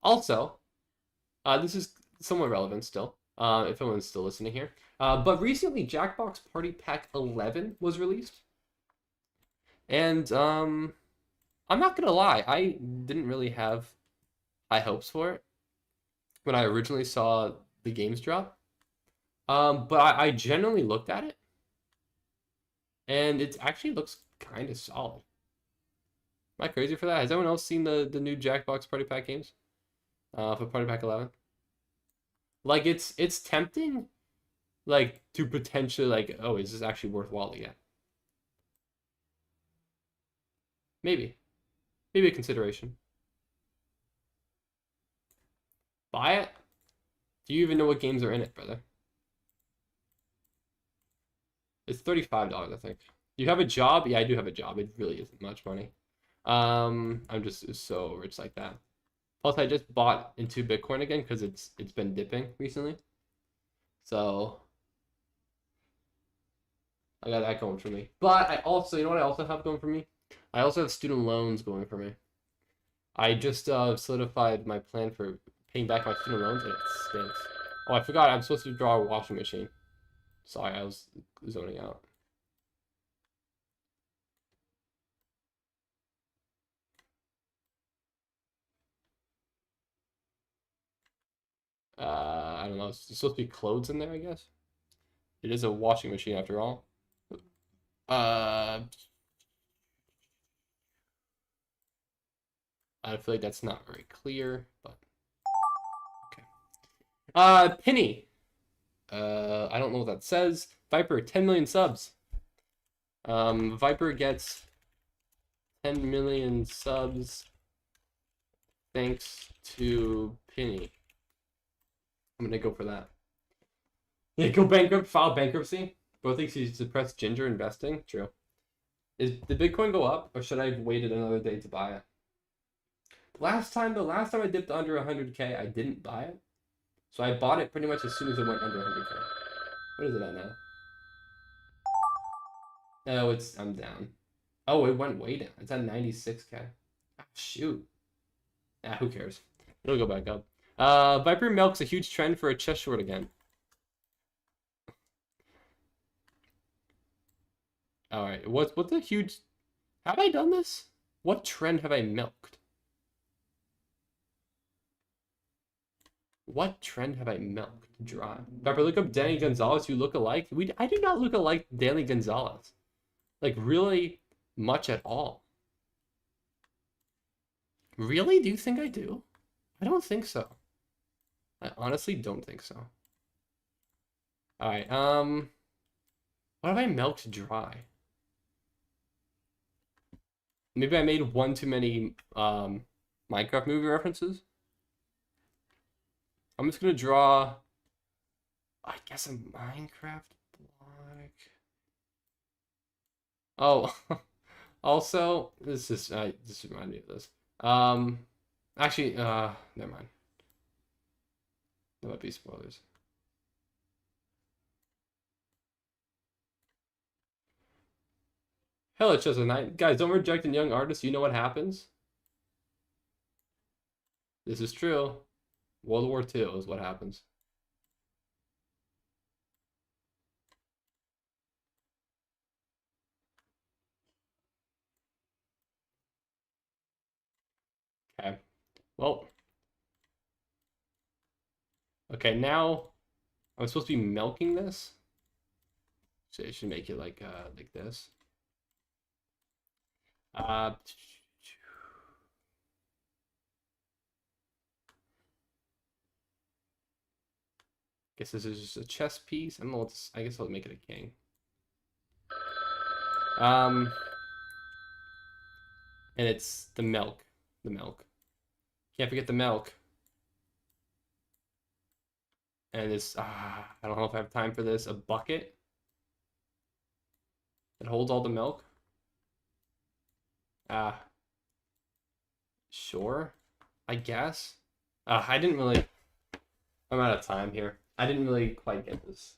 Also, this is somewhat relevant still, if anyone's still listening here. But recently, Jackbox Party Pack 11 was released. And I'm not gonna lie, I didn't really have high hopes for it when I originally saw the games drop. But I generally looked at it, and it actually looks kind of solid. Am I crazy for that? Has anyone else seen the new Jackbox Party Pack games for Party Pack 11? Like, it's tempting, like, to potentially, like, oh, is this actually worthwhile to get? Maybe a consideration. Buy it? Do you even know what games are in it, brother? It's $35, I think. Do you have a job? Yeah, I do have a job. It really isn't much money. I'm just so rich like that. Plus, I just bought into Bitcoin again because it's been dipping recently. So I got that going for me. But I also, you know what I also have going for me? I also have student loans going for me. I just solidified my plan for paying back my student loans, and it stinks. Oh, I forgot. I'm supposed to draw a washing machine. Sorry, I was zoning out. I don't know. It's supposed to be clothes in there, I guess. It is a washing machine after all. I feel like that's not very clear, but okay. Penny. I don't know what that says. Viper, 10 million subs. Viper gets 10 million subs thanks to Penny. I'm gonna go for that. Yeah, go bankrupt, file bankruptcy. Both thinks he suppressed ginger investing. True. Did Bitcoin go up, or should I have waited another day to buy it? last time I dipped under 100K, I didn't buy it. So I bought it pretty much as soon as it went under 100K. What is it at now? Oh, I'm down. Oh, it went way down. It's at 96K. Ah, shoot. Ah, who cares? It'll go back up. Viper Milk's a huge trend for a chest short again. Alright, what's a huge... Have I done this? What trend have I milked? What trend have I milked dry? Viper, look up Danny Gonzalez. You look alike. I do not look alike Danny Gonzalez. Like, really much at all. Really? Do you think I do? I don't think so. I honestly don't think so. Alright, what have I milked dry? Maybe I made one too many Minecraft movie references. I'm just gonna draw, I guess, a Minecraft block. Oh, also, this reminded me of this. Actually, never mind. That might be spoilers. Hello, Chester Knight. Guys, don't reject a young artist. You know what happens? This is true. World War II is what happens. Okay. Well. Okay, now I'm supposed to be milking this. So I should make it like this. Guess this is just a chess piece. I don't know I guess I'll make it a king. And it's the milk. The milk. Can't forget the milk. And this, I don't know if I have time for this. A bucket that holds all the milk. Sure, I guess. I didn't really, I'm out of time here. I didn't really quite get this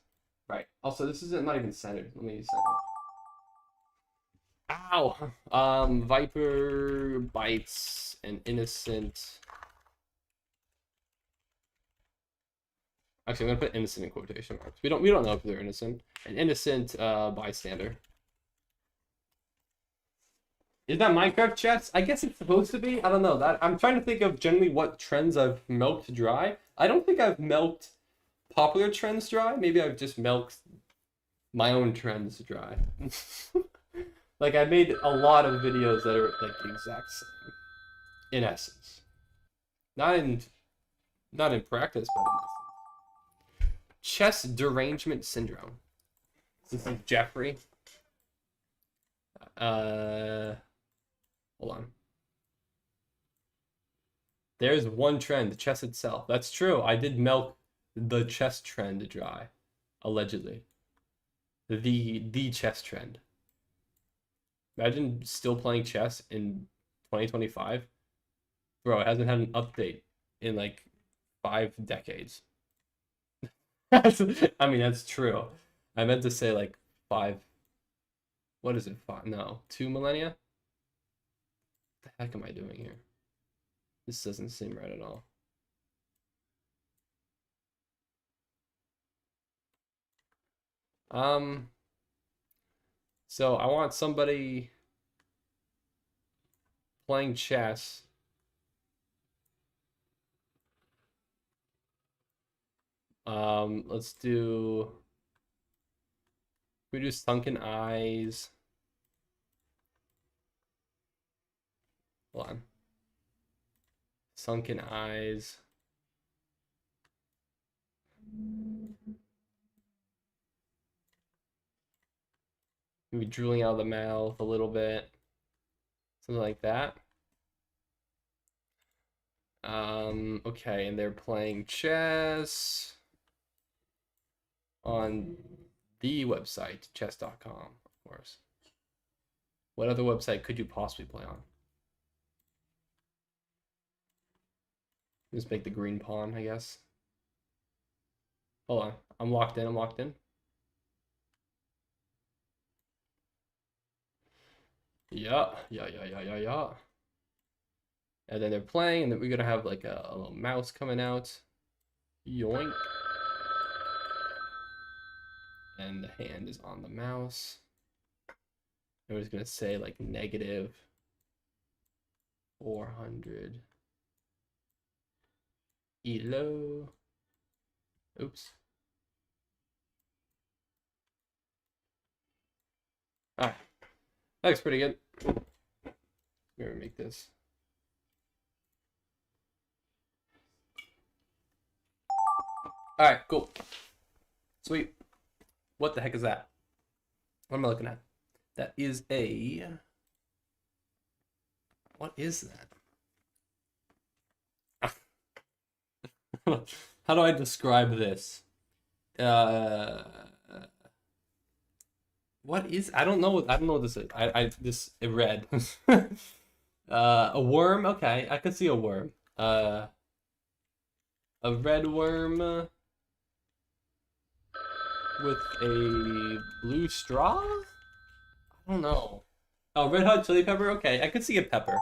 right. Also, this isn't not even centered. Let me center it. Ow! Viper bites an innocent. Actually, I'm gonna put innocent in quotation marks. We don't know if they're innocent. An innocent bystander. Is that Minecraft chess? I guess it's supposed to be. I don't know. I'm trying to think of generally what trends I've milked dry. I don't think I've milked popular trends dry. Maybe I've just milked my own trends dry. Like, I made a lot of videos that are like the exact same, in essence. Not in practice, but in essence. Chess derangement syndrome. This is Jeffrey. Hold on. There's one trend, the chess itself. That's true. I did milk the chess trend dry, allegedly. The chess trend. Imagine still playing chess in 2025. Bro, it hasn't had an update in like 5 decades. I mean, that's true. I meant to say like 5. What is it? 5? No, 2 millennia? What the heck am I doing here? This doesn't seem right at all. So I want somebody playing chess. Let's do. We do sunken eyes. Hold on. Sunken eyes. Maybe drooling out of the mouth a little bit. Something like that. Okay, and they're playing chess on the website, chess.com, of course. What other website could you possibly play on? Just make the green pawn, I guess. Hold on. I'm locked in. I'm locked in. Yeah. And then they're playing, and then we're gonna have like a little mouse coming out. Yoink. And the hand is on the mouse. And we're just gonna say like negative 400 elo. Oops. Alright. That looks pretty good. We're gonna make this. Alright, cool. Sweet. What the heck is that? What am I looking at? That is a... What is that? How do I describe this? What is... I don't know what this is. It read. A worm? Okay, I could see a worm. A red worm... with a blue straw? I don't know. Oh, red hot chili pepper? Okay, I could see a pepper.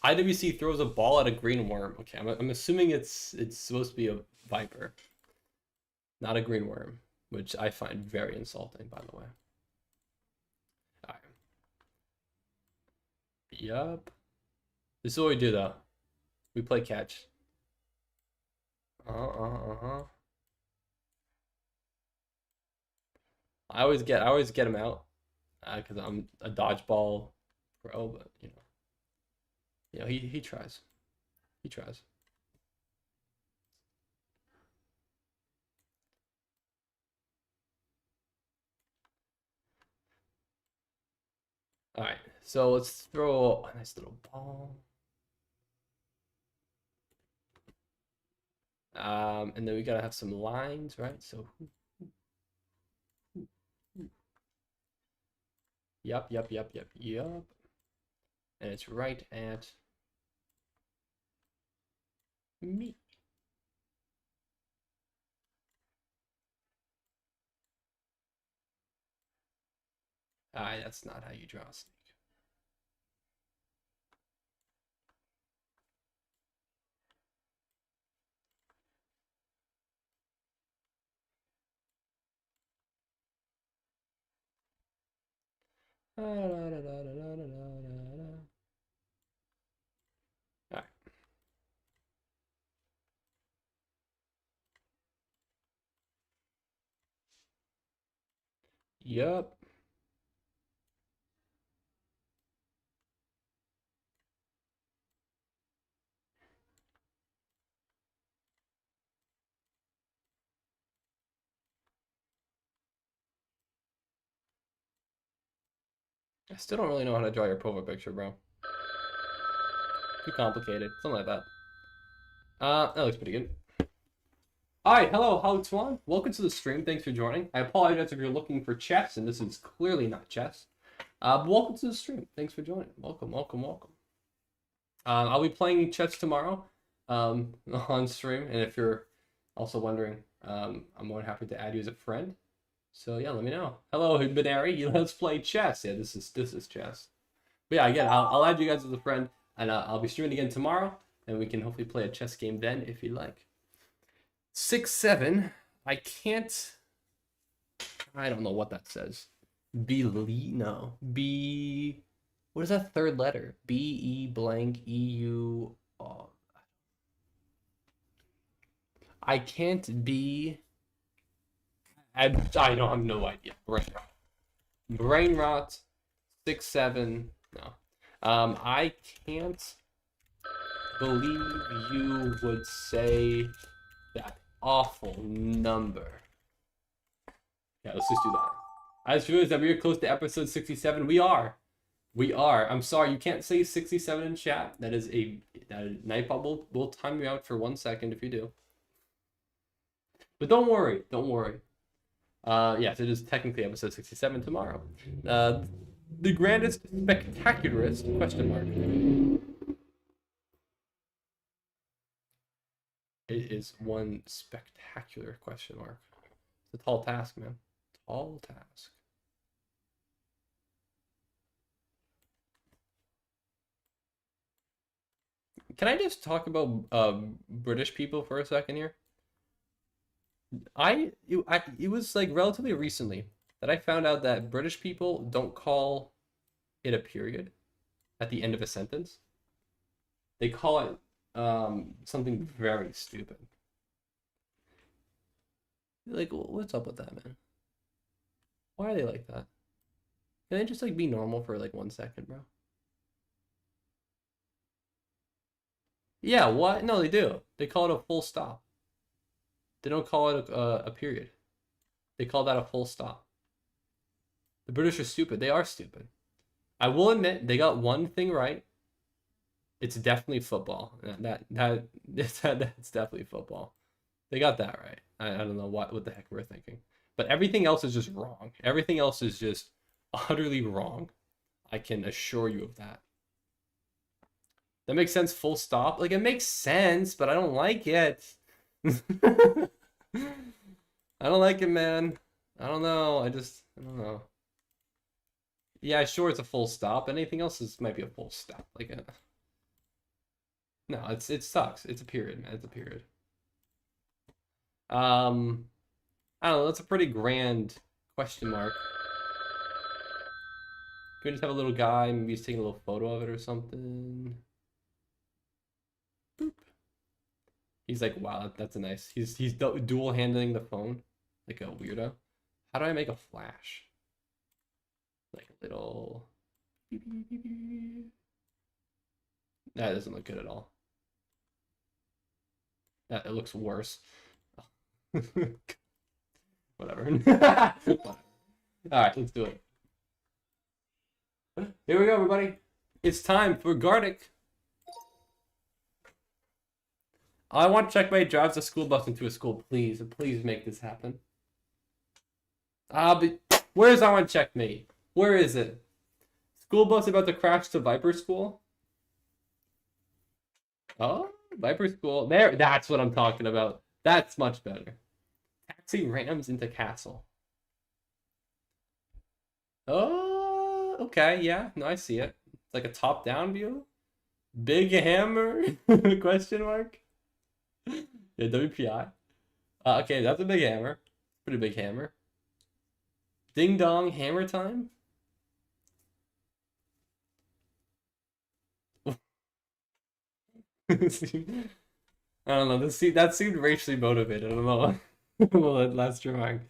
IWC throws a ball at a green worm. Okay, I'm assuming it's supposed to be a viper. Not a green worm, which I find very insulting, by the way. Alright. Yup. This is what we do, though. We play catch. I always get him out because I'm a dodgeball pro, but you know, he tries. All right, so let's throw a nice little ball. And then we gotta have some lines, right? So. Yup. And it's right at me. That's not how you draw a snake. Alright. Yup. I still don't really know how to draw your profile picture, bro. Too complicated. Something like that. That looks pretty good. Alright, hello, how it's on? Welcome to the stream. Thanks for joining. I apologize if you're looking for chess, and this is clearly not chess. But welcome to the stream. Thanks for joining. Welcome. I'll be playing chess tomorrow on stream, and if you're also wondering, I'm more than happy to add you as a friend. So yeah, let me know. Hello, Binary. Let's play chess. Yeah, this is chess. But yeah, again, I'll add you guys as a friend, and I'll be streaming again tomorrow, and we can hopefully play a chess game then if you like. 6-7. I don't know what that says. What is that third letter? B-E blank E-U. Oh. I can't be. I don't have no idea. Brain rot. 6-7. No. I can't believe you would say that awful number. Yeah, let's just do that. I just realized that we are close to episode 67. We are. I'm sorry, you can't say 67 in chat. That is Nightbot will time you out for 1 second if you do. But don't worry. Yes, it is technically episode 67 tomorrow. The grandest, spectacularist, question mark. It is one spectacular question mark. It's a tall task, man. Tall task. Can I just talk about British people for a second here? It was like relatively recently that I found out that British people don't call it a period at the end of a sentence. They call it something very stupid. Like, what's up with that, man? Why are they like that? Can they just like be normal for like 1 second, bro? Yeah, what? No, they do. They call it a full stop. They don't call it a period. They call that a full stop. The British are stupid. They are stupid. I will admit they got one thing right. It's definitely football. That's definitely football. They got that right. I don't know what the heck we're thinking. But everything else is just wrong. Everything else is just utterly wrong. I can assure you of that. That makes sense, full stop. Like, it makes sense, but I don't like it. I don't like it, man. I don't know. I don't know. Yeah, sure, it's a full stop. Anything else might be a full stop. Like, no, it sucks. It's a period, man. It's a period. I don't know. That's a pretty grand question mark. Can we just have a little guy? Maybe he's taking a little photo of it or something. Boop. He's like, wow, that's a nice. He's dual handling the phone like a weirdo. How do I make a flash? Like a little. That doesn't look good at all. That it looks worse. Whatever. All right, let's do it. Here we go, everybody. It's time for Guardic. I want Checkmate drives a school bus into a school. Please, please make this happen. Where's I want Checkmate? Where is it? School bus about to crash to Viper School? Oh, Viper School. There, that's what I'm talking about. That's much better. Taxi rams into castle. Oh, okay, yeah. No, I see it. It's like a top-down view. Big hammer? Question mark? Yeah, WPI. Okay, that's a big hammer. Pretty big hammer. Ding dong hammer time? I don't know. That seemed racially motivated. I don't know. Well, that last drawing.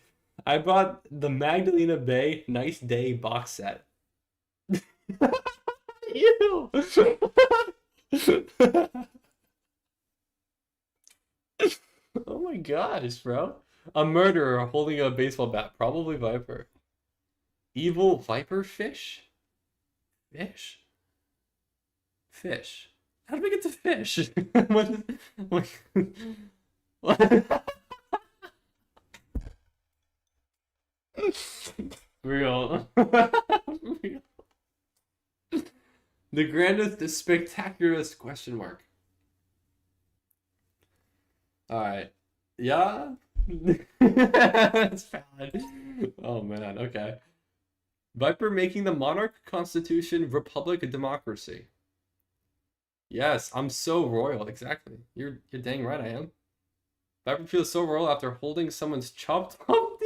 I bought the Magdalena Bay Nice Day box set. Ew. Oh my gosh, bro. A murderer holding a baseball bat. Probably Viper. Evil Viper fish? Fish? Fish. How did we get to fish? What? Real. Real. The grandest, spectacularest question mark. Alright. Yeah? That's bad. Oh man, okay. Viper making the monarch, constitution, republic, democracy. Yes, I'm so royal, exactly. You're dang right I am. Viper feels so royal after holding someone's chopped up.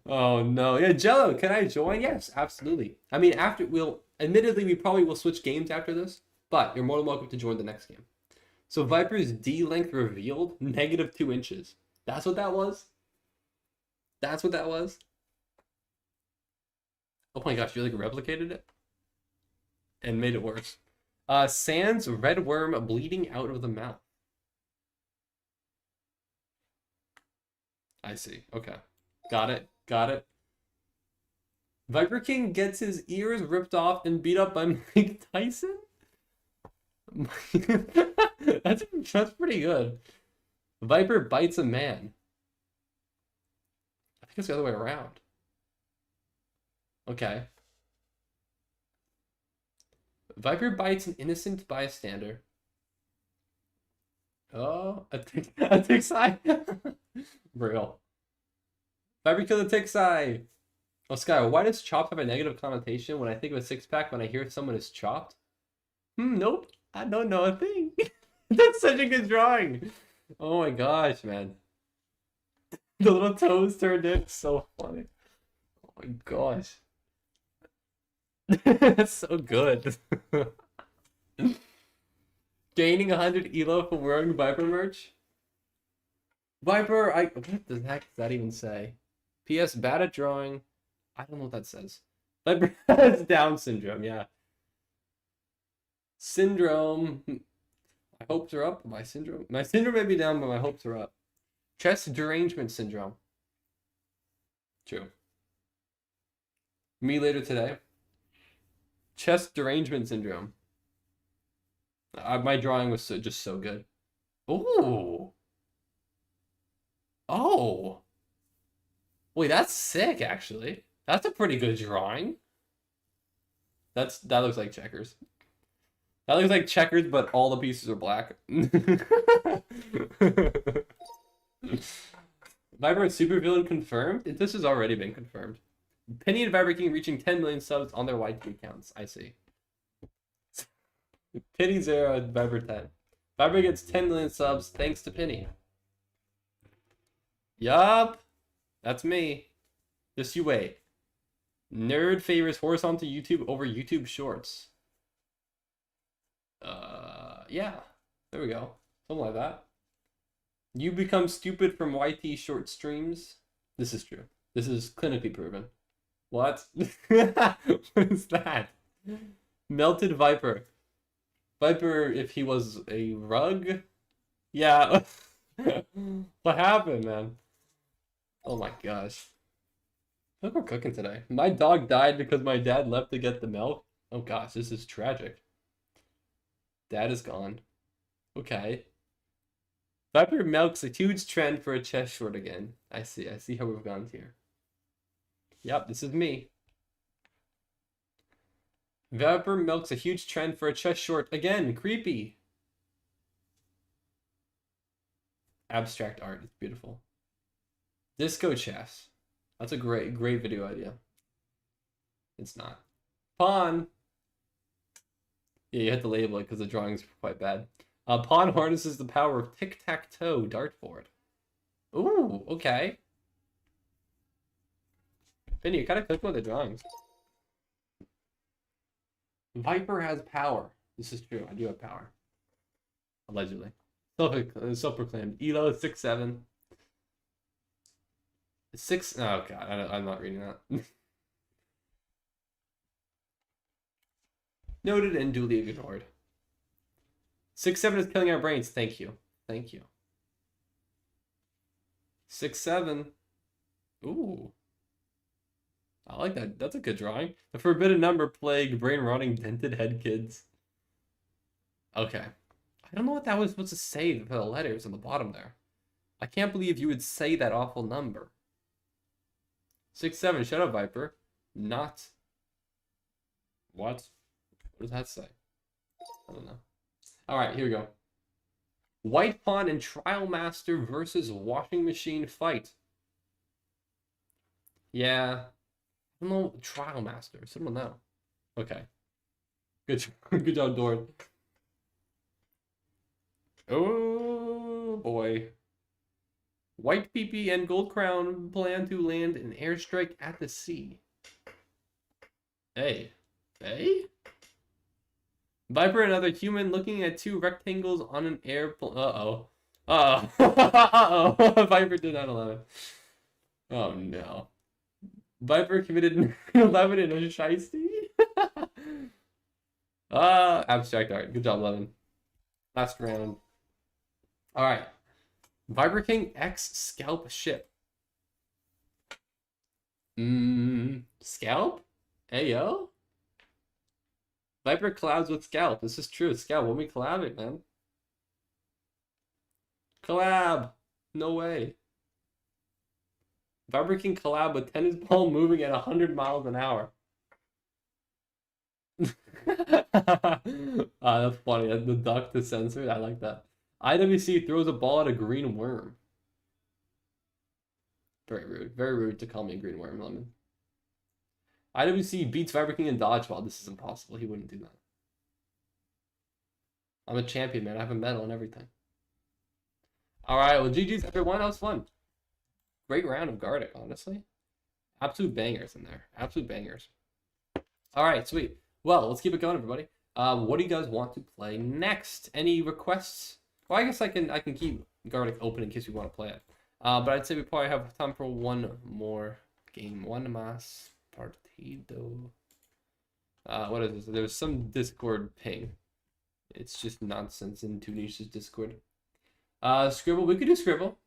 Oh no. Yeah, Jello, can I join? Yes, absolutely. I mean, admittedly, we probably will switch games after this, but you're more than welcome to join the next game. So Viper's D length revealed, -2 inches. That's what that was? That's what that was? Oh my gosh, you like replicated it? And made it worse. Sans red worm bleeding out of the mouth. I see. Okay. Got it. Got it. Viper King gets his ears ripped off and beat up by Mike Tyson? That's pretty good. Viper bites a man. I think it's the other way around. Okay. Viper bites an innocent bystander. Oh, a tick's eye. Real. Viper kill the tick's eye. Oh, Sky, why does chopped have a negative connotation when I think of a six-pack when I hear someone is chopped? Nope. I don't know a thing. That's such a good drawing. Oh my gosh, man. The little toes turned in. So funny. Oh my gosh. That's so good. Gaining 100 elo for wearing Viper merch? Viper, what the heck does that even say? P.S. Bad at drawing. I don't know what that says. Viper has Down syndrome, yeah. Syndrome. My hopes are up. My syndrome may be down, but my hopes are up. Chest derangement syndrome. True. Me later today. Chest derangement syndrome. My drawing was just so good. Ooh. Oh. Wait, that's sick, actually. That's a pretty good drawing. That looks like checkers. That looks like checkers, but all the pieces are black. Viper and supervillain confirmed? This has already been confirmed. Penny and Viper King reaching 10 million subs on their YT accounts. I see. Penny 0 and Viper 10. Viper gets 10 million subs thanks to Penny. Yup. That's me. Just you wait. Nerd favors horizontal YouTube over YouTube Shorts. Yeah. There we go. Something like that. You become stupid from YT short streams. This is true. This is clinically proven. What? What is that? Melted Viper. Viper, if he was a rug? Yeah. What happened, man? Oh my gosh. Look, we're cooking today. My dog died because my dad left to get the milk. Oh gosh, this is tragic. Dad is gone. Okay. Viper milks a huge trend for a chest short again. I see how we've gone here. Yep, this is me. Viper milks a huge trend for a chest short again. Creepy. Abstract art. It's beautiful. Disco chess. That's a great video idea. It's not. Pawn. Yeah, you have to label it because the drawing's quite bad. Pawn harnesses the power of tic-tac-toe dartboard. Ooh, okay. Finny, you kind of click with the drawings. Viper has power. This is true. I do have power. Allegedly. Self-proclaimed. Elo 6'7". 6. Oh god, I'm not reading that. Noted and duly ignored. 6'7" is killing our brains. Thank you. Thank you. 6'7". Ooh. I like that. That's a good drawing. The forbidden number plague brain rotting dented head kids. Okay. I don't know what that was supposed to say for the letters on the bottom there. I can't believe you would say that awful number. 6'7". Shut up, Viper. Not. What? What does that say? I don't know. Alright, here we go. White Pawn and Trial Master versus Washing Machine fight. Yeah. I don't know. Trial Master. So I don't know. Okay. Good job, Dord. Oh boy. White PP and Gold Crown plan to land an airstrike at the sea. Hey. Hey? Viper and other human looking at two rectangles on an airplane. Uh-oh. Uh-oh. Uh-oh. Viper did 9/11. Oh no. Viper committed 11 in a shiesty. Abstract art. Good job, Levin. Last round. Alright. Viper King X Scalp Ship. Scalp? Ayo? Viper collabs with Scalp. This is true. Scalp, when we collab it, man. Collab. No way. Viper King collab with tennis ball moving at 100 miles an hour. That's funny. The duck to censor. I like that. IWC throws a ball at a green worm. Very rude. Very rude to call me a green worm, Lemon. IWC beats Viper King in dodgeball. This is impossible. He wouldn't do that. I'm a champion, man. I have a medal and everything. Alright, well, GG's everyone. That was fun. Great round of Guardic, honestly. Absolute bangers in there. Absolute bangers. Alright, sweet. Well, let's keep it going, everybody. What do you guys want to play next? Any requests? Well, I guess I can keep Guardic open in case we want to play it. But I'd say we probably have time for one more game. One más partido. What is this? There's some Discord ping. It's just nonsense in Tunisia's Discord. Scribble. We could do Scribble.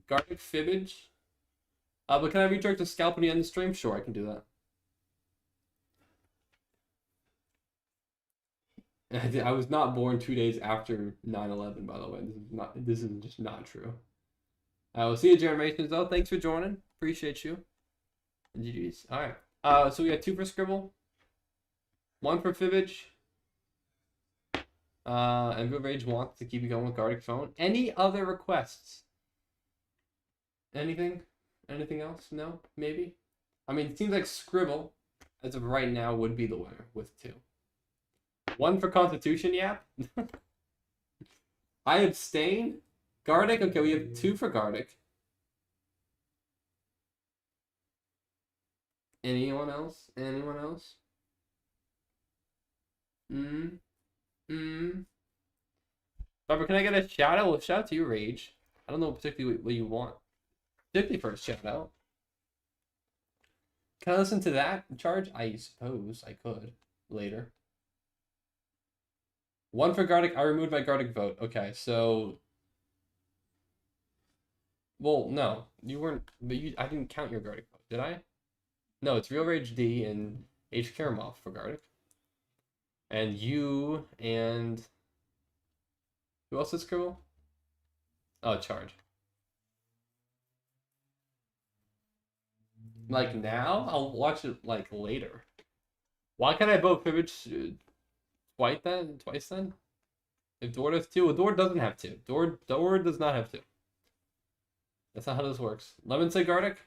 Guardic Fibbage. But can I redirect a scalp when you end the stream? Sure, I can do that. I was not born 2 days after 9/11, by the way. This is just not true. I will see you, Generations, though. Thanks for joining. Appreciate you. GG's. Alright. So we got 2 for Scribble. 1 for Fibbage. And Good Rage wants to keep you going with Guardic Phone. Any other requests? Anything? Anything else? No? Maybe? I mean, it seems like Scribble, as of right now, would be the winner with 2. 1 for Constitution, Yap. I abstain. Guardic? Okay, we have 2 for Guardic. Anyone else? Anyone else? Barbara, can I get a shout out? Well, shout out to you, Rage. I don't know particularly what you want. Particularly for a shout out. Can I listen to that charge? I suppose I could later. 1 for Guardic. I removed my Guardic vote. Okay, so. Well, no, you weren't. But I didn't count your Guardic vote, did I? No, it's Real Rage D and H Karamov for Guardic. And you and who else is Scribble? Oh, Charge. Like now? I'll watch it like later. Why can't I vote Fibbage twice then? If Dor does 2, well, Dor doesn't have 2. Dor does not have 2. That's not how this works. Lemon say Guardic?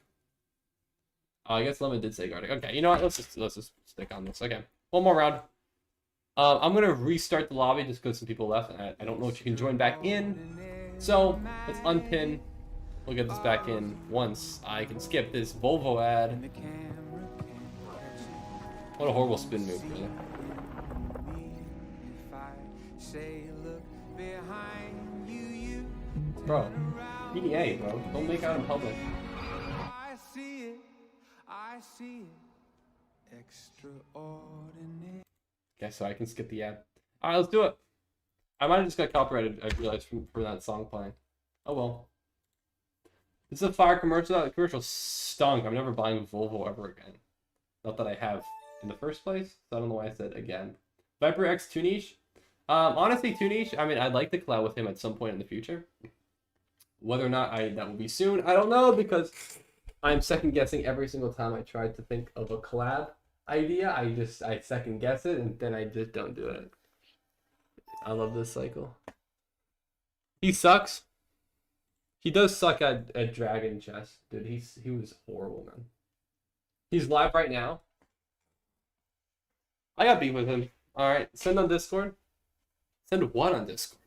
Oh, I guess Lemon did say Guardic. Okay, you know what? Let's just stick on this. Okay, one more round. I'm gonna restart the lobby just because some people left. And I don't know if you can join back in. So let's unpin. We'll get this back in once I can skip this Volvo ad. What a horrible spin move, really. Bro, PDA, bro. Don't make out in public. I see it. Extraordinary. Okay, so I can skip the ad. Alright, let's do it. I might have just got copyrighted, I realized, for that song playing. Oh well. This is a fire commercial. That commercial stunk. I'm never buying Volvo ever again. Not that I have in the first place, so I don't know why I said again. Viper X Tunish. Honestly, Tunish, I mean, I'd like to collab with him at some point in the future. Whether or not that will be soon, I don't know, because I'm second guessing every single time I try to think of a collab idea. I second guess it and then I just don't do it. I love this cycle. He sucks. He does suck at Dragon Chess, dude. He was horrible, man. He's live right now. I got beef with him. All right, send on Discord. Send what on Discord?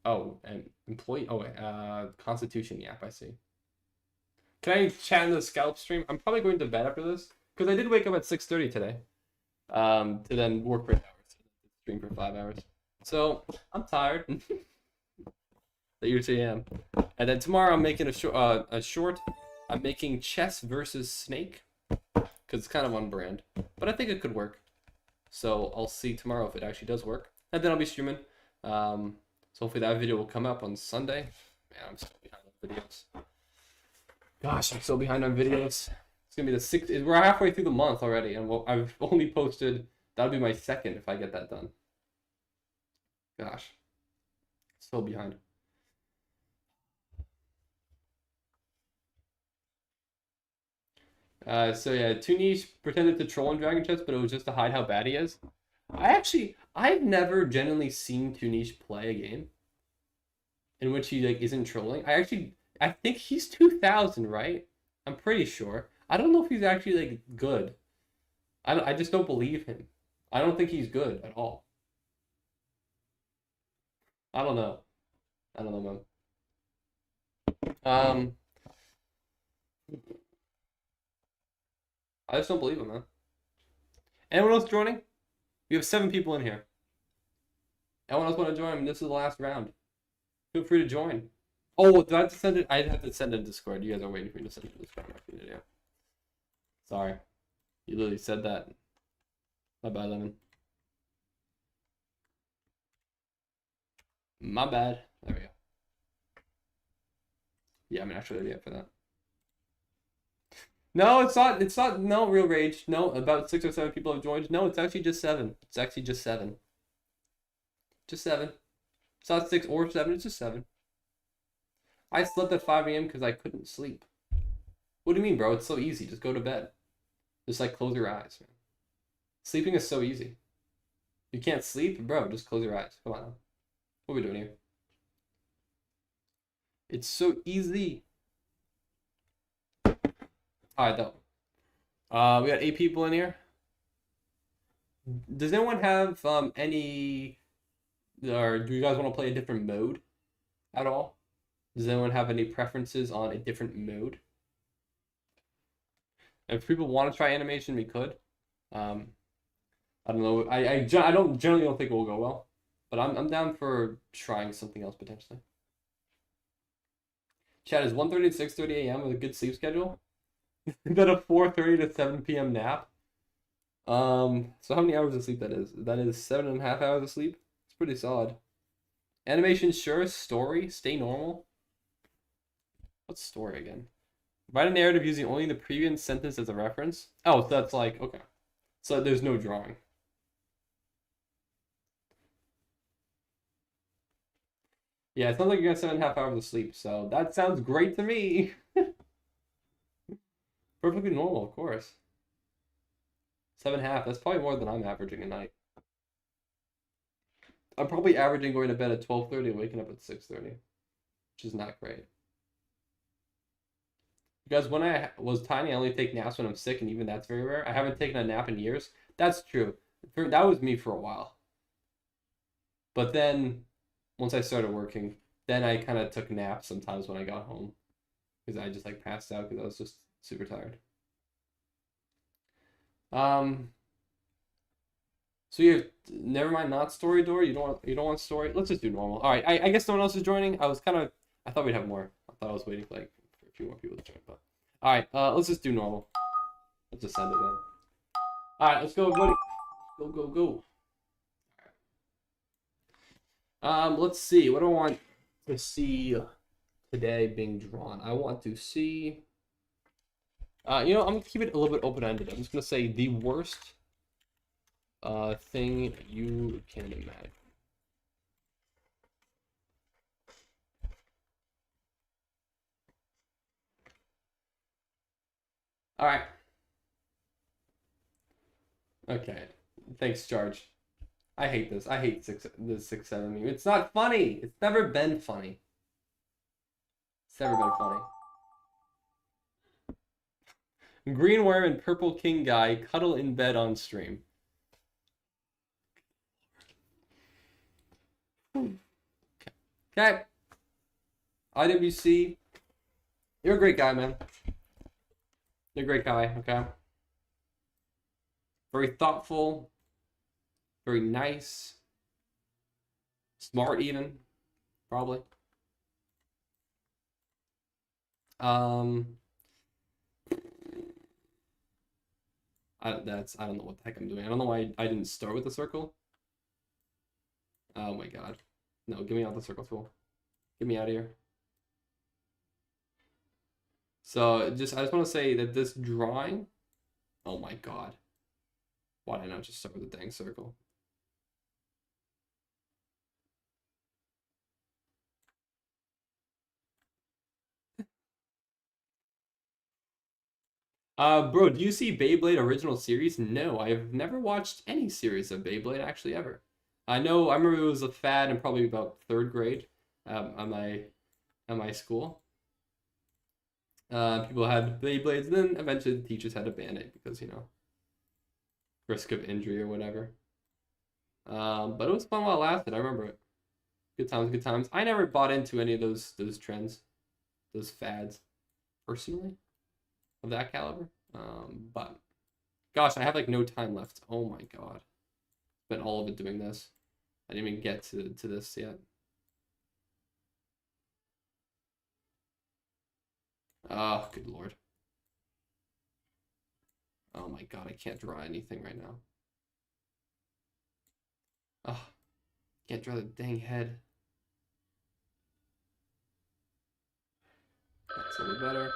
Oh, and employee. Oh, wait, Constitution. Yep, I see. Can I chat in the scalp stream? I'm probably going to bed after this because I did wake up at 6:30 today. To then work for 8 hours, stream for 5 hours. So I'm tired. I usually am. And then tomorrow I'm making a short. I'm making chess versus snake because it's kind of on brand, but I think it could work. So I'll see tomorrow if it actually does work, and then I'll be streaming. So hopefully that video will come up on Sunday. Man, I'm so behind on videos. Gosh, I'm so behind on videos. It's gonna be the 6th. We're halfway through the month already, and I've only posted. That'll be my second if I get that done. Gosh, so behind. So yeah, Tunish pretended to troll in Dragon Chess, but it was just to hide how bad he is. I've never genuinely seen Tunish play a game in which he like isn't trolling. I think he's 2000, right? I'm pretty sure. I don't know if he's actually like good. I just don't believe him. I don't think he's good at all. I don't know. I don't know, man. I just don't believe him, man. Anyone else joining? We have 7 people in here. Anyone else want to join? I mean, this is the last round. Feel free to join. Oh, do I have to send it? I have to send it in Discord. You guys are waiting for me to send it to Discord. Yeah. Sorry. You literally said that. My bad, Lemon. My bad. There we go. Yeah, I'm actually ready for that. No, it's not. It's not. No, real rage. No, about 6 or 7 people have joined. No, it's actually just 7. It's actually just 7. Just 7. It's not 6 or 7. It's just 7. I slept at 5 a.m. because I couldn't sleep. What do you mean, bro? It's so easy. Just go to bed. Just like close your eyes, man. Sleeping is so easy. You can't sleep, bro. Just close your eyes. Come on. What are we doing here? It's so easy. Alright, though. We got 8 people in here. Does anyone have any, or do you guys want to play a different mode at all? Does anyone have any preferences on a different mode? If people want to try animation, we could. I don't know. I don't generally don't think it will go well, but I'm down for trying something else potentially. Chat is 1:30 to 6:30 a.m. with a good sleep schedule. Then a 4:30 to 7 p.m. nap. So how many hours of sleep that is? That is 7.5 hours of sleep. It's pretty solid. Animation, sure. Story, stay normal. What's story again? Write a narrative using only the previous sentence as a reference. Oh, so that's like, okay. So there's no drawing. Yeah, it sounds like you're gonna 7.5 hours of sleep, so that sounds great to me. Perfectly normal, of course. 7.5, that's probably more than I'm averaging a night. I'm probably averaging going to bed at 12:30 and waking up at 6:30, which is not great. Because when I was tiny, I only take naps when I'm sick, and even that's very rare. I haven't taken a nap in years. That's true. That was me for a while. But then, once I started working, then I kind of took naps sometimes when I got home. Because I just like passed out because I was just super tired. So you have, never mind, not story door. You don't want story. Let's just do normal. All right. I guess no one else is joining. I thought we'd have more. I thought I was waiting for like for a few more people to join. But all right. Let's just do normal. Let's just send it then. All right. Let's go, everybody. Go. Let's see. What do I want to see today being drawn? I want to see. I'm gonna keep it a little bit open-ended. I'm just gonna say the worst thing you can imagine. All right. Okay. Thanks, Charge. I hate this. I hate the 6-7 meme. It's not funny. It's never been funny. It's never been funny. Green worm and purple king guy cuddle in bed on stream. Okay. IWC. You're a great guy, man. You're a great guy, okay? Very thoughtful. Very nice. Smart even. Probably. I don't know what the heck I'm doing. I don't know why I didn't start with the circle. Oh my god. No, get me out the circle tool. Get me out of here. So I just want to say that this drawing, oh my god. Why did I not just start with the dang circle? Bro, do you see Beyblade original series? No, I've never watched any series of Beyblade actually ever. I remember it was a fad in probably about third grade, at my school. People had Beyblades, and then eventually the teachers had to ban it because, risk of injury or whatever. But it was fun while it lasted. I remember it. Good times, good times. I never bought into any of those trends, those fads, personally, of that caliber. But gosh, I have like no time left. Oh my god, spent all of it doing this. I didn't even get to this yet. Oh, good lord. Oh my god, I can't draw anything right now. Oh, can't draw the dang head. That's a little better.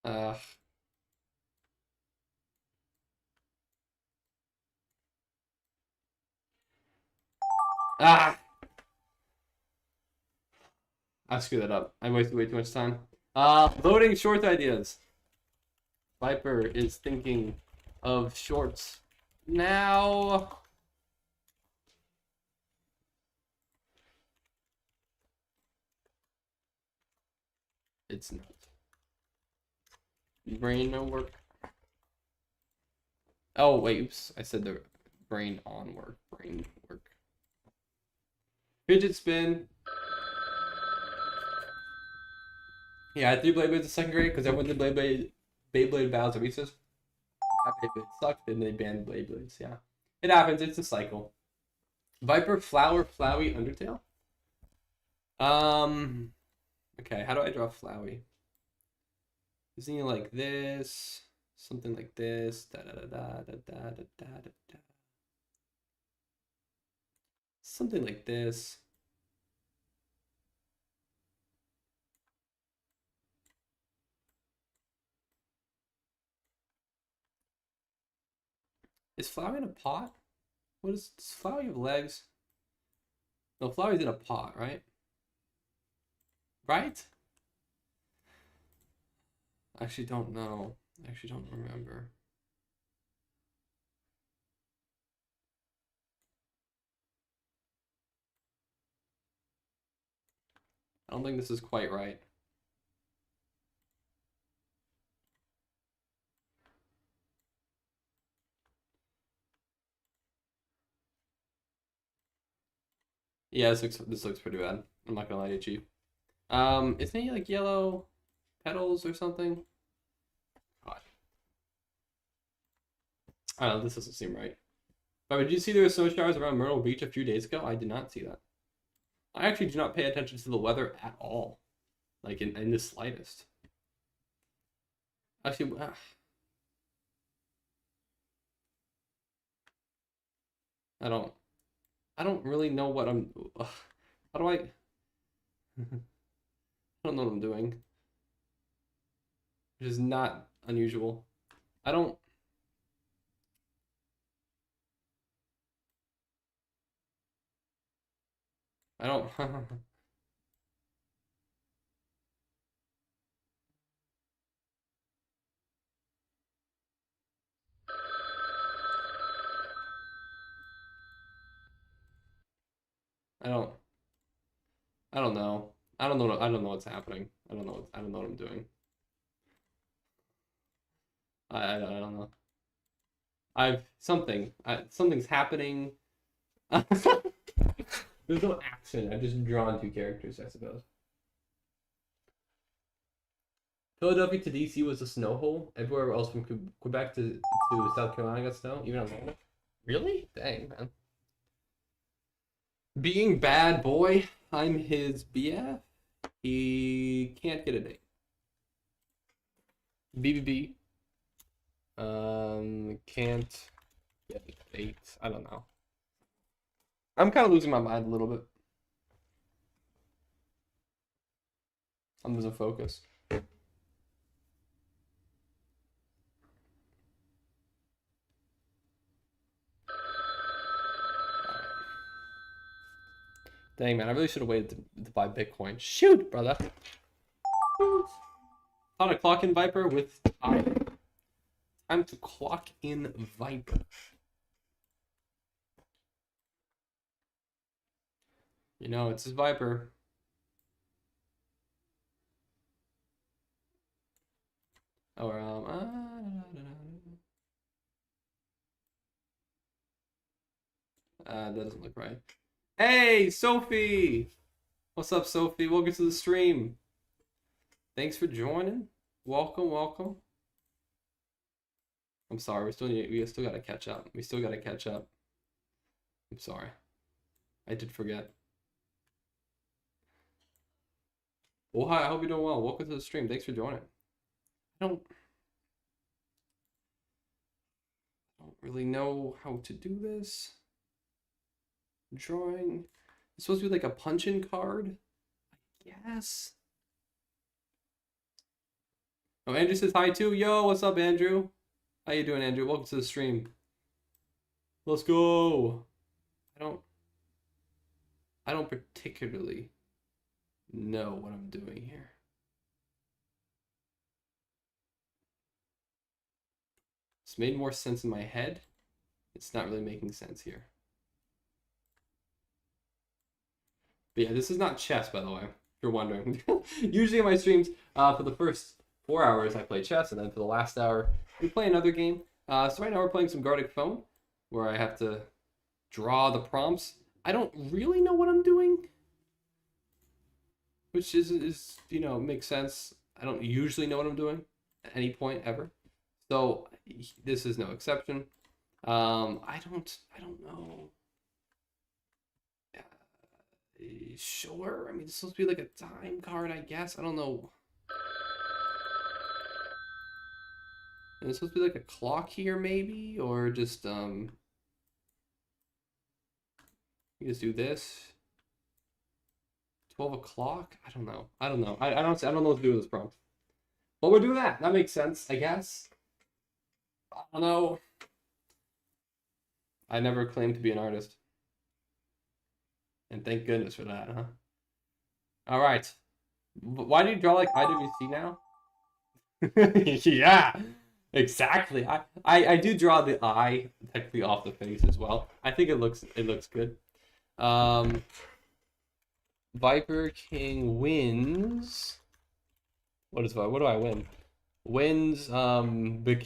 Uh, ah! I screwed that up. I wasted way too much time. Loading short ideas. Viper is thinking of shorts now. It's not. Brain no work. Oh, wait, oops. I said the brain on work. Brain work. Fidget spin. Yeah, I had 3 Beyblades in second grade because everyone did Beyblade battles at recess. Beyblade sucked, then they banned Beyblades. Yeah, it happens. It's a cycle. Viper, Flower, Flowey, Undertale. Okay, how do I draw Flowey? Isn't he like this? Something like this. Da da da da da da da da da. Something like this. Is Flowey in a pot? Does Flowey have legs? No, Flowey's in a pot, right? Right? I actually don't know. I actually don't remember. I don't think this is quite right. Yeah, this looks pretty bad. I'm not gonna lie to you. Isn't he like yellow petals or something? God. I don't know, this doesn't seem right. But did you see there were snow showers around Myrtle Beach a few days ago? I did not see that. I actually do not pay attention to the weather at all. Like in the slightest. Actually, I don't really know what I'm. How do I? I don't know what I'm doing. Which is not unusual. I don't. I don't. I don't. I don't know. I don't know. I don't know what's happening. I don't know. I don't know what I'm doing. I don't know. Something's happening. There's no action. I've just drawn 2 characters, I suppose. Philadelphia to DC was a snow hole. Everywhere else from Quebec to South Carolina got snow. Even Atlanta. Really? Dang, man. Being bad boy, I'm his BF. He can't get a date. BBB. Can't get a date. I don't know. I'm kind of losing my mind a little bit. I'm losing focus. Dang, man, I really should have waited to buy Bitcoin. Shoot, brother. How to clock in Viper with time. Time to clock in Viper. You know, it's his Viper. Oh, that doesn't look right. Hey, Sophie! What's up, Sophie? Welcome to the stream. Thanks for joining. Welcome, welcome. I'm sorry, we still gotta catch up. We still gotta catch up. I'm sorry. I did forget. Well, hi, I hope you're doing well. Welcome to the stream. Thanks for joining. I don't really know how to do this. Drawing. It's supposed to be like a punch-in card, I guess. Oh, Andrew says hi too. Yo, what's up, Andrew? How you doing, Andrew? Welcome to the stream. Let's go. I don't particularly know what I'm doing here. It's made more sense in my head. It's not really making sense here. But yeah, this is not chess, by the way, if you're wondering. Usually in my streams, for the first 4 hours, I play chess, and then for the last hour, we play another game. So right now we're playing some Guardic Phone, where I have to draw the prompts. I don't really know what I'm doing, which is you know, makes sense. I don't usually know what I'm doing at any point ever. So this is no exception. I don't know. Sure. I mean, it's supposed to be like a time card, I guess. I don't know. And it's supposed to be like a clock here, maybe, or just you just do this. 12 o'clock. I don't know. I don't know what to do with this prompt. But we're doing that. That makes sense, I guess. I don't know. I never claimed to be an artist. And thank goodness for that, huh? All right. Why do you draw like IWC now? Yeah, exactly. I do draw the eye technically off the face as well. I think it looks good. Viper King wins. What do I win? Wins bikini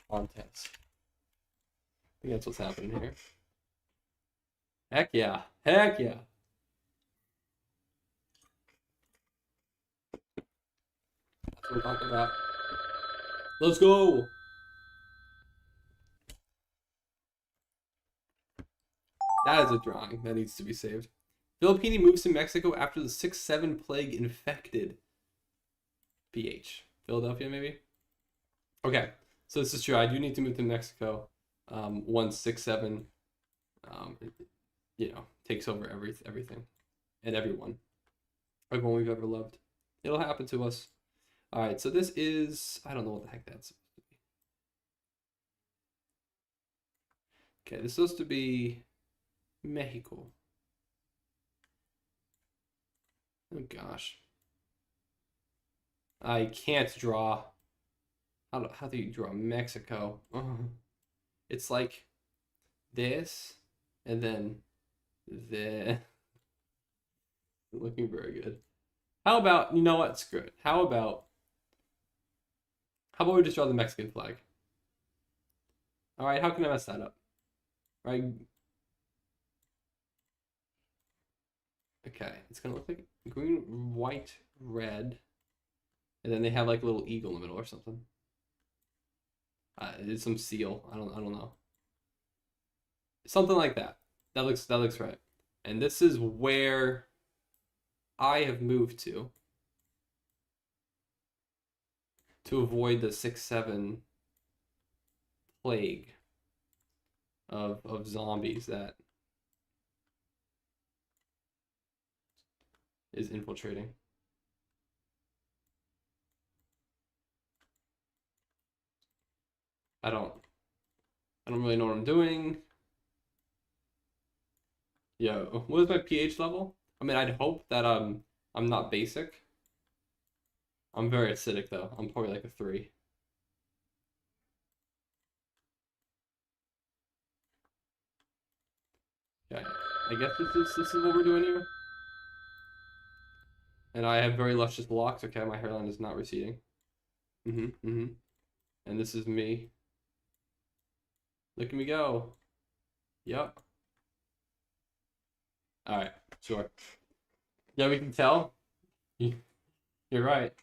contest. I think that's what's happening here. Heck yeah. Heck yeah. That's what we're talking about. Let's go. That is a drawing that needs to be saved. Filipini moves to Mexico after the 6-7 plague infected. PH. Philadelphia, maybe? Okay. So this is true. I do need to move to Mexico once 6-7 you know, takes over everything and everyone we've ever loved. It'll happen to us. All right, so this is, I don't know what the heck that's supposed to be. Okay, this is supposed to be Mexico. Oh gosh, I can't draw. How do you draw Mexico? It's like this, and then the. Looking very good. How about, you know what? Screw it. How about we just draw the Mexican flag? All right, how can I mess that up? Right. Okay, it's gonna look like green, white, red, and then they have like a little eagle in the middle or something. It's some seal. I don't know. Something like that. That looks right. And this is where I have moved to avoid the 6-7 plague of zombies that is infiltrating. I don't really know what I'm doing. Yo, what is my pH level? I mean, I'd hope that I'm not basic. I'm very acidic though. I'm probably like a 3. Okay, I guess this is what we're doing here. And I have very luscious locks. Okay, my hairline is not receding. And this is me. Look at me go. Yep. Alright, sure. Yeah, we can tell. You're right.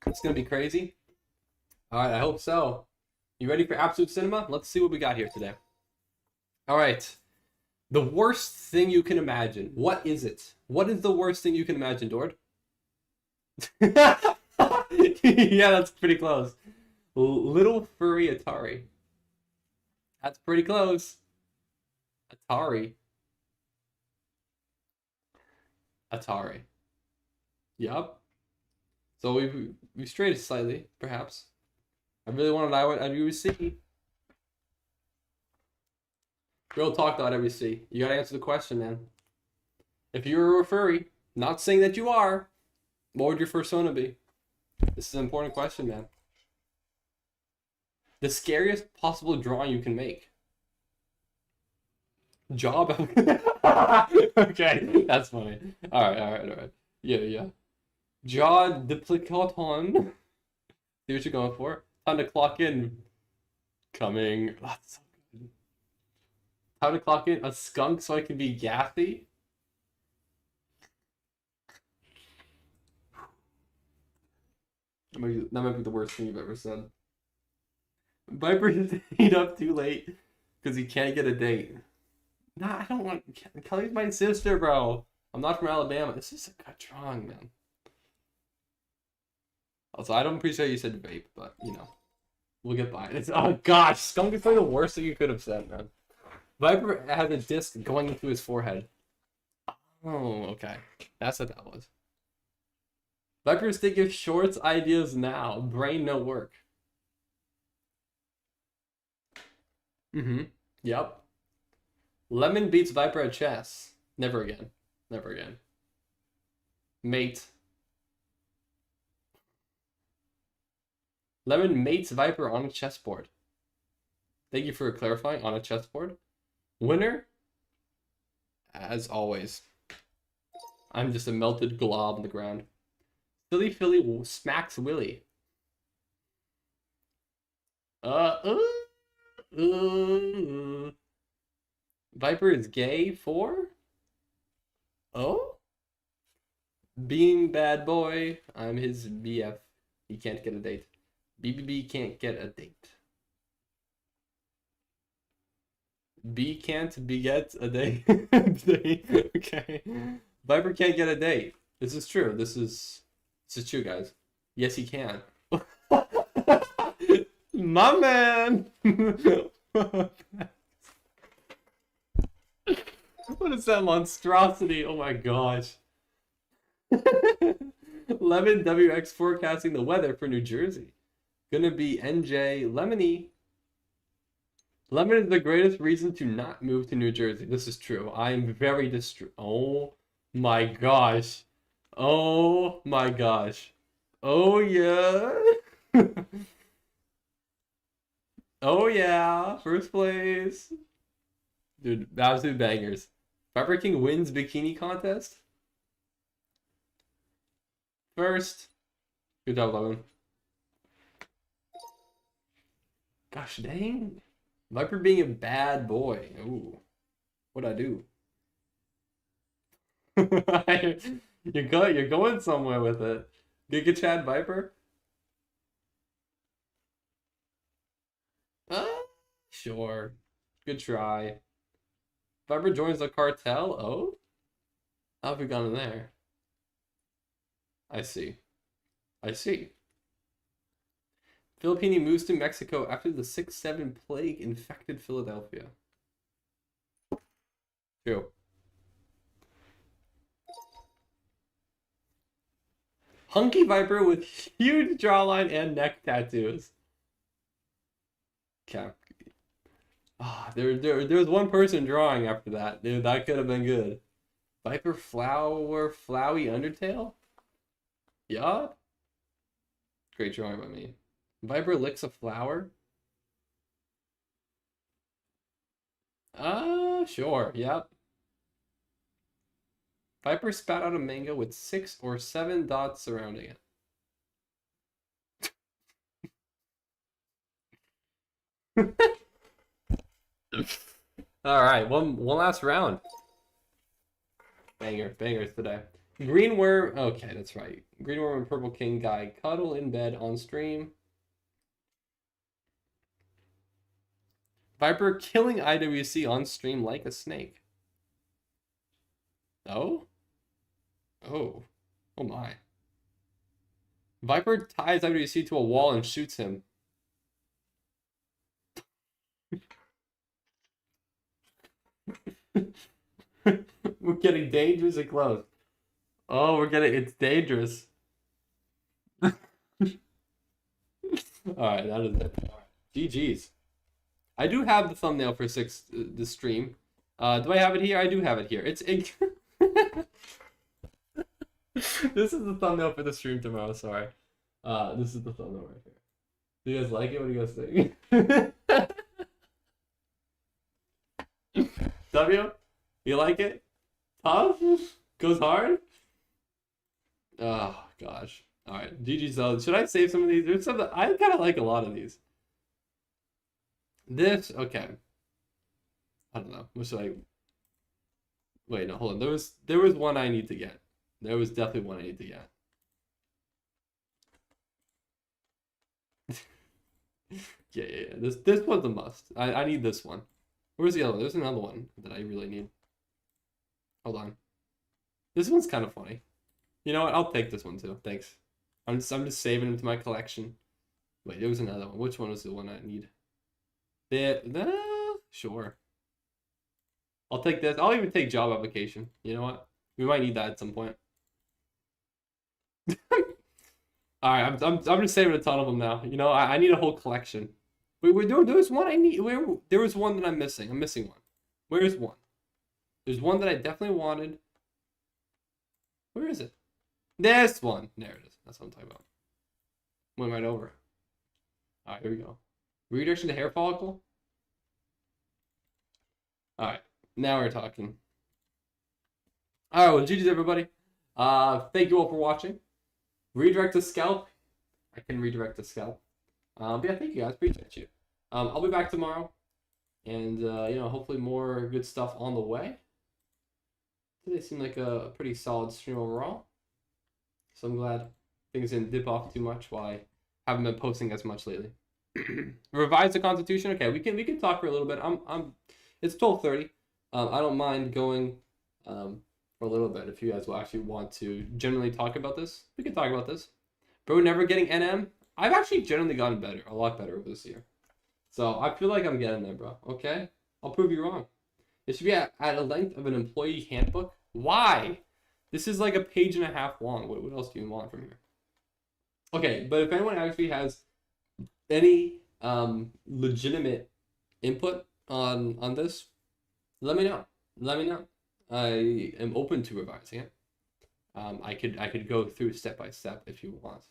It's gonna be crazy. Alright, I hope so. You ready for Absolute Cinema? Let's see what we got here today. Alright. The worst thing you can imagine. What is it? What is the worst thing you can imagine, Dord? Yeah, that's pretty close. Little furry Atari. That's pretty close. Atari. Yup. So we strayed slightly, perhaps. I really wanted IWC. Real talk though, IWC. You gotta answer the question, man. If you're a furry, not saying that you are, what would your persona be? This is an important question, man. The scariest possible drawing you can make. Job. Okay, that's funny. Alright. Yeah. Jaw duplicaton. See what you're going for. Time to clock in. Coming. That's so good. Time to clock in a skunk so I can be gassy. That might be the worst thing you've ever said. Viper stayed up too late because he can't get a date. Nah, I don't want. Kelly's my sister, bro. I'm not from Alabama. This is a good drawing, man. Also, I don't appreciate you said vape, but you know, we'll get by it. Oh gosh, skunk is like the worst thing you could have said, man. Viper has a disc going into his forehead. Oh, okay. That's what that was. Viper's thinking of shorts ideas now. Brain no work. Yep. Lemon beats Viper at chess. Never again. Never again. Mate. Lemon mates Viper on a chessboard. Thank you for clarifying. On a chessboard. Winner? As always. I'm just a melted glob on the ground. Silly Philly smacks Willy. Viper is gay for? Oh? Being bad boy. I'm his BF. He can't get a date. BBB can't get a date. B can't beget a date. Okay. Viper can't get a date. This is true. This is true, guys. Yes, he can. My man. What is that monstrosity? Oh my gosh. Lemon WX forecasting the weather for New Jersey. Gonna be NJ Lemony. Lemon is the greatest reason to not move to New Jersey. This is true. I am very Oh my gosh. Oh my gosh. Oh yeah. Oh yeah. First place. Dude, absolute bangers. Viper King wins bikini contest. First. Good job, Lemon. Gosh dang. Viper being a bad boy. Ooh. What'd I do? You're going somewhere with it. Giga Chad Viper? Sure. Good try. Viper joins the cartel? Oh? How have we gone in there? I see. Filipino moves to Mexico after the 6-7 plague infected Philadelphia. True. Hunky Viper with huge jawline and neck tattoos. Okay. Ah, there was one person drawing after that. Dude, that could have been good. Viper flower flowy undertale? Yeah. Great drawing by me. Viper licks a flower? Sure, yep. Viper spat out a mango with 6 or 7 dots surrounding it. Alright, one last round. Bangers today. Green worm, okay, that's right. Green worm and purple king guy cuddle in bed on stream. Viper killing IWC on stream like a snake. Oh? Oh. Oh my. Viper ties IWC to a wall and shoots him. We're getting dangerously close. Oh, it's dangerous. Alright, that is it. GG's. I do have the thumbnail for the stream. Do I have it here? I do have it here. This is the thumbnail for the stream tomorrow, sorry. This is the thumbnail right here. Do you guys like it? What do you guys think? W? You like it? Tough? Goes hard? Oh, gosh. Alright, GG's though. Should I save some of these? There's some that I kind of like a lot of these. This, okay. I don't know. What should I... Wait, no, hold on. There was one I need to get. There was definitely one I need to get. Yeah. This one's a must. I need this one. Where's the other one? There's another one that I really need. Hold on. This one's kind of funny. You know what? I'll take this one too. Thanks. I'm just saving them to my collection. Wait, there was another one. Which one was the one I need? Sure. I'll take this. I'll even take job application. You know what? We might need that at some point. All right, I'm just saving a ton of them now. You know, I need a whole collection. Wait, there was one I need. There was one that I'm missing. I'm missing one. Where's one? There's one that I definitely wanted. Where is it? This one. There it is. That's what I'm talking about. Went right over. All right, here we go. Redirection to hair follicle. All right, now we're talking. All right, well, GG's everybody. Thank you all for watching. Redirect to scalp. I can redirect to scalp. But yeah, thank you guys. Appreciate you. I'll be back tomorrow, and you know, hopefully more good stuff on the way. Today seemed like a pretty solid stream overall, so I'm glad things didn't dip off too much while I haven't been posting as much lately. Revise the Constitution. Okay, we can talk for a little bit. It's 12:30. I don't mind going for a little bit if you guys will actually want to generally talk about this. We can talk about this. Bro, never getting NM. I've actually generally gotten better, a lot better over this year. So I feel like I'm getting there, bro. Okay, I'll prove you wrong. It should be at a length of an employee handbook. Why? This is like a page and a half long. What else do you want from here? Okay, but if anyone actually has any legitimate input on this, let me know. Let me know. I am open to revising it. I could go through step by step if you want.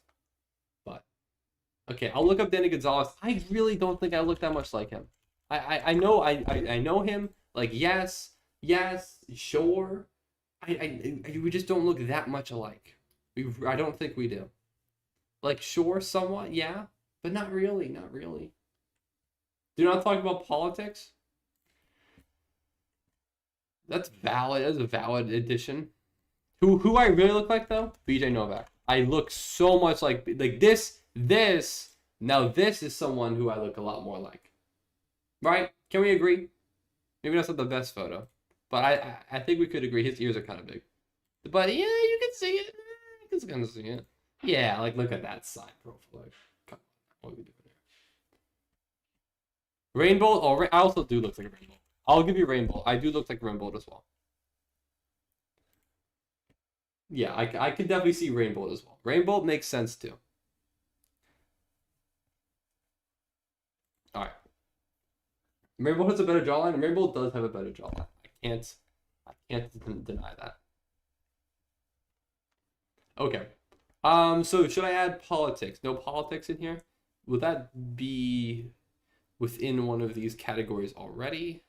But okay, I'll look up Danny Gonzalez. I really don't think I look that much like him. I know him. Like yes, sure. We just don't look that much alike. I don't think we do. Like sure, somewhat, yeah, but not really. Do not talk about politics. That's valid. That's a valid addition. Who I really look like though? BJ Novak. I look so much like this. Now this is someone who I look a lot more like. Right? Can we agree? Maybe that's not the best photo, but I think we could agree his ears are kind of big. But yeah, you can see it. You can kind of see it. Yeah, like look at that side profile. Like, come on, what are we doing here? Rainbow. Oh, I also do look like a rainbow. I'll give you rainbow. I do look like a rainbow as well. Yeah, I could definitely see rainbow as well. Rainbow makes sense too. All right. Rainbow has a better jawline. Rainbow does have a better jawline. I can't deny that. Okay. So should I add politics? No politics in here? Would that be within one of these categories already?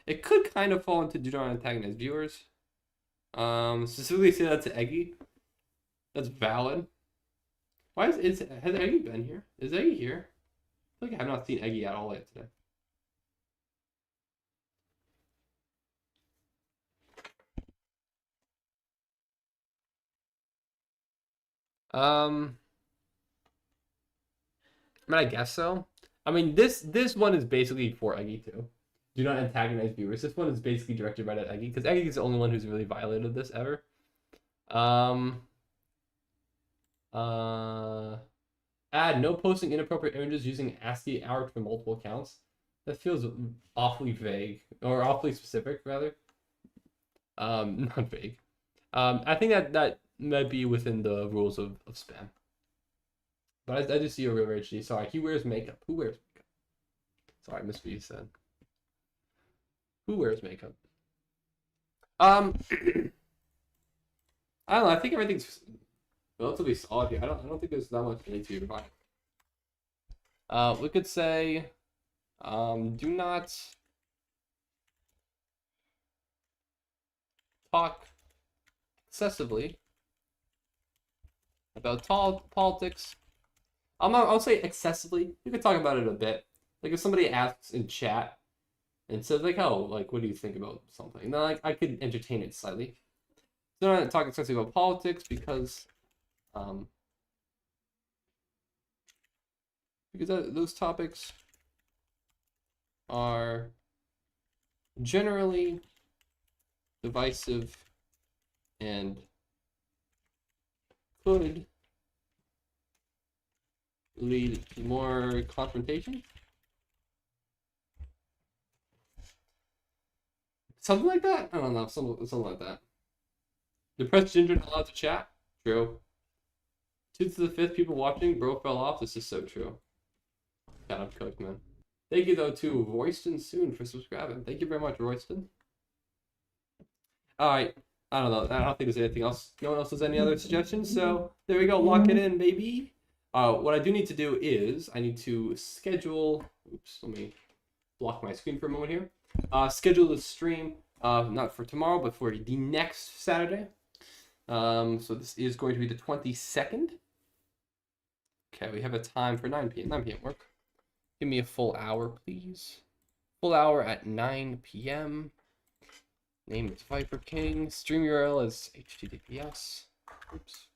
It could kind of fall into do not antagonize viewers. Specifically say that to Eggy. That's valid. Why has Eggy been here? Is Eggy here? I feel like I have not seen Eggy at all yet today. I mean, I guess so. I mean, this one is basically for Eggy too. Do not antagonize viewers. This one is basically directed right at Eggy because Eggy is the only one who's really violated this ever. Add no posting inappropriate images using ASCII art for multiple accounts. That feels awfully vague, or awfully specific rather. Not vague. I think that might be within the rules of spam. But I just see a real HD. Sorry, he wears makeup. Who wears makeup? Sorry, I missed what you said. Who wears makeup? I don't know. I think everything's relatively solid here. I don't think there's that much need to be refined. We could say, do not talk excessively about politics. I'll say excessively. You could talk about it a bit. Like if somebody asks in chat and says like, "Oh, like what do you think about something?" Then like I could entertain it slightly. So I'm not talking excessively about politics because those topics are generally divisive and could lead to more confrontation. Something like that? I don't know, something like that. Depressed ginger not allowed to chat? True. 2 to the 5th people watching, bro fell off. This is so true. God, I'm cooked, man. Thank you though to Royston Soon for subscribing. Thank you very much, Royston. Alright. I don't know. I don't think there's anything else. No one else has any other suggestions. So there we go. Lock it in, baby. What I do need to do is I need to schedule. Oops, let me block my screen for a moment here. Schedule the stream, not for tomorrow, but for the next Saturday. So this is going to be the 22nd. Okay, we have a time for 9 p.m. 9 p.m. work. Give me a full hour, please. Full hour at 9 p.m. Name is Viper King. Stream URL is https. Oops.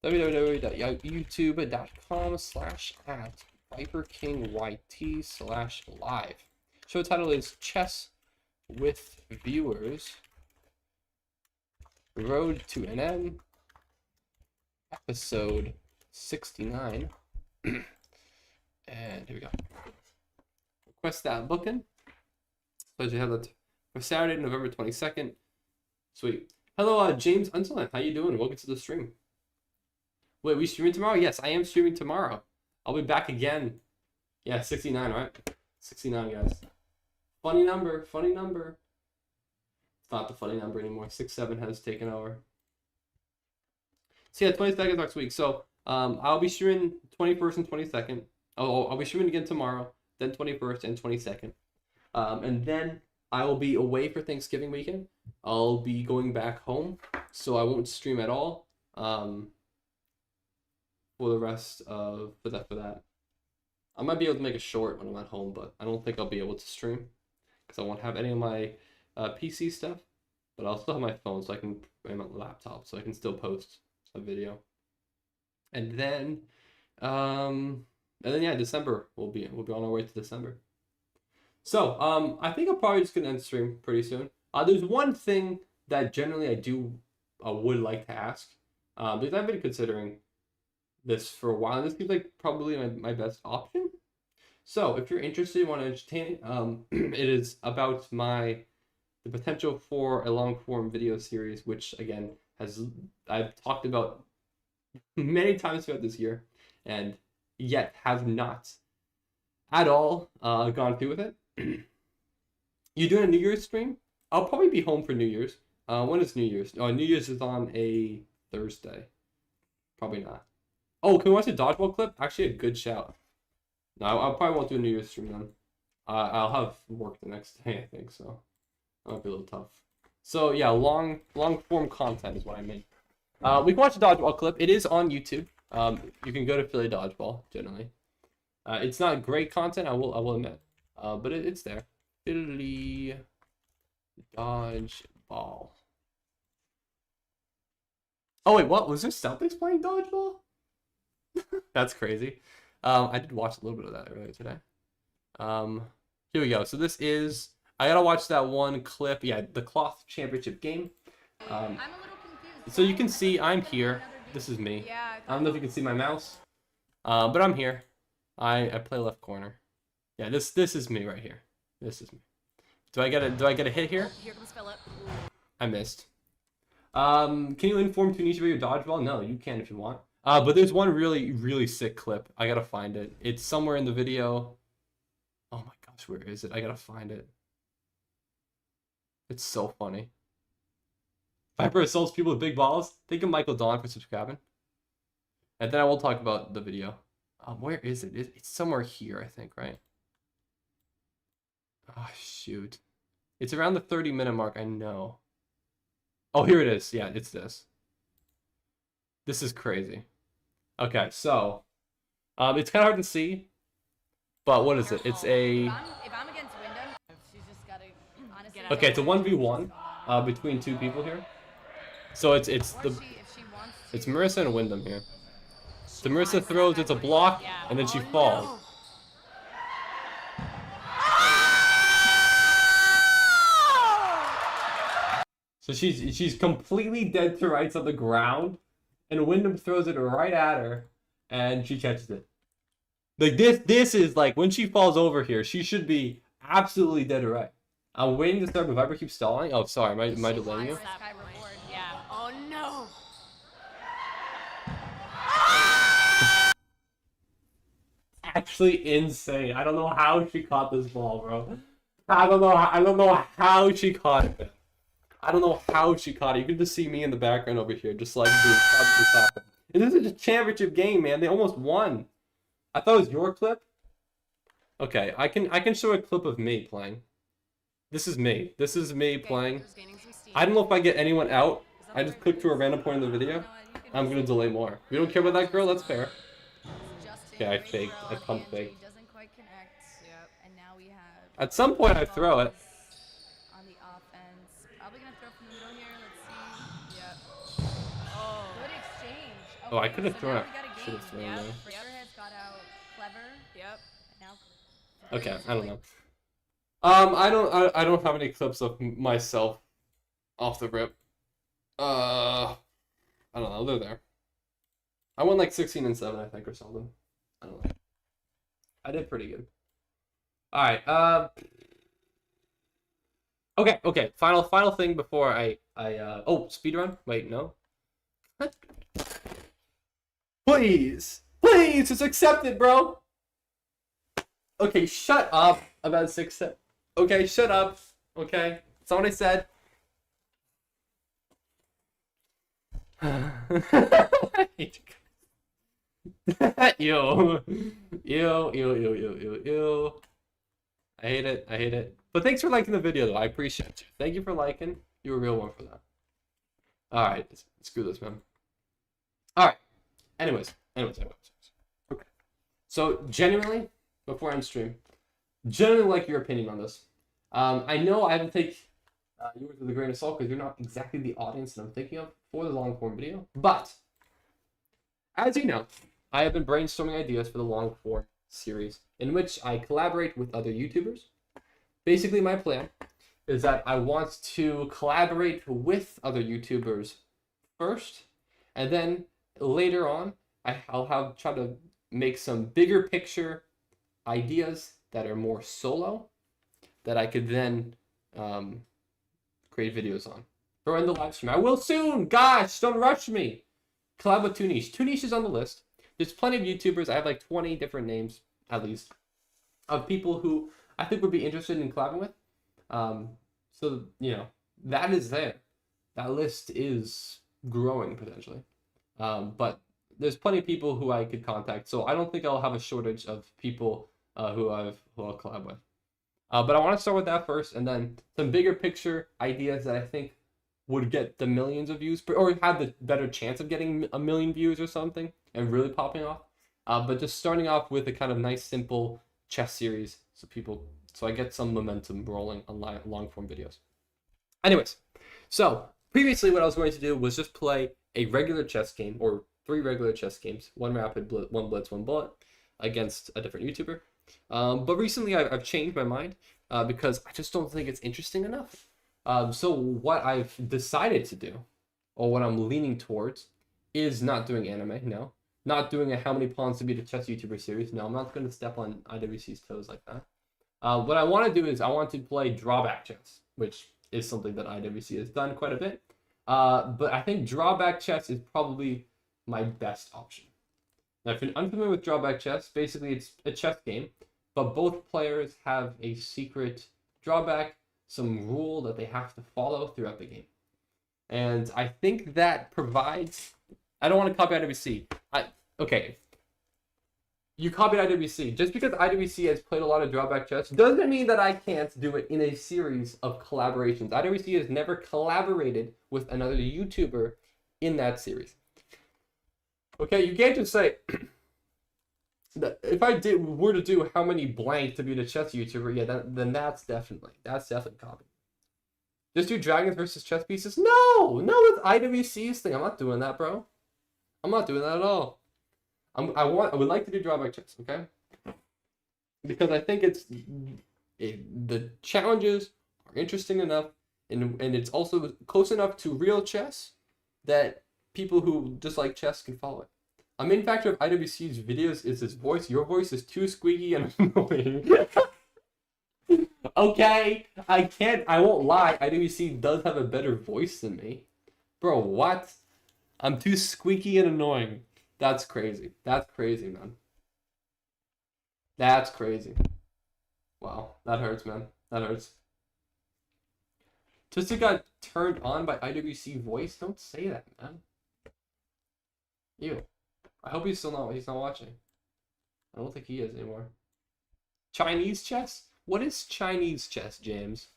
www.youtube.com/@ViperKingYT/live. Show title is Chess with Viewers. Road to NM. Episode 69. And here we go. Request that booking. So you have that for Saturday, November 22nd. Sweet. Hello, James Unselin. How you doing? Welcome to the stream. Wait, we streaming tomorrow? Yes, I am streaming tomorrow. I'll be back again. Yeah, 69, right? 69, guys. Funny number, funny number. It's not the funny number anymore. 67 has taken over. So yeah, 22nd next week. So I'll be streaming 21st and 22nd. Oh, I'll be streaming again tomorrow, then 21st and 22nd. And then I will be away for Thanksgiving weekend. I'll be going back home, so I won't stream at all. For the rest of for that. I might be able to make a short when I'm at home, but I don't think I'll be able to stream because I won't have any of my PC stuff. But I'll still have my phone, so I can and my laptop, so I can still post a video. And then yeah, December we'll be on our way to December. So I think I'm probably just gonna end the stream pretty soon. There's one thing that generally I would like to ask because I've been considering this for a while. This seems like probably my best option. So if you're interested, want to entertain, it is about the potential for a long form video series, which again I've talked about many times throughout this year, and yet have not at all gone through with it. You doing a New Year's stream? I'll probably be home for New Year's. When is New Year's? Oh, New Year's is on a Thursday. Probably not. Oh, can we watch a dodgeball clip? Actually, a good shout. No, I probably won't do a New Year's stream then. I'll have work the next day, I think, so that'll be a little tough. So yeah, long form content is what I mean. We can watch a dodgeball clip. It is on YouTube. You can go to Philly Dodgeball generally. It's not great content, I will admit, but it's there. Philly Dodgeball. Oh wait, what was there? Celtics playing dodgeball? That's crazy. I did watch a little bit of that earlier today. Here we go. So this is, I gotta watch that one clip. Yeah, the cloth championship game. I'm a little confused. So you can see I'm here. This is me. Yeah. I don't know if you can see my mouse, but I'm here. I play left corner. Yeah, this is me right here. This is me. Do I get a hit here? Here comes Philip. I missed. Can you inform Tunisia about your dodgeball? No, you can if you want. But there's one really sick clip. I gotta find it. It's somewhere in the video. Oh my gosh, where is it? I gotta find it. It's so funny. Viper assaults people with big balls. Thank you, Michael Dawn, for subscribing. And then I will talk about the video. Where is it? It's somewhere here, I think, right? Oh, shoot. It's around the 30-minute mark, I know. Oh, here it is. Yeah, it's this. This is crazy. Okay, so it's kind of hard to see, but what is it? It's a... If I'm against Wyndham, she's just gotta honestly. Okay, it's a 1v1 between two people here. So it's Marissa and Wyndham here. So Marissa throws, it's a block, and then she falls. So she's completely dead to rights on the ground, and Wyndham throws it right at her, and she catches it. Like this is like when she falls over here, she should be absolutely dead to right. I'm waiting to start, but Viper keeps stalling. Oh, sorry, am I delaying you? Yeah. Oh no. Actually insane. I don't know how she caught this ball, bro. I don't know how she caught it. I don't know how she caught it. You can just see me in the background over here, just like, dude, how did this happen? And this is a championship game, man. They almost won. I thought it was your clip. Okay, I can show a clip of me playing. This is me. This is me playing. I don't know if I get anyone out. I just clicked to a random point in the video. I'm gonna delay more. We don't care about that girl. That's fair. Okay, I faked. I pump faked. Doesn't quite connect. Yep. And now we have. At some point, I throw it. On the offense, probably gonna throw from the middle here. Let's see. Yep. Oh. Good exchange. Oh, I could have so thrown now it. we got a Should have game. thrown Yep. there. For sure has got out clever. Yep. And now. Okay, I don't know. I don't have any clips of myself off the rip. I don't know. They're there. I won like 16-7, I think, or something. I don't know. I did pretty good. All right. Okay. Final thing before I oh, speedrun. Wait, no. Please, just accept it, bro. Okay, shut up about 6. Okay, shut up. Okay, that's not what I said. Ew. I hate it. But thanks for liking the video, though. I appreciate you. Thank you for liking. You're a real one for that. All right, screw this, man. All right. Anyways. Okay. So genuinely, before I end stream, genuinely like your opinion on this. I know I have to take yours with a grain of salt because you're not exactly the audience that I'm thinking of for the long form video. But as you know, I have been brainstorming ideas for the long form series in which I collaborate with other YouTubers. Basically, my plan is that I want to collaborate with other YouTubers first, and then later on I'll try to make some bigger picture ideas that are more solo that I could then create videos on. Or in the live stream. I will soon! Gosh, don't rush me! Collab with Tuniche. Tuniche is on the list. There's plenty of YouTubers. I have like 20 different names, at least, of people who I think would be interested in collabing with. So, you know, that is there. That list is growing potentially. But there's plenty of people who I could contact. So I don't think I'll have a shortage of people who I'll collab with. But I want to start with that first, and then some bigger picture ideas that I think would get the millions of views, or have the better chance of getting a million views or something, and really popping off. But just starting off with a kind of nice, simple chess series, so I get some momentum rolling on long form videos. Anyways, so previously what I was going to do was just play a regular chess game, or 3 regular chess games, 1 rapid, 1 blitz, 1 bullet, against a different YouTuber. But recently I've changed my mind because I just don't think it's interesting enough. So what I've decided to do, or what I'm leaning towards, is not doing anime, no. Not doing a how many pawns to beat a chess YouTuber series. No, I'm not going to step on IWC's toes like that. What I want to do is I want to play drawback chess, which is something that IWC has done quite a bit. But I think drawback chess is probably my best option. Now, if you're unfamiliar with drawback chess, basically it's a chess game, but both players have a secret drawback, some rule that they have to follow throughout the game. And I think that provides... I don't want to copy IWC. Okay. You copied IWC. Just because IWC has played a lot of drawback chess doesn't mean that I can't do it in a series of collaborations. IWC has never collaborated with another YouTuber in that series. Okay, you can't just say... If I were to do how many blank to beat a chess YouTuber, yeah, then that's definitely copy. Just do dragons versus chess pieces? No, it's IWC's thing. I'm not doing that, bro. I'm not doing that at all. I would like to do drawback chess, okay? Because I think the challenges are interesting enough, and it's also close enough to real chess that people who just like chess can follow it. A main factor of IWC's videos is his voice. Your voice is too squeaky and annoying. Okay, I won't lie. IWC does have a better voice than me. Bro, what? I'm too squeaky and annoying. That's crazy. That's crazy, man. That's crazy. Wow, that hurts, man. That hurts. Just got turned on by IWC voice? Don't say that, man. Ew. I hope he's not watching. I don't think he is anymore. Chinese chess? What is Chinese chess, James?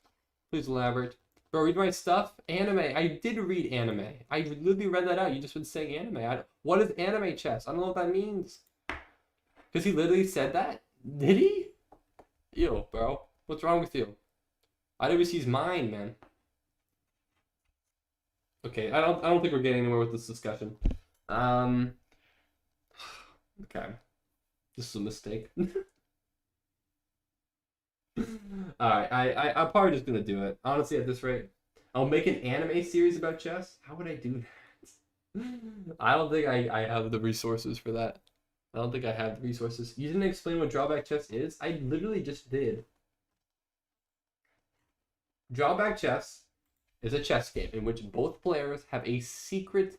Please elaborate. Bro, read my stuff? Anime. I did read anime. I literally read that out. You just been saying anime. What is anime chess? I don't know what that means. Because he literally said that? Did he? Ew, bro. What's wrong with you? IWC's mine, man. Okay, I don't think we're getting anywhere with this discussion. Okay. This is a mistake. Alright, I'm probably just gonna do it. Honestly, at this rate. I'll make an anime series about chess? How would I do that? I don't think I have the resources for that. I don't think I have the resources. You didn't explain what drawback chess is? I literally just did. Drawback chess is a chess game in which both players have a secret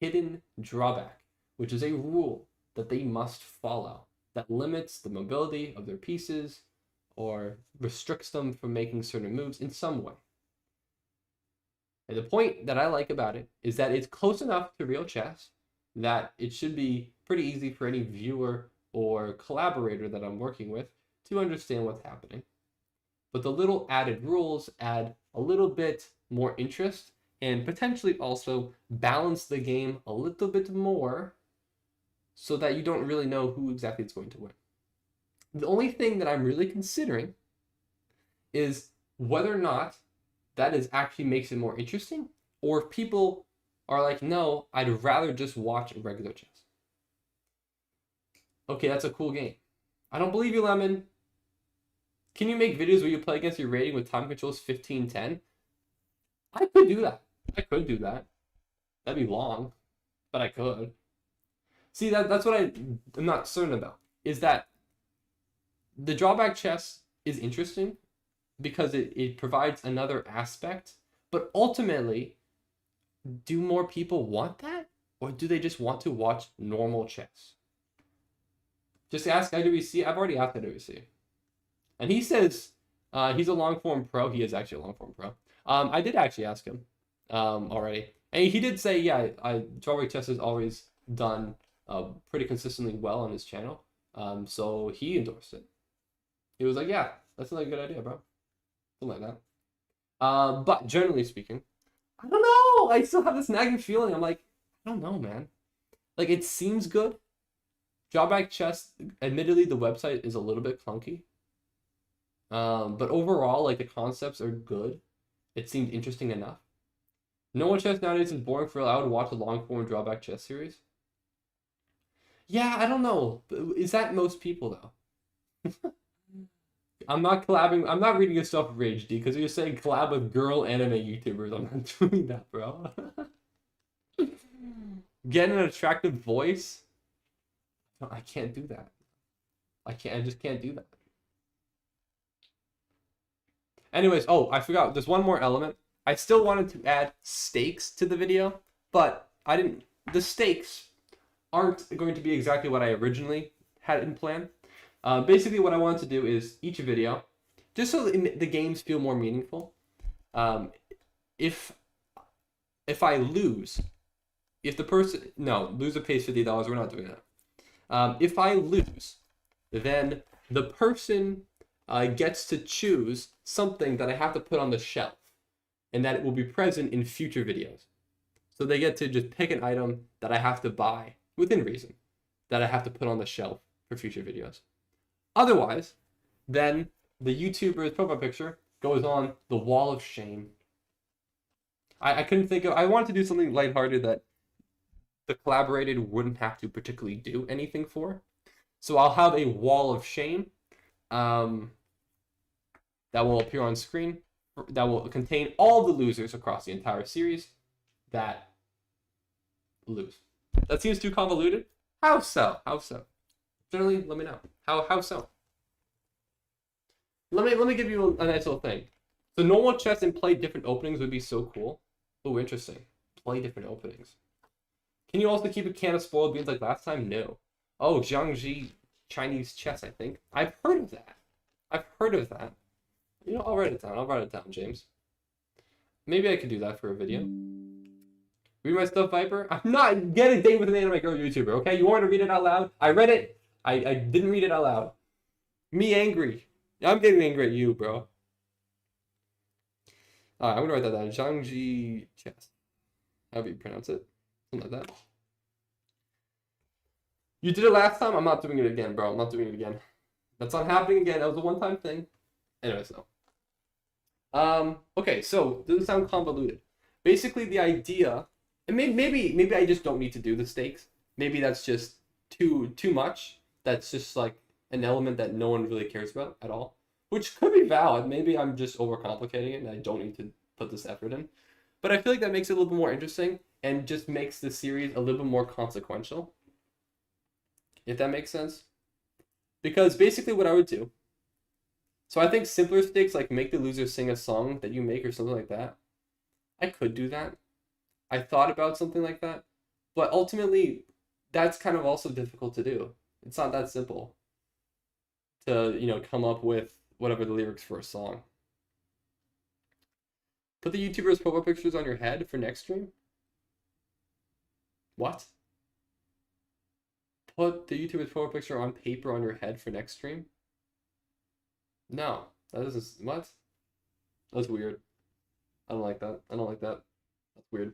hidden drawback, which is a rule that they must follow that limits the mobility of their pieces or restricts them from making certain moves in some way. And the point that I like about it is that it's close enough to real chess that it should be pretty easy for any viewer or collaborator that I'm working with to understand what's happening. But the little added rules add a little bit more interest and potentially also balance the game a little bit more so that you don't really know who exactly is going to win. The only thing that I'm really considering is whether or not that actually makes it more interesting, or if people are like, no, I'd rather just watch regular chess. Okay, that's a cool game. I don't believe you, Lemon. Can you make videos where you play against your rating with time controls 15-10? I could do that. That'd be long, but I could. See, that's what I'm not certain about, is that the drawback chess is interesting because it provides another aspect, but ultimately, do more people want that? Or do they just want to watch normal chess? Just ask IWC. I've already asked IWC. And he says he's a long-form pro. He is actually a long-form pro. I did actually ask him already. And he did say, yeah, drawback chess has always done pretty consistently well on his channel. So he endorsed it. He was like, yeah, that's not a good idea, bro. Something like that. But generally speaking, I don't know. I still have this nagging feeling. I'm like, I don't know, man. Like, it seems good. Drawback chess, admittedly, the website is a little bit clunky. But overall, like, the concepts are good. It seemed interesting enough. Normal chess nowadays is boring for real. I would watch a long-form drawback chess series. Yeah, I don't know. Is that most people, though? I'm not collabing. I'm not reading your stuff, Rage D, because you're saying collab with girl anime YouTubers. I'm not doing that, bro. Get an attractive voice? No, I can't do that. I just can't do that. Anyways, oh, I forgot. There's one more element. I still wanted to add stakes to the video, but I didn't. The stakes aren't going to be exactly what I originally had in plan. Basically, what I wanted to do is each video, just so the games feel more meaningful. If I lose, if the person loser pays $50, we're not doing that. If I lose, then the person gets to choose something that I have to put on the shelf, and that it will be present in future videos. So they get to just pick an item that I have to buy within reason, that I have to put on the shelf for future videos. Otherwise, then the YouTuber's profile picture goes on the wall of shame. I couldn't think of. I wanted to do something lighthearted that the collaborated wouldn't have to particularly do anything for. So I'll have a wall of shame that will appear on screen, that will contain all the losers across the entire series that lose. That seems too convoluted. How so? How so? Generally, let me know. How so? Let me give you a nice little thing. So normal chess and play different openings would be so cool. Oh, interesting. Play different openings. Can you also keep a can of spoiled beans like last time? No. Oh, Jiangxi Chinese chess, I think. I've heard of that. You know, I'll write it down, James. Maybe I could do that for a video. Read my stuff, Viper? I'm not getting a date with an anime girl YouTuber, okay? You want to read it out loud? I read it. I didn't read it out loud. Me angry. I'm getting angry at you, bro. Alright, I'm gonna write that down. Jiangxi chess. However you pronounce it. Something like that. You did it last time? I'm not doing it again, bro. I'm not doing it again. That's not happening again. That was a one-time thing. Anyways, though. Okay, so doesn't sound convoluted. Basically, the idea, and maybe I just don't need to do the stakes. Maybe that's just too much. That's just like an element that no one really cares about at all, which could be valid. Maybe I'm just overcomplicating it and I don't need to put this effort in. But I feel like that makes it a little bit more interesting and just makes the series a little bit more consequential. If that makes sense. Because basically what I would do, so I think simpler stakes, like make the loser sing a song that you make or something like that. I could do that. I thought about something like that. But ultimately, that's kind of also difficult to do. It's not that simple to, you know, come up with whatever the lyrics for a song. Put the YouTuber's profile pictures on your head for next stream? What? Put the YouTuber's profile picture on paper on your head for next stream? No. That doesn't... What? That's weird. I don't like that. That's weird.